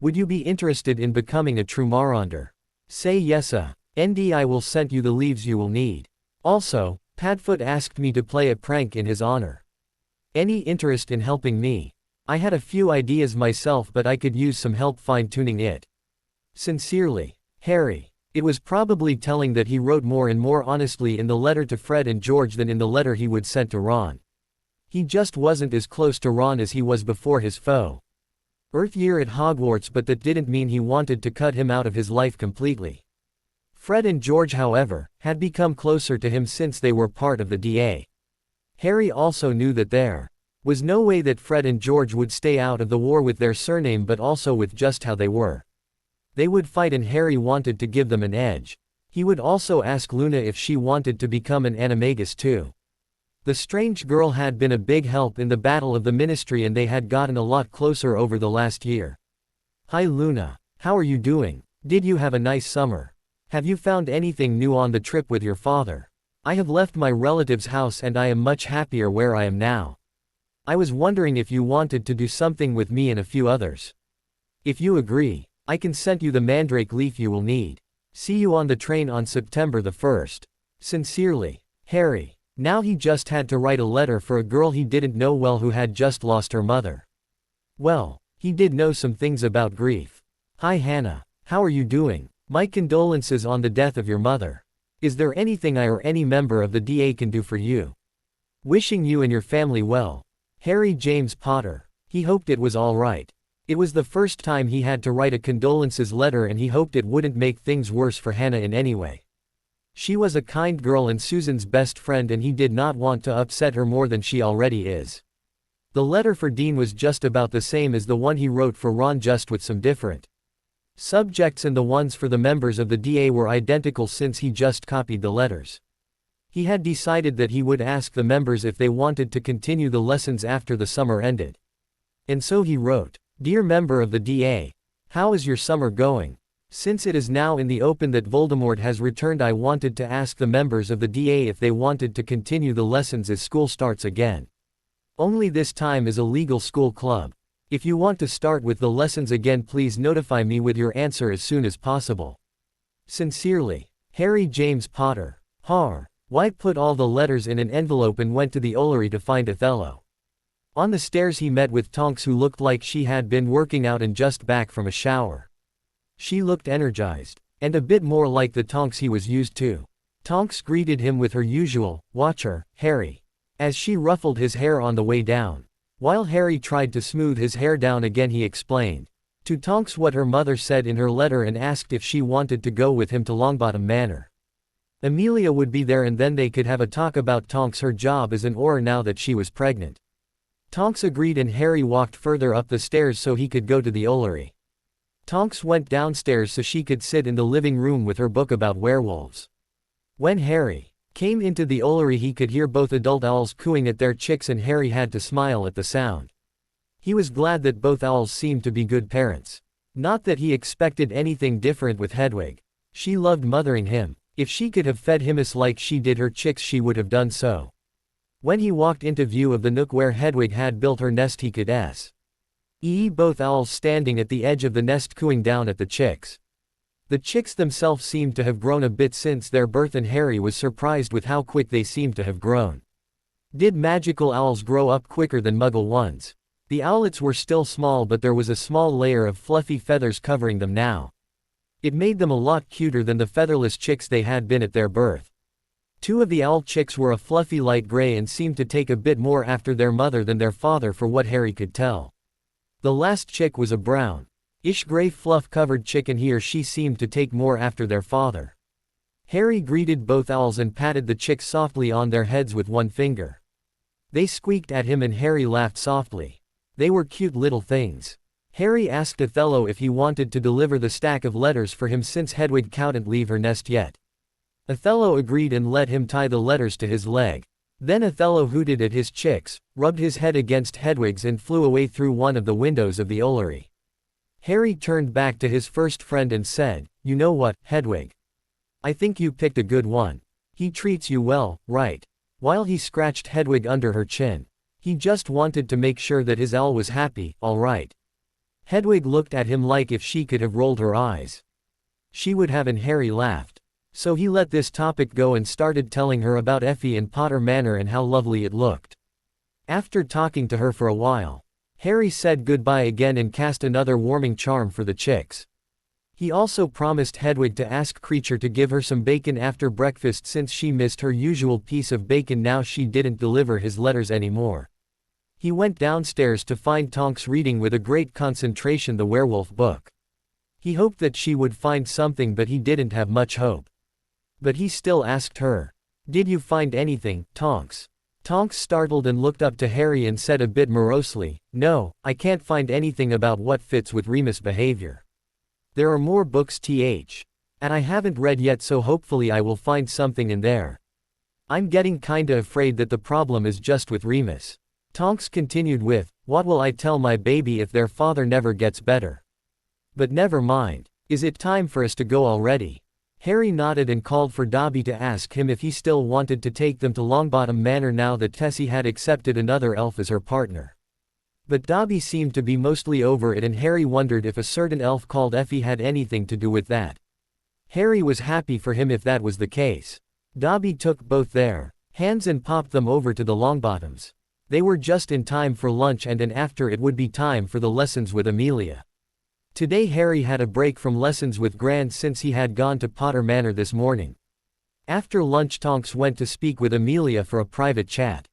Would you be interested in becoming a true Marauder? Say yes, and I will send you the leaves you will need. Also, Padfoot asked me to play a prank in his honor. Any interest in helping me? I had a few ideas myself, but I could use some help fine-tuning it. Sincerely, Harry. It was probably telling that he wrote more and more honestly in the letter to Fred and George than in the letter he would send to Ron. He just wasn't as close to Ron as he was before his foe. Earth year at Hogwarts, but that didn't mean he wanted to cut him out of his life completely. Fred and George, however, had become closer to him since they were part of the DA. Harry also knew that there was no way that Fred and George would stay out of the war with their surname, but also with just how they were. They would fight, and Harry wanted to give them an edge. He would also ask Luna if she wanted to become an animagus too. The strange girl had been a big help in the Battle of the Ministry, and they had gotten a lot closer over the last year. Hi Luna, how are you doing? Did you have a nice summer? Have you found anything new on the trip with your father? I have left my relative's house and I am much happier where I am now. I was wondering if you wanted to do something with me and a few others. If you agree, I can send you the mandrake leaf you will need. See you on the train on September the 1st. Sincerely, Harry. Now he just had to write a letter for a girl he didn't know well who had just lost her mother. Well, he did know some things about grief. Hi Hannah, how are you doing? My condolences on the death of your mother. Is there anything I or any member of the DA can do for you? Wishing you and your family well. Harry James Potter. He hoped it was all right. It was the first time he had to write a condolences letter and he hoped it wouldn't make things worse for Hannah in any way. She was a kind girl and Susan's best friend and he did not want to upset her more than she already is. The letter for Dean was just about the same as the one he wrote for Ron, just with some different subjects, and the ones for the members of the DA were identical since he just copied the letters. He had decided that he would ask the members if they wanted to continue the lessons after the summer ended. And so he wrote, "Dear member of the DA, how is your summer going? Since it is now in the open that Voldemort has returned, I wanted to ask the members of the DA if they wanted to continue the lessons as school starts again. Only this time as a legal school club. If you want to start with the lessons again, please notify me with your answer as soon as possible. Sincerely, Harry James Potter." White put all the letters in an envelope and went to the Ollery to find Othello. On the stairs he met with Tonks, who looked like she had been working out and just back from a shower. She looked energized, and a bit more like the Tonks he was used to. Tonks greeted him with her usual, "Watch her, Harry," as she ruffled his hair on the way down. While Harry tried to smooth his hair down again, he explained to Tonks what her mother said in her letter and asked if she wanted to go with him to Longbottom Manor. Amelia would be there and then they could have a talk about Tonks, her job as an Auror now that she was pregnant. Tonks agreed and Harry walked further up the stairs so he could go to the Ollery. Tonks went downstairs so she could sit in the living room with her book about werewolves. When Harry came into the Ollery he could hear both adult owls cooing at their chicks and Harry had to smile at the sound. He was glad that both owls seemed to be good parents. Not that he expected anything different with Hedwig. She loved mothering him. If she could have fed him like she did her chicks she would have done so. When he walked into view of the nook where Hedwig had built her nest he could see both owls standing at the edge of the nest cooing down at the chicks. The chicks themselves seemed to have grown a bit since their birth and Harry was surprised with how quick they seemed to have grown. Did magical owls grow up quicker than Muggle ones? The owlets were still small but there was a small layer of fluffy feathers covering them now. It made them a lot cuter than the featherless chicks they had been at their birth. Two of the owl chicks were a fluffy light gray and seemed to take a bit more after their mother than their father for what Harry could tell. The last chick was a brown-ish gray fluff-covered chick and he or she seemed to take more after their father. Harry greeted both owls and patted the chicks softly on their heads with one finger. They squeaked at him and Harry laughed softly. They were cute little things. Harry asked Othello if he wanted to deliver the stack of letters for him since Hedwig couldn't leave her nest yet. Othello agreed and let him tie the letters to his leg. Then Othello hooted at his chicks, rubbed his head against Hedwig's and flew away through one of the windows of the Ollery. Harry turned back to his first friend and said, "You know what, Hedwig? I think you picked a good one. He treats you well, right?" While he scratched Hedwig under her chin. He just wanted to make sure that his owl was happy, all right. Hedwig looked at him like if she could have rolled her eyes. She would have, and Harry laughed. So he let this topic go and started telling her about Effie and Potter Manor and how lovely it looked. After talking to her for a while, Harry said goodbye again and cast another warming charm for the chicks. He also promised Hedwig to ask Creature to give her some bacon after breakfast since she missed her usual piece of bacon now she didn't deliver his letters anymore. He went downstairs to find Tonks reading with a great concentration the werewolf book. He hoped that she would find something but he didn't have much hope. But he still asked her, "Did you find anything, Tonks?" Tonks startled and looked up to Harry and said a bit morosely, "No, I can't find anything about what fits with Remus' behavior. There are more books and I haven't read yet so hopefully I will find something in there. I'm getting kinda afraid that the problem is just with Remus." Tonks continued with, "What will I tell my baby if their father never gets better? But never mind. Is it time for us to go already?" Harry nodded and called for Dobby to ask him if he still wanted to take them to Longbottom Manor now that Tessie had accepted another elf as her partner. But Dobby seemed to be mostly over it and Harry wondered if a certain elf called Effie had anything to do with that. Harry was happy for him if that was the case. Dobby took both their hands and popped them over to the Longbottoms. They were just in time for lunch and after it would be time for the lessons with Amelia. Today Harry had a break from lessons with Gran since he had gone to Potter Manor this morning. After lunch Tonks went to speak with Amelia for a private chat.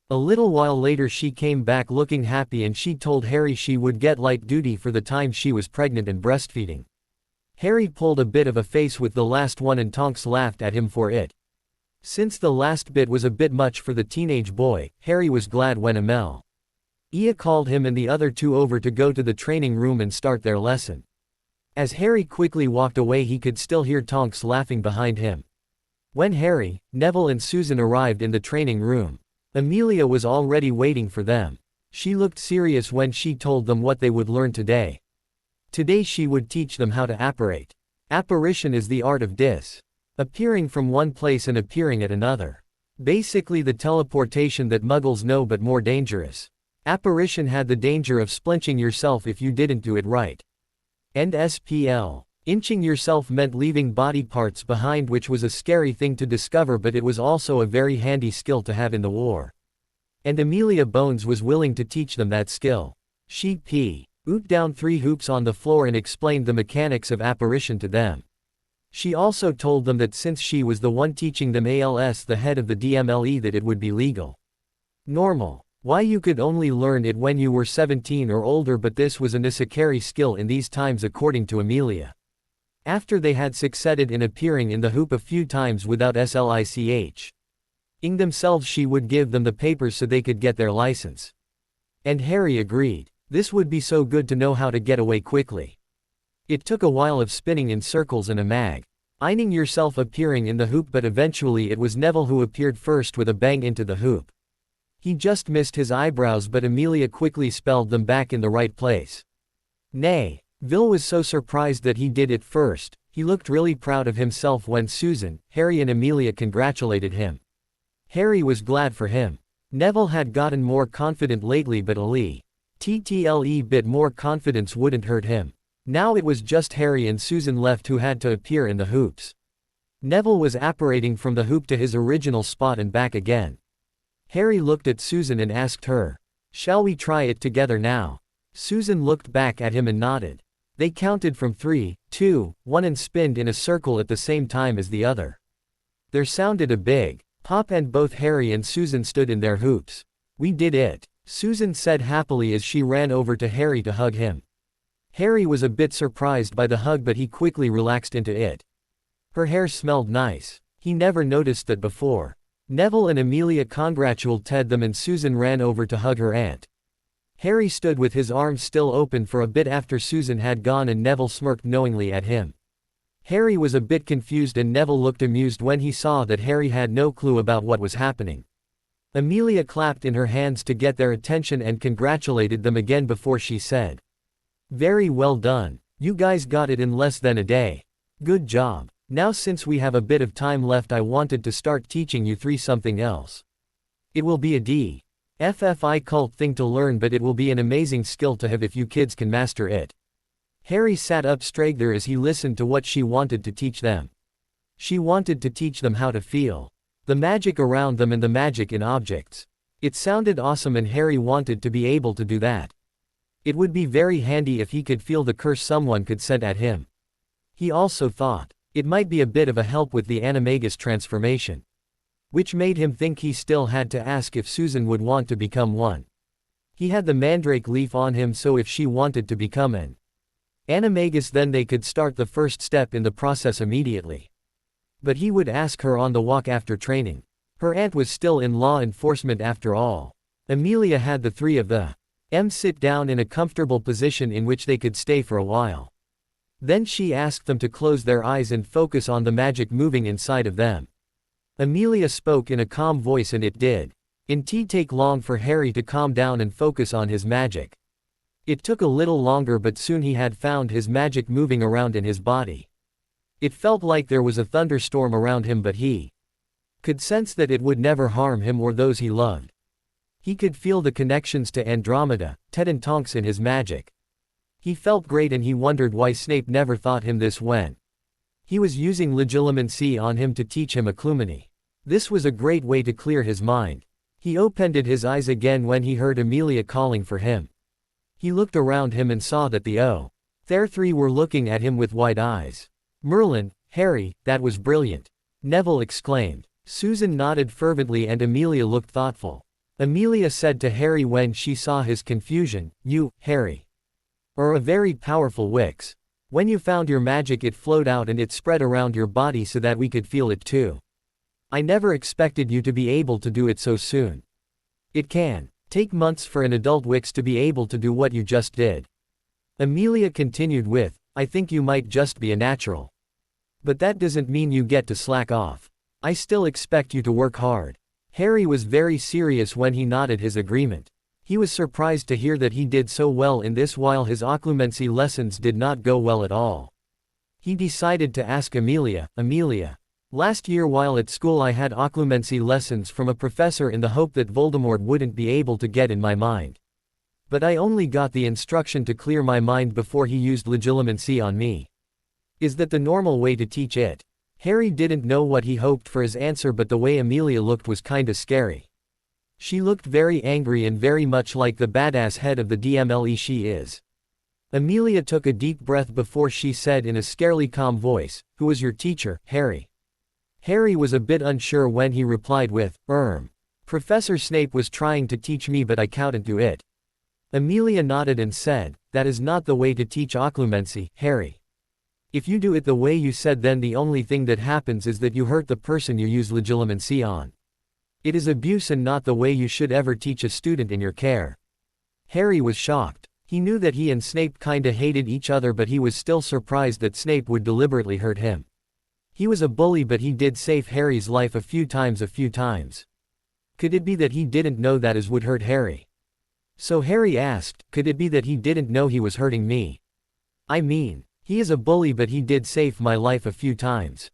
A little while later she came back looking happy and she told Harry she would get light duty for the time she was pregnant and breastfeeding. Harry pulled a bit of a face with the last one and Tonks laughed at him for it. Since the last bit was a bit much for the teenage boy, Harry was glad when Amelia called him and the other two over to go to the training room and start their lesson. As Harry quickly walked away he could still hear Tonks laughing behind him. When Harry, Neville and Susan arrived in the training room, Amelia was already waiting for them. She looked serious when she told them what they would learn today. Today she would teach them how to apparate. Apparition is the art of appearing from one place and appearing at another. Basically the teleportation that Muggles know but more dangerous. Apparition had the danger of splinching yourself if you didn't do it right. And SPL. Inching yourself meant leaving body parts behind, which was a scary thing to discover, but it was also a very handy skill to have in the war. And Amelia Bones was willing to teach them that skill. She put down 3 hoops on the floor and explained the mechanics of apparition to them. She also told them that since she was the one teaching them ALS, the head of the DMLE, that it would be legal. Normal. Why you could only learn it when you were 17 or older, but this was a necessary skill in these times according to Amelia. After they had succeeded in appearing in the hoop a few times without sliching themselves, she would give them the papers so they could get their license. And Harry agreed. This would be so good to know how to get away quickly. It took a while of spinning in circles and imagining yourself appearing in the hoop, but eventually it was Neville who appeared first with a bang into the hoop. He just missed his eyebrows, but Amelia quickly spelled them back in the right place. Neville was so surprised that he did it first. He looked really proud of himself when Susan, Harry and Amelia congratulated him. Harry was glad for him. Neville had gotten more confident lately, but a bit more confidence wouldn't hurt him. Now it was just Harry and Susan left who had to appear in the hoops. Neville was apparating from the hoop to his original spot and back again. Harry looked at Susan and asked her, "Shall we try it together now?" Susan looked back at him and nodded. They counted from 3, 2, 1 and spinned in a circle at the same time as the other. There sounded a big pop and both Harry and Susan stood in their hoops. "We did it," Susan said happily as she ran over to Harry to hug him. Harry was a bit surprised by the hug, but he quickly relaxed into it. Her hair smelled nice. He never noticed that before. Neville and Amelia congratulated them and Susan ran over to hug her aunt. Harry stood with his arms still open for a bit after Susan had gone and Neville smirked knowingly at him. Harry was a bit confused and Neville looked amused when he saw that Harry had no clue about what was happening. Amelia clapped in her hands to get their attention and congratulated them again before she said, "Very well done. You guys got it in less than a day. Good job. Now since we have a bit of time left, I wanted to start teaching you 3 something else. It will be a difficult thing to learn, but it will be an amazing skill to have if you kids can master it." Harry sat up straighter as he listened to what she wanted to teach them. She wanted to teach them how to feel the magic around them and the magic in objects. It sounded awesome and Harry wanted to be able to do that. It would be very handy if he could feel the curse someone could send at him. He also thought it might be a bit of a help with the animagus transformation. Which made him think he still had to ask if Susan would want to become one. He had the mandrake leaf on him, so if she wanted to become an animagus, then they could start the first step in the process immediately. But he would ask her on the walk after training. Her aunt was still in law enforcement after all. Amelia had the 3 of them sit down in a comfortable position in which they could stay for a while. Then she asked them to close their eyes and focus on the magic moving inside of them. Amelia spoke in a calm voice and it didn't take long for Harry to calm down and focus on his magic. It took a little longer, but soon he had found his magic moving around in his body. It felt like there was a thunderstorm around him, but he could sense that it would never harm him or those he loved. He could feel the connections to Andromeda, Ted and Tonks in his magic. He felt great and he wondered why Snape never thought him this when he was using Legilimency on him to teach him Occlumeny. This was a great way to clear his mind. He opened his eyes again when he heard Amelia calling for him. He looked around him and saw that the Their three were looking at him with wide eyes. Merlin, Harry, that was brilliant. Neville exclaimed. Susan nodded fervently and Amelia looked thoughtful. Amelia said to Harry when she saw his confusion, "You, Harry, are a very powerful Wix. When you found your magic it flowed out and it spread around your body so that we could feel it too. I never expected you to be able to do it so soon. It can take months for an adult Wix to be able to do what you just did." Amelia continued with, "I think you might just be a natural. But that doesn't mean you get to slack off. I still expect you to work hard." Harry was very serious when he nodded his agreement. He was surprised to hear that he did so well in this while his occlumency lessons did not go well at all. He decided to ask Amelia, "Amelia, last year while at school I had occlumency lessons from a professor in the hope that Voldemort wouldn't be able to get in my mind. But I only got the instruction to clear my mind before he used legilimency on me. Is that the normal way to teach it?" Harry didn't know what he hoped for his answer, but the way Amelia looked was kinda scary. She looked very angry and very much like the badass head of the DMLE she is. Amelia took a deep breath before she said in a scarily calm voice, "Who was your teacher, Harry?" Harry was a bit unsure when he replied with, Professor Snape was trying to teach me but I couldn't do it." Amelia nodded and said, "That is not the way to teach occlumency, Harry. If you do it the way you said then the only thing that happens is that you hurt the person you use legilimency on. It is abuse and not the way you should ever teach a student in your care." Harry was shocked. He knew that he and Snape kinda hated each other but he was still surprised that Snape would deliberately hurt him. He was a bully but he did save Harry's life a few times. Could it be that he didn't know that as would hurt Harry? So Harry asked, could it be that he didn't know he was hurting me? I mean, he is a bully but he did save my life a few times.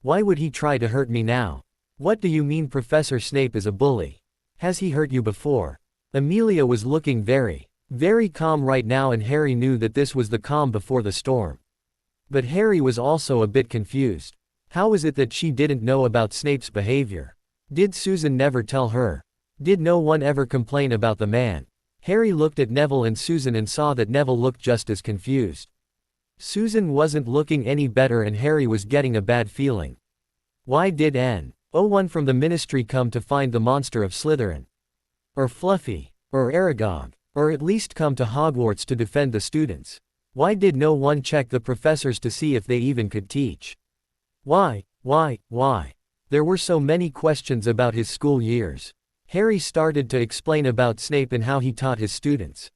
Why would he try to hurt me now? What do you mean Professor Snape is a bully? Has he hurt you before? Amelia was looking very calm right now and Harry knew that this was the calm before the storm. But Harry was also a bit confused. How is it that she didn't know about Snape's behavior? Did Susan never tell her? Did no one ever complain about the man? Harry looked at Neville and Susan and saw that Neville looked just as confused. Susan wasn't looking any better and Harry was getting a bad feeling. Why did N01 from the Ministry come to find the monster of Slytherin? Or Fluffy? Or Aragog? Or at least come to Hogwarts to defend the students? Why did no one check the professors to see if they even could teach? Why? There were so many questions about his school years. Harry started to explain about Snape and how he taught his students.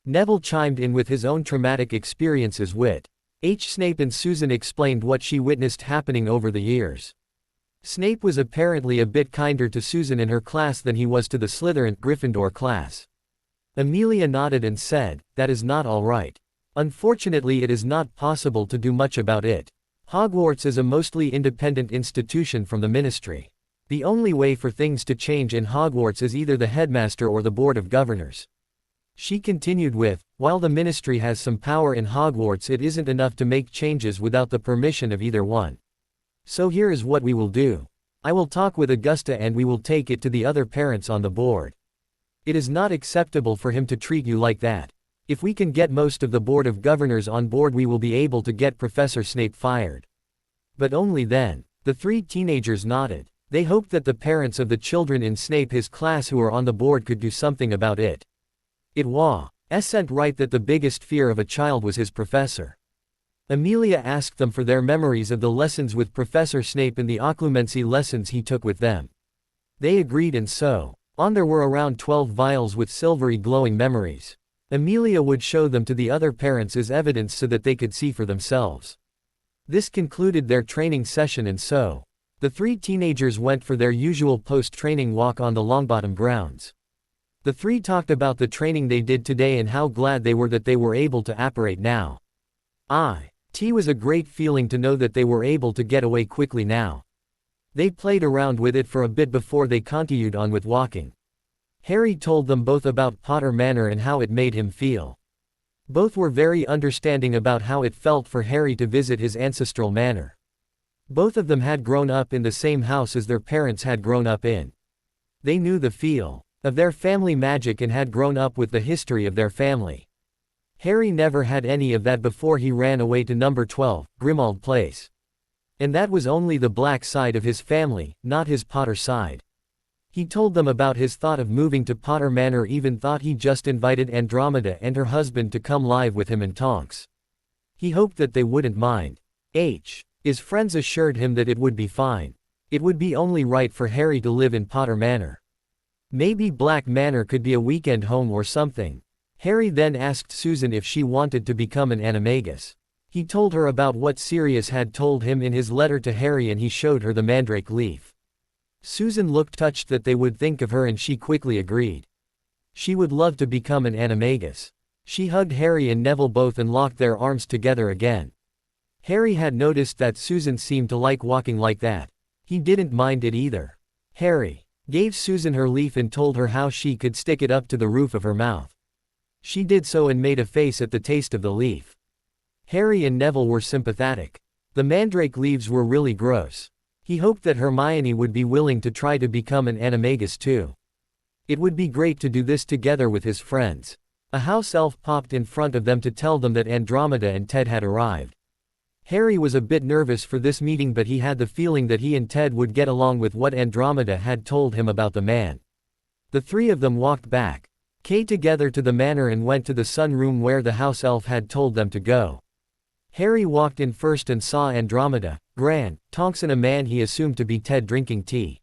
Neville chimed in with his own traumatic experiences with Snape and Susan explained what she witnessed happening over the years. Snape was apparently a bit kinder to Susan in her class than he was to the Slytherin Gryffindor class. Amelia nodded and said, that is not all right. Unfortunately it is not possible to do much about it. Hogwarts is a mostly independent institution from the Ministry. The only way for things to change in Hogwarts is either the headmaster or the Board of Governors. She continued with, while the Ministry has some power in Hogwarts it isn't enough to make changes without the permission of either one. So here is what we will do. I will talk with Augusta and we will take it to the other parents on the board. It is not acceptable for him to treat you like that. If we can get most of the Board of Governors on board we will be able to get Professor Snape fired. But only then. The three teenagers nodded. They hoped that the parents of the children in Snape's class who are on the board could do something about it. It wasn't right that the biggest fear of a child was his professor. Amelia asked them for their memories of the lessons with Professor Snape and the occlumency lessons he took with them. They agreed and so on there were around 12 vials with silvery glowing memories. Amelia would show them to the other parents as evidence so that they could see for themselves. This concluded their training session and so the three teenagers went for their usual post-training walk on the Longbottom grounds. The three talked about the training they did today and how glad they were that they were able to apparate now. It was a great feeling to know that they were able to get away quickly now. They played around with it for a bit before they continued on with walking. Harry told them both about Potter Manor and how it made him feel. Both were very understanding about how it felt for Harry to visit his ancestral manor. Both of them had grown up in the same house as their parents had grown up in. They knew the feel of their family magic and had grown up with the history of their family. Harry never had any of that before he ran away to number 12, Grimmauld Place. And that was only the black side of his family, not his Potter side. He told them about his thought of moving to Potter Manor, even thought he just invited Andromeda and her husband to come live with him and Tonks. He hoped that they wouldn't mind. His friends assured him that it would be fine. It would be only right for Harry to live in Potter Manor. Maybe Black Manor could be a weekend home or something. Harry then asked Susan if she wanted to become an animagus. He told her about what Sirius had told him in his letter to Harry, and he showed her the mandrake leaf. Susan looked touched that they would think of her, and she quickly agreed. She would love to become an animagus. She hugged Harry and Neville both and locked their arms together again. Harry had noticed that Susan seemed to like walking like that. He didn't mind it either. Harry gave Susan her leaf and told her how she could stick it up to the roof of her mouth. She did so and made a face at the taste of the leaf. Harry and Neville were sympathetic. The mandrake leaves were really gross. He hoped that Hermione would be willing to try to become an animagus too. It would be great to do this together with his friends. A house elf popped in front of them to tell them that Andromeda and Ted had arrived. Harry was a bit nervous for this meeting, but he had the feeling that he and Ted would get along with what Andromeda had told him about the man. The three of them walked back together to the manor and went to the sun room where the house elf had told them to go. Harry walked in first and saw Andromeda, Gran, Tonks and a man he assumed to be Ted drinking tea.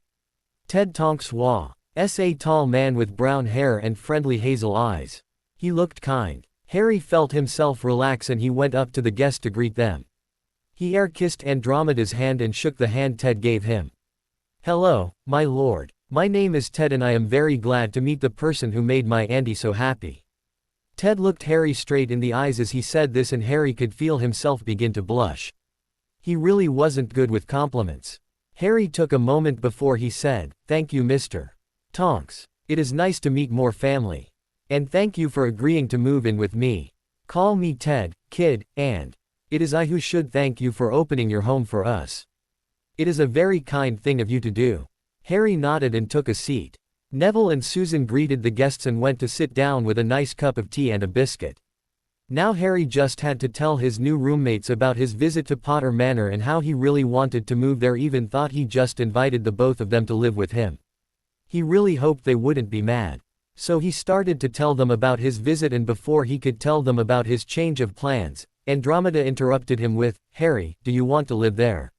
Ted Tonks was a tall man with brown hair and friendly hazel eyes. He looked kind. Harry felt himself relax and he went up to the guest to greet them. He kissed Andromeda's hand and shook the hand Ted gave him. "Hello, my lord. My name is Ted and I am very glad to meet the person who made my Andy so happy." Ted looked Harry straight in the eyes as he said this, and Harry could feel himself begin to blush. He really wasn't good with compliments. Harry took a moment before he said, "Thank you, Mr. Tonks. It is nice to meet more family. And thank you for agreeing to move in with me. Call me Ted, kid, and it is I who should thank you for opening your home for us. It is a very kind thing of you to do." Harry nodded and took a seat. Neville and Susan greeted the guests and went to sit down with a nice cup of tea and a biscuit. Now Harry just had to tell his new roommates about his visit to Potter Manor and how he really wanted to move there, even thought he just invited the both of them to live with him. He really hoped they wouldn't be mad. So he started to tell them about his visit, and before he could tell them about his change of plans, Andromeda interrupted him with, "Harry, do you want to live there?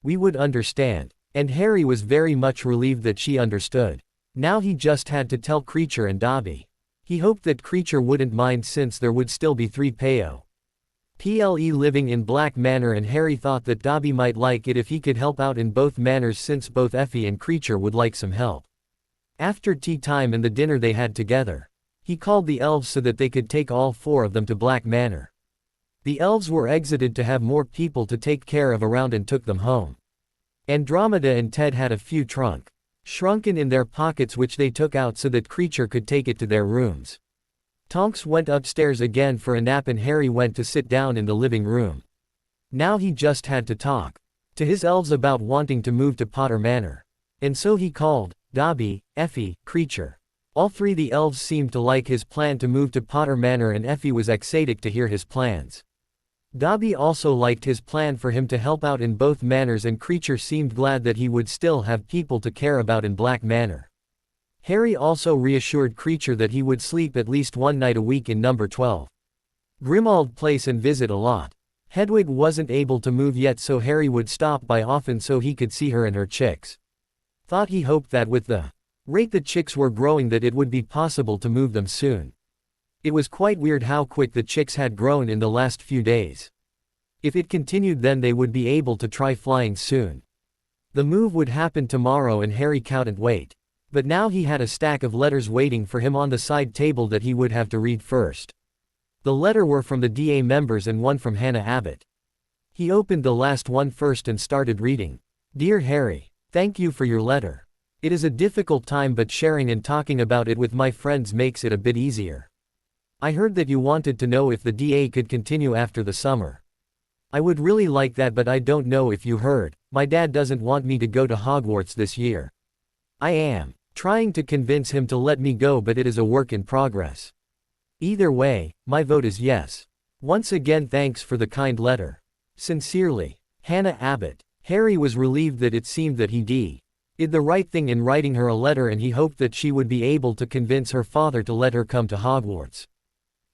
We would understand." And Harry was very much relieved that she understood. Now he just had to tell Creature and Dobby. He hoped that Creature wouldn't mind since there would still be 3 PLE living in Black Manor, and Harry thought that Dobby might like it if he could help out in both manors since both Effie and Creature would like some help. After tea time and the dinner they had together, he called the elves so that they could take all 4 of them to Black Manor. The elves were excited to have more people to take care of around and took them home. Andromeda and Ted had a few shrunken in their pockets which they took out so that Creature could take it to their rooms. Tonks went upstairs again for a nap and Harry went to sit down in the living room. Now he just had to talk to his elves about wanting to move to Potter Manor. And so he called Dobby, Effie, Creature. All 3 the elves seemed to like his plan to move to Potter Manor, and Effie was ecstatic to hear his plans. Dobby also liked his plan for him to help out in both manors, and Creature seemed glad that he would still have people to care about in Black Manor. Harry also reassured Creature that he would sleep at least 1 night a week in number 12 Grimmauld Place and visit a lot. Hedwig wasn't able to move yet, so Harry would stop by often so he could see her and her chicks. Thought he hoped that with the rate the chicks were growing that it would be possible to move them soon. It was quite weird how quick the chicks had grown in the last few days. If it continued, then they would be able to try flying soon. The move would happen tomorrow and Harry couldn't wait. But now he had a stack of letters waiting for him on the side table that he would have to read first. The letter were from the DA members and one from Hannah Abbott. He opened the last one first and started reading. "Dear Harry, thank you for your letter. It is a difficult time, but sharing and talking about it with my friends makes it a bit easier. I heard that you wanted to know if the DA could continue after the summer. I would really like that, but I don't know if you heard, my dad doesn't want me to go to Hogwarts this year. I am trying to convince him to let me go, but it is a work in progress. Either way, my vote is yes. Once again thanks for the kind letter. Sincerely, Hannah Abbott. Harry was relieved that it seemed that he did the right thing in writing her a letter, and he hoped that she would be able to convince her father to let her come to Hogwarts.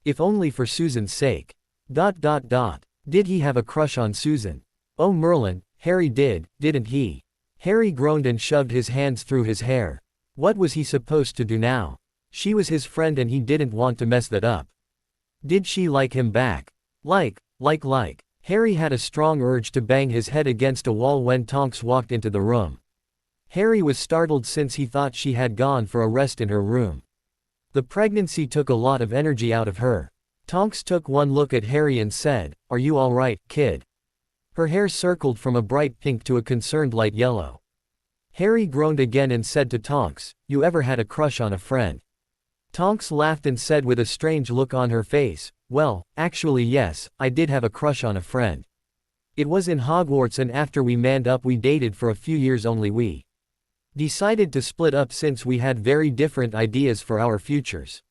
If only for Susan's sake. Did he have a crush on Susan? Oh Merlin, Harry didn't he? Harry groaned and shoved his hands through his hair. What was he supposed to do now? She was his friend and he didn't want to mess that up. Did she like him back? Like. Harry had a strong urge to bang his head against a wall when Tonks walked into the room. Harry was startled since he thought she had gone for a rest in her room. The pregnancy took a lot of energy out of her. Tonks took one look at Harry and said, "Are you all right, kid?" Her hair circled from a bright pink to a concerned light yellow. Harry groaned again and said to Tonks, "You ever had a crush on a friend?" Tonks laughed and said with a strange look on her face, "Well, actually yes, I did have a crush on a friend. It was in Hogwarts, and after we manned up we dated for a few years, only we decided to split up since we had very different ideas for our futures.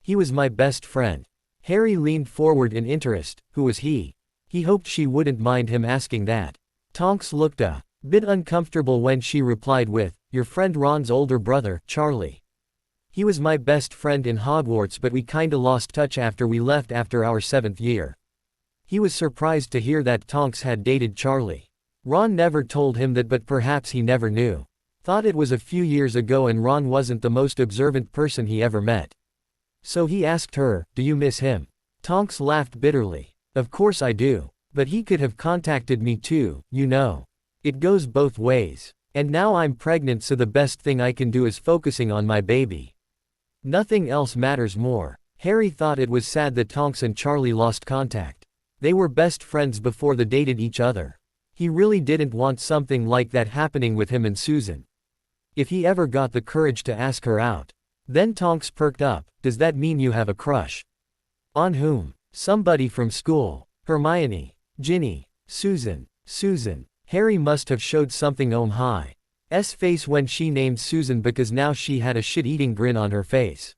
He was my best friend." Harry leaned forward in interest. Who was he? He hoped she wouldn't mind him asking that. Tonks looked a bit uncomfortable when she replied with, "Your friend Ron's older brother, Charlie. He was my best friend in Hogwarts, but we kinda lost touch after we left after our 7th year." He was surprised to hear that Tonks had dated Charlie. Ron never told him that, but perhaps he never knew. Thought it was a few years ago and Ron wasn't the most observant person he ever met. So he asked her, "Do you miss him?" Tonks laughed bitterly. "Of course I do. But he could have contacted me too, you know. It goes both ways. And now I'm pregnant, so the best thing I can do is focusing on my baby. Nothing else matters more." Harry thought it was sad that Tonks and Charlie lost contact. They were best friends before they dated each other. He really didn't want something like that happening with him and Susan. If he ever got the courage to ask her out. Then Tonks perked up. "Does that mean you have a crush?" "On whom?" "Somebody from school. Hermione. Ginny. Susan." Harry must have showed something on High's face when she named Susan, because now she had a shit-eating grin on her face.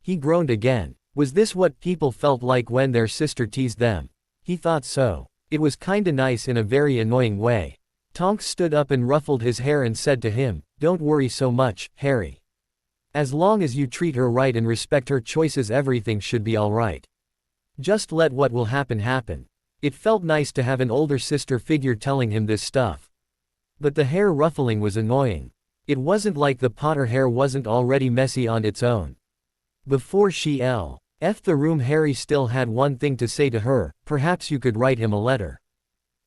He groaned again. Was this what people felt like when their sister teased them? He thought so. It was kinda nice in a very annoying way. Tonks stood up and ruffled his hair and said to him, "Don't worry so much, Harry. As long as you treat her right and respect her choices, everything should be alright. Just let what will happen happen." It felt nice to have an older sister figure telling him this stuff. But the hair ruffling was annoying. It wasn't like the Potter hair wasn't already messy on its own. Before she left the room, Harry still had one thing to say to her: "Perhaps you could write him a letter.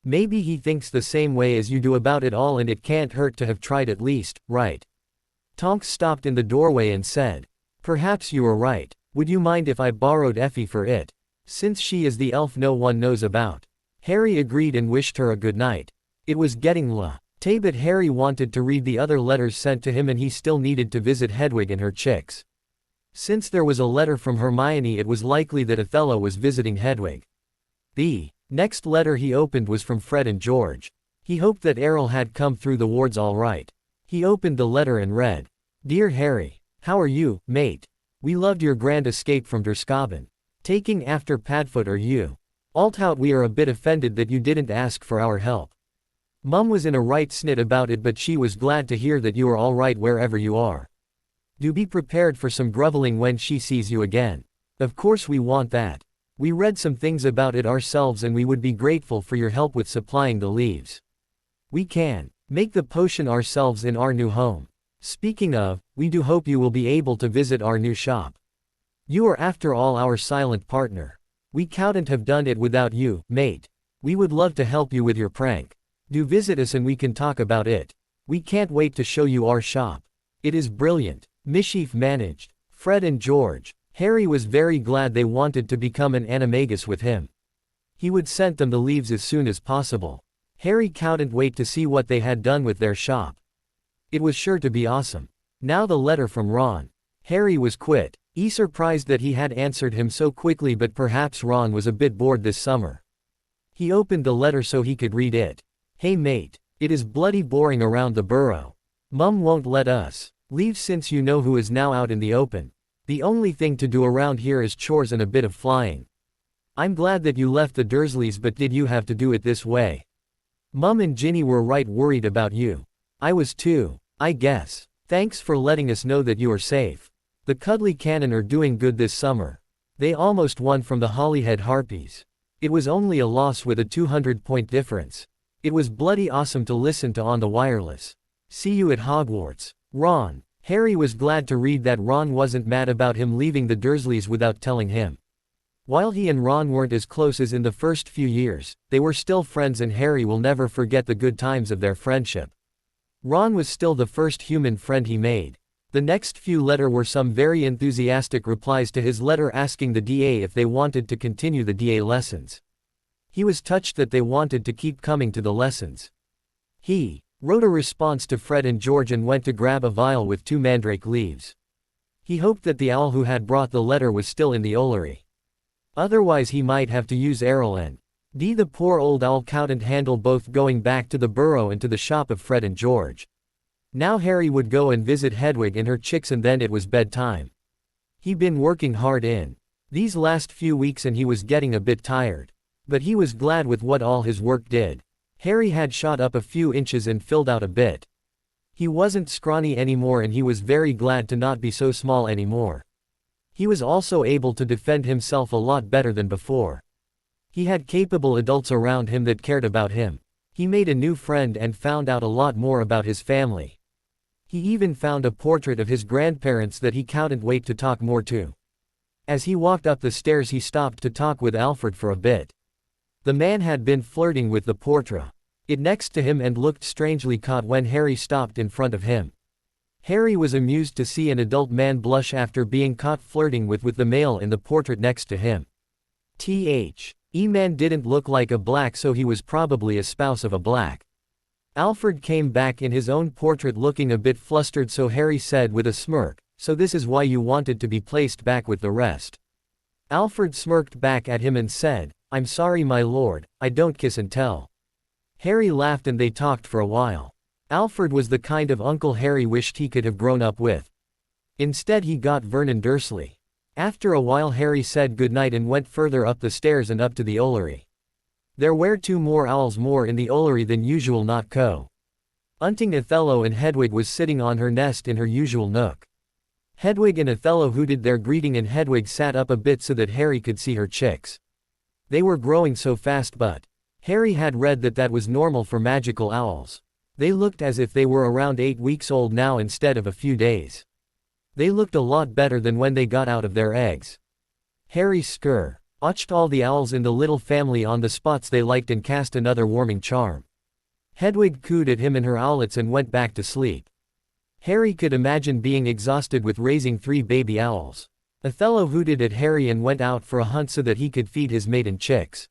Maybe he thinks the same way as you do about it all, and it can't hurt to have tried at least, right?" Tonks stopped in the doorway and said, "Perhaps you are right. Would you mind if I borrowed Effie for it? Since she is the elf no one knows about." Harry agreed and wished her a good night. It was getting late, but Harry wanted to read the other letters sent to him, and he still needed to visit Hedwig and her chicks. Since there was a letter from Hermione, it was likely that Othello was visiting Hedwig. The next letter he opened was from Fred and George. He hoped that Errol had come through the wards all right. He opened the letter and read, "Dear Harry, how are you, mate? We loved your grand escape from Derskaben. Taking after Padfoot are you. Altout, we are a bit offended that you didn't ask for our help. Mum was in a right snit about it, but she was glad to hear that you are all right wherever you are. Do be prepared for some groveling when she sees you again. Of course we want that. We read some things about it ourselves and we would be grateful for your help with supplying the leaves. We can make the potion ourselves in our new home. Speaking of, we do hope you will be able to visit our new shop. You are after all our silent partner. We couldn't have done it without you, mate. We would love to help you with your prank. Do visit us and we can talk about it. We can't wait to show you our shop. It is brilliant. Mischief managed. Fred and George." Harry was very glad they wanted to become an animagus with him. He would send them the leaves as soon as possible. Harry couldn't wait to see what they had done with their shop. It was sure to be awesome. Now the letter from Ron. Harry was quite surprised that he had answered him so quickly, but perhaps Ron was a bit bored this summer. He opened the letter so he could read it. "Hey mate, it is bloody boring around the burrow. Mum won't let us leave since you know who is now out in the open. The only thing to do around here is chores and a bit of flying. I'm glad that you left the Dursleys, but did you have to do it this way? Mum and Ginny were right worried about you. I was too, I guess. Thanks for letting us know that you are safe. The Cuddly Cannon are doing good this summer. They almost won from the Holyhead Harpies. It was only a loss with a 200-point difference. It was bloody awesome to listen to on the wireless. See you at Hogwarts. Ron. Harry was glad to read that Ron wasn't mad about him leaving the Dursleys without telling him. While he and Ron weren't as close as in the first few years, they were still friends, and Harry will never forget the good times of their friendship. Ron was still the first human friend he made. The next few letters were some very enthusiastic replies to his letter asking the DA if they wanted to continue the DA lessons. He was touched that they wanted to keep coming to the lessons. He wrote a response to Fred and George and went to grab a vial with 2 mandrake leaves. He hoped that the owl who had brought the letter was still in the Owlery. Otherwise he might have to use Errol and the poor old owl couldn't handle both going back to the burrow and to the shop of Fred and George. Now Harry would go and visit Hedwig and her chicks, and then it was bedtime. He'd been working hard in these last few weeks and he was getting a bit tired. But he was glad with what all his work did. Harry had shot up a few inches and filled out a bit. He wasn't scrawny anymore, and he was very glad to not be so small anymore. He was also able to defend himself a lot better than before. He had capable adults around him that cared about him. He made a new friend and found out a lot more about his family. He even found a portrait of his grandparents that he couldn't wait to talk more to. As he walked up the stairs he stopped to talk with Alfred for a bit. The man had been flirting with the portrait. It next to him and looked strangely caught when Harry stopped in front of him. Harry was amused to see an adult man blush after being caught flirting with the male in the portrait next to him. E-man didn't look like a black, so he was probably a spouse of a black. Alfred came back in his own portrait looking a bit flustered, so Harry said with a smirk, "So this is why you wanted to be placed back with the rest." Alfred smirked back at him and said, "I'm sorry my lord, I don't kiss and tell." Harry laughed and they talked for a while. Alfred was the kind of uncle Harry wished he could have grown up with. Instead he got Vernon Dursley. After a while Harry said goodnight and went further up the stairs and up to the Owlery. There were 2 more owls more in the Owlery than usual, not co-unting Othello, and Hedwig was sitting on her nest in her usual nook. Hedwig and Othello hooted their greeting and Hedwig sat up a bit so that Harry could see her chicks. They were growing so fast, but Harry had read that that was normal for magical owls. They looked as if they were around 8 weeks old now instead of a few days. They looked a lot better than when they got out of their eggs. Harry watched all the owls in the little family on the spots they liked and cast another warming charm. Hedwig cooed at him and her owlets and went back to sleep. Harry could imagine being exhausted with raising 3 baby owls. Othello hooted at Harry and went out for a hunt so that he could feed his maiden chicks.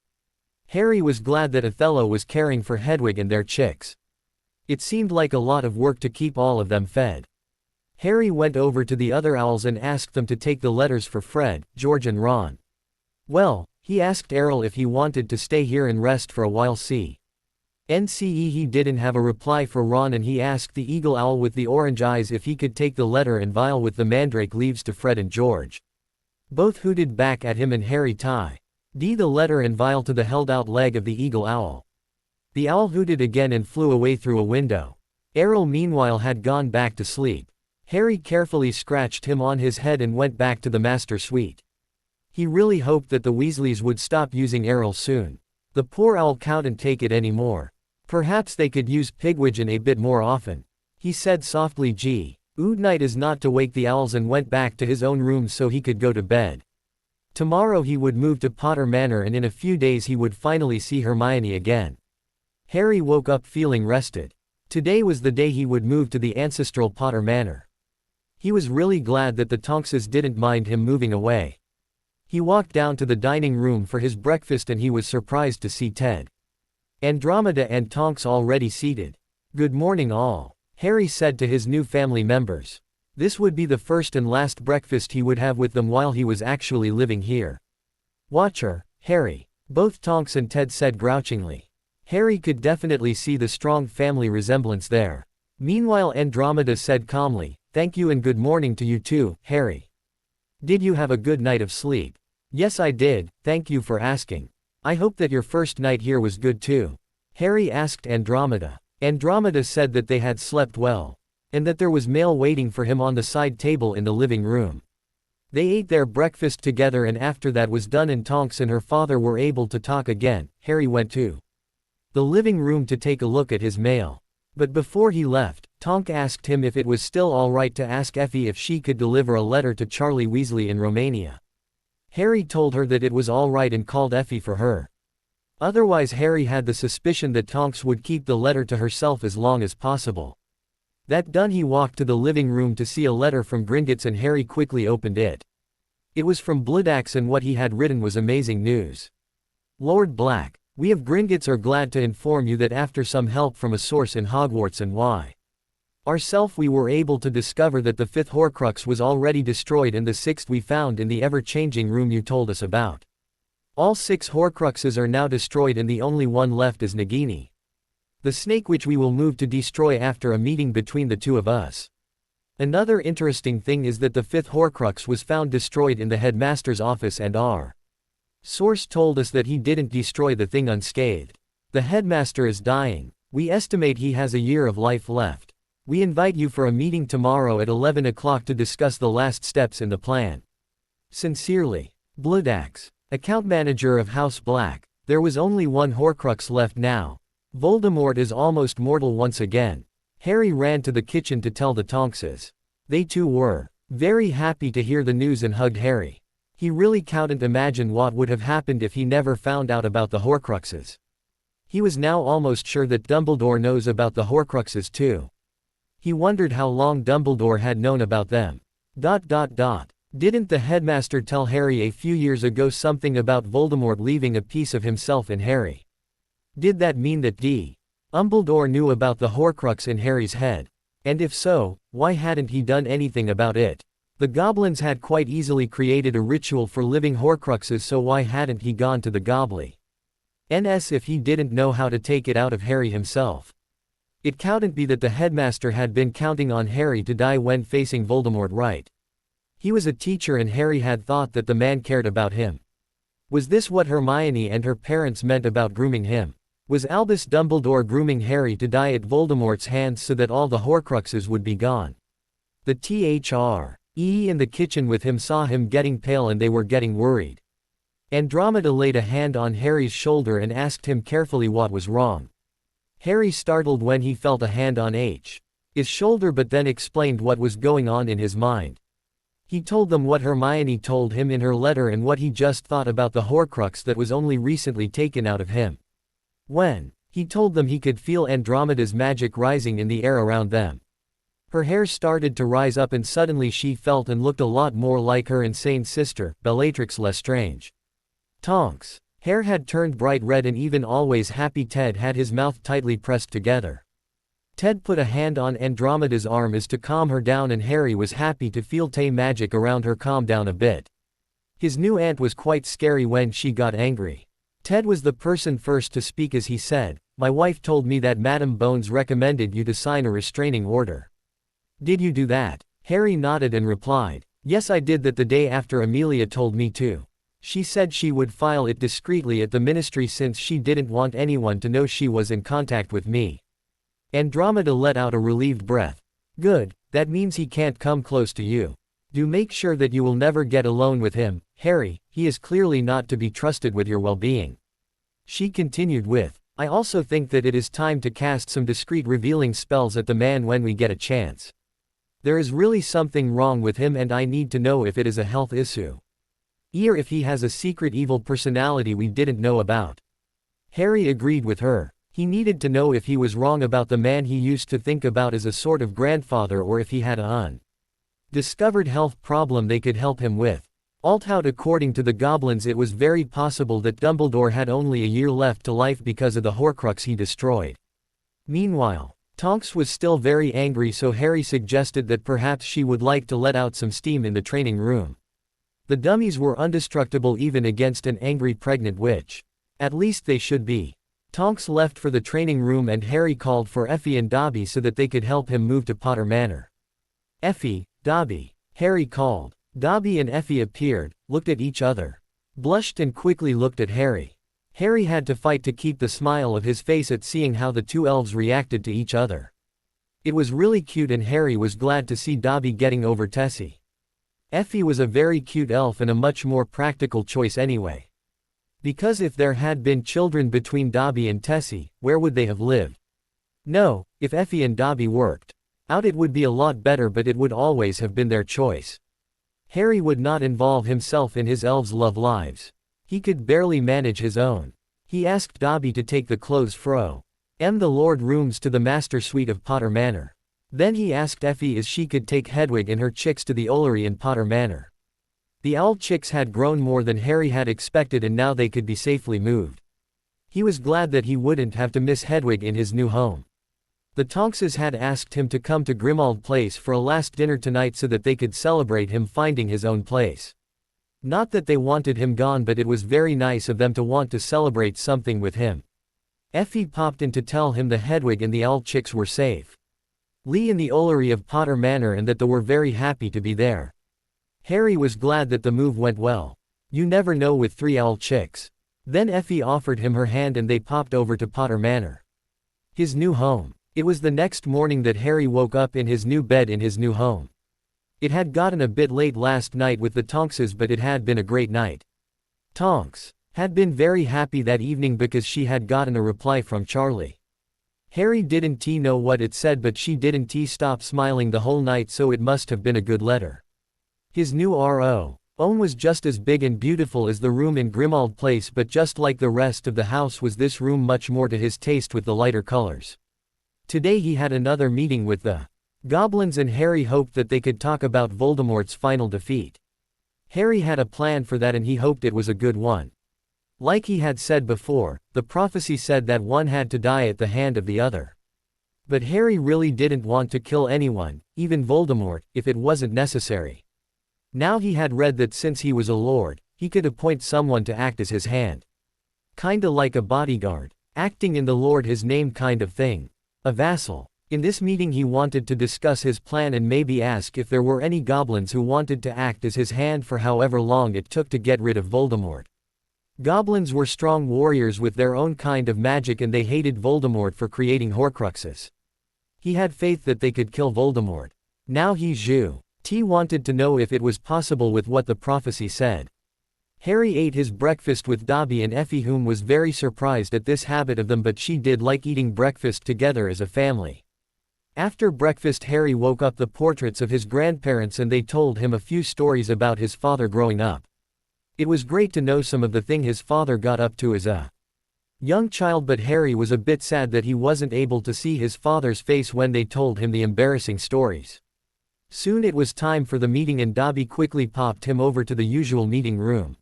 Harry was glad that Othello was caring for Hedwig and their chicks. It seemed like a lot of work to keep all of them fed. Harry went over to the other owls and asked them to take the letters for Fred, George and Ron. Well, he asked Errol if he wanted to stay here and rest for a while. He didn't have a reply for Ron, and he asked the eagle owl with the orange eyes if he could take the letter and vial with the mandrake leaves to Fred and George. Both hooted back at him and Harry tied the letter and vial to the held out leg of the eagle owl. The owl hooted again and flew away through a window. Errol meanwhile had gone back to sleep. Harry carefully scratched him on his head and went back to the master suite. He really hoped that the Weasleys would stop using Errol soon. The poor owl couldn't take it anymore. Perhaps they could use Pigwidgeon a bit more often. He said softly, "Good night" is not to wake the owls, and went back to his own room so he could go to bed. Tomorrow he would move to Potter Manor, and in a few days he would finally see Hermione again. Harry woke up feeling rested. Today was the day he would move to the ancestral Potter Manor. He was really glad that the Tonkses didn't mind him moving away. He walked down to the dining room for his breakfast and he was surprised to see Ted, Andromeda and Tonks already seated. "Good morning all," Harry said to his new family members. This would be the first and last breakfast he would have with them while he was actually living here. "Watcher, Harry," both Tonks and Ted said grouchingly. Harry could definitely see the strong family resemblance there. Meanwhile Andromeda said calmly, "Thank you and good morning to you too, Harry." Did you have a good night of sleep? Yes, I did, thank you for asking. I hope that your first night here was good too. Harry asked Andromeda. Andromeda said that they had slept well, and that there was mail waiting for him on the side table in the living room. They ate their breakfast together, and after that was done and Tonks and her father were able to talk again, Harry went to the living room to take a look at his mail. But before he left, Tonk asked him if it was still alright to ask Effie if she could deliver a letter to Charlie Weasley in Romania. Harry told her that it was alright and called Effie for her. Otherwise, Harry had the suspicion that Tonks would keep the letter to herself as long as possible. That done, he walked to the living room to see a letter from Gringotts, and Harry quickly opened it. It was from Bloodaxe, and what he had written was amazing news. Lord Black, we of Gringotts are glad to inform you that after some help from a source in Hogwarts and ourself, we were able to discover that the 5th Horcrux was already destroyed and the 6th we found in the ever-changing room you told us about. All 6 Horcruxes are now destroyed and the only one left is Nagini, the snake, which we will move to destroy after a meeting between the two of us. Another interesting thing is that the 5th Horcrux was found destroyed in the headmaster's office, and our source told us that he didn't destroy the thing unscathed. The headmaster is dying. We estimate he has a year of life left. We invite you for a meeting tomorrow at 11 o'clock to discuss the last steps in the plan. Sincerely, Bloodaxe, account manager of House Black. There was only one Horcrux left now. Voldemort is almost mortal once again. Harry ran to the kitchen to tell the Tonkses. They too were very happy to hear the news and hugged Harry. He really couldn't imagine what would have happened if he never found out about the Horcruxes. He was now almost sure that Dumbledore knows about the Horcruxes too. He wondered how long Dumbledore had known about them. Didn't the headmaster tell Harry a few years ago something about Voldemort leaving a piece of himself in Harry? Did that mean that Dumbledore knew about the Horcrux in Harry's head? And if so, why hadn't he done anything about it? The goblins had quite easily created a ritual for living Horcruxes, so why hadn't he gone to the Goblins if he didn't know how to take it out of Harry himself? It couldn't be that the headmaster had been counting on Harry to die when facing Voldemort, right? He was a teacher and Harry had thought that the man cared about him. Was this what Hermione and her parents meant about grooming him? Was Albus Dumbledore grooming Harry to die at Voldemort's hands so that all the Horcruxes would be gone? The in the kitchen with him saw him getting pale and they were getting worried. Andromeda laid a hand on Harry's shoulder and asked him carefully what was wrong. Harry startled when he felt a hand on his shoulder, but then explained what was going on in his mind. He told them what Hermione told him in her letter and what he just thought about the Horcrux that was only recently taken out of him. When he told them, he could feel Andromeda's magic rising in the air around them. Her hair started to rise up and suddenly she felt and looked a lot more like her insane sister, Bellatrix Lestrange. Tonks' hair had turned bright red and even always happy Ted had his mouth tightly pressed together. Ted put a hand on Andromeda's arm as to calm her down, and Harry was happy to feel Tay magic around her calm down a bit. His new aunt was quite scary when she got angry. Ted was the person first to speak as he said, "My wife told me that Madame Bones recommended you to sign a restraining order. Did you do that?" Harry nodded and replied, "Yes, I did that the day after Amelia told me to. She said she would file it discreetly at the ministry since she didn't want anyone to know she was in contact with me." Andromeda let out a relieved breath. "Good, that means he can't come close to you. Do make sure that you will never get alone with him, Harry, he is clearly not to be trusted with your well-being." She continued with, "I also think that it is time to cast some discreet revealing spells at the man when we get a chance. There is really something wrong with him and I need to know if it is a health issue. Or if he has a secret evil personality we didn't know about." Harry agreed with her. He needed to know if he was wrong about the man he used to think about as a sort of grandfather, or if he had an undiscovered health problem they could help him with. Although according to the goblins it was very possible that Dumbledore had only a year left to life because of the Horcrux he destroyed. Meanwhile, Tonks was still very angry, so Harry suggested that perhaps she would like to let out some steam in the training room. The dummies were indestructible even against an angry pregnant witch. At least they should be. Tonks left for the training room and Harry called for Effie and Dobby so that they could help him move to Potter Manor. "Effie, Dobby," Harry called. Dobby and Effie appeared, looked at each other, blushed and quickly looked at Harry. Harry had to fight to keep the smile of his face at seeing how the two elves reacted to each other. It was really cute and Harry was glad to see Dobby getting over Tessie. Effie was a very cute elf and a much more practical choice anyway. Because if there had been children between Dobby and Tessie, where would they have lived? No, if Effie and Dobby worked out it would be a lot better, but it would always have been their choice. Harry would not involve himself in his elves' love lives. He could barely manage his own. He asked Dobby to take the clothes fro the Lord rooms to the master suite of Potter Manor. Then he asked Effie if she could take Hedwig and her chicks to the Owlery in Potter Manor. The owl chicks had grown more than Harry had expected and now they could be safely moved. He was glad that he wouldn't have to miss Hedwig in his new home. The Tonkses had asked him to come to Grimmauld Place for a last dinner tonight so that they could celebrate him finding his own place. Not that they wanted him gone, but it was very nice of them to want to celebrate something with him. Effie popped in to tell him the Hedwig and the owl chicks were safe. Lee in the Owlery of Potter Manor and that they were very happy to be there. Harry was glad that the move went well. You never know with 3 owl chicks. Then Effie offered him her hand and they popped over to Potter Manor. His new home. It was the next morning that Harry woke up in his new bed in his new home. It had gotten a bit late last night with the Tonkses, but it had been a great night. Tonks had been very happy that evening because she had gotten a reply from Charlie. Harry didn't know what it said, but she didn't stop smiling the whole night, so it must have been a good letter. His new home was just as big and beautiful as the room in Grimmauld Place, but just like the rest of the house was this room much more to his taste with the lighter colors. Today he had another meeting with the goblins and Harry hoped that they could talk about Voldemort's final defeat. Harry had a plan for that and he hoped it was a good one. Like he had said before, the prophecy said that one had to die at the hand of the other. But Harry really didn't want to kill anyone, even Voldemort, if it wasn't necessary. Now he had read that since he was a lord, he could appoint someone to act as his hand. Kinda like a bodyguard, acting in the lord his name kind of thing. A vassal. In this meeting he wanted to discuss his plan and maybe ask if there were any goblins who wanted to act as his hand for however long it took to get rid of Voldemort. Goblins were strong warriors with their own kind of magic and they hated Voldemort for creating Horcruxes. He had faith that they could kill Voldemort. Now he wanted to know if it was possible with what the prophecy said. Harry ate his breakfast with Dobby and Effie, whom was very surprised at this habit of them, but she did like eating breakfast together as a family. After breakfast Harry woke up the portraits of his grandparents and they told him a few stories about his father growing up. It was great to know some of the thing his father got up to as a young child, but Harry was a bit sad that he wasn't able to see his father's face when they told him the embarrassing stories. Soon it was time for the meeting and Dobby quickly popped him over to the usual meeting room.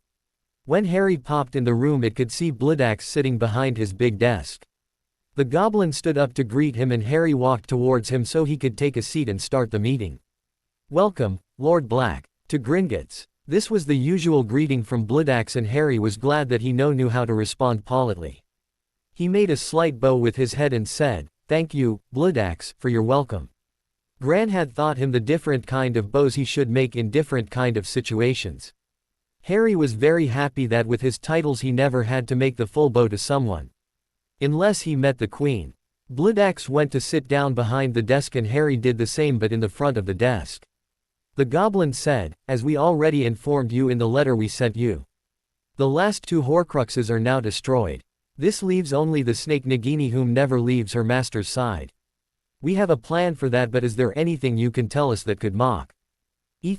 When Harry popped in the room it could see Bloodaxe sitting behind his big desk. The goblin stood up to greet him and Harry walked towards him so he could take a seat and start the meeting. "Welcome, Lord Black, to Gringotts." This was the usual greeting from Bloodaxe and Harry was glad that he knew how to respond politely. He made a slight bow with his head and said, "Thank you, Bloodaxe, for your welcome." Gran had taught him the different kind of bows he should make in different kind of situations. Harry was very happy that with his titles he never had to make the full bow to someone. Unless he met the Queen. Bloodaxe went to sit down behind the desk and Harry did the same but in the front of the desk. The goblin said, "As we already informed you in the letter we sent you. The last 2 Horcruxes are now destroyed. This leaves only the snake Nagini, whom never leaves her master's side. We have a plan for that, but is there anything you can tell us that could mock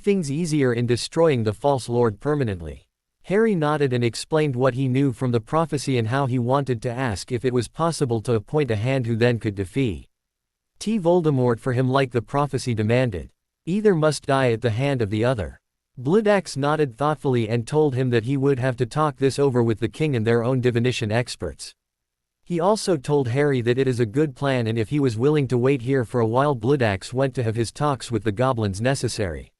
things easier in destroying the false lord permanently?" Harry nodded and explained what he knew from the prophecy and how he wanted to ask if it was possible to appoint a hand who then could defeat Voldemort for him like the prophecy demanded. Either must die at the hand of the other. Bloodaxe nodded thoughtfully and told him that he would have to talk this over with the king and their own divination experts. He also told Harry that it is a good plan and if he was willing to wait here for a while. Bloodaxe went to have his talks with the goblins necessary.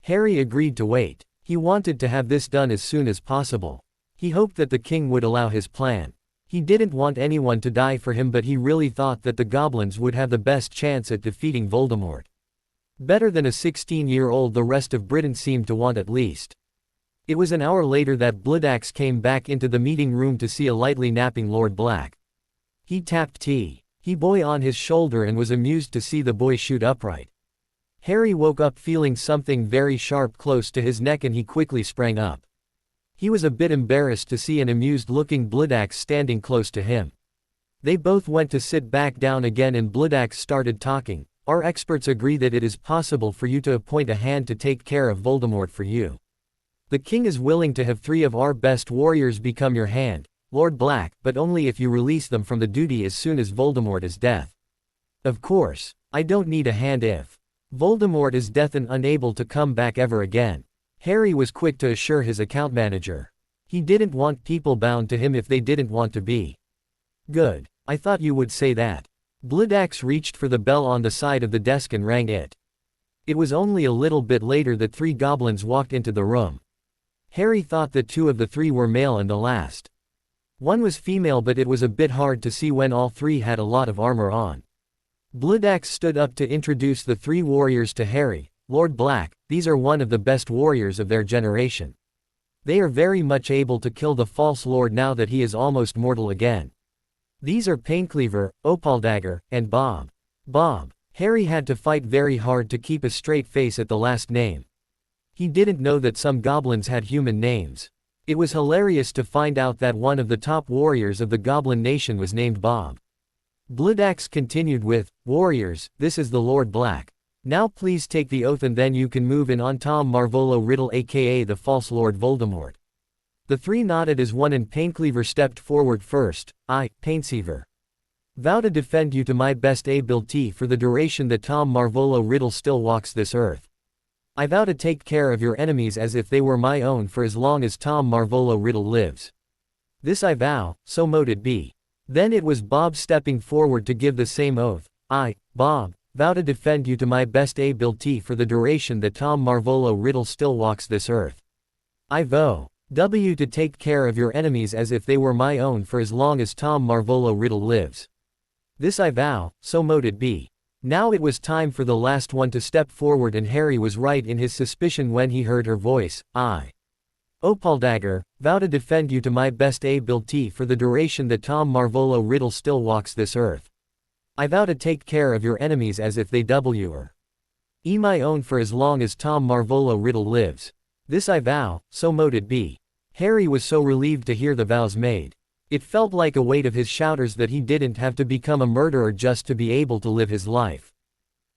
Harry agreed to wait. He wanted to have this done as soon as possible. He hoped that the king would allow his plan. He didn't want anyone to die for him, but he really thought that the goblins would have the best chance at defeating Voldemort. Better than a 16-year-old the rest of Britain seemed to want at least. It was an hour later that Bloodaxe came back into the meeting room to see a lightly napping Lord Black. He tapped He boy on his shoulder and was amused to see the boy shoot upright. Harry woke up feeling something very sharp close to his neck and he quickly sprang up. He was a bit embarrassed to see an amused-looking Bloodaxe standing close to him. They both went to sit back down again and Bloodaxe started talking. Our experts agree that it is possible for you to appoint a hand to take care of Voldemort for you. The king is willing to have 3 of our best warriors become your hand, Lord Black, but only if you release them from the duty as soon as Voldemort is dead. Of course, I don't need a hand if Voldemort is dead and unable to come back ever again. Harry was quick to assure his account manager. He didn't want people bound to him if they didn't want to be. Good, I thought you would say that. Bloodaxe reached for the bell on the side of the desk and rang it. It was only a little bit later that 3 goblins walked into the room. Harry thought that 2 of the 3 were male and the last one was female, but it was a bit hard to see when all 3 had a lot of armor on. Bloodaxe stood up to introduce the 3 warriors to Harry. Lord Black, these are one of the best warriors of their generation. They are very much able to kill the false lord now that he is almost mortal again. These are Paincleaver, Opaldagger, and Bob. Bob. Harry had to fight very hard to keep a straight face at the last name. He didn't know that some goblins had human names. It was hilarious to find out that one of the top warriors of the Goblin Nation was named Bob. Bloodaxe continued with, "Warriors, this is the Lord Black. Now please take the oath and then you can move in on Tom Marvolo Riddle aka the false Lord Voldemort." The 3 nodded as one and Paincleaver stepped forward first. "I, Paincleaver, vow to defend you to my best ability for the duration that Tom Marvolo Riddle still walks this earth. I vow to take care of your enemies as if they were my own for as long as Tom Marvolo Riddle lives. This I vow, so mote it be." Then it was Bob stepping forward to give the same oath. "I, Bob, vow to defend you to my best ability for the duration that Tom Marvolo Riddle still walks this earth. I vow to take care of your enemies as if they were my own for as long as Tom Marvolo Riddle lives. This I vow, so mote it be." Now it was time for the last one to step forward and Harry was right in his suspicion when he heard her voice. "I, Opaldagger, vow to defend you to my best ability for the duration that Tom Marvolo Riddle still walks this earth. I vow to take care of your enemies as if they were my own for as long as Tom Marvolo Riddle lives. This I vow, so mote it be." Harry was so relieved to hear the vows made. It felt like a weight of his shoulders that he didn't have to become a murderer just to be able to live his life.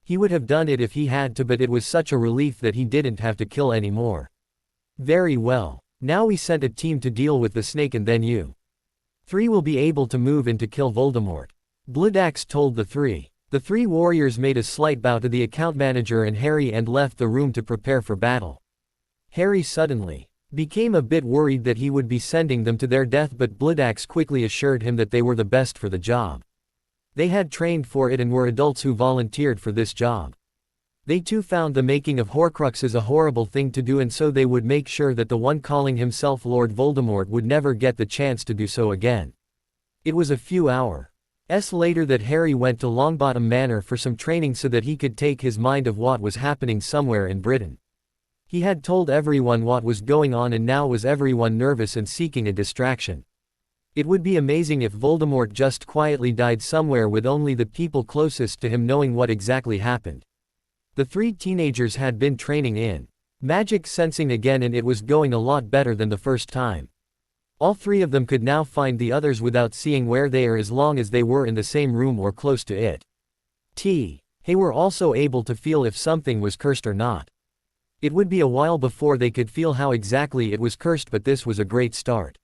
He would have done it if he had to, but it was such a relief that he didn't have to kill anymore. "Very well. Now we sent a team to deal with the snake and then you 3 will be able to move in to kill Voldemort," Bloodaxe told the 3. The 3 warriors made a slight bow to the account manager and Harry and left the room to prepare for battle. Harry suddenly became a bit worried that he would be sending them to their death, but Bloodaxe quickly assured him that they were the best for the job. They had trained for it and were adults who volunteered for this job. They too found the making of Horcruxes a horrible thing to do, and so they would make sure that the one calling himself Lord Voldemort would never get the chance to do so again. It was a few hours later that Harry went to Longbottom Manor for some training so that he could take his mind of what was happening somewhere in Britain. He had told everyone what was going on and now was everyone nervous and seeking a distraction. It would be amazing if Voldemort just quietly died somewhere with only the people closest to him knowing what exactly happened. The 3 teenagers had been training in magic sensing again and it was going a lot better than the first time. All 3 of them could now find the others without seeing where they are as long as they were in the same room or close to it. They were also able to feel if something was cursed or not. It would be a while before they could feel how exactly it was cursed, but this was a great start.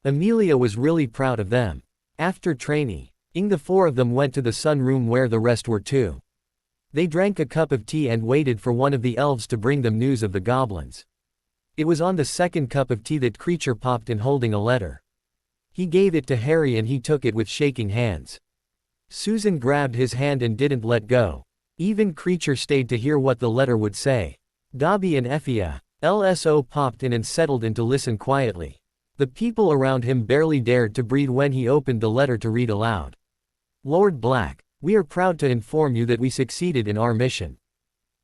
Amelia was really proud of them. After training, the 4 of them went to the sun room where the rest were too. They drank a cup of tea and waited for one of the elves to bring them news of the goblins. It was on the second cup of tea that Creature popped in holding a letter. He gave it to Harry and he took it with shaking hands. Susan grabbed his hand and didn't let go. Even Creature stayed to hear what the letter would say. Dobby and Effia, LSO popped in and settled in to listen quietly. The people around him barely dared to breathe when he opened the letter to read aloud. "Lord Black, we are proud to inform you that we succeeded in our mission.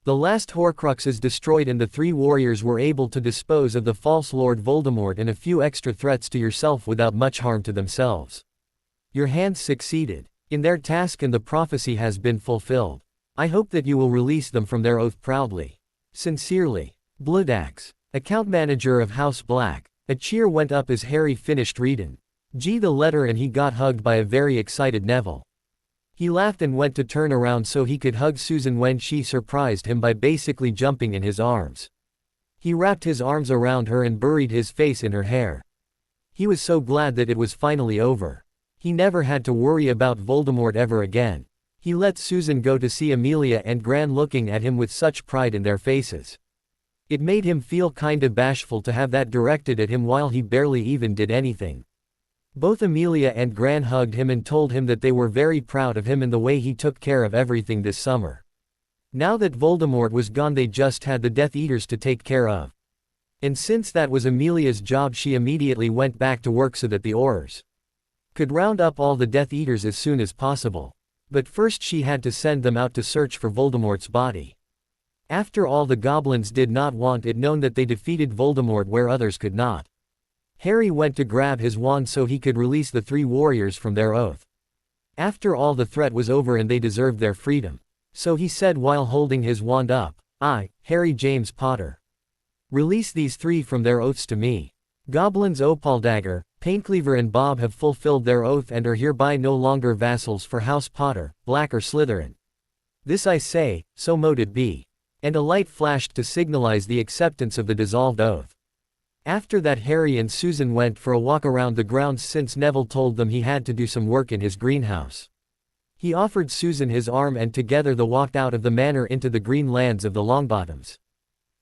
The last Horcruxes destroyed and the three warriors were able to dispose of the false Lord Voldemort and a few extra threats to yourself without much harm to themselves. Your hands succeeded in their task and the prophecy has been fulfilled. I hope that you will release them from their oath proudly. Sincerely, Bloodaxe, account manager of House Black. A cheer went up as Harry finished reading the letter and he got hugged by a very excited Neville. He laughed and went to turn around so he could hug Susan when she surprised him by basically jumping in his arms. He wrapped his arms around her and buried his face in her hair. He was so glad that it was finally over. He never had to worry about Voldemort ever again. He let Susan go to see Amelia and Gran looking at him with such pride in their faces. It made him feel kinda bashful to have that directed at him while he barely even did anything. Both Amelia and Gran hugged him and told him that they were very proud of him and the way he took care of everything this summer. Now that Voldemort was gone they just had the Death Eaters to take care of. And since that was Amelia's job she immediately went back to work so that the Aurors could round up all the Death Eaters as soon as possible. But first she had to send them out to search for Voldemort's body. After all, the goblins did not want it known that they defeated Voldemort where others could not. Harry went to grab his wand so he could release the three warriors from their oath. After all, the threat was over and they deserved their freedom. So he said while holding his wand up, I, Harry James Potter, release these three from their oaths to me. Goblins Opaldagger, Paintcleaver and Bob have fulfilled their oath and are hereby no longer vassals for House Potter, Black or Slytherin. This I say, so mote it be. And a light flashed to signalize the acceptance of the dissolved oath. After that Harry and Susan went for a walk around the grounds since Neville told them he had to do some work in his greenhouse. He offered Susan his arm and together they walked out of the manor into the green lands of the Longbottoms.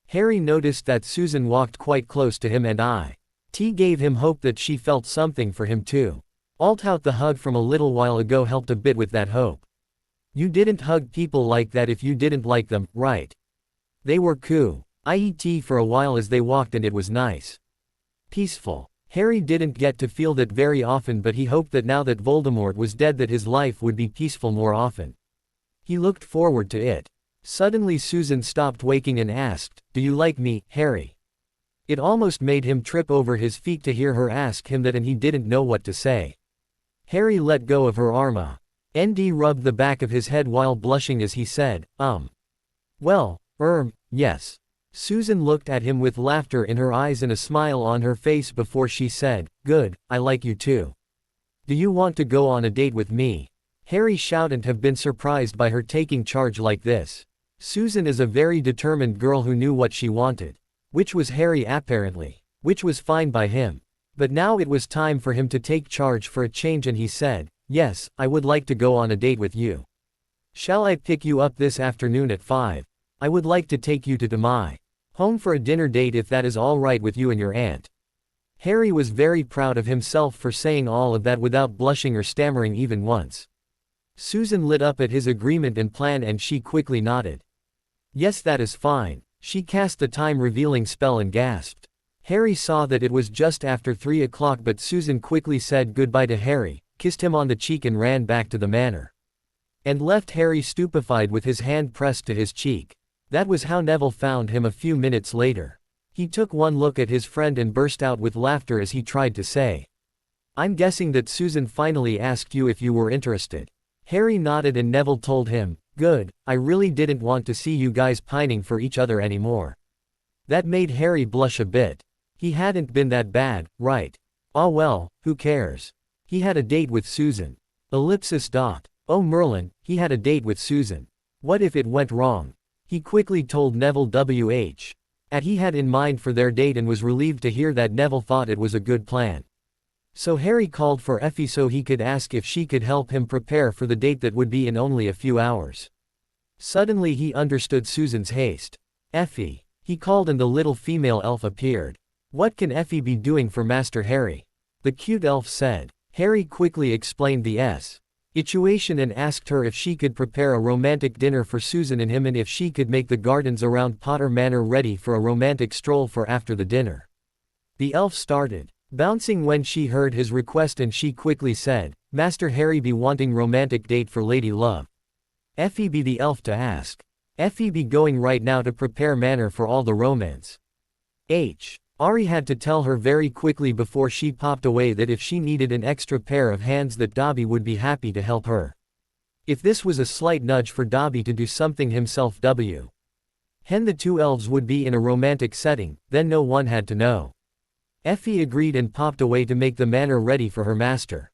Harry noticed that Susan walked quite close to him and it gave him hope that she felt something for him too. Although the hug from a little while ago helped a bit with that hope. You didn't hug people like that if you didn't like them, right? They were cool. IET for a while as they walked and it was nice. Peaceful. Harry didn't get to feel that very often but he hoped that now that Voldemort was dead that his life would be peaceful more often. He looked forward to it. Suddenly Susan stopped waking and asked, "Do you like me, Harry?" It almost made him trip over his feet to hear her ask him that and he didn't know what to say. Harry let go of her arm and rubbed the back of his head while blushing as he said, Well, yes. Susan looked at him with laughter in her eyes and a smile on her face before she said, "Good, I like you too. Do you want to go on a date with me?" Harry shouldn't have been surprised by her taking charge like this. Susan is a very determined girl who knew what she wanted. Which was Harry apparently. Which was fine by him. But now it was time for him to take charge for a change and he said, "Yes, I would like to go on a date with you. Shall I pick you up this afternoon at 5? I would like to take you to my home for a dinner date if that is all right with you and your aunt." Harry was very proud of himself for saying all of that without blushing or stammering even once. Susan lit up at his agreement and plan and she quickly nodded. "Yes, that is fine." She cast the time-revealing spell and gasped. Harry saw that it was just after 3 o'clock but Susan quickly said goodbye to Harry, kissed him on the cheek and ran back to the manor. And left Harry stupefied with his hand pressed to his cheek. That was how Neville found him a few minutes later. He took one look at his friend and burst out with laughter as he tried to say, "I'm guessing that Susan finally asked you if you were interested." Harry nodded and Neville told him, "Good, I really didn't want to see you guys pining for each other anymore." That made Harry blush a bit. He hadn't been that bad, right? Ah well, who cares? He had a date with Susan. Oh Merlin, he had a date with Susan. What if it went wrong? He quickly told Neville what he had in mind for their date and was relieved to hear that Neville thought it was a good plan. So Harry called for Effie so he could ask if she could help him prepare for the date that would be in only a few hours. Suddenly he understood Susan's haste. "Effie," he called and the little female elf appeared. "What can Effie be doing for Master Harry?" the cute elf said. Harry quickly explained the situation and asked her if she could prepare a romantic dinner for Susan and him and if she could make the gardens around Potter Manor ready for a romantic stroll for after the dinner. The elf started bouncing when she heard his request and she quickly said, "Master Harry be wanting romantic date for Lady Love. Effie be the elf to ask." Effie be going right now to prepare manner for all the romance. Ari had to tell her very quickly before she popped away that if she needed an extra pair of hands that Dobby would be happy to help her. If this was a slight nudge for Dobby to do something himself Hen the two elves would be in a romantic setting, then no one had to know. Effie agreed and popped away to make the manor ready for her master.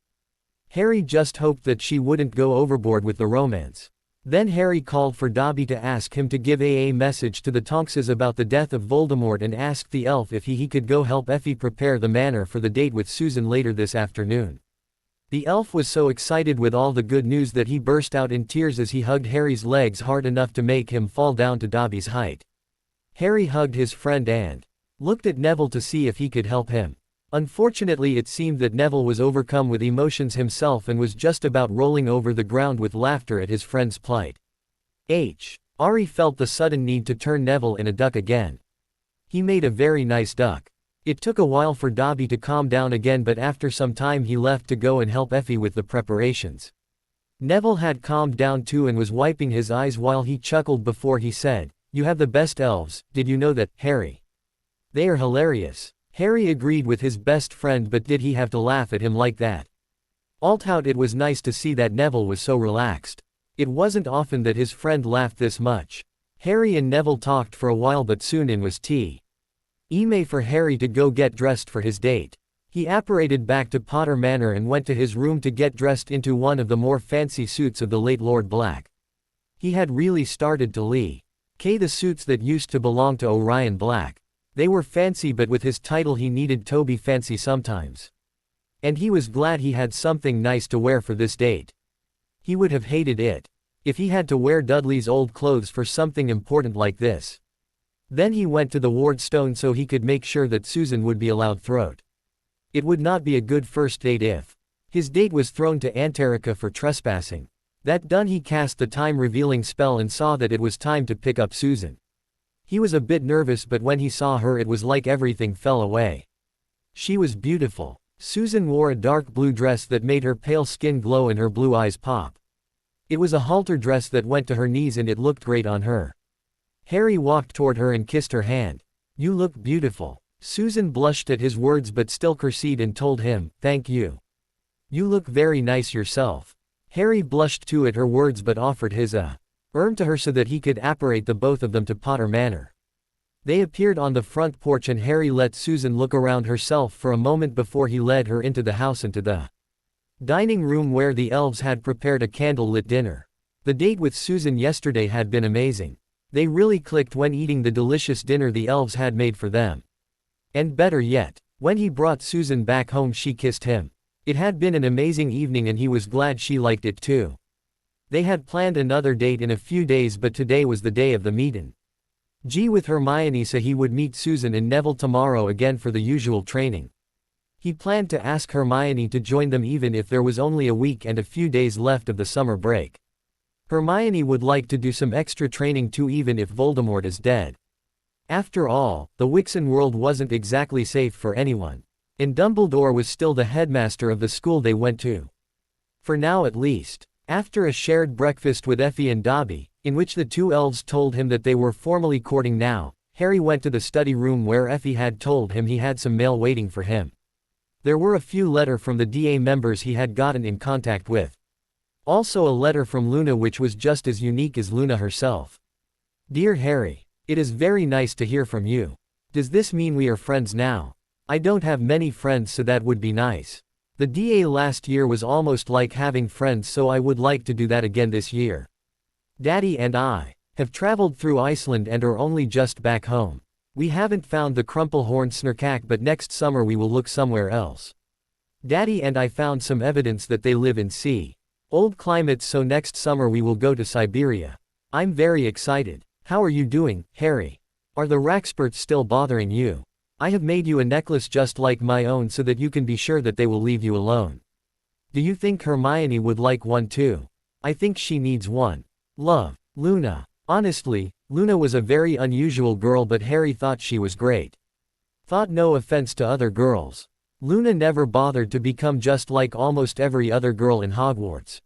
Harry just hoped that she wouldn't go overboard with the romance. Then Harry called for Dobby to ask him to give a message to the Tonkses about the death of Voldemort and asked the elf if he could go help Effie prepare the manor for the date with Susan later this afternoon. The elf was so excited with all the good news that he burst out in tears as he hugged Harry's legs hard enough to make him fall down to Dobby's height. Harry hugged his friend and looked at Neville to see if he could help him. Unfortunately, it seemed that Neville was overcome with emotions himself and was just about rolling over the ground with laughter at his friend's plight. Ari felt the sudden need to turn Neville in a duck again. He made a very nice duck. It took a while for Dobby to calm down again, but after some time he left to go and help Effie with the preparations. Neville had calmed down too and was wiping his eyes while he chuckled before he said, "You have the best elves, did you know that, Harry? They are hilarious." Harry agreed with his best friend, but did he have to laugh at him like that? Although it was nice to see that Neville was so relaxed. It wasn't often that his friend laughed this much. Harry and Neville talked for a while, but soon in was tea. For Harry to go get dressed for his date. He apparated back to Potter Manor and went to his room to get dressed into one of the more fancy suits of the late Lord Black. He had really started to the suits that used to belong to Orion Black. They were fancy, but with his title he needed to be fancy sometimes. And he was glad he had something nice to wear for this date. He would have hated it if he had to wear Dudley's old clothes for something important like this. Then he went to the ward stone so he could make sure that Susan would be allowed throat. It would not be a good first date if his date was thrown to Anterica for trespassing. That done, he cast the time-revealing spell and saw that it was time to pick up Susan. He was a bit nervous, but when he saw her it was like everything fell away. She was beautiful. Susan wore a dark blue dress that made her pale skin glow and her blue eyes pop. It was a halter dress that went to her knees and it looked great on her. Harry walked toward her and kissed her hand. "You look beautiful." Susan blushed at his words but still curtsied and told him, "Thank you. You look very nice yourself." Harry blushed too at her words but offered his arm to her so that he could apparate the both of them to Potter Manor. They appeared on the front porch and Harry let Susan look around herself for a moment before he led her into the house and to the dining room where the elves had prepared a candle-lit dinner. The date with Susan yesterday had been amazing. They really clicked when eating the delicious dinner the elves had made for them. And better yet, when he brought Susan back home she kissed him. It had been an amazing evening and he was glad she liked it too. They had planned another date in a few days, but today was the day of the meeting. With Hermione, so he would meet Susan and Neville tomorrow again for the usual training. He planned to ask Hermione to join them even if there was only a week and a few days left of the summer break. Hermione would like to do some extra training too, even if Voldemort is dead. After all, the Wixen world wasn't exactly safe for anyone. And Dumbledore was still the headmaster of the school they went to. For now at least. After a shared breakfast with Effie and Dobby, in which the two elves told him that they were formally courting now, Harry went to the study room where Effie had told him he had some mail waiting for him. There were a few letters from the DA members he had gotten in contact with. Also a letter from Luna which was just as unique as Luna herself. "Dear Harry, it is very nice to hear from you. Does this mean we are friends now? I don't have many friends, so that would be nice. The DA last year was almost like having friends, so I would like to do that again this year. Daddy and I have traveled through Iceland and are only just back home. We haven't found the Crumplehorn Snarkack, but next summer we will look somewhere else. Daddy and I found some evidence that they live in old climates, so next summer we will go to Siberia. I'm very excited. How are you doing, Harry? Are the Raxperts still bothering you? I have made you a necklace just like my own so that you can be sure that they will leave you alone. Do you think Hermione would like one too? I think she needs one. Love, Luna." Honestly, Luna was a very unusual girl, but Harry thought she was great. Thought no offense to other girls. Luna never bothered to become just like almost every other girl in Hogwarts.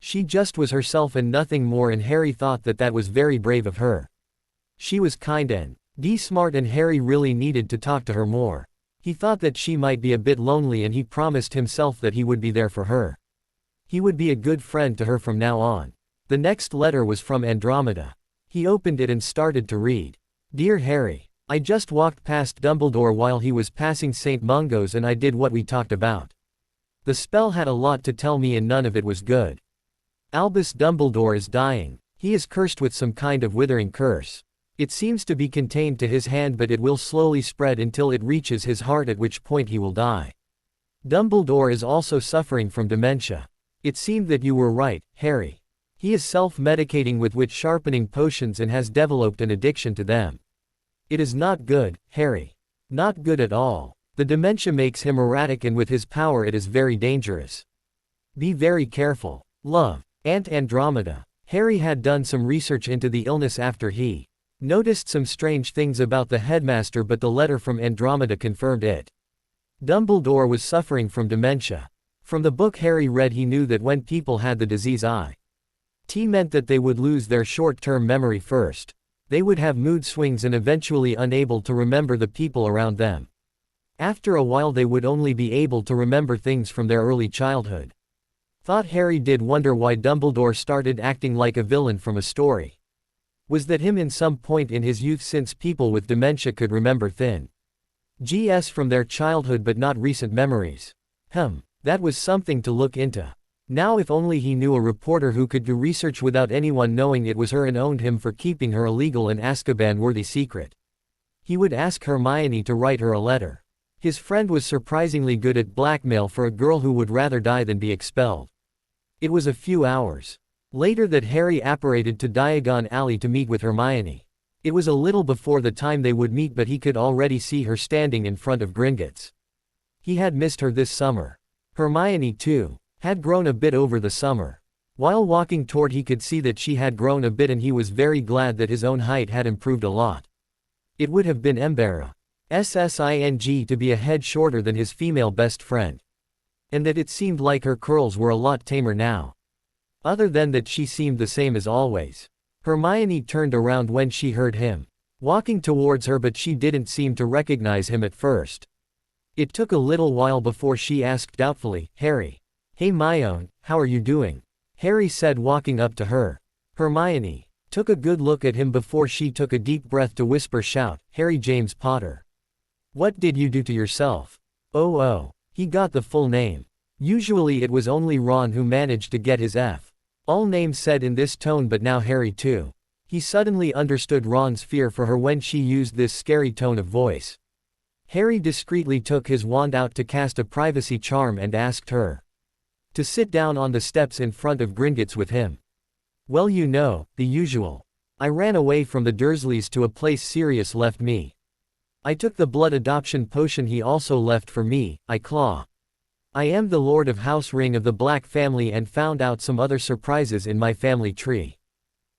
She just was herself and nothing more, and Harry thought that that was very brave of her. She was kind and smart, and Harry really needed to talk to her more. He thought that she might be a bit lonely, and he promised himself that he would be there for her. He would be a good friend to her from now on. The next letter was from Andromeda. He opened it and started to read. Dear Harry, I just walked past Dumbledore while he was passing St. Mungo's, and I did what we talked about. The spell had a lot to tell me and none of it was good. Albus Dumbledore is dying. He is cursed with some kind of withering curse. It seems to be contained to his hand, but it will slowly spread until it reaches his heart, at which point he will die. Dumbledore is also suffering from dementia. It seemed that you were right, Harry. He is self-medicating with wit sharpening potions and has developed an addiction to them. It is not good, Harry. Not good at all. The dementia makes him erratic, and with his power it is very dangerous. Be very careful. Love, Aunt Andromeda. Harry had done some research into the illness after he noticed some strange things about the headmaster, but the letter from Andromeda confirmed it. Dumbledore was suffering from dementia. From the book Harry read, he knew that when people had the disease it meant that they would lose their short-term memory first. They would have mood swings and eventually unable to remember the people around them. After a while they would only be able to remember things from their early childhood. Thought Harry did wonder why Dumbledore started acting like a villain from a story. Was that him in some point in his youth, since people with dementia could remember things from their childhood but not recent memories? That was something to look into. Now if only he knew a reporter who could do research without anyone knowing it was her and owned him for keeping her illegal and Azkaban-worthy secret. He would ask Hermione to write her a letter. His friend was surprisingly good at blackmail for a girl who would rather die than be expelled. It was a few hours later that Harry apparated to Diagon Alley to meet with Hermione. It was a little before the time they would meet, but he could already see her standing in front of Gringotts. He had missed her this summer. Hermione, too, had grown a bit over the summer. While walking toward, he could see that she had grown a bit, and he was very glad that his own height had improved a lot. It would have been embarrassing to be a head shorter than his female best friend. And that it seemed like her curls were a lot tamer now. Other than that, she seemed the same as always. Hermione turned around when she heard him walking towards her, but she didn't seem to recognize him at first. It took a little while before she asked doubtfully, Harry. Hey Myone, how are you doing? Harry said, walking up to her. Hermione took a good look at him before she took a deep breath to whisper, shout, Harry James Potter. What did you do to yourself? Oh, he got the full name. Usually it was only Ron who managed to get his all name said in this tone, but now Harry too. He suddenly understood Ron's fear for her when she used this scary tone of voice. Harry discreetly took his wand out to cast a privacy charm and asked her to sit down on the steps in front of Gringotts with him. Well, you know, the usual. I ran away from the Dursleys to a place Sirius left me. I took the blood adoption potion he also left for me, I am the Lord of House Ring of the Black family, and found out some other surprises in my family tree.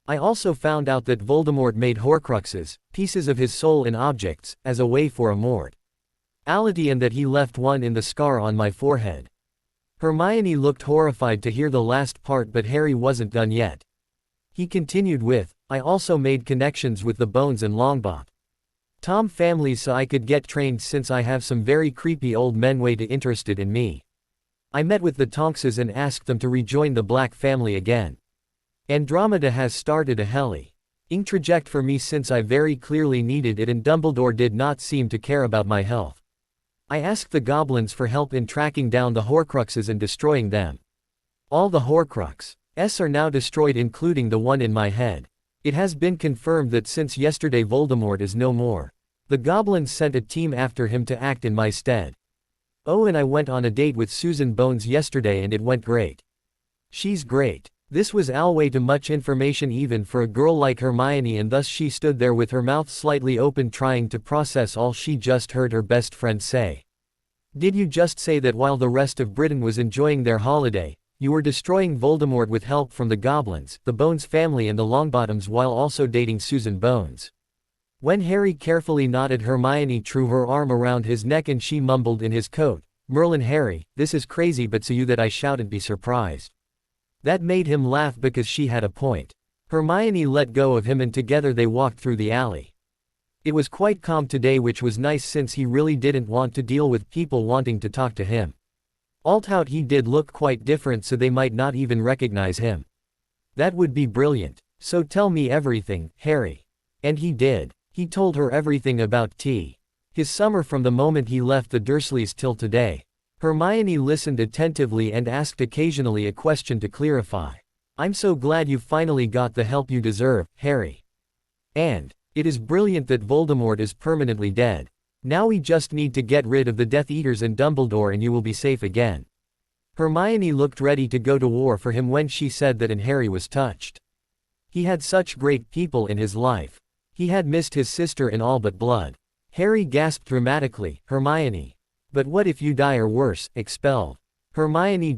I also found out that Voldemort made Horcruxes, pieces of his soul in objects, as a way for immortality, and that he left one in the scar on my forehead. Hermione looked horrified to hear the last part, but Harry wasn't done yet. He continued with, I also made connections with the Bones and Longbottom families so I could get trained, since I have some very creepy old men way too interested in me. I met with the Tonkses and asked them to rejoin the Black family again. Andromeda has started a heli traject for me since I very clearly needed it, and Dumbledore did not seem to care about my health. I asked the goblins for help in tracking down the Horcruxes and destroying them. All the Horcruxes are now destroyed, including the one in my head. It has been confirmed that since yesterday Voldemort is no more. The goblins sent a team after him to act in my stead. Oh, and I went on a date with Susan Bones yesterday and it went great. She's great. This was way too much information even for a girl like Hermione, and thus she stood there with her mouth slightly open, trying to process all she just heard her best friend say. Did you just say that while the rest of Britain was enjoying their holiday, you were destroying Voldemort with help from the goblins, the Bones family and the Longbottoms, while also dating Susan Bones? When Harry carefully nodded, Hermione drew her arm around his neck and she mumbled in his coat, Merlin, Harry, this is crazy, but so you that I shouldn't be surprised That made him laugh because she had a point. Hermione let go of him and together they walked through the alley. It was quite calm today, which was nice since he really didn't want to deal with people wanting to talk to him. Although he did look quite different, so they might not even recognize him. That would be brilliant. So tell me everything, Harry. And he did. He told her everything about his summer from the moment he left the Dursleys till today. Hermione listened attentively and asked occasionally a question to clarify. I'm so glad you finally got the help you deserve, Harry. And it is brilliant that Voldemort is permanently dead. Now we just need to get rid of the Death Eaters and Dumbledore and you will be safe again. Hermione looked ready to go to war for him when she said that, and Harry was touched. He had such great people in his life. He had missed his sister in all but blood. Harry gasped dramatically, Hermione. But what if you die or worse, expelled? Hermione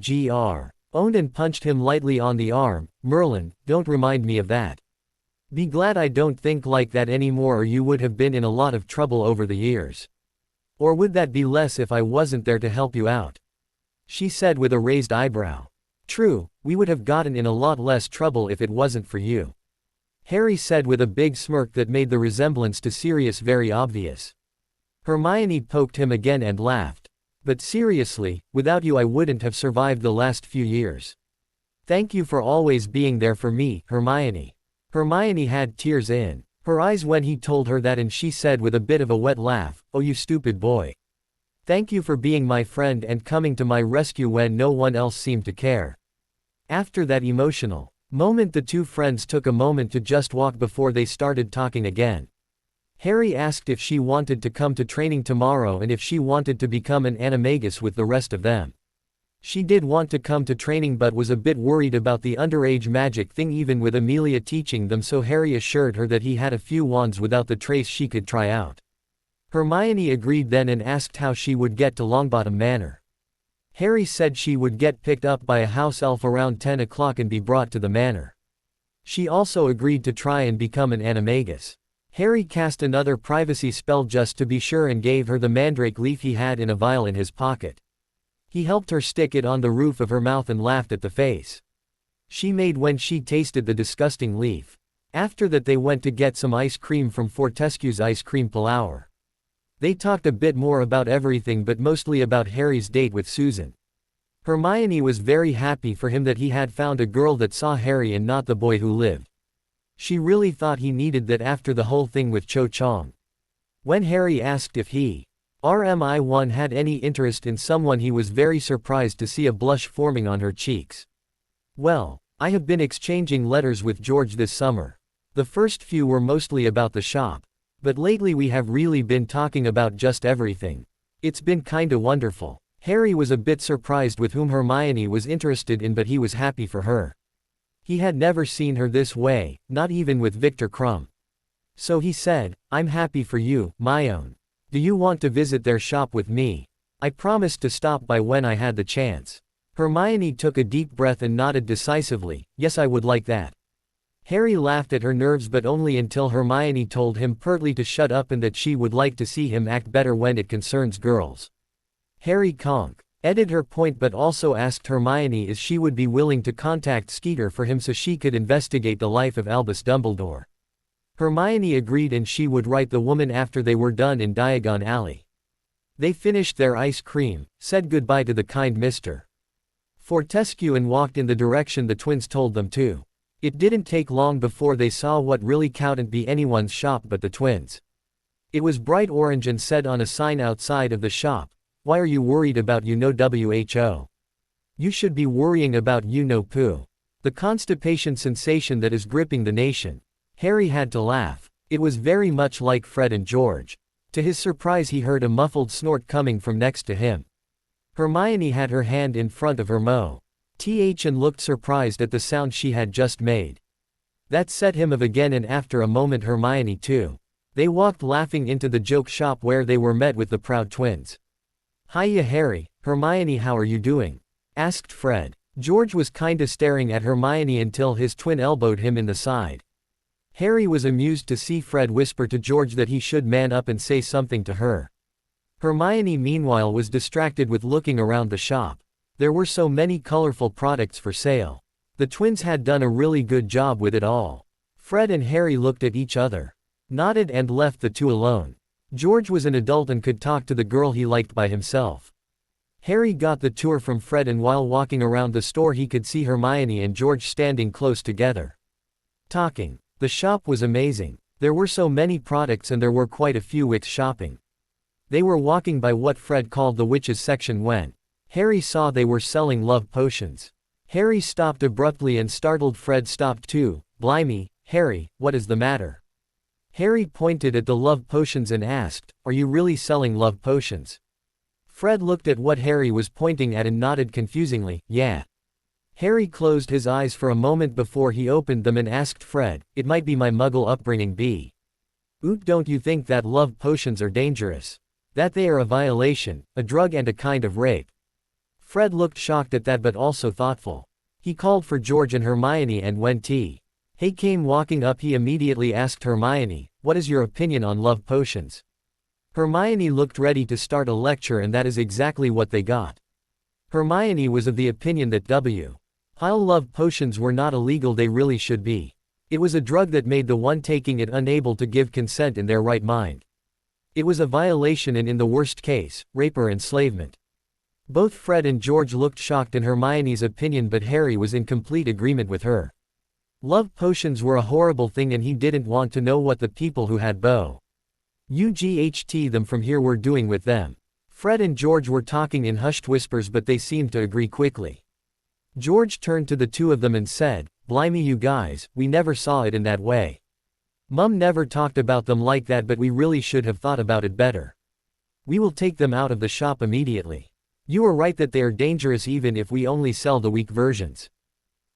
owned and punched him lightly on the arm. Merlin, don't remind me of that. Be glad I don't think like that anymore, or you would have been in a lot of trouble over the years. Or would that be less if I wasn't there to help you out? She said with a raised eyebrow. True, we would have gotten in a lot less trouble if it wasn't for you. Harry said with a big smirk that made the resemblance to Sirius very obvious. Hermione poked him again and laughed. But seriously, without you I wouldn't have survived the last few years. Thank you for always being there for me, Hermione. Hermione had tears in her eyes when he told her that, and she said with a bit of a wet laugh, oh you stupid boy. Thank you for being my friend and coming to my rescue when no one else seemed to care. After that emotional moment, the two friends took a moment to just walk before they started talking again. Harry asked if she wanted to come to training tomorrow and if she wanted to become an animagus with the rest of them. She did want to come to training but was a bit worried about the underage magic thing even with Amelia teaching them, so Harry assured her that he had a few wands without the trace she could try out. Hermione agreed then and asked how she would get to Longbottom Manor. Harry said she would get picked up by a house elf around 10 o'clock and be brought to the manor. She also agreed to try and become an animagus. Harry cast another privacy spell just to be sure and gave her the mandrake leaf he had in a vial in his pocket. He helped her stick it on the roof of her mouth and laughed at the face she made when she tasted the disgusting leaf. After that they went to get some ice cream from Fortescue's ice cream parlour. They talked a bit more about everything but mostly about Harry's date with Susan. Hermione was very happy for him that he had found a girl that saw Harry and not the boy who lived. She really thought he needed that after the whole thing with Cho Chang. When Harry asked if he RMI1 had any interest in someone, he was very surprised to see a blush forming on her cheeks. Well, I have been exchanging letters with George this summer. The first few were mostly about the shop. But lately we have really been talking about just everything. It's been kinda wonderful. Harry was a bit surprised with whom Hermione was interested in, but he was happy for her. He had never seen her this way, not even with Victor Crumb. So he said, I'm happy for you, my own. Do you want to visit their shop with me? I promised to stop by when I had the chance. Hermione took a deep breath and nodded decisively, yes I would like that. Harry laughed at her nerves but only until Hermione told him pertly to shut up and that she would like to see him act better when it concerns girls. Harry added her point but also asked Hermione if she would be willing to contact Skeeter for him so she could investigate the life of Albus Dumbledore. Hermione agreed and she would write the woman after they were done in Diagon Alley. They finished their ice cream, said goodbye to the kind Mr. Fortescue and walked in the direction the twins told them to. It didn't take long before they saw what really couldn't be anyone's shop but the twins'. It was bright orange and said on a sign outside of the shop, why are you worried about WHO? You should be worrying about poo. The constipation sensation that is gripping the nation. Harry had to laugh. It was very much like Fred and George. To his surprise he heard a muffled snort coming from next to him. Hermione had her hand in front of her mouth and looked surprised at the sound she had just made. That set him off again, and after a moment Hermione too. They walked laughing into the joke shop where they were met with the proud twins. Hiya Harry, Hermione, how are you doing? Asked Fred. George was kinda staring at Hermione until his twin elbowed him in the side. Harry was amused to see Fred whisper to George that he should man up and say something to her. Hermione meanwhile was distracted with looking around the shop. There were so many colorful products for sale. The twins had done a really good job with it all. Fred and Harry looked at each other, nodded and left the two alone. George was an adult and could talk to the girl he liked by himself. Harry got the tour from Fred, and while walking around the store he could see Hermione and George standing close together, talking. The shop was amazing. There were so many products and there were quite a few wicks shopping. They were walking by what Fred called the witches section when Harry saw they were selling love potions. Harry stopped abruptly and startled Fred stopped too. "Blimey, Harry, what is the matter?" Harry pointed at the love potions and asked, "Are you really selling love potions?" Fred looked at what Harry was pointing at and nodded confusingly, "Yeah." Harry closed his eyes for a moment before he opened them and asked Fred, "It might be my muggle upbringing b. Oot, don't you think that love potions are dangerous? That they are a violation, a drug and a kind of rape?" Fred looked shocked at that but also thoughtful. He called for George and Hermione, and when T. Hay came walking up he immediately asked Hermione, "What is your opinion on love potions?" Hermione looked ready to start a lecture, and that is exactly what they got. Hermione was of the opinion that while love potions were not illegal, they really should be. It was a drug that made the one taking it unable to give consent in their right mind. It was a violation and in the worst case, rape or enslavement. Both Fred and George looked shocked in Hermione's opinion, but Harry was in complete agreement with her. Love potions were a horrible thing and he didn't want to know what the people who had them from here were doing with them. Fred and George were talking in hushed whispers, but they seemed to agree quickly. George turned to the two of them and said, "Blimey you guys, we never saw it in that way. Mum never talked about them like that, but we really should have thought about it better. We will take them out of the shop immediately. You are right that they are dangerous even if we only sell the weak versions."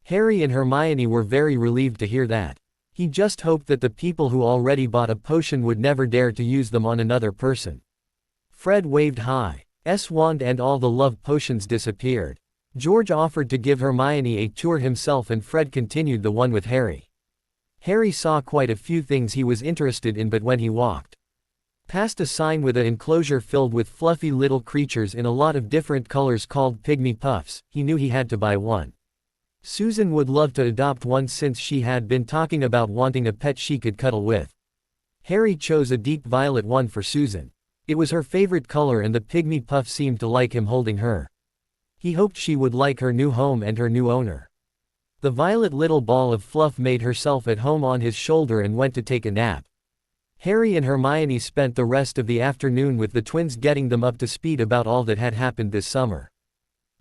Harry and Hermione were very relieved to hear that. He just hoped that the people who already bought a potion would never dare to use them on another person. Fred waved his wand and all the love potions disappeared. George offered to give Hermione a tour himself and Fred continued the one with Harry. Harry saw quite a few things he was interested in, but when he walked past a sign with an enclosure filled with fluffy little creatures in a lot of different colors called pygmy puffs, he knew he had to buy one. Susan would love to adopt one since she had been talking about wanting a pet she could cuddle with. Harry chose a deep violet one for Susan. It was her favorite color and the pygmy puff seemed to like him holding her. He hoped she would like her new home and her new owner. The violet little ball of fluff made herself at home on his shoulder and went to take a nap. Harry and Hermione spent the rest of the afternoon with the twins, getting them up to speed about all that had happened this summer.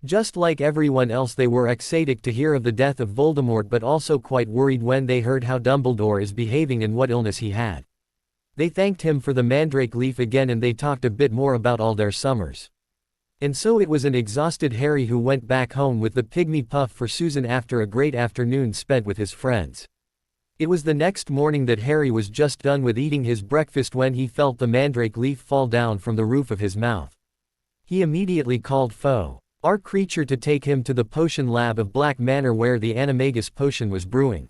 Just like everyone else, they were ecstatic to hear of the death of Voldemort, but also quite worried when they heard how Dumbledore is behaving and what illness he had. They thanked him for the mandrake leaf again and they talked a bit more about all their summers. And so it was an exhausted Harry who went back home with the pygmy puff for Susan after a great afternoon spent with his friends. It was the next morning that Harry was just done with eating his breakfast when he felt the mandrake leaf fall down from the roof of his mouth. He immediately called our creature to take him to the potion lab of Black Manor where the animagus potion was brewing.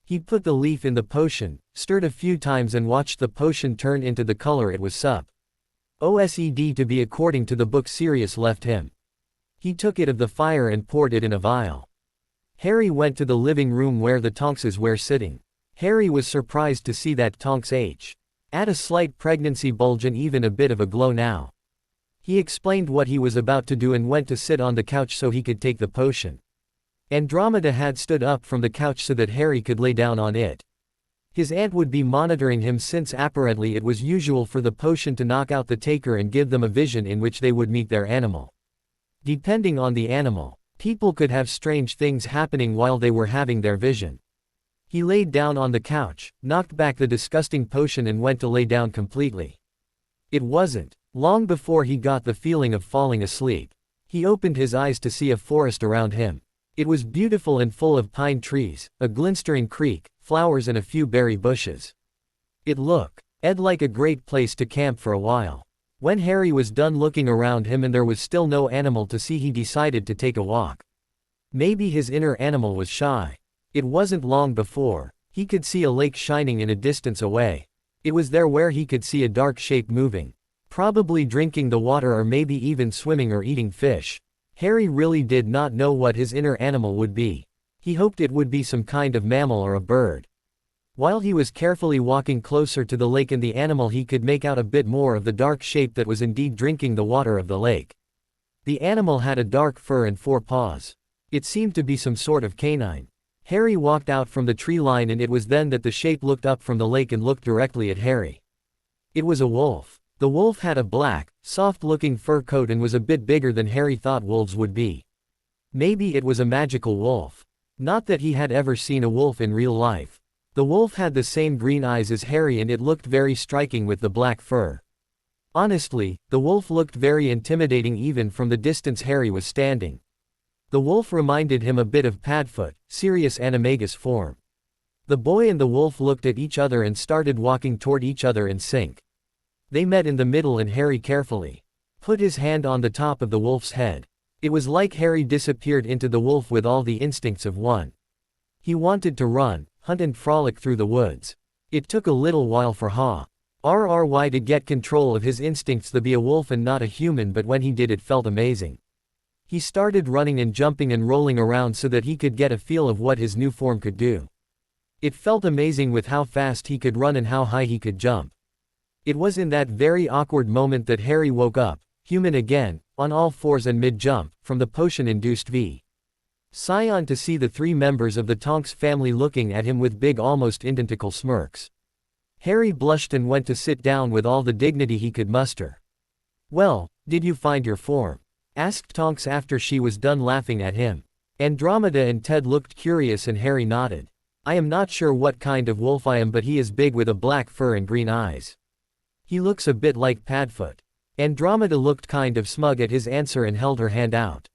He put the leaf in the potion, stirred a few times and watched the potion turn into the color it was supposed to be according to the book Sirius left him. He took it of the fire and poured it in a vial. Harry went to the living room where the Tonkses were sitting. Harry was surprised to see that Tonks had a slight pregnancy bulge and even a bit of a glow now. He explained what he was about to do and went to sit on the couch so he could take the potion. Andromeda had stood up from the couch so that Harry could lay down on it. His aunt would be monitoring him since apparently it was usual for the potion to knock out the taker and give them a vision in which they would meet their animal. Depending on the animal, people could have strange things happening while they were having their vision. He laid down on the couch, knocked back the disgusting potion and went to lay down completely. It wasn't long before he got the feeling of falling asleep. He opened his eyes to see a forest around him. It was beautiful and full of pine trees, a glistering creek, flowers and a few berry bushes. It looked like a great place to camp for a while. When Harry was done looking around him and there was still no animal to see, he decided to take a walk. Maybe his inner animal was shy. It wasn't long before he could see a lake shining in a distance away. It was there where he could see a dark shape moving. Probably drinking the water or maybe even swimming or eating fish. Harry really did not know what his inner animal would be. He hoped it would be some kind of mammal or a bird. While he was carefully walking closer to the lake and the animal, he could make out a bit more of the dark shape that was indeed drinking the water of the lake. The animal had a dark fur and 4 paws. It seemed to be some sort of canine. Harry walked out from the tree line, and it was then that the shape looked up from the lake and looked directly at Harry. It was a wolf. The wolf had a black, soft-looking fur coat and was a bit bigger than Harry thought wolves would be. Maybe it was a magical wolf. Not that he had ever seen a wolf in real life. The wolf had the same green eyes as Harry, and it looked very striking with the black fur. Honestly, the wolf looked very intimidating even from the distance Harry was standing. The wolf reminded him a bit of Padfoot, Sirius Animagus form. The boy and the wolf looked at each other and started walking toward each other in sync. They met in the middle, and Harry carefully put his hand on the top of the wolf's head. It was like Harry disappeared into the wolf with all the instincts of one. He wanted to run, hunt and frolic through the woods. It took a little while for Harry to get control of his instincts to be a wolf and not a human, but when he did, it felt amazing. He started running and jumping and rolling around so that he could get a feel of what his new form could do. It felt amazing with how fast he could run and how high he could jump. It was in that very awkward moment that Harry woke up, human again, on all fours and mid-jump, from the potion-induced Scion to see the 3 members of the Tonks family looking at him with big, almost identical smirks. Harry blushed and went to sit down with all the dignity he could muster. "Well, did you find your form?" asked Tonks after she was done laughing at him. Andromeda and Ted looked curious and Harry nodded. "I am not sure what kind of wolf I am, but he is big with a black fur and green eyes. He looks a bit like Padfoot." Andromeda looked kind of smug at his answer and held her hand out.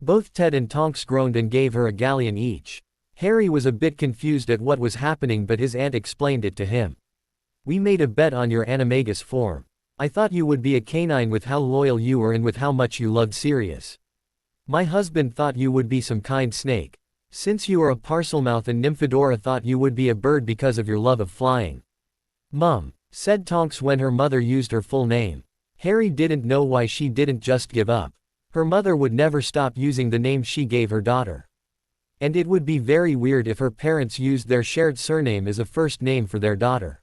Both Ted and Tonks groaned and gave her a galleon each. Harry was a bit confused at what was happening, but his aunt explained it to him. "We made a bet on your animagus form. I thought you would be a canine with how loyal you were and with how much you loved Sirius. My husband thought you would be some kind snake. Since you are a Parselmouth, and Nymphadora thought you would be a bird because of your love of flying." "Mum," said Tonks when her mother used her full name. Harry didn't know why she didn't just give up. Her mother would never stop using the name she gave her daughter. And it would be very weird if her parents used their shared surname as a first name for their daughter.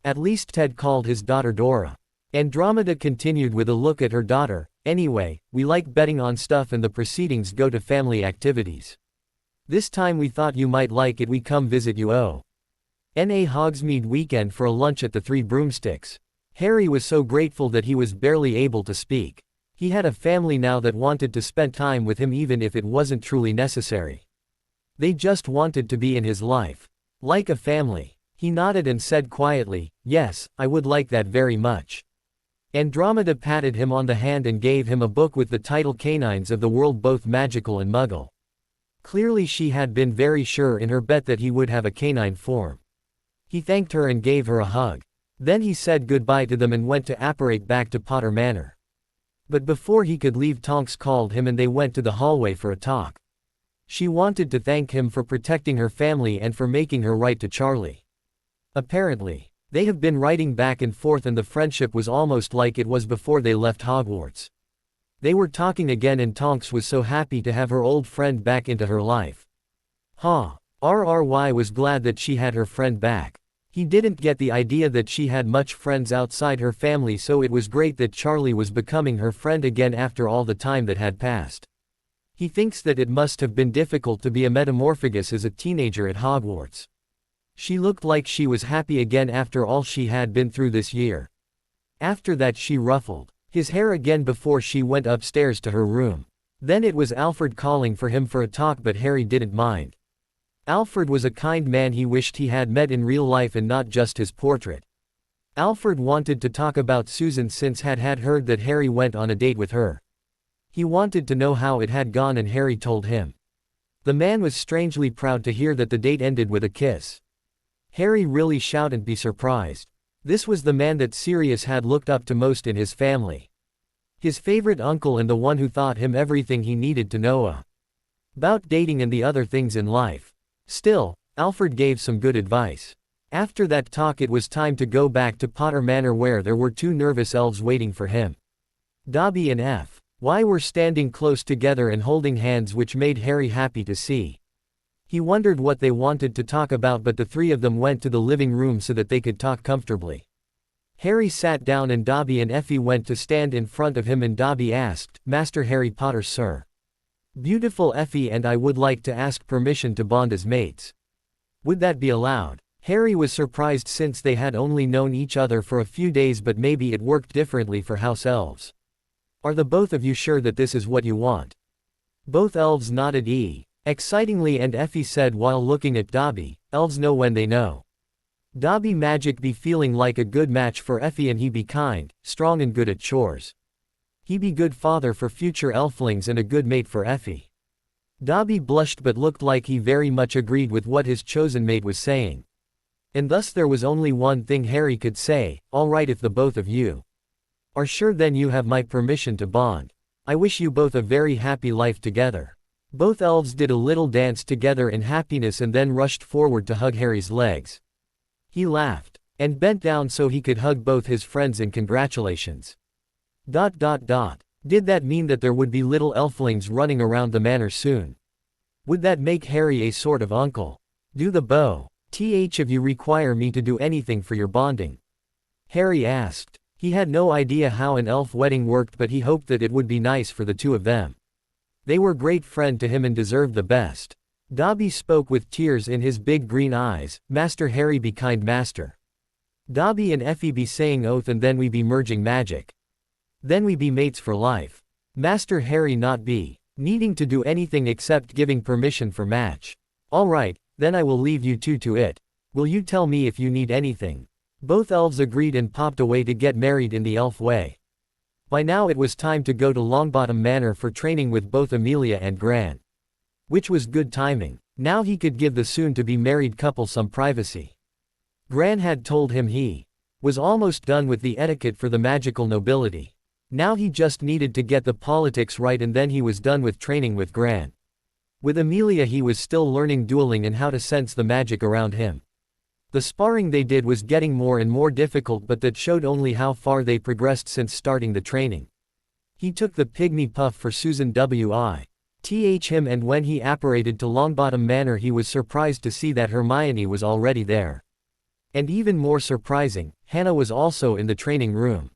At least Ted called his daughter Dora. Andromeda continued with a look at her daughter. "Anyway, we like betting on stuff and the proceedings go to family activities. This time we thought you might like it. We come visit you Na Hogsmeade weekend for a lunch at the 3 Broomsticks." Harry was so grateful that he was barely able to speak. He had a family now that wanted to spend time with him even if it wasn't truly necessary. They just wanted to be in his life. Like a family. He nodded and said quietly, "Yes, I would like that very much." Andromeda patted him on the hand and gave him a book with the title Canines of the World, Both Magical and Muggle. Clearly she had been very sure in her bet that he would have a canine form. He thanked her and gave her a hug. Then he said goodbye to them and went to apparate back to Potter Manor. But before he could leave, Tonks called him and they went to the hallway for a talk. She wanted to thank him for protecting her family and for making her right to Charlie. Apparently, they have been writing back and forth and the friendship was almost like it was before they left Hogwarts. They were talking again and Tonks was so happy to have her old friend back into her life. Rry was glad that she had her friend back. He didn't get the idea that she had much friends outside her family, so it was great that Charlie was becoming her friend again after all the time that had passed. He thinks that it must have been difficult to be a metamorphagus as a teenager at Hogwarts. She looked like she was happy again after all she had been through this year. After that she ruffled his hair again before she went upstairs to her room. Then it was Alfred calling for him for a talk, but Harry didn't mind. Alfred was a kind man he wished he had met in real life and not just his portrait. Alfred wanted to talk about Susan since had heard that Harry went on a date with her. He wanted to know how it had gone and Harry told him. The man was strangely proud to hear that the date ended with a kiss. Harry really shouldn't be surprised. This was the man that Sirius had looked up to most in his family. His favorite uncle and the one who taught him everything he needed to know about dating and the other things in life. Still, Alfred gave some good advice. After that talk it was time to go back to Potter Manor where there were 2 nervous elves waiting for him. Dobby and Fy were standing close together and holding hands, which made Harry happy to see. He wondered what they wanted to talk about, but the three of them went to the living room so that they could talk comfortably. Harry sat down and Dobby and Effie went to stand in front of him and Dobby asked, "Master Harry Potter, sir." "Beautiful Effie, and I would like to ask permission to bond as mates. Would that be allowed?" Harry was surprised since they had only known each other for a few days, but maybe it worked differently for house elves. "Are the both of you sure that this is what you want?" Both elves nodded excitingly, and Effie said while looking at Dobby, "Elves know when they know." Dobby magic be feeling like a good match for Effie, and he be kind, strong and good at chores. He be good father for future elflings and a good mate for Effie. Dobby blushed but looked like he very much agreed with what his chosen mate was saying. And thus there was only one thing Harry could say, "All right, if the both of you are sure, then you have my permission to bond. I wish you both a very happy life together." Both elves did a little dance together in happiness and then rushed forward to hug Harry's legs. He laughed and bent down so he could hug both his friends in congratulations. Did that mean that there would be little elflings running around the manor soon? Would that make Harry a sort of uncle? "Do the both of you require me to do anything for your bonding?" Harry asked. He had no idea how an elf wedding worked, but he hoped that it would be nice for the two of them. They were great friend to him and deserved the best. Dobby spoke with tears in his big green eyes, "Master Harry, be kind, master. Dobby and Effie be saying oath, and then we be merging magic. Then we be mates for life. Master Harry not be needing to do anything except giving permission for match. All right, then I will leave you two to it. Will you tell me if you need anything?" Both elves agreed and popped away to get married in the elf way. By now it was time to go to Longbottom Manor for training with both Amelia and Gran. Which was good timing. Now he could give the soon-to-be married couple some privacy. Gran had told him he was almost done with the etiquette for the magical nobility. Now he just needed to get the politics right, and then he was done with training with Gran. With Amelia he was still learning dueling and how to sense the magic around him. The sparring they did was getting more and more difficult, but that showed only how far they progressed since starting the training. He took the pygmy puff for Susan him, and when he apparated to Longbottom Manor he was surprised to see that Hermione was already there. And even more surprising, Hannah was also in the training room.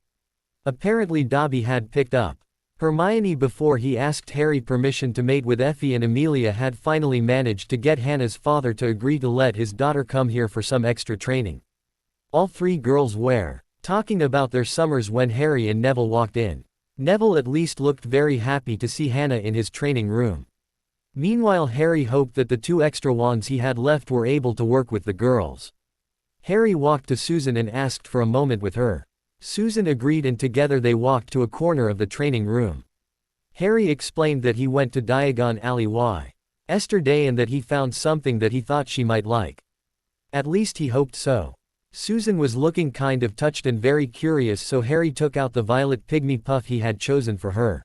Apparently Dobby had picked up Hermione before he asked Harry permission to mate with Effie, and Amelia had finally managed to get Hannah's father to agree to let his daughter come here for some extra training. All three girls were talking about their summers when Harry and Neville walked in. Neville at least looked very happy to see Hannah in his training room. Meanwhile Harry hoped that the two extra wands he had left were able to work with the girls. Harry walked to Susan and asked for a moment with her. Susan agreed, and together they walked to a corner of the training room. Harry explained that he went to Diagon Alley yesterday and that he found something that he thought she might like. At least he hoped so. Susan was looking kind of touched and very curious, so Harry took out the violet pygmy puff he had chosen for her.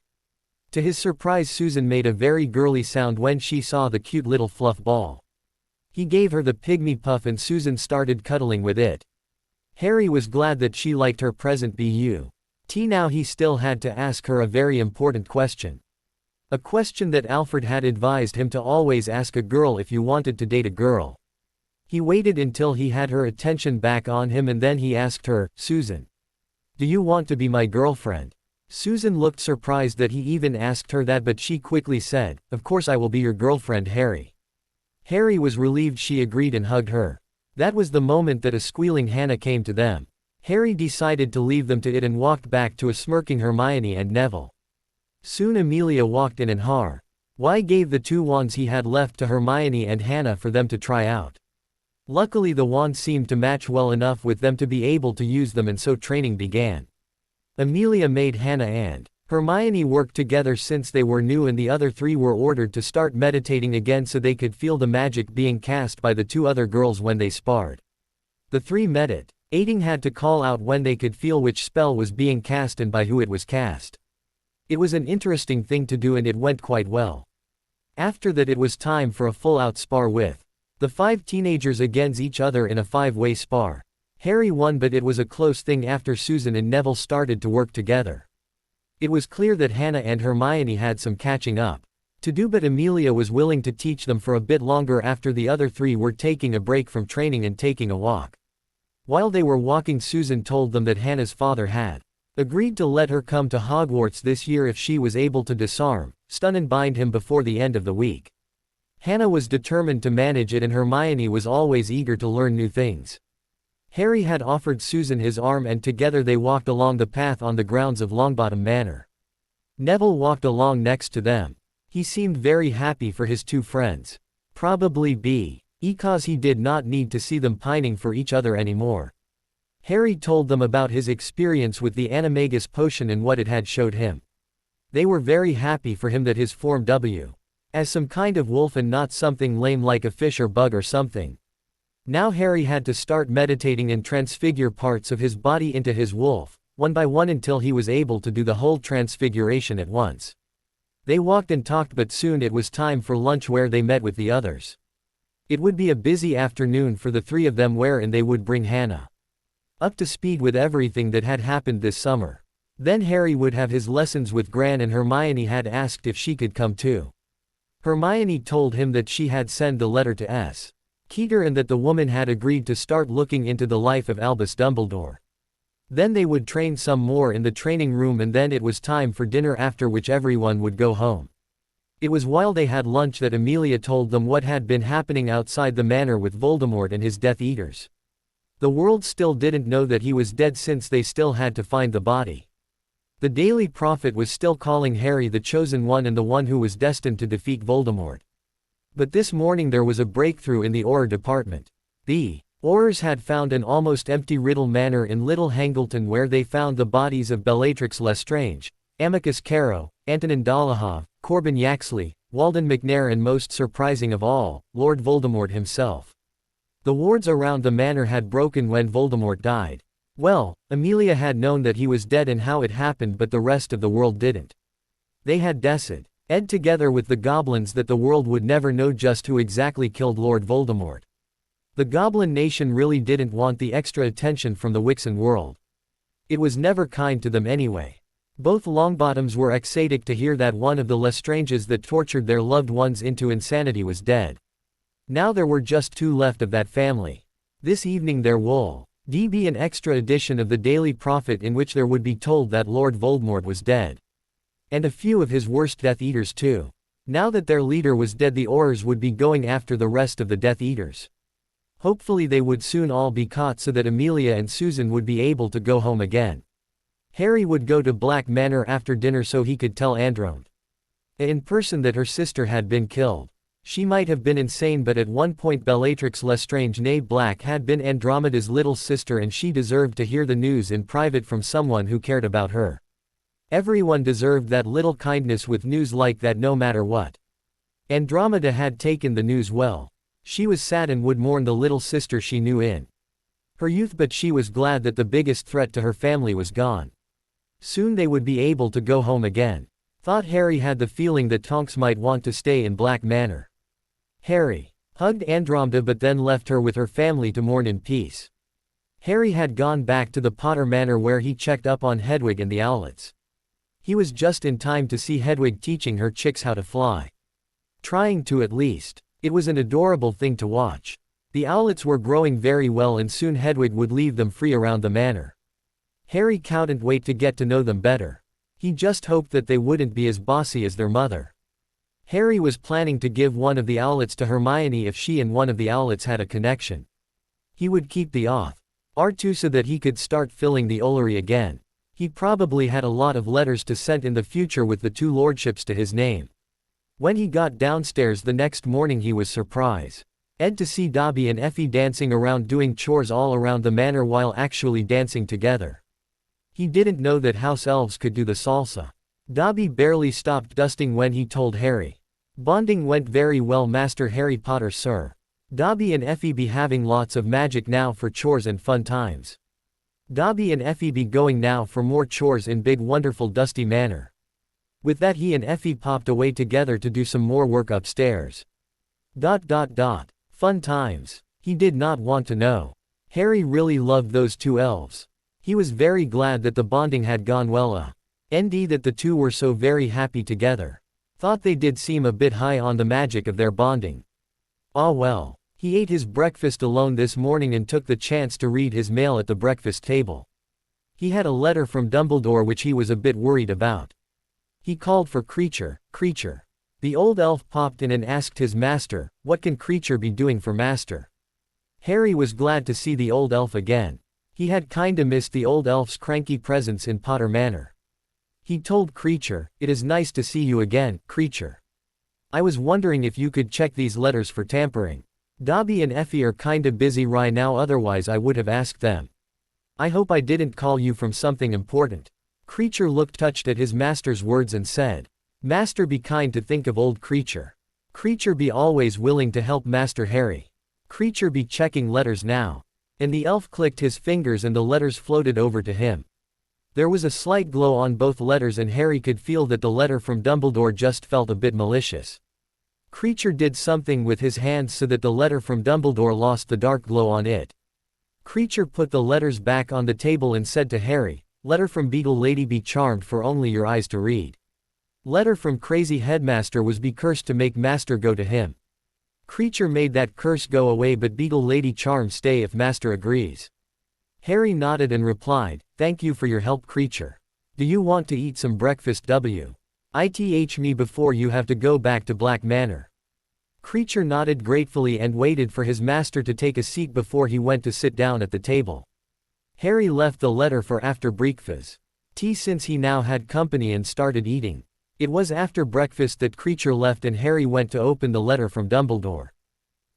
To his surprise, Susan made a very girly sound when she saw the cute little fluff ball. He gave her the pygmy puff and Susan started cuddling with it. Harry was glad that she liked her present but now he still had to ask her a very important question. A question that Alfred had advised him to always ask a girl if you wanted to date a girl. He waited until he had her attention back on him, and then he asked her, "Susan, do you want to be my girlfriend?" Susan looked surprised that he even asked her that, but she quickly said, "Of course I will be your girlfriend, Harry." Harry was relieved she agreed and hugged her. That was the moment that a squealing Hannah came to them. Harry decided to leave them to it and walked back to a smirking Hermione and Neville. Soon Amelia walked in and gave the two wands he had left to Hermione and Hannah for them to try out. Luckily the wands seemed to match well enough with them to be able to use them, and so training began. Amelia made Hannah and Hermione work together since they were new, and the other three were ordered to start meditating again so they could feel the magic being cast by the two other girls when they sparred. The three meditating had to call out when they could feel which spell was being cast and by who it was cast. It was an interesting thing to do, and it went quite well. After that it was time for a full-out spar with the five teenagers against each other in a five-way spar. Harry won, but it was a close thing after Susan and Neville started to work together. It was clear that Hannah and Hermione had some catching up to do, but Amelia was willing to teach them for a bit longer after the other three were taking a break from training and taking a walk. While they were walking, Susan told them that Hannah's father had agreed to let her come to Hogwarts this year if she was able to disarm, stun and bind him before the end of the week. Hannah was determined to manage it, and Hermione was always eager to learn new things. Harry had offered Susan his arm, and together they walked along the path on the grounds of Longbottom Manor. Neville walked along next to them. He seemed very happy for his two friends. Probably because he did not need to see them pining for each other anymore. Harry told them about his experience with the Animagus potion and what it had showed him. They were very happy for him that his form was as some kind of wolf and not something lame like a fish or bug or something. Now Harry had to start meditating and transfigure parts of his body into his wolf, one by one, until he was able to do the whole transfiguration at once. They walked and talked, but soon it was time for lunch, where they met with the others. It would be a busy afternoon for the three of them, wherein they would bring Hannah up to speed with everything that had happened this summer. Then Harry would have his lessons with Gran, and Hermione had asked if she could come too. Hermione told him that she had sent the letter to S. Keeter and that the woman had agreed to start looking into the life of Albus Dumbledore. Then they would train some more in the training room, and then it was time for dinner, after which everyone would go home. It was while they had lunch that Amelia told them what had been happening outside the manor with Voldemort and his Death Eaters. The world still didn't know that he was dead, since they still had to find the body. The Daily Prophet was still calling Harry the Chosen One and the one who was destined to defeat Voldemort. But this morning there was a breakthrough in the Auror department. The Aurors had found an almost empty Riddle Manor in Little Hangleton, where they found the bodies of Bellatrix Lestrange, Amicus Carrow, Antonin Dolohov, Corbin Yaxley, Walden McNair, and most surprising of all, Lord Voldemort himself. The wards around the manor had broken when Voldemort died. Well, Amelia had known that he was dead and how it happened, but the rest of the world didn't. They had decided together with the goblins that the world would never know just who exactly killed Lord Voldemort. The Goblin Nation really didn't want the extra attention from the Wixen world. It was never kind to them anyway. Both Longbottoms were ecstatic to hear that one of the Lestranges that tortured their loved ones into insanity was dead. Now there were just two left of that family. This evening there would be an extra edition of the Daily Prophet, in which there would be told that Lord Voldemort was dead. And a few of his worst Death Eaters too. Now that their leader was dead, the Aurors would be going after the rest of the Death Eaters. Hopefully they would soon all be caught, so that Amelia and Susan would be able to go home again. Harry would go to Black Manor after dinner so he could tell Andromeda in person that her sister had been killed. She might have been insane, but at one point Bellatrix Lestrange née Black had been Andromeda's little sister, and she deserved to hear the news in private from someone who cared about her. Everyone deserved that little kindness with news like that, no matter what. Andromeda had taken the news well. She was sad and would mourn the little sister she knew in her youth, but she was glad that the biggest threat to her family was gone. Soon they would be able to go home again. Thought Harry had the feeling that Tonks might want to stay in Black Manor. Harry hugged Andromeda, but then left her with her family to mourn in peace. Harry had gone back to the Potter Manor, where he checked up on Hedwig and the owlets. He was just in time to see Hedwig teaching her chicks how to fly. Trying to, at least. It was an adorable thing to watch. The owlets were growing very well, and soon Hedwig would leave them free around the manor. Harry couldn't wait to get to know them better. He just hoped that they wouldn't be as bossy as their mother. Harry was planning to give one of the owlets to Hermione if she and one of the owlets had a connection. He would keep the R2 so that he could start filling the Ollery again. He probably had a lot of letters to send in the future with the two lordships to his name. When he got downstairs the next morning, he was surprised to see Dobby and Effie dancing around doing chores all around the manor while actually dancing together. He didn't know that house elves could do the salsa. Dobby barely stopped dusting when he told Harry. Bonding went very well, Master Harry Potter, sir. Dobby and Effie be having lots of magic now for chores and fun times. Dobby and Effie be going now for more chores in big wonderful dusty manor. With that, he and Effie popped away together to do some more work upstairs. Fun times. He did not want to know. Harry really loved those two elves. He was very glad that the bonding had gone well, and that the two were so very happy together. Thought they did seem a bit high on the magic of their bonding. Ah well. He ate his breakfast alone this morning and took the chance to read his mail at the breakfast table. He had a letter from Dumbledore which he was a bit worried about. He called for Creature. Creature. The old elf popped in and asked his master, what can Creature be doing for master? Harry was glad to see the old elf again. He had kinda missed the old elf's cranky presence in Potter Manor. He told Creature, it is nice to see you again, Creature. I was wondering if you could check these letters for tampering. Dobby and Effie are kinda busy right now, otherwise I would have asked them. I hope I didn't call you from something important. Creature looked touched at his master's words and said, Master be kind to think of old Creature. Creature be always willing to help Master Harry. Creature be checking letters now. And the elf clicked his fingers and the letters floated over to him. There was a slight glow on both letters and Harry could feel that the letter from Dumbledore just felt a bit malicious. Creature did something with his hands so that the letter from Dumbledore lost the dark glow on it. Creature put the letters back on the table and said to Harry, letter from Beetle Lady be charmed for only your eyes to read. Letter from Crazy Headmaster was be cursed to make Master go to him. Creature made that curse go away but Beetle Lady charm stay if Master agrees. Harry nodded and replied, thank you for your help Creature. Do you want to eat some breakfast Ith me before you have to go back to Black Manor? Creature nodded gratefully and waited for his master to take a seat before he went to sit down at the table. Harry left the letter for after breakfast tea since he now had company and started eating. It was after breakfast that Creature left and Harry went to open the letter from Dumbledore.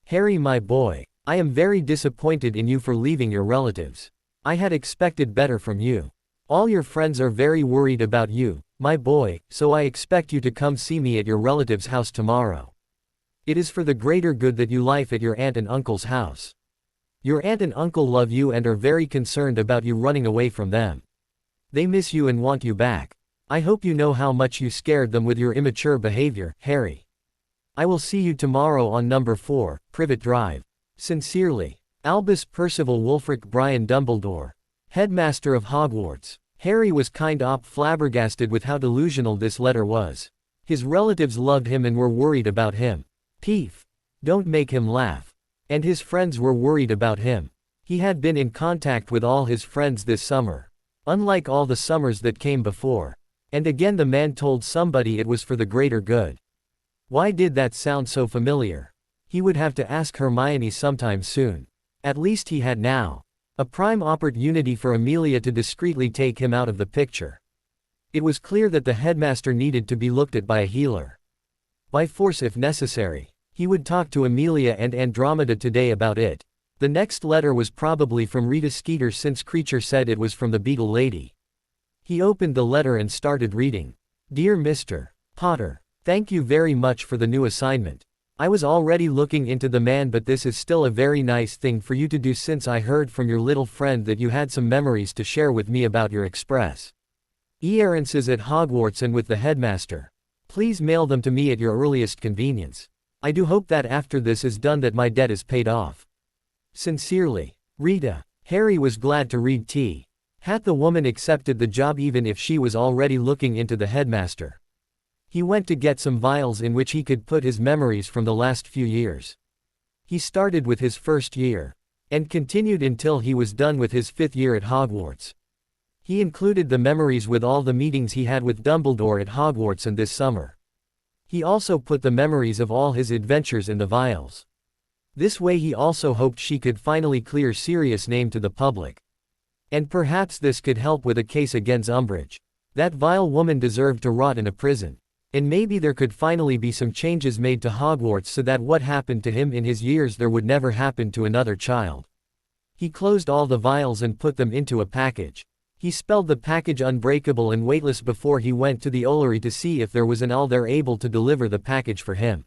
Harry my boy, I am very disappointed in you for leaving your relatives. I had expected better from you. All your friends are very worried about you, my boy, so I expect you to come see me at your relative's house tomorrow. It is for the greater good that you live at your aunt and uncle's house. Your aunt and uncle love you and are very concerned about you running away from them. They miss you and want you back. I hope you know how much you scared them with your immature behavior, Harry. I will see you tomorrow on number 4, Privet Drive. Sincerely, Albus Percival Wulfric Brian Dumbledore, Headmaster of Hogwarts. Harry was kind-of flabbergasted with how delusional this letter was. His relatives loved him and were worried about him. Peef. Don't make him laugh. And his friends were worried about him. He had been in contact with all his friends this summer. Unlike all the summers that came before. And again the man told somebody it was for the greater good. Why did that sound so familiar? He would have to ask Hermione sometime soon. At least he had now. A prime opportunity for Amelia to discreetly take him out of the picture. It was clear that the headmaster needed to be looked at by a healer. By force if necessary. He would talk to Amelia and Andromeda today about it. The next letter was probably from Rita Skeeter since Creature said it was from the Beetle Lady. He opened the letter and started reading. Dear Mr. Potter, thank you very much for the new assignment. I was already looking into the man but this is still a very nice thing for you to do since I heard from your little friend that you had some memories to share with me about your express errands at Hogwarts and with the headmaster. Please mail them to me at your earliest convenience. I do hope that after this is done that my debt is paid off. Sincerely, Rita. Harry was glad to read T. Had the woman accepted the job even if she was already looking into the headmaster. He went to get some vials in which he could put his memories from the last few years. He started with his first year. And continued until he was done with his 5th year at Hogwarts. He included the memories with all the meetings he had with Dumbledore at Hogwarts and this summer. He also put the memories of all his adventures in the vials. This way he also hoped she could finally clear Sirius' name to the public. And perhaps this could help with a case against Umbridge. That vile woman deserved to rot in a prison. And maybe there could finally be some changes made to Hogwarts so that what happened to him in his years there would never happen to another child. He closed all the vials and put them into a package. He spelled the package unbreakable and weightless before he went to the Ollery to see if there was an owl there able to deliver the package for him.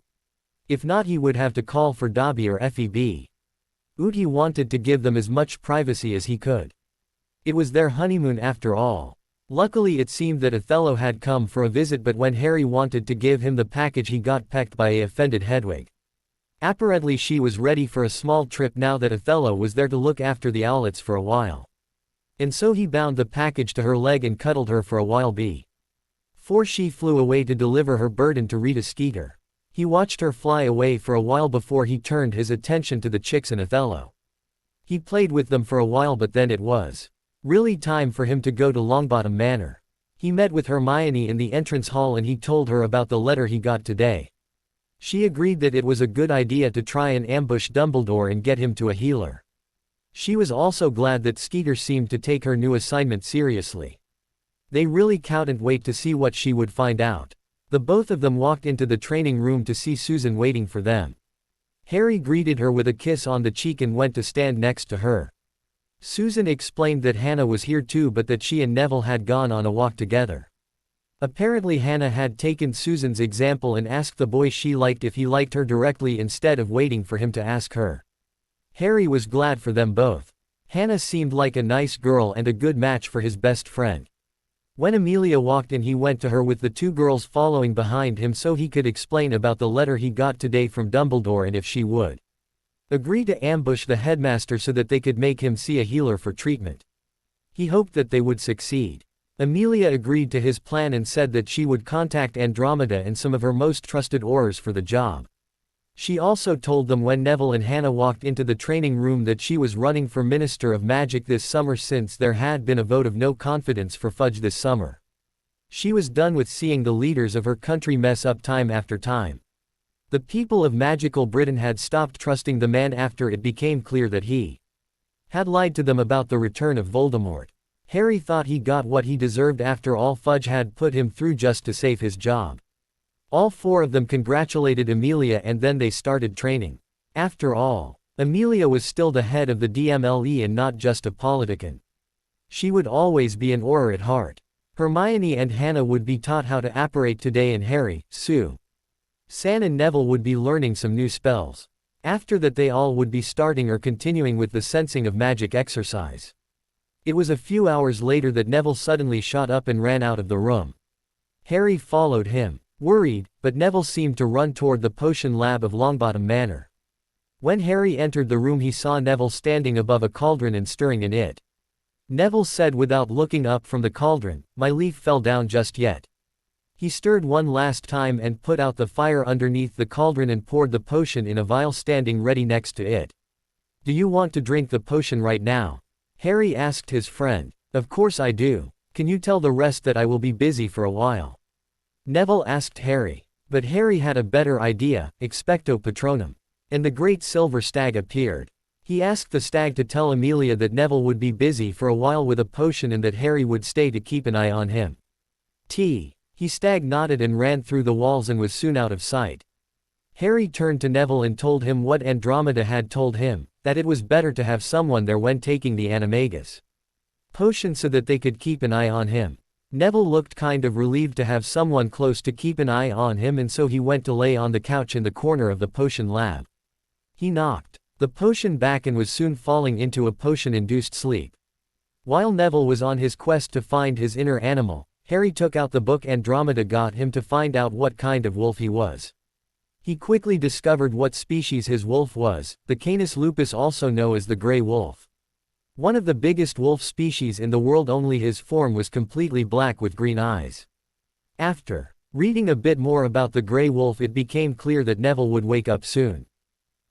If not he would have to call for Dobby or Effie. He wanted to give them as much privacy as he could. It was their honeymoon after all. Luckily it seemed that Othello had come for a visit but when Harry wanted to give him the package he got pecked by a offended Hedwig. Apparently she was ready for a small trip now that Othello was there to look after the owlets for a while. And so he bound the package to her leg and cuddled her for a while. For she flew away to deliver her burden to Rita Skeeter. He watched her fly away for a while before he turned his attention to the chicks and Othello. He played with them for a while, but then it was really time for him to go to Longbottom Manor. He met with Hermione in the entrance hall and he told her about the letter he got today. She agreed that it was a good idea to try and ambush Dumbledore and get him to a healer. She was also glad that Skeeter seemed to take her new assignment seriously. They really couldn't wait to see what she would find out. The both of them walked into the training room to see Susan waiting for them. Harry greeted her with a kiss on the cheek and went to stand next to her. Susan explained that Hannah was here too, but that she and Neville had gone on a walk together. Apparently Hannah had taken Susan's example and asked the boy she liked if he liked her directly instead of waiting for him to ask her. Harry was glad for them both. Hannah seemed like a nice girl and a good match for his best friend. When Amelia walked in, he went to her with the two girls following behind him so he could explain about the letter he got today from Dumbledore and if she would agree to ambush the headmaster so that they could make him see a healer for treatment. He hoped that they would succeed. Amelia agreed to his plan and said that she would contact Andromeda and some of her most trusted Aurors for the job. She also told them when Neville and Hannah walked into the training room that she was running for Minister of Magic this summer since there had been a vote of no confidence for Fudge this summer. She was done with seeing the leaders of her country mess up time after time. The people of magical Britain had stopped trusting the man after it became clear that he had lied to them about the return of Voldemort. Harry thought he got what he deserved after all Fudge had put him through just to save his job. All four of them congratulated Amelia and then they started training. After all, Amelia was still the head of the DMLE and not just a politician. She would always be an Auror at heart. Hermione and Hannah would be taught how to apparate today and Harry, Sue, San and Neville would be learning some new spells. After that they all would be starting or continuing with the sensing of magic exercise. It was a few hours later that Neville suddenly shot up and ran out of the room. Harry followed him, worried, but Neville seemed to run toward the potion lab of Longbottom Manor. When Harry entered the room he saw Neville standing above a cauldron and stirring in it. Neville said without looking up from the cauldron, "My leaf fell down just yet." He stirred one last time and put out the fire underneath the cauldron and poured the potion in a vial standing ready next to it. "Do you want to drink the potion right now?" Harry asked his friend. "Of course I do. Can you tell the rest that I will be busy for a while?" Neville asked Harry. But Harry had a better idea, expecto patronum. And the great silver stag appeared. He asked the stag to tell Amelia that Neville would be busy for a while with a potion and that Harry would stay to keep an eye on him. He stag nodded and ran through the walls and was soon out of sight. Harry turned to Neville and told him what Andromeda had told him, that it was better to have someone there when taking the animagus potion so that they could keep an eye on him. Neville looked kind of relieved to have someone close to keep an eye on him, and so he went to lay on the couch in the corner of the potion lab. He knocked the potion back and was soon falling into a potion-induced sleep. While Neville was on his quest to find his inner animal, Harry took out the book Andromeda got him to find out what kind of wolf he was. He quickly discovered what species his wolf was, the Canis lupus, also known as the gray wolf. One of the biggest wolf species in the world, only his form was completely black with green eyes. After reading a bit more about the gray wolf, it became clear that Neville would wake up soon.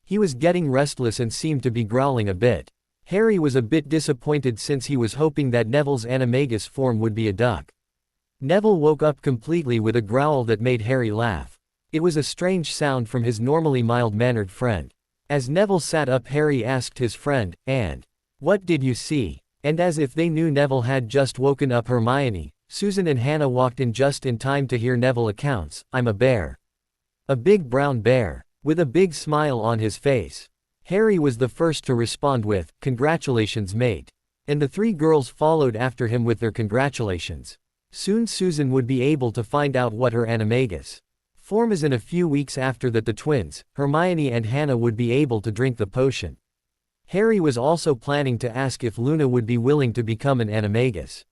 He was getting restless and seemed to be growling a bit. Harry was a bit disappointed since he was hoping that Neville's animagus form would be a duck. Neville woke up completely with a growl that made Harry laugh. It was a strange sound from his normally mild-mannered friend. As Neville sat up, Harry asked his friend, "And what did you see?" And as if they knew Neville had just woken up, Hermione, Susan and Hannah walked in just in time to hear Neville accounts. "I'm a bear. A big brown bear," with a big smile on his face. Harry was the first to respond with, "Congratulations, mate." And the three girls followed after him with their congratulations. Soon Susan would be able to find out what her animagus form is, in a few weeks after that the twins, Hermione and Hannah, would be able to drink the potion. Harry was also planning to ask if Luna would be willing to become an animagus.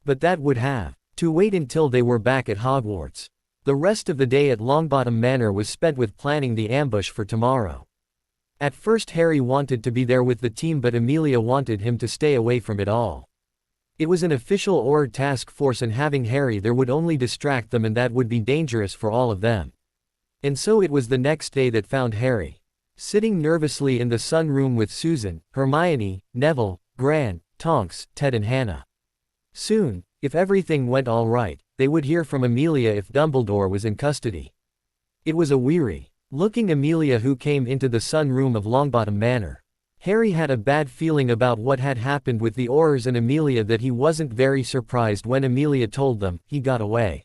But that would have to wait until they were back at Hogwarts. The rest of the day at Longbottom Manor was spent with planning the ambush for tomorrow. At first Harry wanted to be there with the team, but Amelia wanted him to stay away from it all. It was an official or task force, and having Harry there would only distract them, and that would be dangerous for all of them. And so it was the next day that found Harry sitting nervously in the sunroom with Susan, Hermione, Neville, Gran, Tonks, Ted and Hannah. Soon, if everything went all right, they would hear from Amelia if Dumbledore was in custody. It was a weary-looking Amelia who came into the sunroom of Longbottom Manor. Harry had a bad feeling about what had happened with the Aurors and Amelia, that he wasn't very surprised when Amelia told them he got away.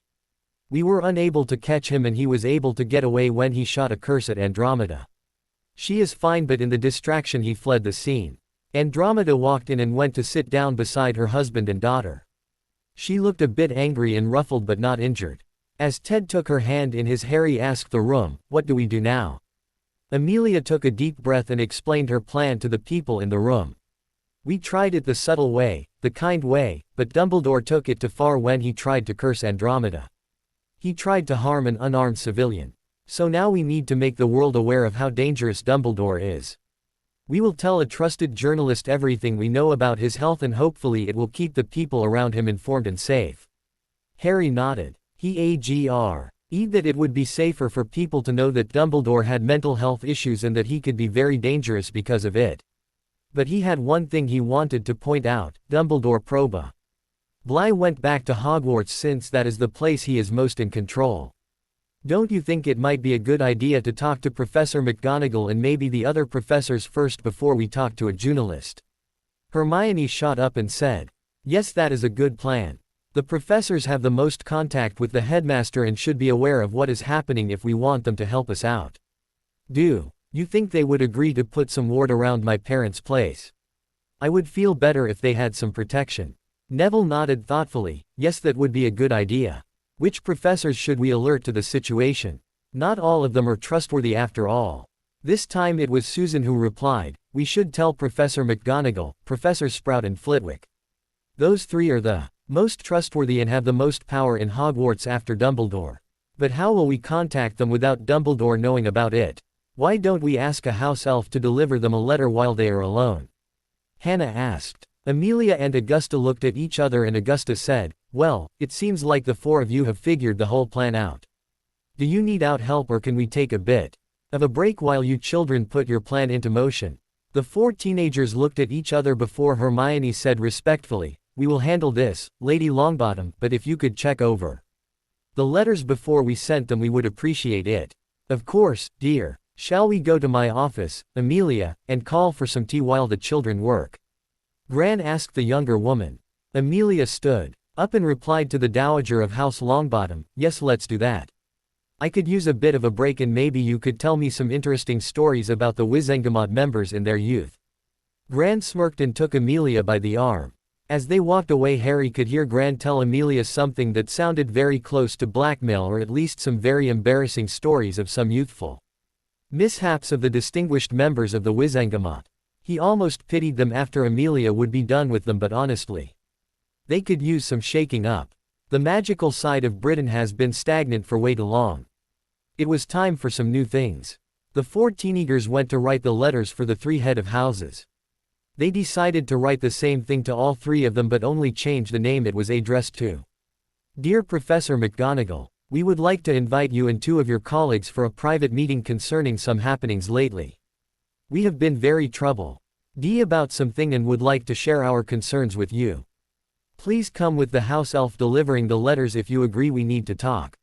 We were unable to catch him, and he was able to get away when he shot a curse at Andromeda. She is fine, but in the distraction he fled the scene. Andromeda walked in and went to sit down beside her husband and daughter. She looked a bit angry and ruffled but not injured. As Ted took her hand in his, Harry asked the room, "What do we do now?" Amelia took a deep breath and explained her plan to the people in the room. "We tried it the subtle way, the kind way, but Dumbledore took it too far when he tried to curse Andromeda. He tried to harm an unarmed civilian. So now we need to make the world aware of how dangerous Dumbledore is. We will tell a trusted journalist everything we know about his health, and hopefully it will keep the people around him informed and safe." Harry nodded. He agreed that it would be safer for people to know that Dumbledore had mental health issues and that he could be very dangerous because of it. But he had one thing he wanted to point out: Dumbledore probably went back to Hogwarts, since that is the place he is most in control. Don't you think it might be a good idea to talk to Professor McGonagall and maybe the other professors first before we talk to a journalist? Hermione shot up and said, "Yes, that is a good plan. The professors have the most contact with the headmaster and should be aware of what is happening if we want them to help us out. Do you think they would agree to put some ward around my parents' place? I would feel better if they had some protection." Neville nodded thoughtfully. "Yes, that would be a good idea. Which professors should we alert to the situation? Not all of them are trustworthy after all." This time it was Susan who replied, "We should tell Professor McGonagall, Professor Sprout and Flitwick. Those three are the most trustworthy and have the most power in Hogwarts after Dumbledore. But how will we contact them without Dumbledore knowing about it? Why don't we ask a house elf to deliver them a letter while they are alone?" Hannah asked. Amelia and Augusta looked at each other, and Augusta said, "Well, it seems like the four of you have figured the whole plan out. Do you need out help, or can we take a bit of a break while you children put your plan into motion?" The four teenagers looked at each other before Hermione said respectfully, "We will handle this, Lady Longbottom, but if you could check over the letters before we sent them, we would appreciate it." "Of course, dear. Shall we go to my office, Amelia, and call for some tea while the children work?" Gran asked the younger woman. Amelia stood up and replied to the Dowager of House Longbottom, "Yes, let's do that. I could use a bit of a break, and maybe you could tell me some interesting stories about the Wizengamot members in their youth." Gran smirked and took Amelia by the arm. As they walked away, Harry could hear Gran tell Amelia something that sounded very close to blackmail, or at least some very embarrassing stories of some youthful mishaps of the distinguished members of the Wizengamot. He almost pitied them after Amelia would be done with them, but honestly, they could use some shaking up. The magical side of Britain has been stagnant for way too long. It was time for some new things. The four teenagers went to write the letters for the three head of houses. They decided to write the same thing to all three of them, but only change the name it was addressed to. "Dear Professor McGonagall, we would like to invite you and two of your colleagues for a private meeting concerning some happenings lately. We have been very troubled about something and would like to share our concerns with you. Please come with the house elf delivering the letters if you agree. We need to talk.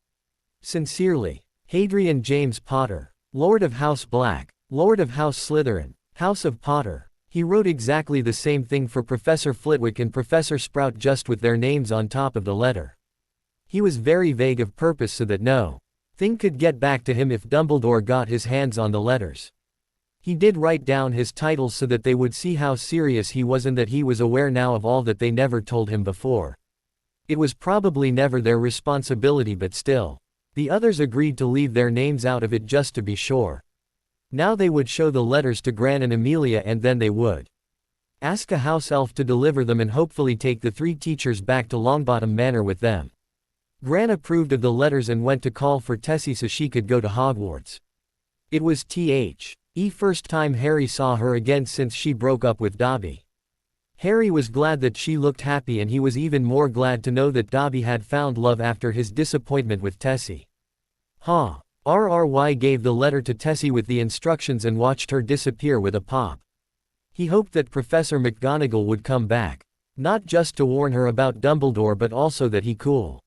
Sincerely, Hadrian James Potter, Lord of House Black, Lord of House Slytherin, House of Potter." He wrote exactly the same thing for Professor Flitwick and Professor Sprout, just with their names on top of the letter. He was very vague of purpose so that no thing could get back to him if Dumbledore got his hands on the letters. He did write down his titles so that they would see how serious he was and that he was aware now of all that they never told him before. It was probably never their responsibility, but still. The others agreed to leave their names out of it just to be sure. Now they would show the letters to Gran and Amelia, and then they would ask a house elf to deliver them and hopefully take the three teachers back to Longbottom Manor with them. Gran approved of the letters and went to call for Tessie so she could go to Hogwarts. It was the first time Harry saw her again since she broke up with Dobby. Harry was glad that she looked happy, and he was even more glad to know that Dobby had found love after his disappointment with Tessie. RRY gave the letter to Tessie with the instructions and watched her disappear with a pop. He hoped that Professor McGonagall would come back. Not just to warn her about Dumbledore, but also that he could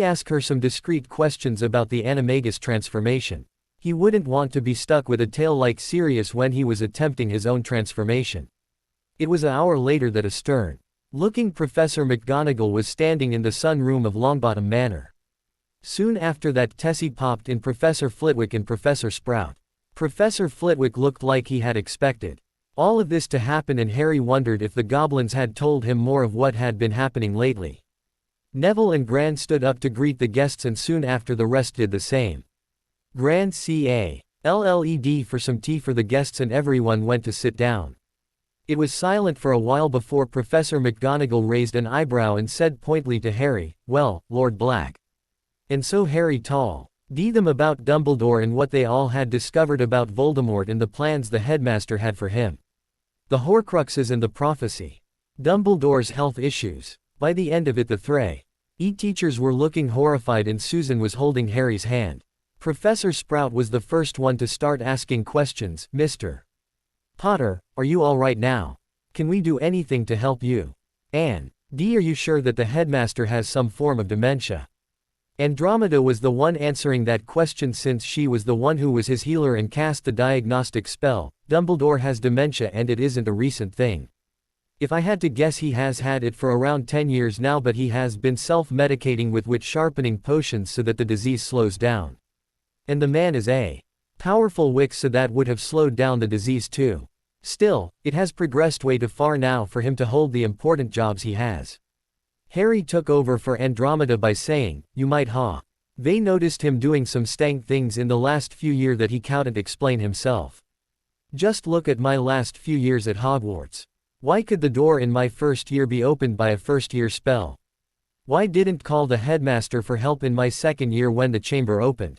ask her some discreet questions about the animagus transformation. He wouldn't want to be stuck with a tale like Sirius when he was attempting his own transformation. It was an hour later that a stern-looking Professor McGonagall was standing in the sunroom of Longbottom Manor. Soon after that, Tessie popped in Professor Flitwick and Professor Sprout. Professor Flitwick looked like he had expected all of this to happen, and Harry wondered if the goblins had told him more of what had been happening lately. Neville and Gran stood up to greet the guests, and soon after the rest did the same. Gran called for some tea for the guests, and everyone went to sit down. It was silent for a while before Professor McGonagall raised an eyebrow and said pointedly to Harry, "Well, Lord Black." And so Harry told them about Dumbledore and what they all had discovered about Voldemort and the plans the headmaster had for him. The Horcruxes and the prophecy. Dumbledore's health issues. By the end of it, the three teachers were looking horrified, and Susan was holding Harry's hand. Professor Sprout was the first one to start asking questions. "Mr. Potter, are you all right now? Can we do anything to help you? And are you sure that the headmaster has some form of dementia?" Andromeda was the one answering that question, since she was the one who was his healer and cast the diagnostic spell. "Dumbledore has dementia, and it isn't a recent thing. If I had to guess, he has had it for around 10 years now, but he has been self-medicating with wit sharpening potions so that the disease slows down. And the man is a powerful witch, so that would have slowed down the disease too. Still, it has progressed way too far now for him to hold the important jobs he has." Harry took over for Andromeda by saying, "You might They noticed him doing some stank things in the last few years that he couldn't explain himself. Just look at my last few years at Hogwarts. Why could the door in my first year be opened by a first-year spell? Why didn't call the headmaster for help in my second year when the chamber opened?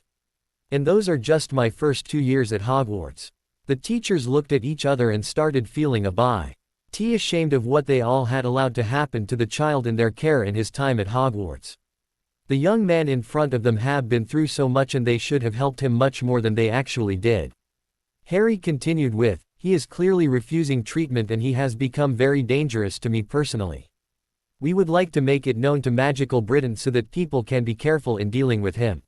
And those are just my first 2 years at Hogwarts." The teachers looked at each other and started feeling a bit ashamed of what they all had allowed to happen to the child in their care in his time at Hogwarts. The young man in front of them had been through so much, and they should have helped him much more than they actually did. Harry continued with, "He is clearly refusing treatment, and he has become very dangerous to me personally. We would like to make it known to Magical Britain so that people can be careful in dealing with him."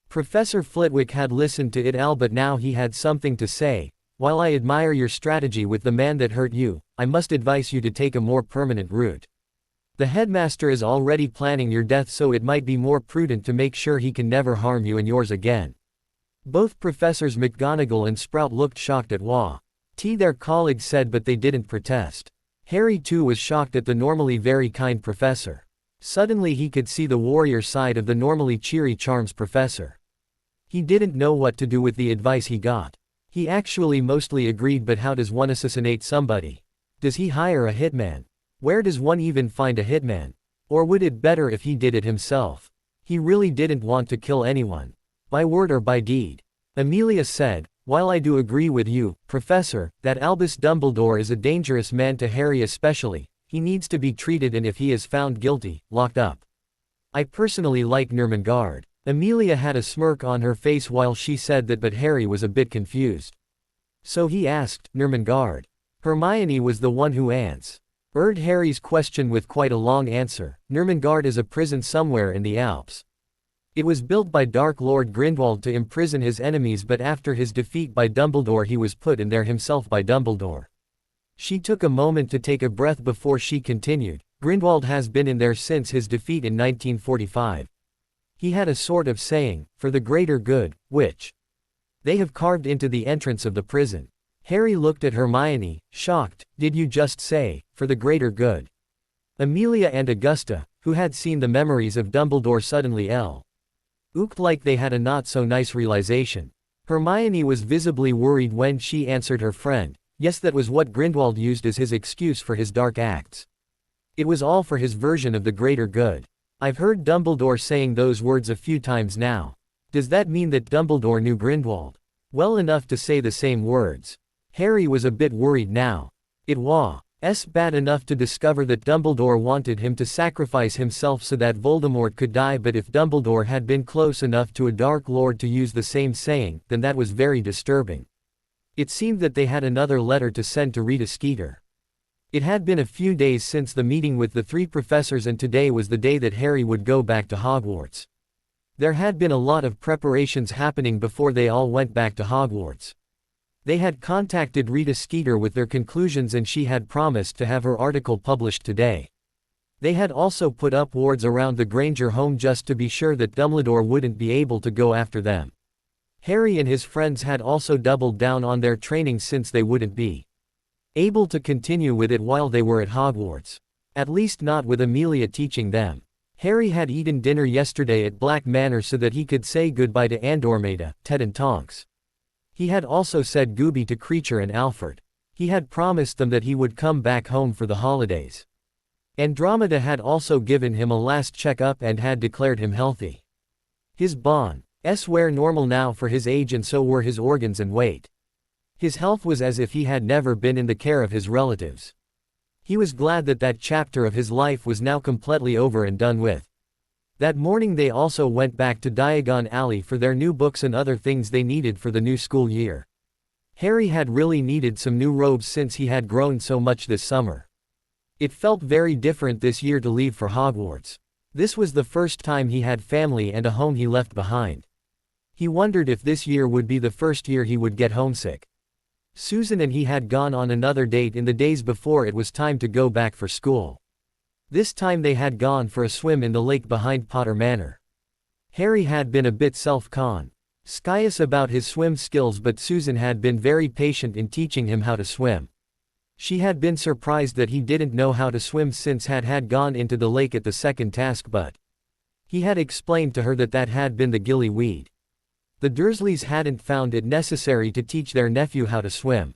Professor Flitwick had listened to it all, but now he had something to say. "While I admire your strategy with the man that hurt you, I must advise you to take a more permanent route. The headmaster is already planning your death, so it might be more prudent to make sure he can never harm you and yours again." Both Professors McGonagall and Sprout looked shocked at what their colleagues said, but they didn't protest. Harry too was shocked at the normally very kind professor. Suddenly he could see the warrior side of the normally cheery charms professor. He didn't know what to do with the advice he got. He actually mostly agreed, but how does one assassinate somebody? Does he hire a hitman? Where does one even find a hitman? Or would it better if he did it himself? He really didn't want to kill anyone. By word or by deed. Amelia said, "While I do agree with you, Professor, that Albus Dumbledore is a dangerous man to Harry especially, he needs to be treated, and if he is found guilty, locked up. I personally like Nermangard." Amelia had a smirk on her face while she said that, but Harry was a bit confused. So he asked, "Nermangard?" Hermione was the one who answered Harry's question with quite a long answer. "Nermangard is a prison somewhere in the Alps. It was built by Dark Lord Grindelwald to imprison his enemies, but after his defeat by Dumbledore he was put in there himself by Dumbledore." She took a moment to take a breath before she continued, "Grindelwald has been in there since his defeat in 1945. He had a sort of saying, 'For the greater good,' which they have carved into the entrance of the prison." Harry looked at Hermione, shocked. "Did you just say, 'for the greater good'?" Amelia and Augusta, who had seen the memories of Dumbledore, suddenly looked like they had a not-so-nice realization. Hermione was visibly worried when she answered her friend, "Yes, that was what Grindelwald used as his excuse for his dark acts. It was all for his version of the greater good. I've heard Dumbledore saying those words a few times now. Does that mean that Dumbledore knew Grindelwald well enough to say the same words?" Harry was a bit worried now. It was bad enough to discover that Dumbledore wanted him to sacrifice himself so that Voldemort could die, but if Dumbledore had been close enough to a Dark Lord to use the same saying, then that was very disturbing. It seemed that they had another letter to send to Rita Skeeter. It had been a few days since the meeting with the three professors, and today was the day that Harry would go back to Hogwarts. There had been a lot of preparations happening before they all went back to Hogwarts. They had contacted Rita Skeeter with their conclusions, and she had promised to have her article published today. They had also put up wards around the Granger home just to be sure that Dumbledore wouldn't be able to go after them. Harry and his friends had also doubled down on their training since they wouldn't be able to continue with it while they were at Hogwarts. At least not with Amelia teaching them. Harry had eaten dinner yesterday at Black Manor so that he could say goodbye to Andromeda, Ted and Tonks. He had also said goodbye to Kreacher and Alfred. He had promised them that he would come back home for the holidays. Andromeda had also given him a last checkup and had declared him healthy. His bones were normal now for his age, and so were his organs and weight. His health was as if he had never been in the care of his relatives. He was glad that that chapter of his life was now completely over and done with. That morning they also went back to Diagon Alley for their new books and other things they needed for the new school year. Harry had really needed some new robes since he had grown so much this summer. It felt very different this year to leave for Hogwarts. This was the first time he had family and a home he left behind. He wondered if this year would be the first year he would get homesick. Susan and he had gone on another date in the days before it was time to go back for school. This time they had gone for a swim in the lake behind Potter Manor. Harry had been a bit self-conscious about his swim skills, but Susan had been very patient in teaching him how to swim. She had been surprised that he didn't know how to swim since had gone into the lake at the second task, but he had explained to her that that had been the gilly weed. The Dursleys hadn't found it necessary to teach their nephew how to swim.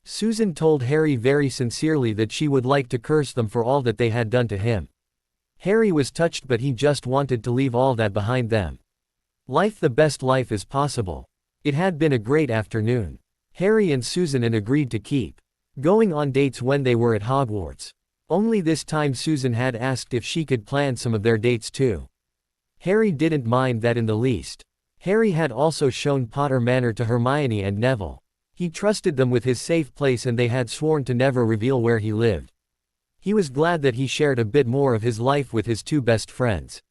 Susan told Harry very sincerely that she would like to curse them for all that they had done to him. Harry was touched, but he just wanted to leave all that behind them. Life, the best life is possible. It had been a great afternoon. Harry and Susan agreed to keep going on dates when they were at Hogwarts. Only this time Susan had asked if she could plan some of their dates too. Harry didn't mind that in the least. Harry had also shown Potter Manor to Hermione and Neville. He trusted them with his safe place, and they had sworn to never reveal where he lived. He was glad that he shared a bit more of his life with his two best friends.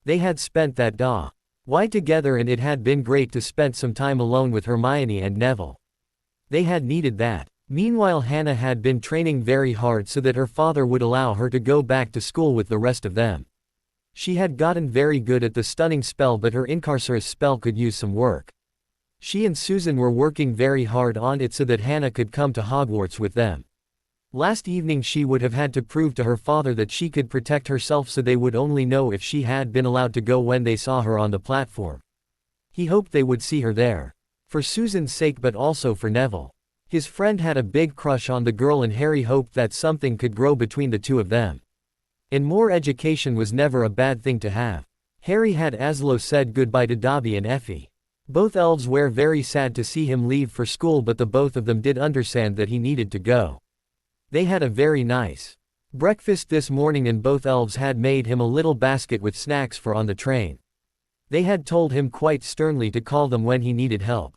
They had spent that day together, and it had been great to spend some time alone with Hermione and Neville. They had needed that. Meanwhile, Hannah had been training very hard so that her father would allow her to go back to school with the rest of them. She had gotten very good at the stunning spell, but her Incarcerous spell could use some work. She and Susan were working very hard on it so that Hannah could come to Hogwarts with them. Last evening she would have had to prove to her father that she could protect herself, so they would only know if she had been allowed to go when they saw her on the platform. He hoped they would see her there. For Susan's sake, but also for Neville. His friend had a big crush on the girl, and Harry hoped that something could grow between the two of them. And more education was never a bad thing to have. Harry had Aslo said goodbye to Dobby and Effie. Both elves were very sad to see him leave for school, but the both of them did understand that he needed to go. They had a very nice breakfast this morning, and both elves had made him a little basket with snacks for on the train. They had told him quite sternly to call them when he needed help.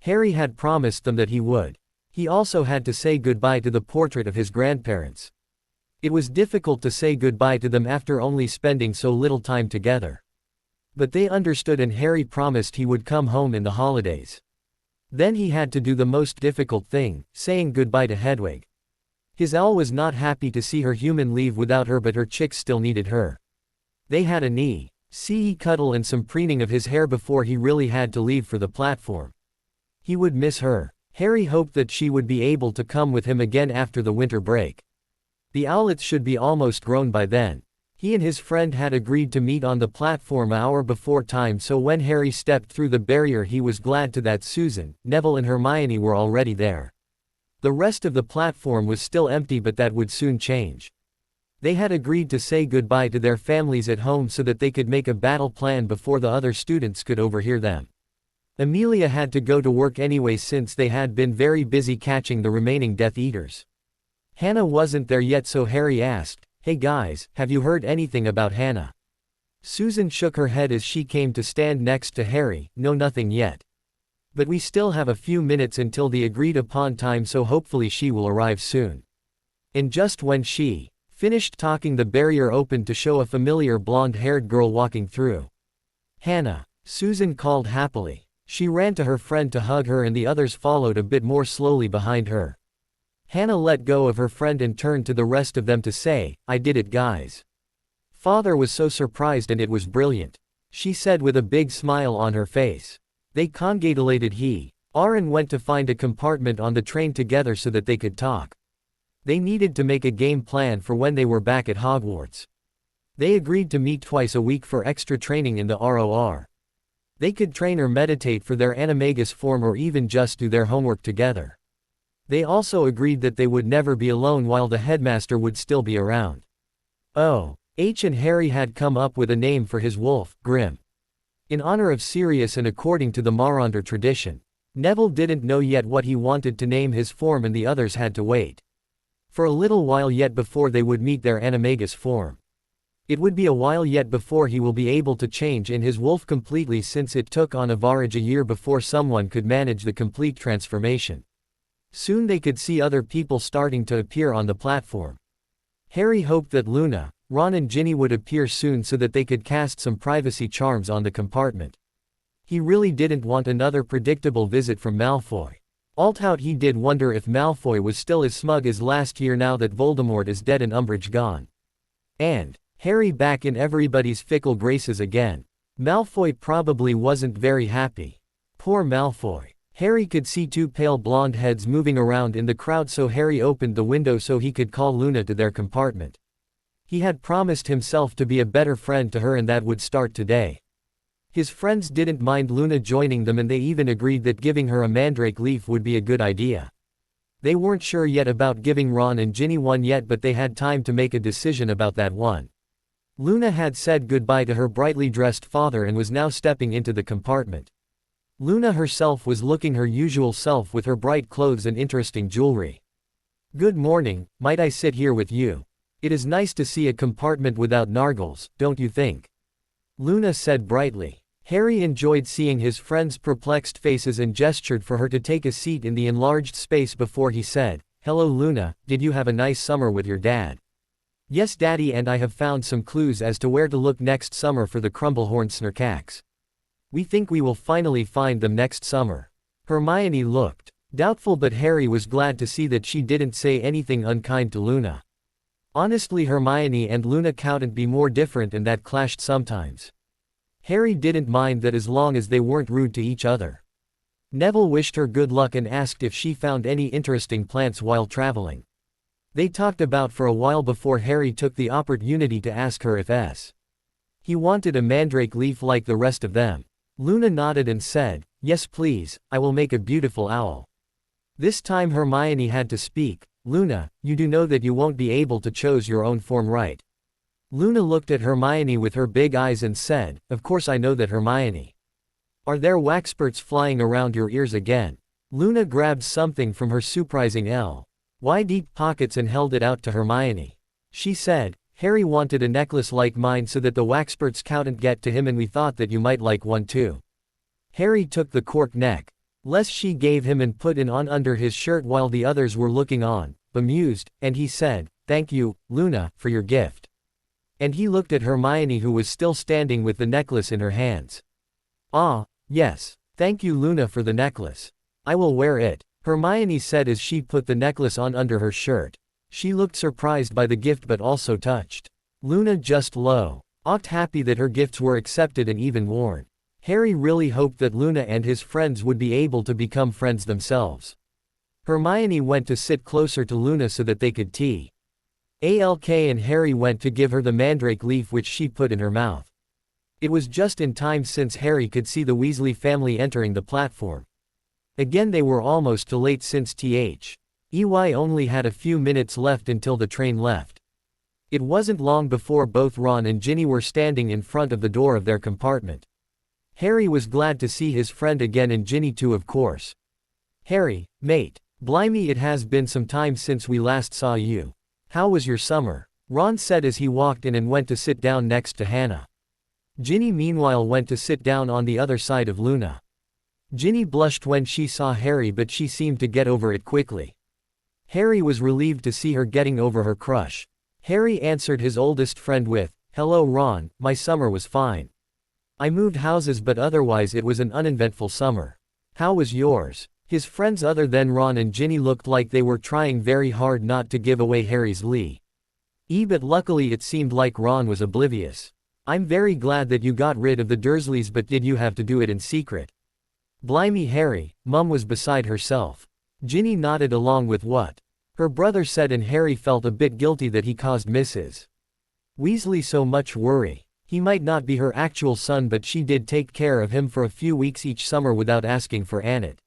Harry had promised them that he would. He also had to say goodbye to the portrait of his grandparents. It was difficult to say goodbye to them after only spending so little time together. But they understood, and Harry promised he would come home in the holidays. Then he had to do the most difficult thing, saying goodbye to Hedwig. His owl was not happy to see her human leave without her, but her chicks still needed her. They had a knee-see cuddle and some preening of his hair before he really had to leave for the platform. He would miss her. Harry hoped that she would be able to come with him again after the winter break. The owlets should be almost grown by then. He and his friend had agreed to meet on the platform an hour before time, so when Harry stepped through the barrier he was glad to that Susan, Neville and Hermione were already there. The rest of the platform was still empty, but that would soon change. They had agreed to say goodbye to their families at home so that they could make a battle plan before the other students could overhear them. Amelia had to go to work anyway since they had been very busy catching the remaining Death Eaters. Hannah wasn't there yet, so Harry asked, "Hey guys, have you heard anything about Hannah?" Susan shook her head as she came to stand next to Harry. "No, nothing yet. But we still have a few minutes until the agreed upon time, so hopefully she will arrive soon." And just when she finished talking, the barrier opened to show a familiar blonde-haired girl walking through. "Hannah," Susan called happily. She ran to her friend to hug her, and the others followed a bit more slowly behind her. Hannah let go of her friend and turned to the rest of them to say, "I did it, guys. Father was so surprised and it was brilliant," she said with a big smile on her face. They congratulated her and went to find a compartment on the train together so that they could talk. They needed to make a game plan for when they were back at Hogwarts. They agreed to meet twice a week for extra training in the ROR. They could train or meditate for their animagus form, or even just do their homework together. They also agreed that they would never be alone while the headmaster would still be around. H and Harry had come up with a name for his wolf, Grim, in honor of Sirius and according to the Marauder tradition. Neville didn't know yet what he wanted to name his form, and the others had to wait for a little while yet before they would meet their animagus form. It would be a while yet before he will be able to change in his wolf completely, since it took on average a year before someone could manage the complete transformation. Soon they could see other people starting to appear on the platform. Harry hoped that Luna, Ron and Ginny would appear soon so that they could cast some privacy charms on the compartment. He really didn't want another predictable visit from Malfoy. Although he did wonder if Malfoy was still as smug as last year now that Voldemort is dead and Umbridge gone. And Harry back in everybody's fickle graces again. Malfoy probably wasn't very happy. Poor Malfoy. Harry could see two pale blonde heads moving around in the crowd, so Harry opened the window so he could call Luna to their compartment. He had promised himself to be a better friend to her, and that would start today. His friends didn't mind Luna joining them, and they even agreed that giving her a mandrake leaf would be a good idea. They weren't sure yet about giving Ron and Ginny one yet, but they had time to make a decision about that one. Luna had said goodbye to her brightly dressed father and was now stepping into the compartment. Luna herself was looking her usual self with her bright clothes and interesting jewelry. "Good morning, might I sit here with you? It is nice to see a compartment without nargles, don't you think?" Luna said brightly. Harry enjoyed seeing his friends' perplexed faces and gestured for her to take a seat in the enlarged space before he said, "Hello Luna, did you have a nice summer with your dad?" "Yes Daddy, and I have found some clues as to where to look next summer for the Crumblehorn Snurcax. We think we will finally find them next summer." Hermione looked doubtful, but Harry was glad to see that she didn't say anything unkind to Luna. Honestly, Hermione and Luna couldn't be more different, and that clashed sometimes. Harry didn't mind that as long as they weren't rude to each other. Neville wished her good luck and asked if she found any interesting plants while traveling. They talked about for a while before Harry took the opportunity to ask her if he wanted a mandrake leaf like the rest of them. Luna nodded and said, "Yes please, I will make a beautiful owl." This time Hermione had to speak. "Luna, you do know that you won't be able to choose your own form, right?" Luna looked at Hermione with her big eyes and said, "Of course I know that, Hermione. Are there waxperts flying around your ears again?" Luna grabbed something from her surprising deep pockets and held it out to Hermione. She said, "Harry wanted a necklace like mine so that the waxperts couldn't get to him, and we thought that you might like one too." Harry took the cork necklace she gave him and put it on under his shirt while the others were looking on, bemused, and he said, "Thank you, Luna, for your gift." And he looked at Hermione, who was still standing with the necklace in her hands. "Ah, yes. Thank you Luna for the necklace. I will wear it," Hermione said as she put the necklace on under her shirt. She looked surprised by the gift but also touched. Luna just looked happy that her gifts were accepted and even worn. Harry really hoped that Luna and his friends would be able to become friends themselves. Hermione went to sit closer to Luna so that they could talk, and Harry went to give her the mandrake leaf which she put in her mouth. It was just in time since Harry could see the Weasley family entering the platform. Again, they were almost too late since THEY only had a few minutes left until the train left. It wasn't long before both Ron and Ginny were standing in front of the door of their compartment. Harry was glad to see his friend again, and Ginny too, of course. "Harry, mate, Blimey, it has been some time since we last saw you. How was your summer? Ron said as he walked in and went to sit down next to Hannah. Ginny meanwhile went to sit down on the other side of Luna. Ginny blushed when she saw Harry, but she seemed to get over it quickly. Harry was relieved to see her getting over her crush. Harry answered his oldest friend with, "Hello Ron, my summer was fine. I moved houses, but otherwise it was an uneventful summer. How was yours?" His friends other than Ron and Ginny looked like they were trying very hard not to give away Harry's but luckily it seemed like Ron was oblivious. "I'm very glad that you got rid of the Dursleys, but did you have to do it in secret?" "Blimey Harry," Mum was beside herself. Ginny nodded along with what her brother said, and Harry felt a bit guilty that he caused Mrs. Weasley so much worry. He might not be her actual son, but she did take care of him for a few weeks each summer without asking for anything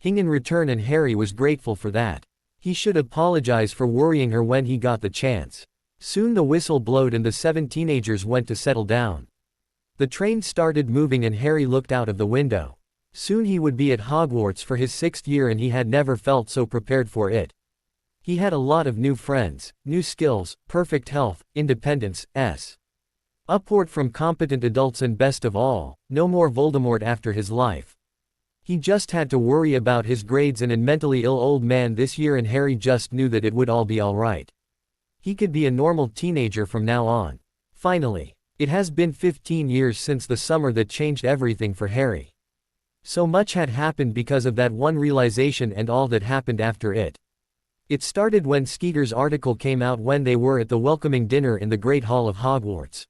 in return, and Harry was grateful for that. He should apologize for worrying her when he got the chance. Soon the whistle blowed and the 7 teenagers went to settle down. The train started moving and Harry looked out of the window. Soon he would be at Hogwarts for his 6th year, and he had never felt so prepared for it. He had a lot of new friends, new skills, perfect health, independence, upward from competent adults, and best of all, no more Voldemort after his life. He just had to worry about his grades and a mentally ill old man this year, and Harry just knew that it would all be alright. He could be a normal teenager from now on. Finally. It has been 15 years since the summer that changed everything for Harry. So much had happened because of that one realization and all that happened after it. It started when Skeeter's article came out, when they were at the welcoming dinner in the Great Hall of Hogwarts.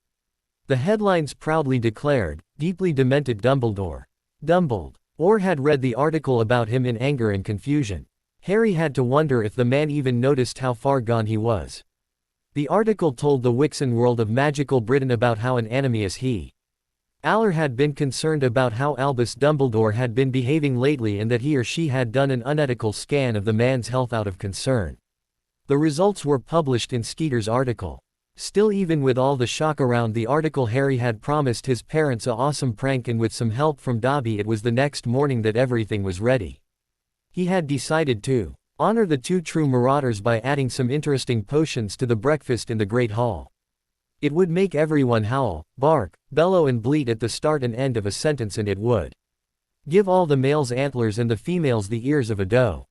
The headlines proudly declared, "Deeply demented Dumbledore." Dumbledore had read the article about him in anger and confusion. Harry had to wonder if the man even noticed how far gone he was. The article told the Wixen world of magical Britain about how an Animus he. Aller had been concerned about how Albus Dumbledore had been behaving lately, and that he or she had done an unethical scan of the man's health out of concern. The results were published in Skeeter's article. Still, even with all the shock around the article, Harry had promised his parents a awesome prank, and with some help from Dobby it was the next morning that everything was ready. He had decided to honor the 2 true marauders by adding some interesting potions to the breakfast in the Great Hall. It would make everyone howl, bark, bellow and bleat at the start and end of a sentence, and it would give all the males antlers and the females the ears of a doe.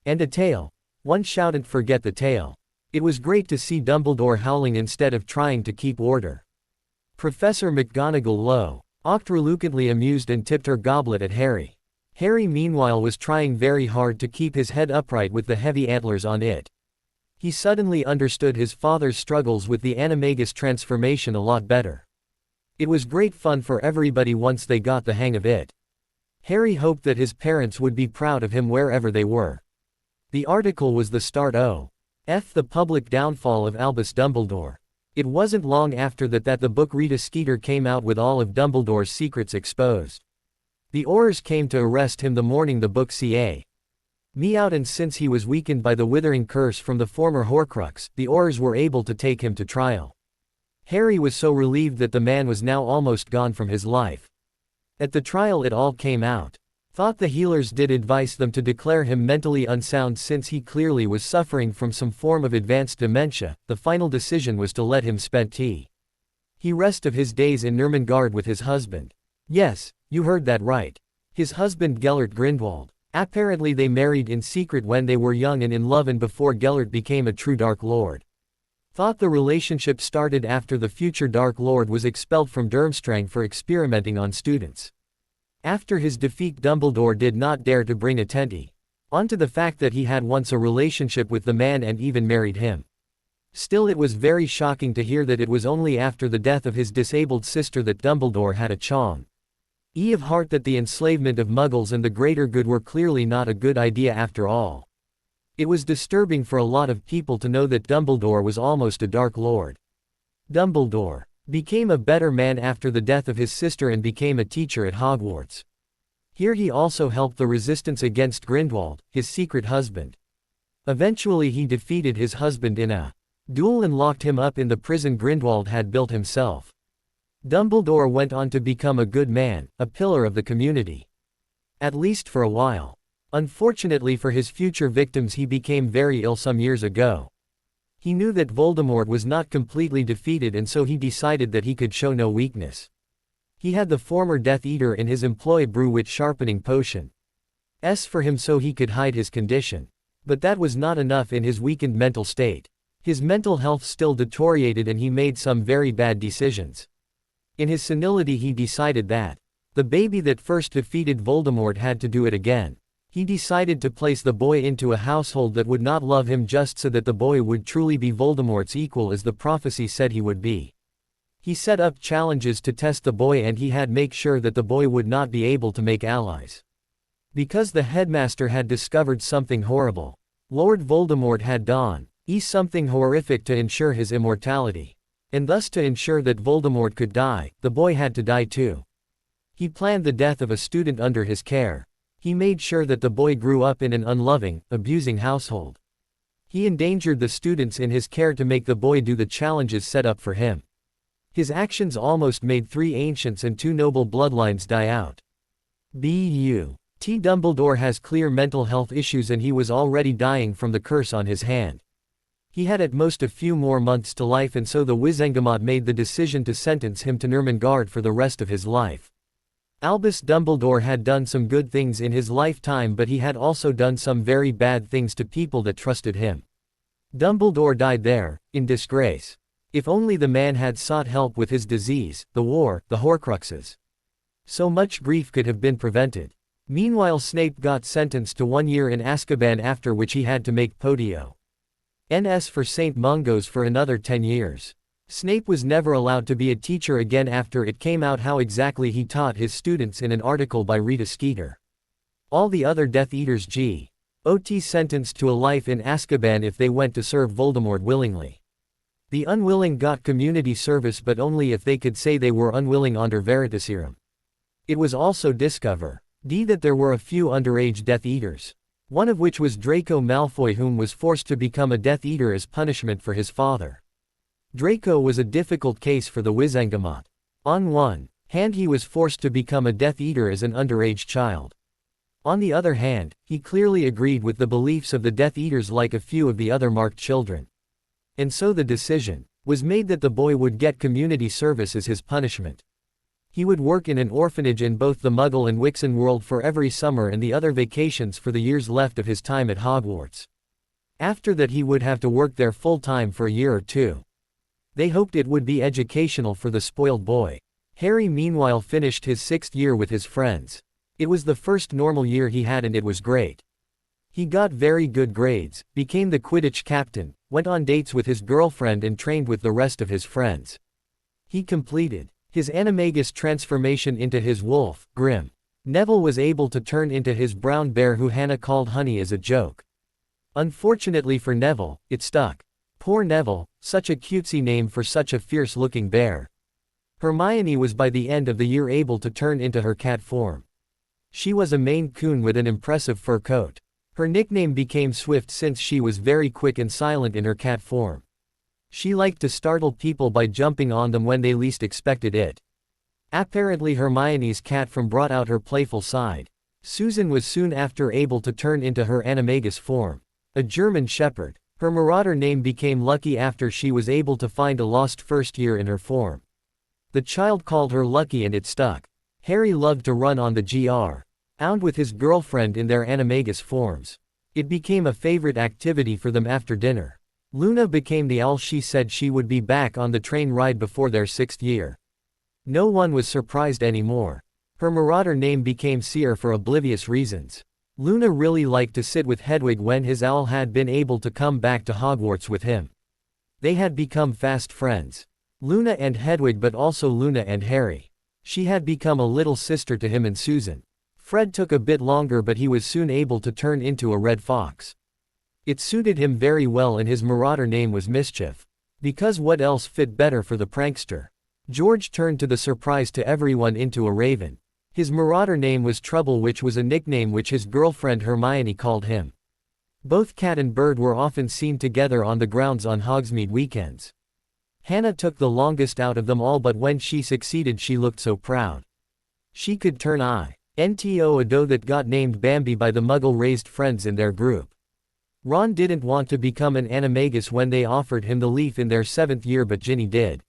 And a tail. One shouldn't forget the tail. It was great to see Dumbledore howling instead of trying to keep order. Professor McGonagall looked reluctantly amused and tipped her goblet at Harry. Harry meanwhile was trying very hard to keep his head upright with the heavy antlers on it. He suddenly understood his father's struggles with the animagus transformation a lot better. It was great fun for everybody once they got the hang of it. Harry hoped that his parents would be proud of him wherever they were. The article was the start of the public downfall of Albus Dumbledore. It wasn't long after that the book Rita Skeeter came out with all of Dumbledore's secrets exposed. The Aurors came to arrest him the morning the book came out, and since he was weakened by the withering curse from the former Horcrux, the Aurors were able to take him to trial. Harry was so relieved that the man was now almost gone from his life. At the trial it all came out. Thought the healers did advise them to declare him mentally unsound since he clearly was suffering from some form of advanced dementia. The final decision was to let him spend the rest of his days in Nurmengard with his husband. Yes, you heard that right. His husband Gellert Grindelwald. Apparently they married in secret when they were young and in love, and before Gellert became a true Dark Lord. Thought the relationship started after the future Dark Lord was expelled from Durmstrang for experimenting on students. After his defeat, Dumbledore did not dare to bring attention onto the fact that he had once a relationship with the man and even married him. Still, it was very shocking to hear that it was only after the death of his disabled sister that Dumbledore had a change of heart, that the enslavement of Muggles and the greater good were clearly not a good idea after all. It was disturbing for a lot of people to know that Dumbledore was almost a Dark Lord. Dumbledore became a better man after the death of his sister and became a teacher at Hogwarts. Here he also helped the resistance against Grindelwald, his secret husband. Eventually he defeated his husband in a duel and locked him up in the prison Grindelwald had built himself. Dumbledore went on to become a good man, a pillar of the community. At least for a while. Unfortunately for his future victims, he became very ill some years ago. He knew that Voldemort was not completely defeated, and so he decided that he could show no weakness. He had the former Death Eater in his employ brew wit sharpening potion for him so he could hide his condition. But that was not enough in his weakened mental state. His mental health still deteriorated and he made some very bad decisions. In his senility he decided that the baby that first defeated Voldemort had to do it again. He decided to place the boy into a household that would not love him just so that the boy would truly be Voldemort's equal as the prophecy said he would be. He set up challenges to test the boy and he had make sure that the boy would not be able to make allies. Because the headmaster had discovered something horrible. Lord Voldemort had done something horrific to ensure his immortality. And thus to ensure that Voldemort could die, the boy had to die too. He planned the death of a student under his care. He made sure that the boy grew up in an unloving, abusing household. He endangered the students in his care to make the boy do the challenges set up for him. His actions almost made 3 ancients and 2 noble bloodlines die out. But Dumbledore has clear mental health issues and he was already dying from the curse on his hand. He had at most a few more months to life, and so the Wizengamot made the decision to sentence him to Ermengarde for the rest of his life. Albus Dumbledore had done some good things in his lifetime, but he had also done some very bad things to people that trusted him. Dumbledore died there, in disgrace. If only the man had sought help with his disease, the war, the Horcruxes. So much grief could have been prevented. Meanwhile Snape got sentenced to 1 year in Azkaban, after which he had to make Podio NS for St. Mungo's for another 10 years. Snape was never allowed to be a teacher again after it came out how exactly he taught his students in an article by Rita Skeeter. All the other Death Eaters got sentenced to a life in Azkaban if they went to serve Voldemort willingly. The unwilling got community service, but only if they could say they were unwilling under Veritaserum. It was also discovered that there were a few underage Death Eaters. One of which was Draco Malfoy, whom was forced to become a Death Eater as punishment for his father. Draco was a difficult case for the Wizengamot. On one hand he was forced to become a Death Eater as an underage child. On the other hand, he clearly agreed with the beliefs of the Death Eaters like a few of the other marked children. And so the decision was made that the boy would get community service as his punishment. He would work in an orphanage in both the Muggle and Wixen world for every summer and the other vacations for the years left of his time at Hogwarts. After that he would have to work there full-time for a year or 2. They hoped it would be educational for the spoiled boy. Harry meanwhile finished his 6th year with his friends. It was the first normal year he had and it was great. He got very good grades, became the Quidditch captain, went on dates with his girlfriend and trained with the rest of his friends. He completed his animagus transformation into his wolf, Grim. Neville was able to turn into his brown bear, who Hannah called Honey as a joke. Unfortunately for Neville, it stuck. Poor Neville, such a cutesy name for such a fierce-looking bear. Hermione was by the end of the year able to turn into her cat form. She was a Maine Coon with an impressive fur coat. Her nickname became Swift since she was very quick and silent in her cat form. She liked to startle people by jumping on them when they least expected it. Apparently Hermione's cat form brought out her playful side. Susan was soon after able to turn into her animagus form. A German shepherd. Her marauder name became Lucky after she was able to find a lost first year in her form. The child called her Lucky and it stuck. Harry loved to run on the ground with his girlfriend in their animagus forms. It became a favorite activity for them after dinner. Luna became the owl. She said she would be back on the train ride before their 6th year. No one was surprised anymore. Her marauder name became Seer for oblivious reasons. Luna really liked to sit with Hedwig when his owl had been able to come back to Hogwarts with him. They had become fast friends. Luna and Hedwig, but also Luna and Harry. She had become a little sister to him and Susan. Fred took a bit longer, but he was soon able to turn into a red fox. It suited him very well and his marauder name was Mischief. Because what else fit better for the prankster? George turned to the surprise to everyone into a raven. His marauder name was Trouble, which was a nickname which his girlfriend Hermione called him. Both cat and bird were often seen together on the grounds on Hogsmeade weekends. Hannah took the longest out of them all, but when she succeeded she looked so proud. She could turn Nto a doe that got named Bambi by the Muggle-raised friends in their group. Ron didn't want to become an animagus when they offered him the leaf in their 7th year, but Ginny did.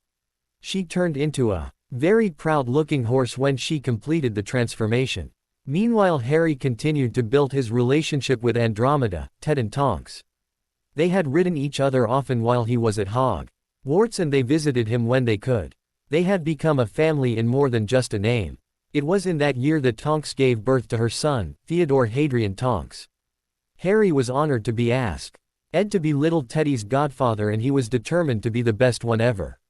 She turned into a very proud-looking horse when she completed the transformation. Meanwhile, Harry continued to build his relationship with Andromeda, Ted and Tonks. They had ridden each other often while he was at Hogwarts and they visited him when they could. They had become a family in more than just a name. It was in that year that Tonks gave birth to her son, Theodore Hadrian Tonks. Harry was honored to be asked Ed to be little Teddy's godfather, and he was determined to be the best one ever.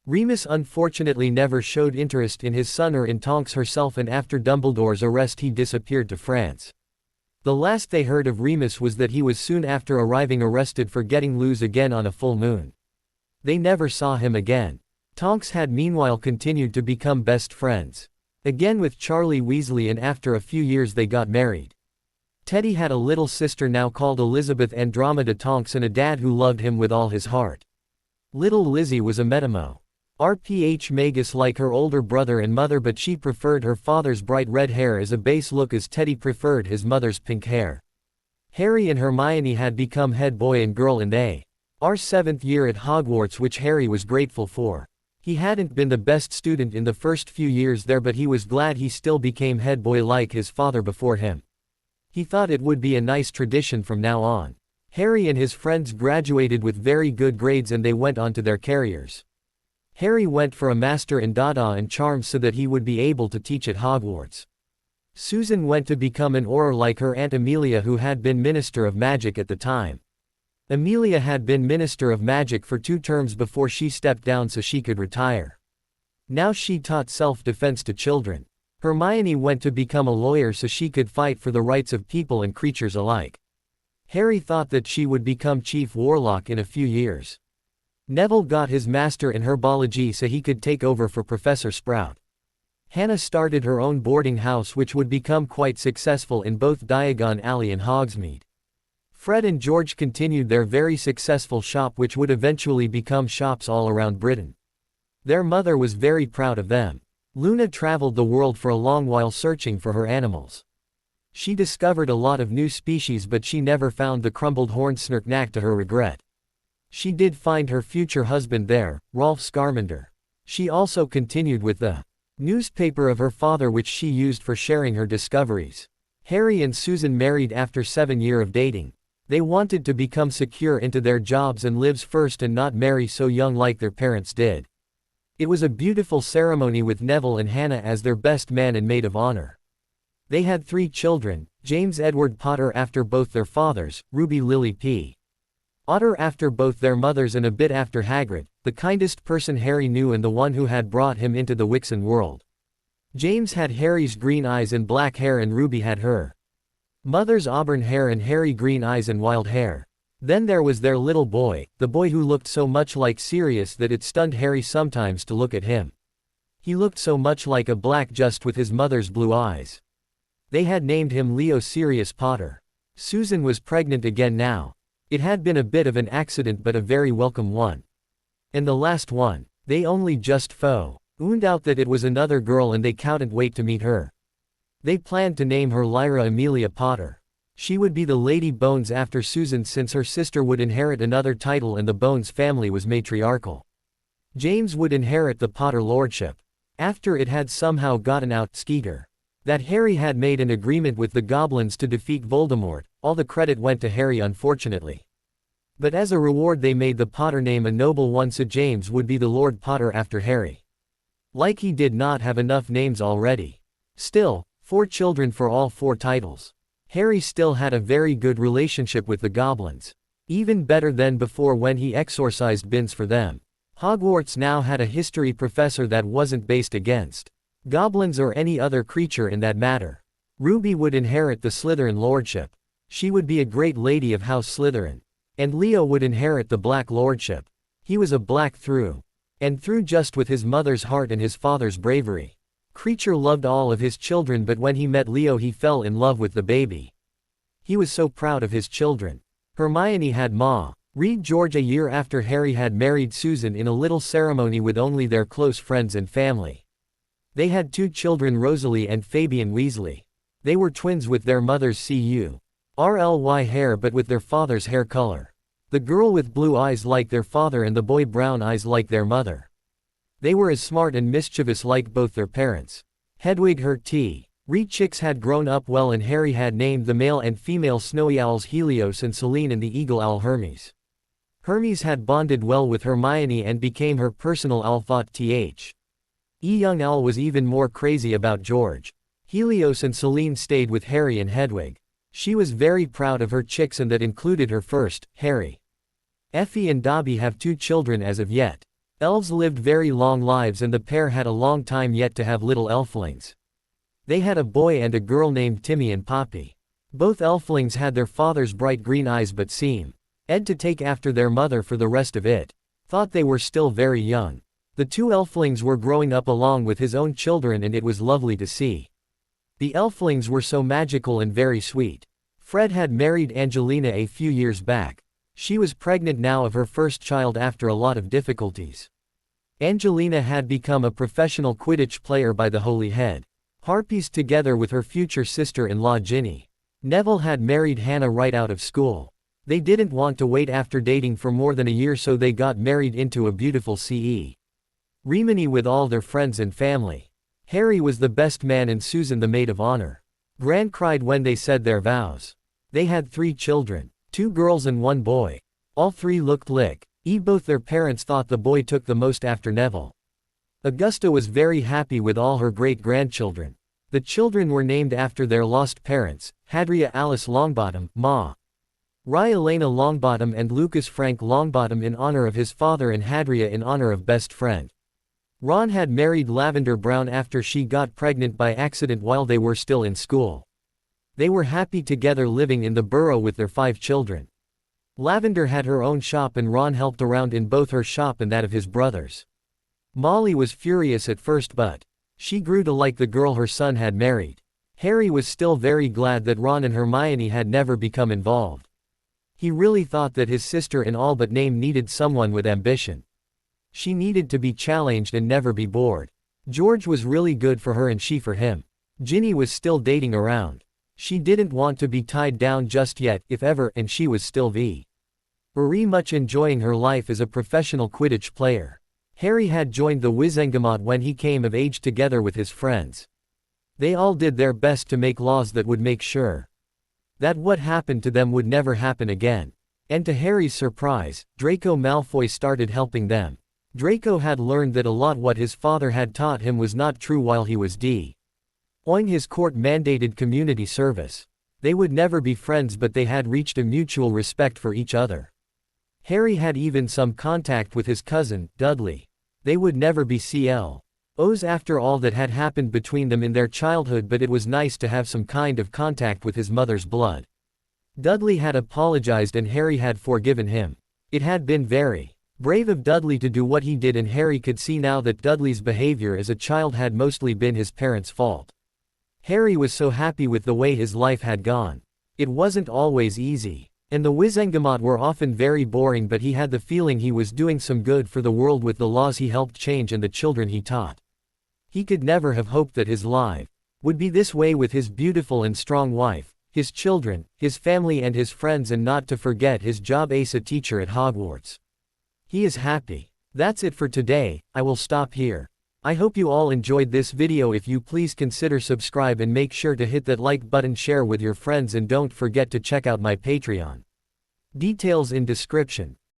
Remus unfortunately never showed interest in his son or in Tonks herself, and after Dumbledore's arrest he disappeared to France. The last they heard of Remus was that he was soon after arriving arrested for getting loose again on a full moon. They never saw him again. Tonks had meanwhile continued to become best friends again with Charlie Weasley, and after a few years they got married. Teddy had a little sister now called Elizabeth Andromeda Tonks and a dad who loved him with all his heart. Little Lizzie was a Metamo RPH Magus like her older brother and mother, but she preferred her father's bright red hair as a base look as Teddy preferred his mother's pink hair. Harry and Hermione had become head boy and girl in their 7th year at Hogwarts, which Harry was grateful for. He hadn't been the best student in the first few years there, but he was glad he still became head boy like his father before him. He thought it would be a nice tradition from now on. Harry and his friends graduated with very good grades and they went on to their careers. Harry went for a master in Dada and Charms so that he would be able to teach at Hogwarts. Susan went to become an Auror like her Aunt Amelia, who had been Minister of Magic at the time. Amelia had been Minister of Magic for 2 terms before she stepped down so she could retire. Now she taught self-defense to children. Hermione went to become a lawyer so she could fight for the rights of people and creatures alike. Harry thought that she would become Chief Warlock in a few years. Neville got his master in herbology so he could take over for Professor Sprout. Hannah started her own boarding house, which would become quite successful in both Diagon Alley and Hogsmeade. Fred and George continued their very successful shop, which would eventually become shops all around Britain. Their mother was very proud of them. Luna traveled the world for a long while searching for her animals. She discovered a lot of new species, but she never found the crumbled horned snarknack, to her regret. She did find her future husband there, Rolf Scarmander. She also continued with the newspaper of her father, which she used for sharing her discoveries. Harry and Susan married after 7 years of dating. They wanted to become secure into their jobs and lives first and not marry so young like their parents did. It was a beautiful ceremony with Neville and Hannah as their best man and maid of honor. They had 3 children, James Edward Potter after both their fathers, Ruby Lily P. Otter after both their mothers, and a bit after Hagrid, the kindest person Harry knew and the one who had brought him into the Wixen world. James had Harry's green eyes and black hair, and Ruby had her mother's auburn hair and Harry green eyes and wild hair. Then there was their little boy, the boy who looked so much like Sirius that it stunned Harry sometimes to look at him. He looked so much like a black just with his mother's blue eyes. They had named him Leo Sirius Potter. Susan was pregnant again now. It had been a bit of an accident, but a very welcome one. And the last one, they only just found out that it was another girl, and they couldn't wait to meet her. They planned to name her Lyra Amelia Potter. She would be the Lady Bones after Susan, since her sister would inherit another title and the Bones family was matriarchal. James would inherit the Potter lordship. After it had somehow gotten out, Skeeter, that Harry had made an agreement with the goblins to defeat Voldemort, all the credit went to Harry, unfortunately. But as a reward they made the Potter name a noble one, so James would be the Lord Potter after Harry. Like he did not have enough names already. Still, 4 children for all 4 titles. Harry still had a very good relationship with the goblins. Even better than before when he exorcised Binns for them. Hogwarts now had a history professor that wasn't based against goblins or any other creature in that matter. Ruby would inherit the Slytherin lordship. She would be a great lady of House Slytherin. And Leo would inherit the Black lordship. He was a Black through and through, just with his mother's heart and his father's bravery. Creature loved all of his children, but when he met Leo he fell in love with the baby. He was so proud of his children. Hermione had read George a year after Harry had married Susan in a little ceremony with only their close friends and family. They had 2 children, Rosalie and Fabian Weasley. They were twins with their mother's CURLY hair but with their father's hair color. The girl with blue eyes like their father and the boy brown eyes like their mother. They were as smart and mischievous like both their parents. Hedwig her T.R. chicks had grown up well, and Harry had named the male and female snowy owls Helios and Selene and the eagle owl Hermes. Hermes had bonded well with Hermione and became her personal owl. Thought young owl was even more crazy about George. Helios and Selene stayed with Harry and Hedwig. She was very proud of her chicks, and that included her first, Harry. Effie and Dobby have 2 children as of yet. Elves lived very long lives, and the pair had a long time yet to have little elflings. They had a boy and a girl named Timmy and Poppy. Both elflings had their father's bright green eyes but seemed to take after their mother for the rest of it. Thought they were still very young. The 2 elflings were growing up along with his own children, and it was lovely to see. The elflings were so magical and very sweet. Fred had married Angelina a few years back. She was pregnant now of her first child after a lot of difficulties. Angelina had become a professional Quidditch player by the Holy Head Harpies together with her future sister-in-law Ginny. Neville had married Hannah right out of school. They didn't want to wait after dating for more than a year, so they got married into a beautiful ceremony with all their friends and family. Harry was the best man and Susan the maid of honor. Gran cried when they said their vows. They had 3 children, 2 girls and 1 boy. All 3 looked both their parents thought the boy took the most after Neville. Augusta was very happy with all her great-grandchildren. The children were named after their lost parents: Hadria Alice Longbottom, Ma. Rye Elena Longbottom, and Lucas Frank Longbottom in honor of his father, and Hadria in honor of best friend. Ron had married Lavender Brown after she got pregnant by accident while they were still in school. They were happy together living in the Burrow with their 5 children. Lavender had her own shop, and Ron helped around in both her shop and that of his brothers. Molly was furious at first, but she grew to like the girl her son had married. Harry was still very glad that Ron and Hermione had never become involved. He really thought that his sister in all but name needed someone with ambition. She needed to be challenged and never be bored. George was really good for her and she for him. Ginny was still dating around. She didn't want to be tied down just yet, if ever, and she was still very much enjoying her life as a professional Quidditch player. Harry had joined the Wizengamot when he came of age together with his friends. They all did their best to make laws that would make sure that what happened to them would never happen again. And to Harry's surprise, Draco Malfoy started helping them. Draco had learned that a lot what his father had taught him was not true while he was doing his court-mandated community service. They would never be friends, but they had reached a mutual respect for each other. Harry had even some contact with his cousin, Dudley. They would never be CLOs after all that had happened between them in their childhood, but it was nice to have some kind of contact with his mother's blood. Dudley had apologized and Harry had forgiven him. It had been very brave of Dudley to do what he did, and Harry could see now that Dudley's behavior as a child had mostly been his parents' fault. Harry was so happy with the way his life had gone. It wasn't always easy. And the Wizengamot were often very boring, but he had the feeling he was doing some good for the world with the laws he helped change and the children he taught. He could never have hoped that his life would be this way with his beautiful and strong wife, his children, his family and his friends, and not to forget his job as a teacher at Hogwarts. He is happy. That's it for today. I will stop here. I hope you all enjoyed this video. If you please consider subscribe and make sure to hit that like button, share with your friends, and don't forget to check out my Patreon. Details in description.